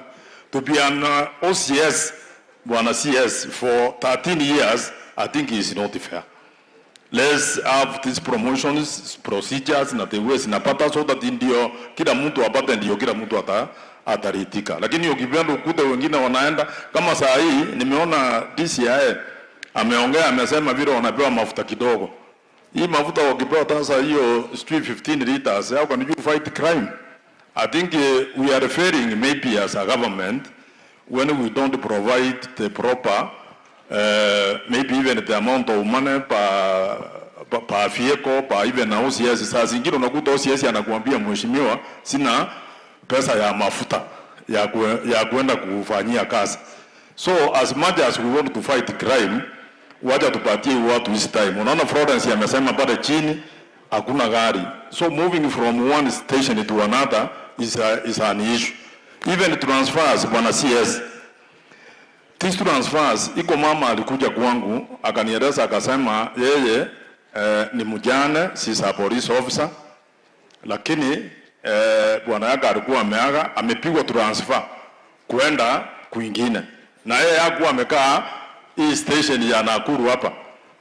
to be an OCS, bwana CS for 13 years, I think is not fair. Let's have these promotions procedures na the ways napata, so that ndio kila mtu apate, ndio kila mtu ataritika. Lakini ukipenda ukute wengine wanaenda kama saa hii, nimeona DCI ameongea, amesema vile wanapewa mafuta kidogo. Hii mafuta wakipewa sasa hiyo 15 liters, how can you fight crime? I think we are referring maybe as a government, when we don't provide the proper maybe even the amount of money per vehicle, per even OCS. Saa zingine unakuta OCS anakuambia mheshimiwa, sina pesa ya mafuta ya kuenda kufanyia kazi. So as much as we want to fight crime, wacha tupatie watu this time. Unaona Florence amesema pale chini hakuna gari. So moving from one station to another is an issue. Even transfers, bwana CS, these transfers, iko mama alikuja kwangu akanieleza, akasema yeye ni mjane, si police officer, lakini bwana yake alikuwa ameaga, amepigwa transfer kwenda kwingine, na yeye hakuwa amekaa hii station ya Nakuru hapa,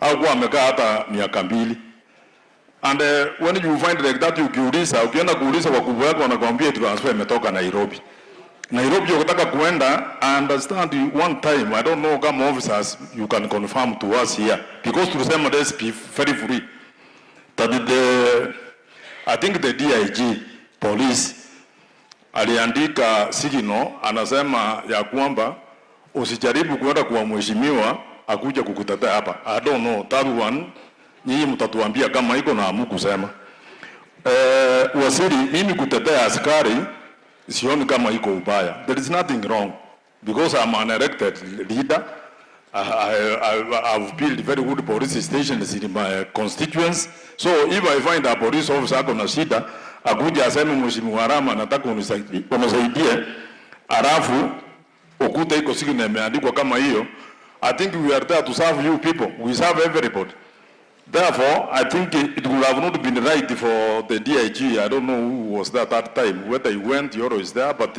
hakuwa amekaa hata miaka 2. And when you find like that, ukienda kuuliza wakubwa wako wanakuambia transfer imetoka Nairobi. Nairobi ukitaka kuenda, I understand one time, I don't know kama officers you can confirm to us here, because tulisema this be very free. That I think the DIG police aliandika signal anasema ya kwamba usijaribu kuenda kwa mheshimiwa akuja kukutetea hapa. I don't know, that one nyinyi mtatuambia kama iko na amu kusema. Waziri, mimi kutetea askari sioni kama iko ubaya. There is nothing wrong because I'm an elected leader. I've built very good police stations in my constituents. So if I find a police officer akona shida, akuja aseme mheshimiwa Rama nataka unisaidie, alafu ukuta iko signal imeandikwa kama hiyo, I think we are there to serve you people. We serve everybody. Therefore, I think it would have not been right for the DIG. I don't know who was there at that time, whether he went, Yoro is there, but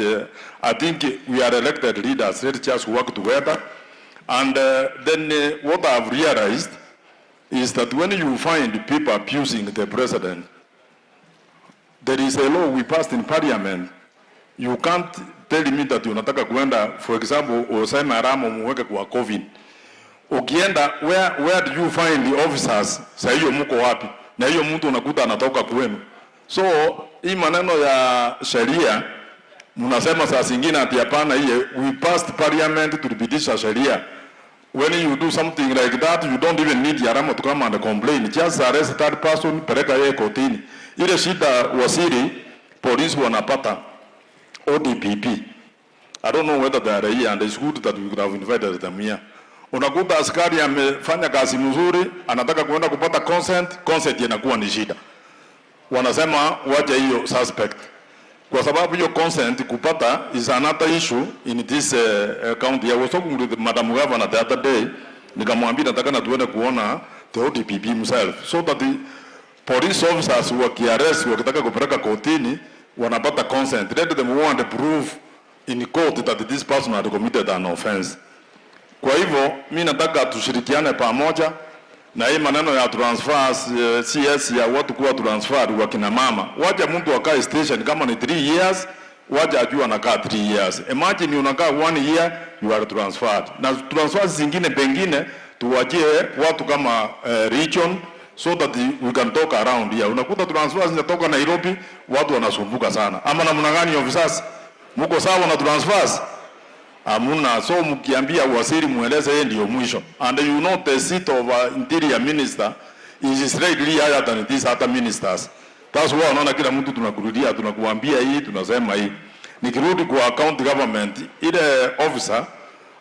I think we are elected leaders. Let's just work together. And then what I've realized is that when you find people abusing the president, there is a law we passed in parliament. You can't tell me that unataka kuenda, for example, useme Rama muweke kwa COVID. Ukienda, where do you find the officers? Sa hiyo mko wapi? Na hiyo mtu unakuta anatoka kwenu. So, hii maneno ya sheria, mnasema saa zingine ati hapana hiyo, we passed parliament to repitisha sheria. When you do something like that, you don't even need Yarama to come and complain. Just arrest that person, peleka yeye kotini. Ile shida waziri, polisi wanapata ODPP. I don't know whether they are here, and it's good that we could have invited them here. Unakuta askari amefanya kazi mzuri, anataka kuenda kupata consent inakuwa ni shida. Wanasema waje hiyo suspect. Kwa sababu hiyo consent kupata is another issue in this county. I was talking with Madam Governor the other day, nikamwambia nataka na tuende kuona the ODPP himself, so that the police officers wakiarrest wakitaka kupeleka kotini wanapata consent. Let them want to prove in court that this person had committed an offense. Kwa hivyo mimi nataka tushirikiane pamoja na hii maneno ya transfers, CS ya watu kuwa transfer wa kina mama. Wacha mtu akae station kama ni 3 years, wacha ajua anakaa 3 years. Imagine unakaa 1 year, you are transferred. Na transfers zingine pengine tuwachie watu kama region, so that we can talk around here. Unakuta transfers zinatoka Nairobi, watu wanasumbuka sana. Ama namna gani officers? Mko sawa na transfers? Amuna, so mkiambia waziri mueleze yeye ndio mwisho. And you know the seat of interior minister is slightly higher than these other ministers. That's why unaona kila mtu tunakurudia, tunakuambia hii, tunasema hii. Nikirudi kwa county government, ile officer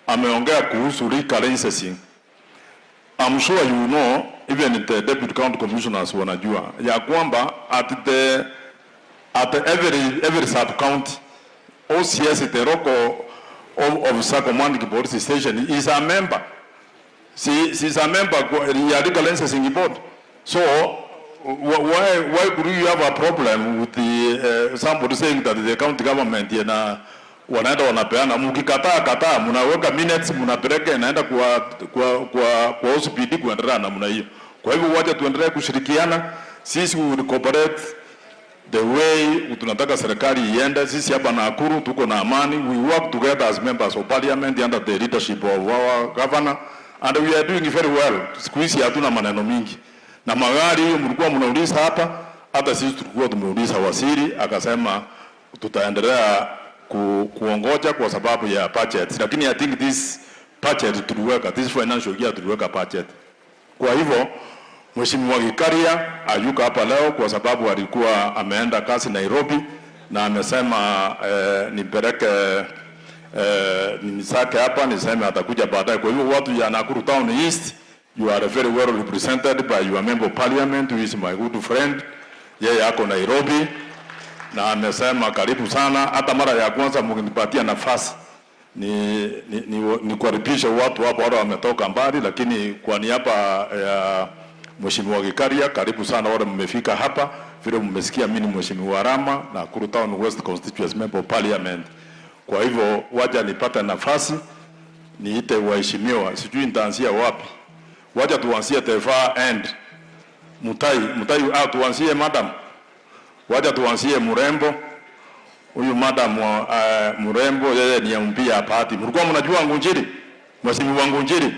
ameongea kuhusu recurrences. I'm sure you know, even the deputy county commissioners wanajua ya kwamba at every sub county, OCS the local of commanding police station is a member. She's a member ya legal licensing board. So why could you have a problem with the somebody saying that the county government wanaenda wanapeana, mkikataa mnaweka minutes, mnapeleka inaenda kwa hospitali kuendelea namna hiyo. Kwa hivyo wacha tuendelee kushirikiana, sisi we cooperate the way tunataka serikali iende. Sisi hapa Nakuru tuko na amani, we work together as members of parliament under the leadership of our governor, and we are doing very well. Siku hizi hatuna maneno mingi. Na magari hiyo mlikuwa mnauliza hapa, hata sisi tulikuwa tumeuliza waziri akasema tutaendelea kuongoja kwa sababu ya budget. Lakini I think this budget tuliweka, this financial year tuliweka budget. Kwa hivyo Mheshimiwa Gikaria ayuka hapa leo kwa sababu alikuwa ameenda kazi Nairobi, na amesema nipeleke nisake hapa, niseme atakuja baadaye. Kwa hivyo watu ya Nakuru Town East, you are very well represented by your member of parliament who is my good friend. Yeye yako Nairobi na amesema karibu sana. Hata mara ya kwanza mkinipatia nafasi ni kukaribisha watu hapo wale wametoka mbali, lakini kwa niaba ya Mheshimiwa Gikaria, karibu sana wale mmefika hapa. Vile mmesikia mimi ni Mheshimiwa Rama na Nakuru Town West Constituency Member of Parliament. Kwa hivyo wacha nipate nafasi niite waheshimiwa, sijui nitaanzia wapi. Wacha tuanzie the far end. Mutahi tuanzie madam. Wacha tuanzie mrembo. Huyu madam mrembo yeye ni mpia party. Mlikuwa mnajua Ngunjiri? Mheshimiwa Ngunjiri.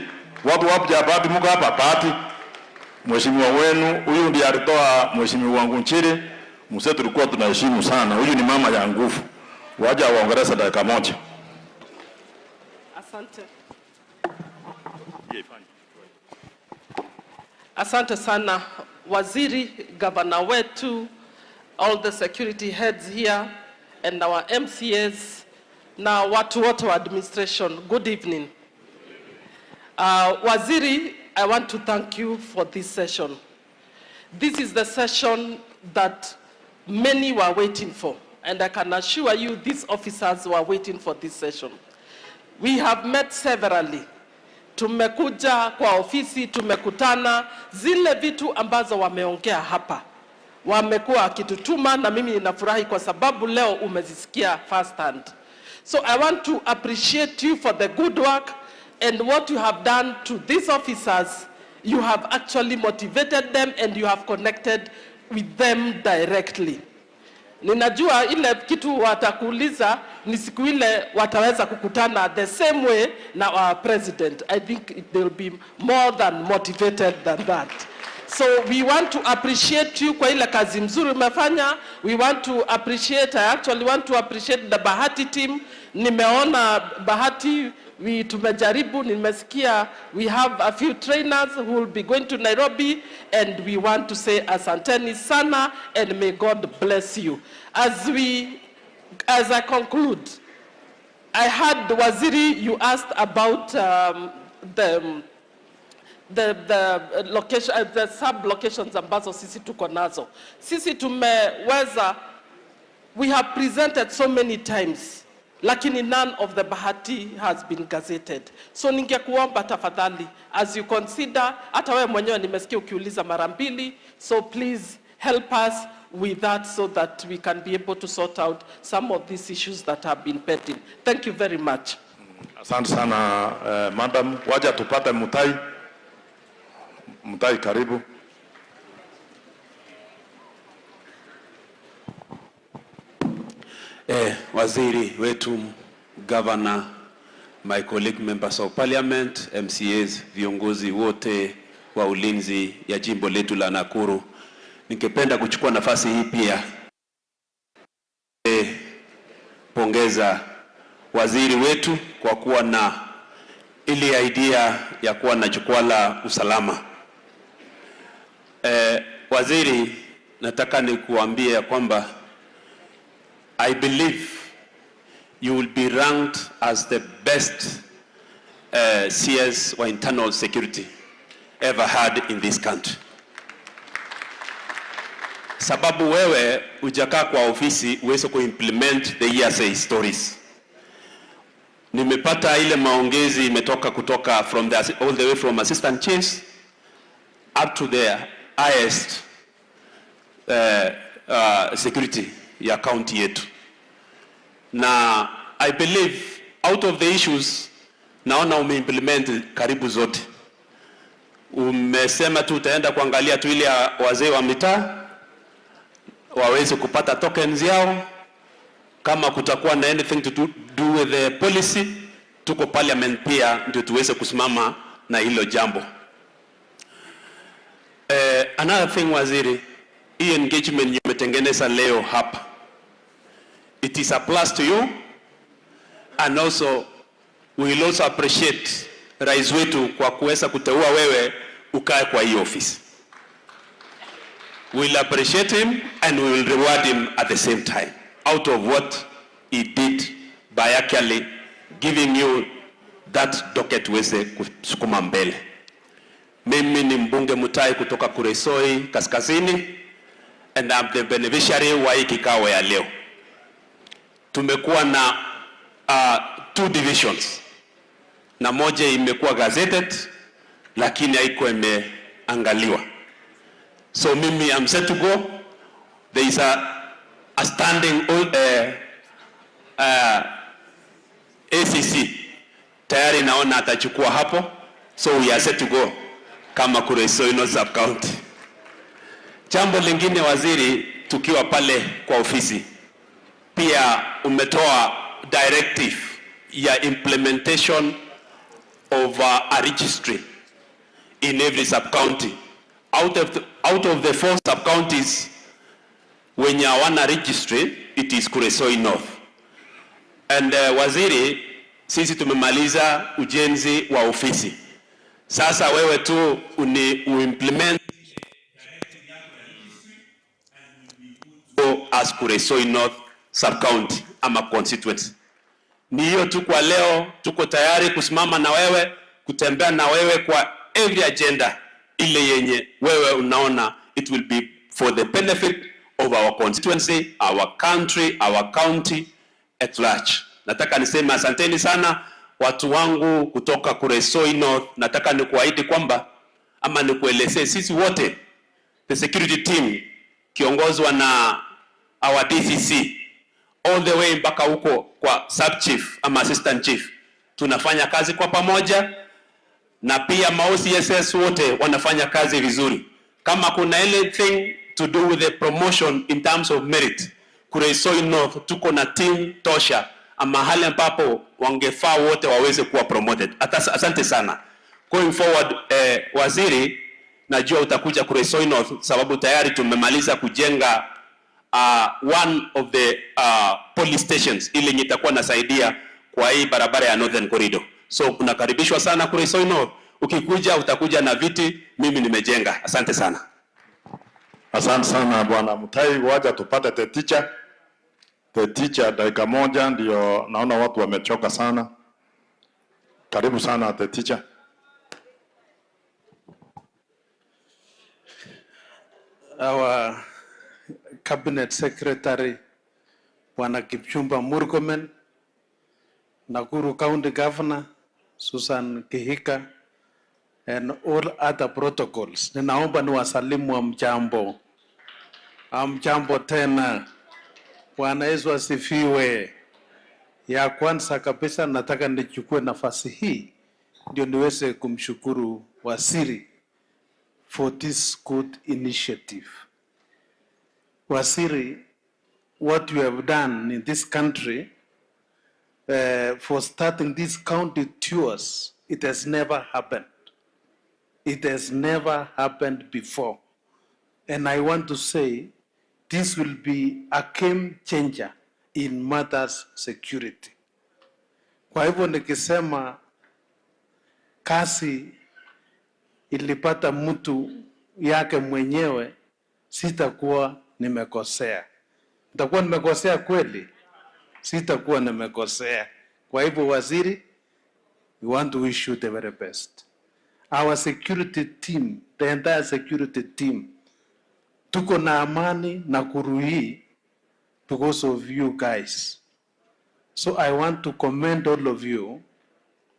Watu wapi ya party mko hapa party? Mheshimiwa wenu huyu ndiye alitoa Mheshimiwa Ngunjiri. Mzee tulikuwa tunaheshimu sana. Huyu ni mama ya nguvu. Wacha waongeleze dakika moja. Asante. Asante sana waziri, governor wetu, all the security heads here and our MCAs na watu wote wa administration. Good evening. Waziri, I want to thank you for this session. This is the session that many were waiting for, and I can assure you these officers were waiting for this session. We have met severally. Tumekuja kwa ofisi, tumekutana, zile vitu ambazo wameongea hapa wamekuwa akitutuma, na mimi ninafurahi kwa sababu leo umezisikia first hand. So I want to appreciate you for the good work and what you have done to these officers. You have actually motivated them and you have connected with them directly. Ninajua ile kitu watakuuliza ni siku ile wataweza kukutana the same way na our president. I think they will be more than motivated than that. So we want to appreciate you kwa ile kazi mzuri umefanya. We want to appreciate, I actually want to appreciate the Bahati team. Nimeona Bahati, tumejaribu, nimesikia we have a few trainers who will be going to Nairobi, and we want to say asanteni sana and may God bless you. As I conclude, I heard Waziri, you asked about the location, the sub locations ambazo sisi tuko nazo. Sisi tumeweza, we have presented so many times, lakini none of the Bahati has been gazetted. So ningekuomba tafadhali, as you consider, hata wewe mwenyewe nimesikia ukiuliza mara mbili, so please help us with that so that we can be able to sort out some of these issues that have been pending. Thank you very much. Asante sana madam. Wacha tupate Mutahi. Mutahi, karibu. Waziri wetu, governor, my colleague members of parliament, MCAs, viongozi wote wa ulinzi ya jimbo letu la Nakuru, ningependa kuchukua nafasi hii pia pongeza waziri wetu kwa kuwa na ile idea ya kuwa na jukwaa la usalama. Waziri, nataka nikuambie kwamba I believe you will be ranked as the best CS or internal security ever had in this country. Sababu wewe ujakaa kwa ofisi uweze kuimplement the ESA stories. Nimepata ile maongezi imetoka kutoka from the, all the way from assistant chiefs up to the highest security ya county yetu. Na I believe out of the issues naona umeimplement karibu zote. Umesema tu utaenda kuangalia tu ile wazee wa mitaa waweze kupata tokens yao. Kama kutakuwa na anything to do with the policy, tuko parliament pia ndio tuweze kusimama na hilo jambo. Another thing waziri, hii engagement umetengeneza leo hapa, it is a plus to you, and also we will also appreciate rais wetu kwa kuweza kuteua wewe ukae kwa hii office. We will appreciate him and we will reward him at the same time out of what he did by actually giving you that docket uweze kusukuma mbele. Mimi ni mbunge Mutahi kutoka Kuresoi Kaskazini, and I'm the beneficiary wa hii kikao ya leo. Tumekuwa na 2 divisions, na moja imekuwa gazetted lakini haiko imeangaliwa. So mimi I'm set to go. There is a standing ACC tayari naona atachukua hapo, so we are set to go kama Kuresoi North Sub County. Jambo lingine waziri, tukiwa pale kwa ofisi, pia umetoa directive ya implementation of a registry in every sub-county. Out of the 4 sub-counties wenye hawana registry, it is Kuresoi North. And waziri, sisi tumemaliza ujenzi wa ofisi. Sasa wewe tu uimplement as Kuresoi North sub-county ama constituency. Ni hiyo tu kwa leo, tuko tayari kusimama na wewe, kutembea na wewe kwa every agenda ile yenye wewe unaona it will be for the benefit of our constituency, our country, our county at large. Nataka niseme asanteni sana watu wangu kutoka Kuresoi North. Nataka nikuahidi kwamba ama nikuelezee sisi wote the security team kiongozwa na our DCC all the way mpaka huko kwa sub chief ama assistant chief, tunafanya kazi kwa pamoja, na pia ma-OCSS wote wanafanya kazi vizuri. Kama kuna anything to do with the promotion in terms of merit, Kuresoi North tuko na team tosha mahali ambapo wangefaa wote waweze kuwa promoted. Asante sana. Going forward, waziri, najua utakuja Kuresoi North sababu tayari tumemaliza kujenga one of the police stations ili nitakuwa nasaidia kwa hii barabara ya Northern Corridor. So unakaribishwa sana Kuresoi North. Ukikuja utakuja na viti mimi nimejenga. Asante sana. Asante sana bwana Mutahi, wacha tupate the teacher. The teacher dakika moja, ndio naona watu wamechoka sana. Karibu sana the teacher. Our Cabinet Secretary, Bwana Kipchumba Murkomen, Nakuru County Governor, Susan Kihika, and all other protocols. Ninaomba niwasalimu wa mjambo. Amjambo tena. Bwana Yesu asifiwe. Ya kwanza kabisa nataka nichukue nafasi hii ndio niweze kumshukuru waziri for this good initiative. Waziri, what you have done in this country for starting these county tours, it has never happened. It has never happened before. And I want to say this will be a game changer in matters security. Kwa hivyo nikisema kasi ilipata mtu yake mwenyewe, sitakuwa nimekosea. Nitakuwa nimekosea kweli? Sitakuwa nimekosea. Kwa hivyo waziri, we want to wish you the very best. Our security team, the entire security team, tuko na amani Nakuru hii because of you guys. So I want to commend all of you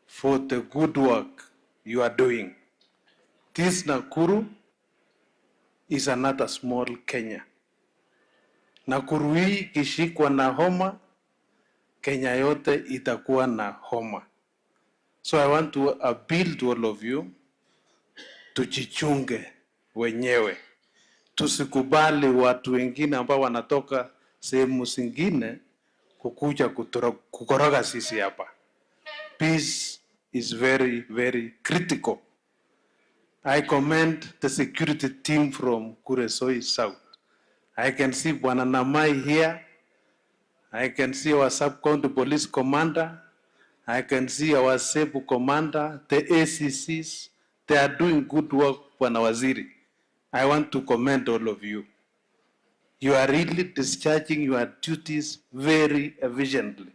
for the good work you are doing. This Nakuru is another small Kenya. Nakuru hii kishikwa na homa, Kenya yote itakuwa na homa. So I want to appeal to all of you, tujichunge wenyewe. Tusikubali watu wengine ambao wanatoka sehemu zingine kukuja kukoroga sisi hapa. Peace is very, very critical. I commend the security team from Kuresoi South. I can see Bwana Namai here. I can see our sub-county police commander. I can see our SEBU commander, the ACCs. They are doing good work, Bwana Waziri. I want to commend all of you. You are really discharging your duties very efficiently.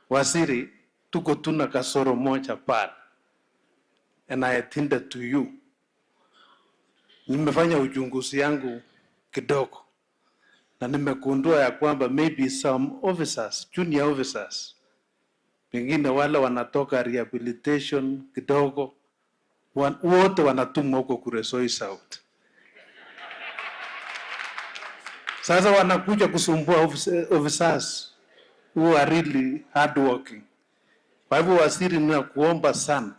Waziri, tuko tuna kasoro moja pale. And I attended to you. Nimefanya uchunguzi yangu kidogo. Na nimegundua ya kwamba maybe some officers, junior officers, pengine wale wanatoka rehabilitation kidogo, wote wanatumwa huko Kuresoi South. Sasa wanakuja kusumbua officers who are really hardworking. Kwa hivyo waziri, ninakuomba sana,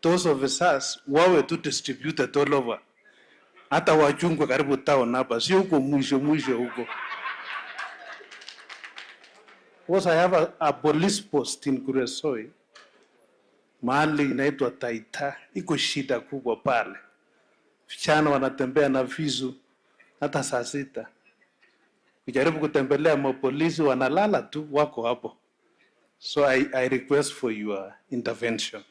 those officers wawe tu distributed all over. hata wachungwe karibu town hapa, sio huko mwisho huko. Because I have a police post in Kuresoi, mahali inaitwa Taita, iko shida kubwa pale. Vijana wanatembea na visu hata saa 6. Kujaribu kutembelea mapolisi wanalala tu, wako hapo. So I request for your intervention.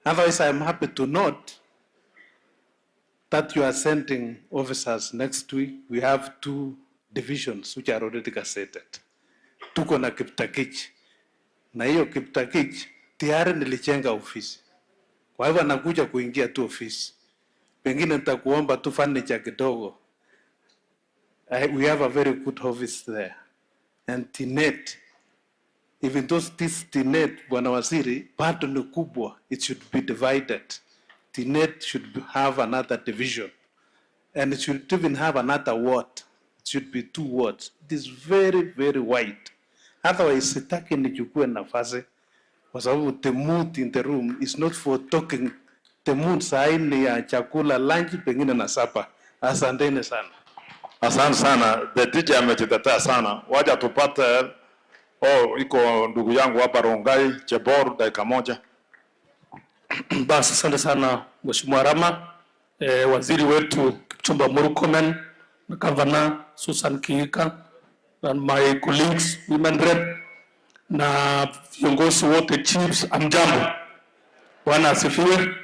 Otherwise, I am happy to note that you are sending officers next week. We have 2 divisions which are already gazetted. Tuko na Kiptakich. Na hiyo Kiptakich tayari nilijenga ofisi. Kwa hivyo nakuja kuingia tu ofisi. Pengine nitakuomba tu furniture kidogo. We have a very good office there. And Tinet, even though this Tinet, Bwana Waziri, bado ni kubwa, it should be divided. Tinet should have another division. And it should even have another ward. It should be 2 wards. It is very, very wide. Otherwise, sitaki nichukue nafasi, kwa sababu the mood in the room is not for talking. The mood saini ya chakula, lunch, pengine na sapa. Asanteni sana. Asante sana. The teacher amejitetea sana. Waja tupate iko ndugu yangu hapa Rongai Chebor dakika moja. Basi asante sana Mheshimiwa Rama, waziri wetu Kipchumba Murkomen, Governor Susan Kihika, and my colleagues, women rep, na viongozi wote, chiefs, amjambo. Bwana asifiwe.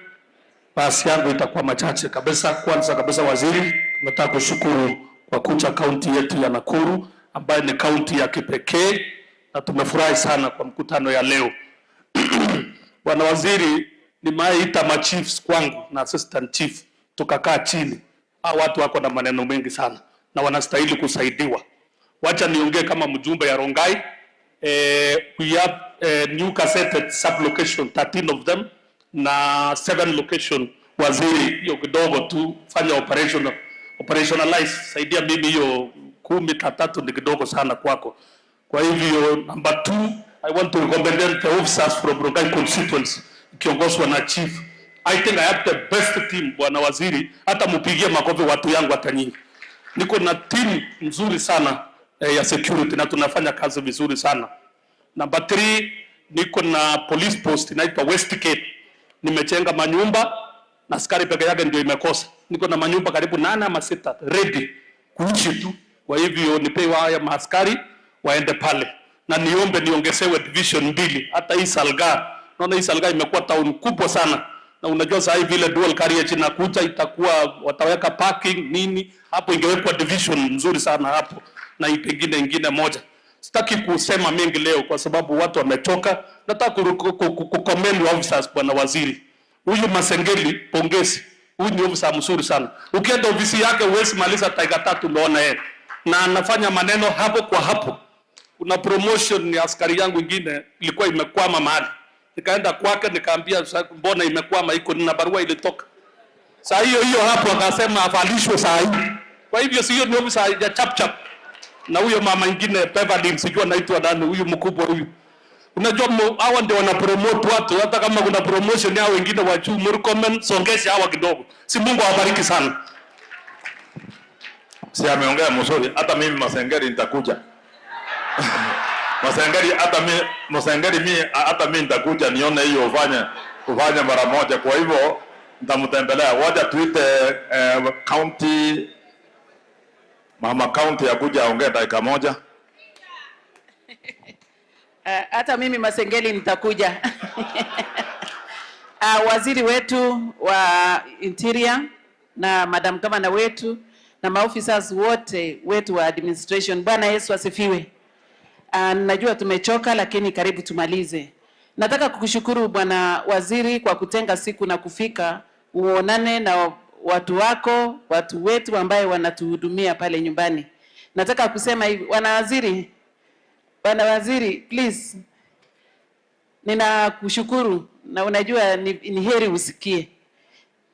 Basi yangu itakuwa machache kabisa. Kwanza kabisa waziri, nataka kushukuru kwa kucha kaunti yetu ya Nakuru, ambayo ni kaunti ya kipekee, na tumefurahi sana kwa mkutano ya leo. Bwana waziri, nimeita ma chiefs kwangu na assistant chief, tukakaa chini. Watu wako na maneno mengi sana na wanastahili kusaidiwa. Wacha niongee kama mjumbe ya Rongai. We have new gazetted sub-location, 13 of them, na 7 location. Waziri, hiyo kidogo tu fanya operationalize, saidia mimi hiyo 13 ni kidogo sana kwako. Kwa hivyo, number 2, I want to recommend the officers from Rongai constituency, kiongozwa na chief. I think I have the best team, Bwana Waziri, hata mupigie makofi watu yangu hata nyinyi. Niko na team nzuri sana ya security na tunafanya kazi vizuri sana. Number 3, niko na police post inaitwa West Cape. Nimejenga manyumba na askari peke yake ndio imekosa. Niko na manyumba karibu 8 ama 6 ready kuishi tu. Kwa hivyo nipewe haya maaskari waende pale. Na niombe niongezewe division 2. Hata hii Salga, naona hii Salga imekuwa town kubwa sana. Na unajua sasa hivi ile dual carriage inakuja, itakuwa wataweka parking nini, hapo ingewekwa division nzuri sana hapo, na pengine ingine moja. Sitaki kusema mengi leo kwa sababu watu wamechoka. Nataka kucomment officers, Bwana Waziri. Huyu Masengeli, pongezi. Huyu ni officer mzuri sana. Ukienda ofisi yake huwezi maliza dakika 3 umeona yeye. Na anafanya maneno hapo kwa hapo. Kuna promotion ya askari yangu ingine ilikuwa imekwama mahali. Nikaenda kwake nikaambia mbona imekwama, iko na barua ilitoka. Saa hiyo hapo akasema avalishwe saa hii. Kwa hivyo sio ni officer ya chap. Na huyo mama ingine Beverly sijua anaitwa nani, huyu mkubwa huyu. Unajua hawa ndio wana promote watu, hata kama kuna promotion yao wengine wa juu. Murkomen, songesha hawa kidogo. Si Mungu awabariki sana. Si ameongea mzuri, hata mimi Masengeri nitakuja. Masengeri hata mimi nitakuja nione hiyo ufanye mara moja. Kwa hivyo nitamtembelea. Wacha tuite county mama county ya kuja aongee dakika moja. Hata mimi Masengeli nitakuja. Waziri wetu wa interior na madam governor wetu na maofficers wote wetu wa administration, Bwana Yesu asifiwe. Najua tumechoka lakini karibu tumalize. Nataka kukushukuru Bwana Waziri kwa kutenga siku na kufika uonane na watu wako, watu wetu ambaye wanatuhudumia pale nyumbani. Nataka kusema hivi, Bwana Waziri, please, ninakushukuru na unajua ni heri usikie.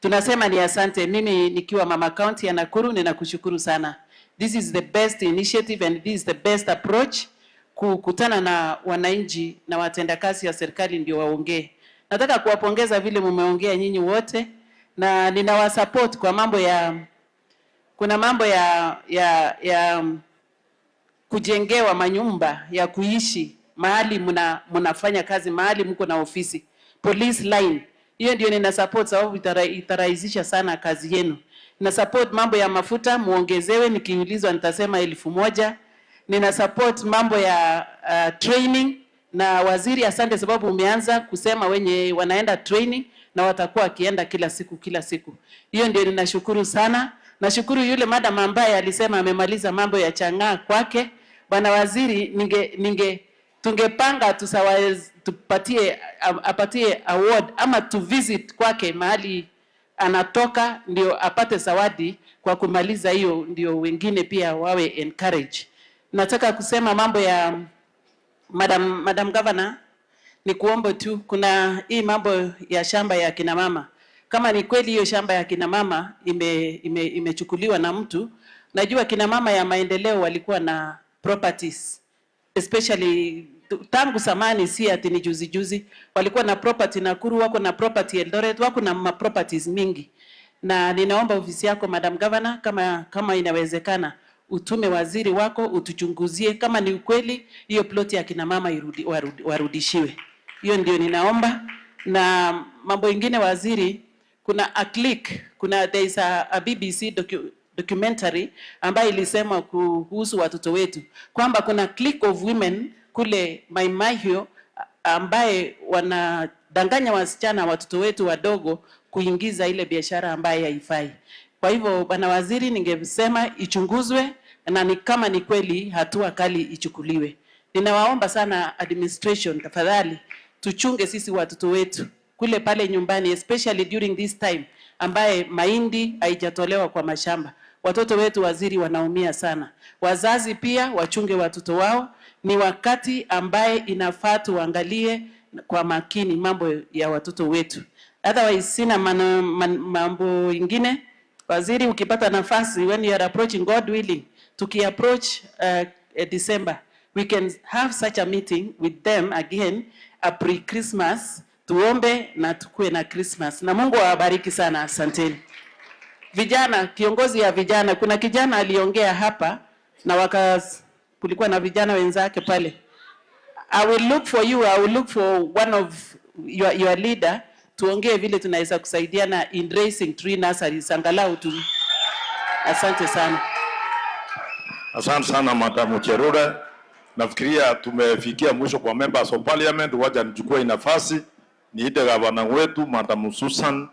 Tunasema ni asante. Mimi nikiwa mama county ya Nakuru ninakushukuru sana. This is the best initiative and this is the best approach, kukutana na wananchi na watendakazi ya serikali ndio waongee. Nataka kuwapongeza vile mumeongea nyinyi wote, na ninawasupport kwa mambo ya kuna mambo ya kujengewa manyumba ya kuishi mahali mnafanya kazi, mahali mko na ofisi, police line. Hiyo ndio nina support, sababu itarahisisha sana kazi yenu. Nina support mambo ya mafuta muongezewe, nikiulizwa nitasema 1000. Nina support mambo ya training, na waziri asante, sababu umeanza kusema wenye wanaenda training na watakuwa wakienda kila siku. Hiyo ndio ninashukuru sana. Nashukuru yule madam ambaye alisema amemaliza mambo ya chang'aa kwake. Bwana waziri, tungepanga apatie award ama to visit kwake mahali anatoka, ndio apate zawadi kwa kumaliza hiyo, ndio wengine pia wawe encourage. Nataka kusema mambo ya Madam Governor, ni kuomba tu, kuna hii mambo ya shamba ya kina mama. Kama ni kweli hiyo shamba ya kina mama imechukuliwa na mtu, najua kina mama ya maendeleo walikuwa na properties, especially tangu zamani, si ati ni juzi, walikuwa na property Nakuru, wako na property Eldoret, wako na properties mingi. Na ninaomba ofisi yako Madam Governor, kama inawezekana, utume waziri wako utuchunguzie kama ni ukweli hiyo plot ya kina mama warudishiwe. Hiyo ndio ninaomba. Na mambo ingine waziri, kuna there is a BBC documentary ambayo ilisema kuhusu watoto wetu, kwamba kuna clique of women kule Maimahio ambaye wanadanganya wasichana, watoto wetu wadogo, kuingiza ile biashara ambaye haifai. Kwa hivyo bwana waziri, ningesema ichunguzwe, na kama ni kweli hatua kali ichukuliwe. Ninawaomba sana administration, tafadhali tuchunge sisi watoto wetu kule pale nyumbani, especially during this time ambaye mahindi haijatolewa kwa mashamba. Watoto wetu waziri wanaumia sana. Wazazi pia wachunge watoto wao. Ni wakati ambaye inafaa tuangalie kwa makini mambo ya watoto wetu. Otherwise sina mambo ingine. Waziri, ukipata nafasi, when you are approaching, God willing, tuki-approach December, we can have such a meeting with them again, a pre-Christmas, tuombe na tukue na Christmas. Na Mungu awabariki sana, asanteni. Vijana, kiongozi ya vijana, kuna kijana aliongea hapa na kulikuwa na vijana wenzake pale. I will look for you, I will look for one of your leader, tuongee vile tunaweza kusaidiana in raising tree nurseries, angalau tu. Asante sana. Asante sana Madam Cherure. Nafikiria tumefikia mwisho kwa members of parliament. Waja nichukue nafasi niite gavana wetu Madam Susan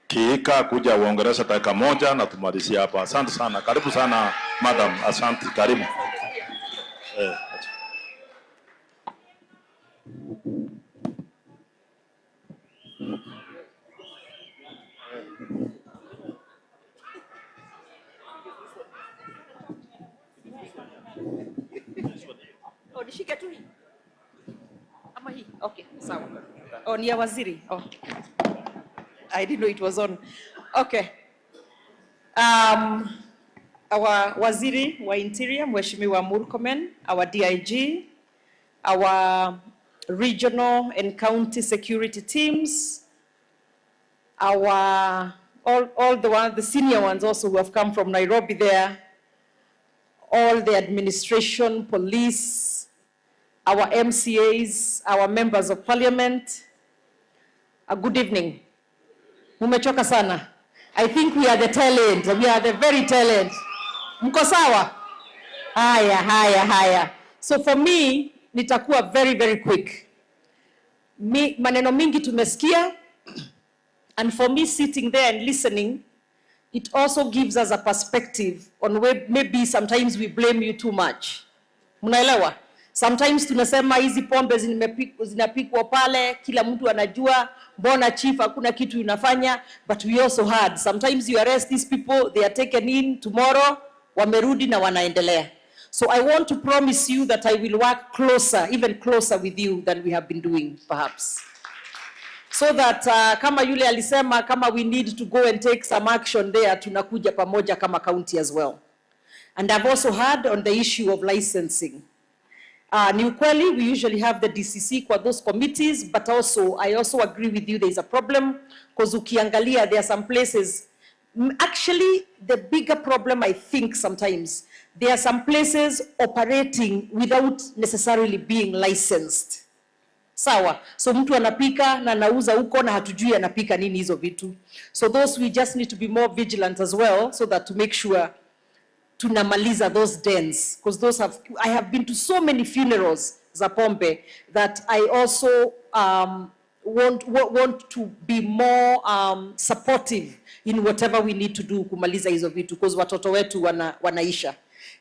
Kiika kuja uongelesha dakika moja na tumalizie hapa. Asante sana. Karibu sana madam. Asante, karibu. Nishike tu hii. Ama hii. Okay, sawa. Oh, ni ya waziri. Oh. I didn't know it was on. Okay. Our waziri wa interior, Mheshimiwa Murkomen, our DIG, our regional and county security teams, our all the senior ones also who have come from Nairobi there, all the administration, police, our MCAs, our members of parliament, a good evening. Mumechoka sana. I think we are the tail end. We are the very tail end. Mko sawa? Haya. So for me, nitakuwa very, very quick. Maneno mingi tumesikia. And for me, sitting there and listening, it also gives us a perspective on where maybe sometimes we blame you too much. Munaelewa? Sometimes tunasema hizi pombe zinapikwa pale, kila mtu anajua, mbona chief hakuna kitu unafanya, but we also heard sometimes you arrest these people, they are taken in, tomorrow wamerudi na wanaendelea. So I want to promise you that I will work closer, even closer with you than we have been doing perhaps. So that kama yule alisema kama we need to go and take some action there, tunakuja pamoja kama county as well. And I've also heard on the issue of licensing. Ni ukweli, we usually have the DCC kwa those committees, but also I also agree with you there is a problem because ukiangalia there are some places Actually, the bigger problem, I think sometimes, there are some places operating without necessarily being licensed. Sawa. So mtu anapika na anauza huko na hatujui anapika nini hizo vitu. So those we just need to be more vigilant as well, so that to make sure tunamaliza those dens, because those I have been to so many funerals za pombe that I also want to be more supportive in whatever we need to do kumaliza hizo vitu, because watoto wetu wanaisha.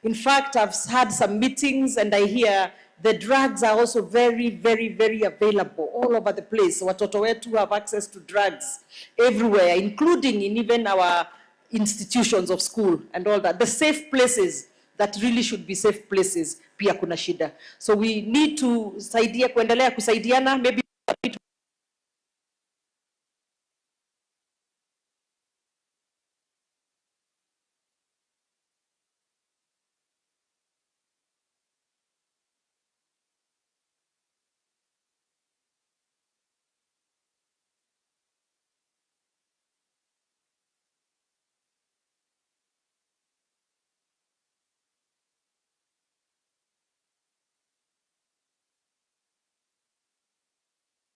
In fact, I've had some meetings and I hear the drugs are also very, very, very available all over the place. Watoto wetu have access to drugs everywhere, including in even our institutions of school and all that. The safe places that really should be safe places, pia kuna shida. So we need to kuendelea kusaidiana, maybe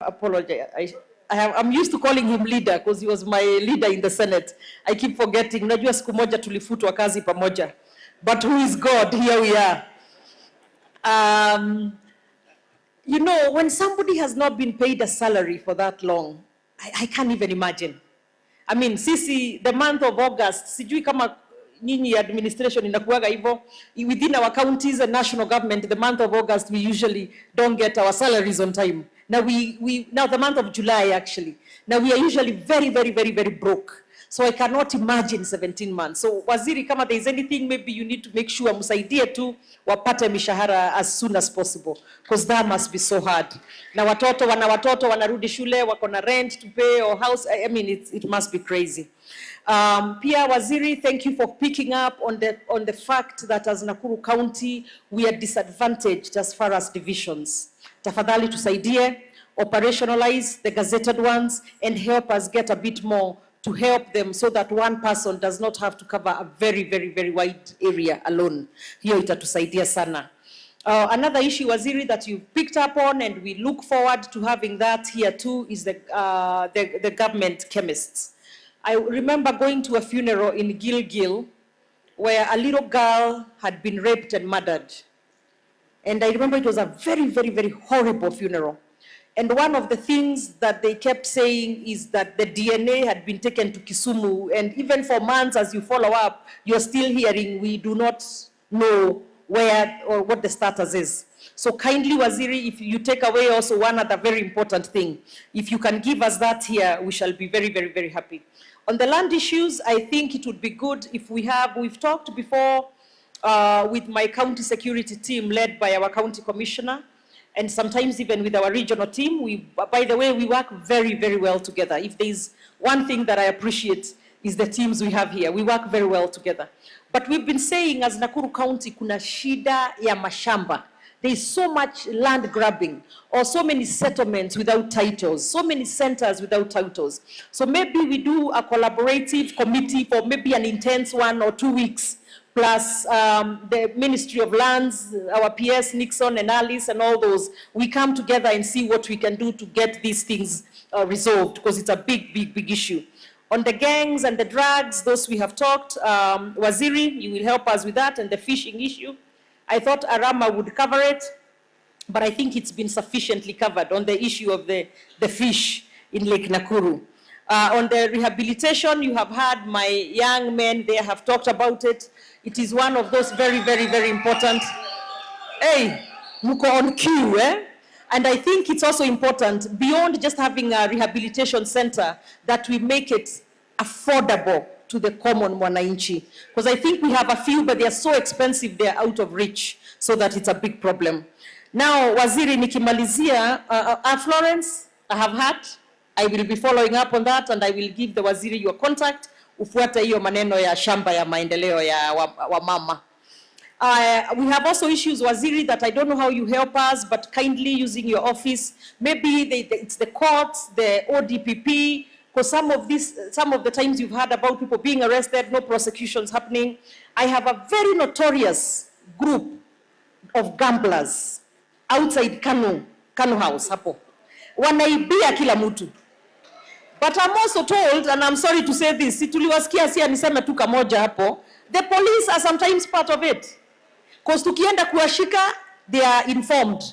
apologize. I'm used to calling him leader because he was my leader in the Senate. I keep forgetting. Najua siku moja tulifutwa kazi pamoja. But who is God? Here we are. You know, when somebody has not been paid a salary for that long, I can't even imagine. I mean, sisi, the month of August, sijui kama nyinyi administration inakuwaga hivyo. Within our counties and national government, the month of August, we usually don't get our salaries on time. Now now the month of July actually. Now we are usually very, very, very, very broke. So I cannot imagine 17 months. So waziri, kama there is anything, maybe you need to make sure musaidie tu wapate mishahara as soon as possible, because that must be so hard. Na watoto wanarudi shule, wako na rent to pay or house. I mean, it must be crazy. Pia waziri, thank you for picking up on the fact that as Nakuru County, we are disadvantaged as far as divisions. Tafadhali tusaidie, operationalize the gazetted ones and help us get a bit more to help them so that one person does not have to cover a very, very, very wide area alone. Hiyo itatusaidia sana. Another issue, waziri, that you picked up on and we look forward to having that here too is the government chemists. I remember going to a funeral in Gilgil where a little girl had been raped and murdered. And I remember it was a very, very, very horrible funeral. And one of the things that they kept saying is that the DNA had been taken to Kisumu, and even for months as you follow up, you're still hearing we do not know where or what the status is. So kindly, waziri, if you take away also one other very important thing, if you can give us that here, we shall be very, very, very happy. On the land issues, I think it would be good if we've talked before with my county security team led by our county commissioner, and sometimes even with our regional team. By the way, we work very, very well together. If there's one thing that I appreciate is the teams we have here. We work very well together. But we've been saying as Nakuru County, kuna shida ya mashamba. There is so much land grabbing, or so many settlements without titles, so many centers without titles. So maybe we do a collaborative committee for maybe an intense 1 or 2 weeks, plus the Ministry of Lands, our PS, Nixon and Alice and all those. We come together and see what we can do to get these things resolved, because it's a big, big, big issue. On the gangs and the drugs, those we have talked. Waziri, you will help us with that, and the fishing issue. I thought Arama would cover it, but I think it's been sufficiently covered on the issue of the fish in Lake Nakuru. On the rehabilitation, you have had my young men there have talked about it. It is one of those very, very, very important. Hey, muko on cue, eh? And I think it's also important, beyond just having a rehabilitation center, that we make it affordable to the common mwananchi. Because I think we have a few, but they are so expensive, they are out of reach, so that it's a big problem. Now, waziri, nikimalizia, Florence, I have had. I will be following up on that, and I will give the waziri your contact. Ufuata hiyo maneno ya shamba ya maendeleo ya wamama. We have also issues, waziri, that I don't know how you help us, but kindly using your office, maybe it's the courts, the ODPP, Because some of the times you've heard about people being arrested, no prosecutions happening. I have a very notorious group of gamblers outside Kanu House hapo. Wanaibia kila mtu. But I'm also told, and I'm sorry to say this, tuliwasikia si aniseme tu kamoja hapo, the police are sometimes part of it. Because tukienda kuwashika, they are informed.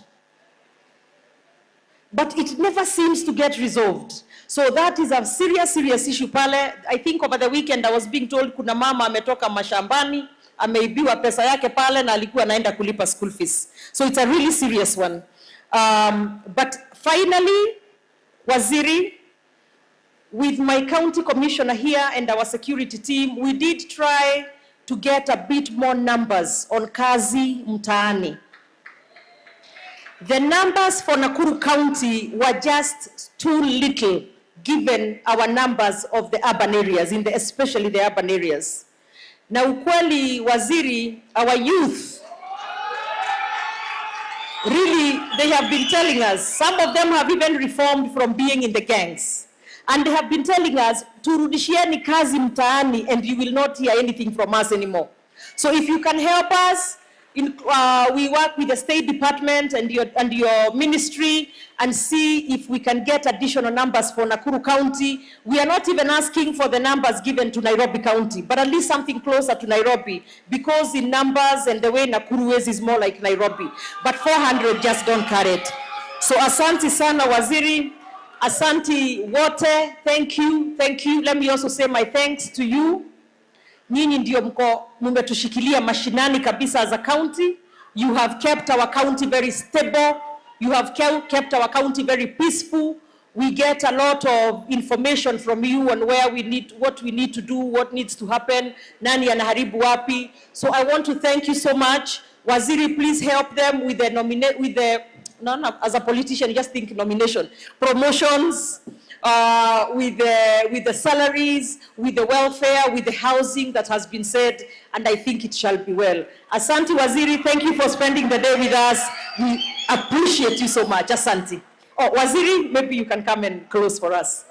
But it never seems to get resolved. So that is a serious issue pale. I think over the weekend I was being told kuna mama ametoka mashambani, ameibiwa pesa yake pale na alikuwa anaenda kulipa school fees. So it's a really serious one. But finally, Waziri, with my county commissioner here and our security team, we did try to get a bit more numbers on kazi mtaani. The numbers for Nakuru County were just too little given our numbers of the urban areas, especially the urban areas. Na ukweli, Waziri, our youth, really, they have been telling us, some of them have even reformed from being in the gangs. And they have been telling us, turudishieni kazi mtaani, and you will not hear anything from us anymore. So if you can help us, we work with the State Department and your ministry and see if we can get additional numbers for Nakuru County. We are not even asking for the numbers given to Nairobi County, but at least something closer to Nairobi, because in numbers and the way Nakuru is more like Nairobi. But 400 just don't cut it. So asante sana Waziri, asante wote, thank you. Let me also say my thanks to you. Nyinyi ndio mmetushikilia mashinani kabisa as a county. You have kept our county very stable. You have kept our county very peaceful. We get a lot of information from you on what we need to do, what needs to happen, nani anaharibu wapi. So I want to thank you so much. Waziri, please help them with the as a politician, just think nomination, promotions, with the salaries, with the welfare, with the housing that has been said, and I think it shall be well. Asante Waziri, thank you for spending the day with us. We appreciate you so much. Asante. Oh, Waziri, maybe you can come and close for us.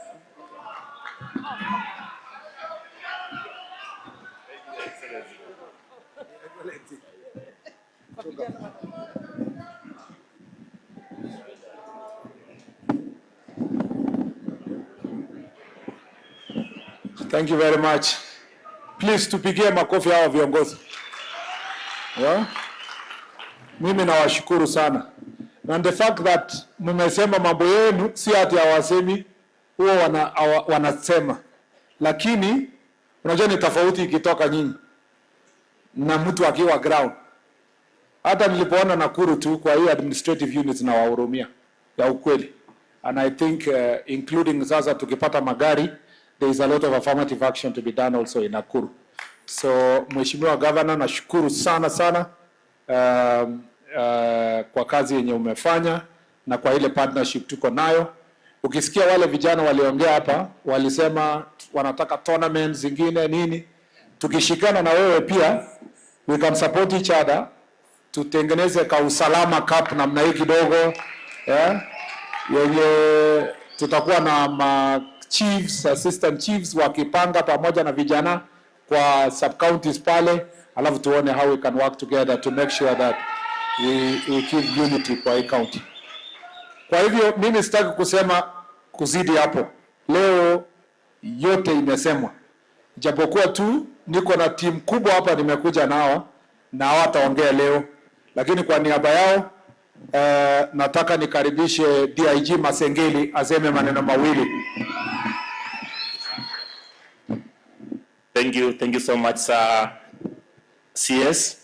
Thank you very much. Please tupigie makofi hawa viongozi. Yeah? Mimi nawashukuru sana. And the fact that mmesema mambo yenu si ati hawasemi, huo wanasema. Lakini unajua ni tofauti ikitoka nyinyi na mtu akiwa ground. Hata nilipoona Nakuru tu kwa hii administrative units na wahurumia ya ukweli. And I think including sasa tukipata magari, there is a lot of affirmative action to be done also in Nakuru. So Mheshimiwa Governor, nashukuru sana kwa kazi yenye umefanya na kwa ile partnership tuko nayo. Ukisikia wale vijana waliongea hapa, walisema wanataka tournaments zingine nini. Tukishikana na wewe pia, we can support each other. Tutengeneze ka usalama cup namna hii kidogo. Yeah? Yenye tutakuwa na chiefs, assistant chiefs wakipanga pamoja na vijana kwa sub counties pale, alafu tuone how we can work together to make sure that we keep unity kwa hii county. Kwa hivyo mimi sitaki kusema kuzidi hapo. Leo yote imesemwa. Japokuwa tu niko na timu kubwa hapa nimekuja nao na hawataongea leo, lakini kwa niaba yao nataka nikaribishe DIG Masengeli aseme maneno mawili. Thank you so much, CS,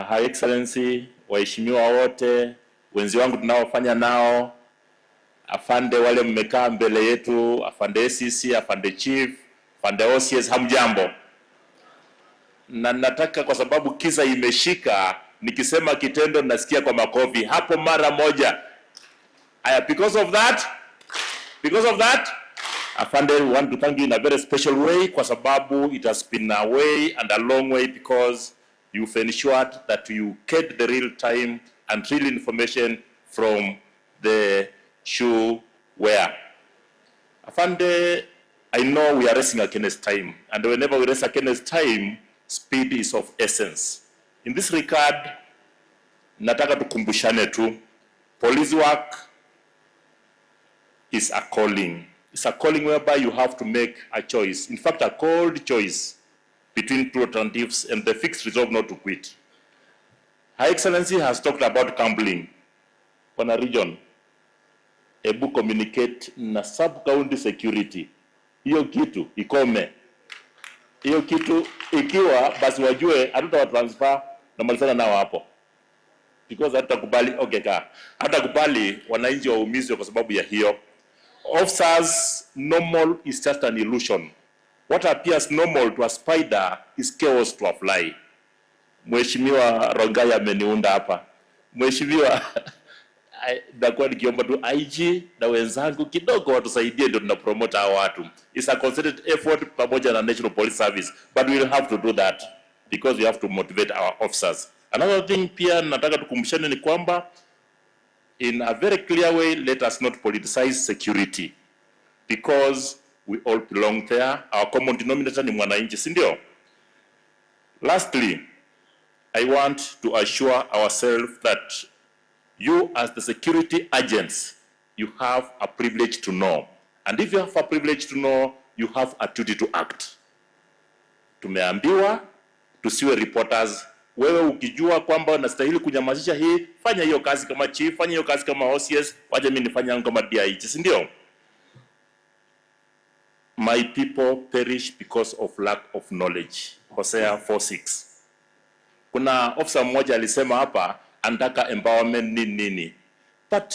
Her Excellency, waheshimiwa wote, wenzi wangu tunaofanya nao, afande wale mmekaa mbele yetu, afande ACC, afande Chief, afande OCS, hamjambo. Na nataka kwa sababu kisa imeshika, nikisema kitendo nasikia kwa makofi hapo mara moja. Because of that, Afande, we want to thank you in a very special way kwa sababu it has been a way and a long way, because you've ensured that you get the real time and real information from the shoe wear. Afande, I know we are racing against time, and whenever we race against time, speed is of essence. In this regard, nataka tukumbushane tu, police work is a calling. It's a calling whereby you have to make a choice. In fact, a cold choice between two alternatives and the fixed resolve not to quit. Her Excellency has talked about gambling on a region. Ebu communicate na sub-county security. Hiyo kitu ikome. Hiyo kitu ikiwa basi wajue hatuta transfer na malizana nao hapo. Because hatutakubali hatakubali wananchi waumizwe kwa sababu ya hiyo. Officers, normal is just an illusion. What appears normal to a spider is chaos to a fly. Mheshimiwa Rongai ameniunda hapa. Mheshimiwa nakuwa nikiomba tu IG na wenzangu kidogo watusaidie ndio tunapromote hao watu. It's a concerted effort pamoja na National Police Service, but we will have to do that because we have to motivate our officers. Another thing pia nataka tukumbushane ni kwamba in a very clear way, let us not politicize security because we all belong there. Our common denominator ni mwananchi, si ndio? Lastly, I want to assure ourselves that you as the security agents, you have a privilege to know. And if you have a privilege to know, you have a duty to act. Tumeambiwa, tusiwe reporters. Wewe ukijua kwamba unastahili kunyamazisha hii, fanya hiyo kazi kama chief, fanya hiyo kazi kama OCS, waje mimi nifanye yangu kama DIG, si ndio? My people perish because of lack of knowledge. Hosea 4:6. Kuna officer mmoja alisema hapa anataka empowerment nini. But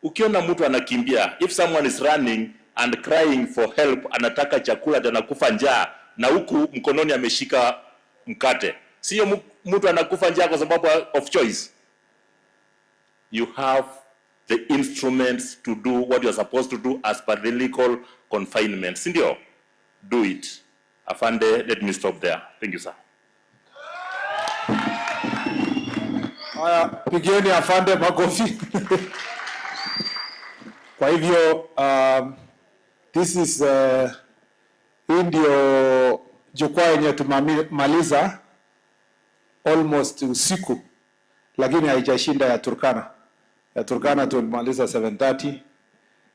ukiona mtu anakimbia, if someone is running and crying for help, anataka chakula anakufa njaa na huku mkononi ameshika mkate. Sio mtu anakufa njaa kwa sababu of choice. You have the instruments to do what you are supposed to do as per the legal confinement. Sindio? Do it. Afande, let me stop there. Thank you, sir. Haya, pigieni afande makofi. Kwa hivyo, this is hii ndio jukwaa yenye tumemaliza almost usiku, lakini haijashinda ya Turkana. Ya Turkana tulimaliza 7:30,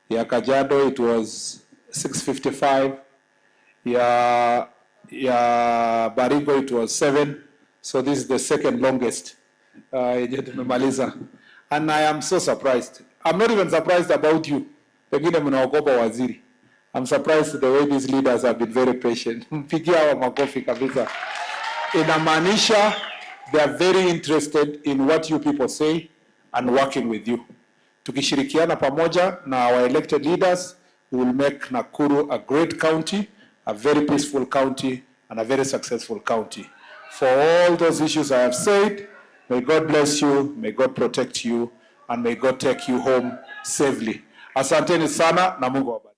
ya Kajiado it was 6:55, ya Baringo it was 7, so this is the second longest yenye tumemaliza. And I am so surprised. I'm not even surprised about you. Pengine mnaogopa waziri. I'm surprised the way these leaders have been very patient. Mpigia hawa makofi kabisa. Inamaanisha they are very interested in what you people say and working with you. Tukishirikiana pamoja na our elected leaders, we will make Nakuru a great county, a very peaceful county, and a very successful county. For all those issues I have said, may God bless you, may God protect you, and may God take you home safely. Asanteni sana na Mungu awabariki.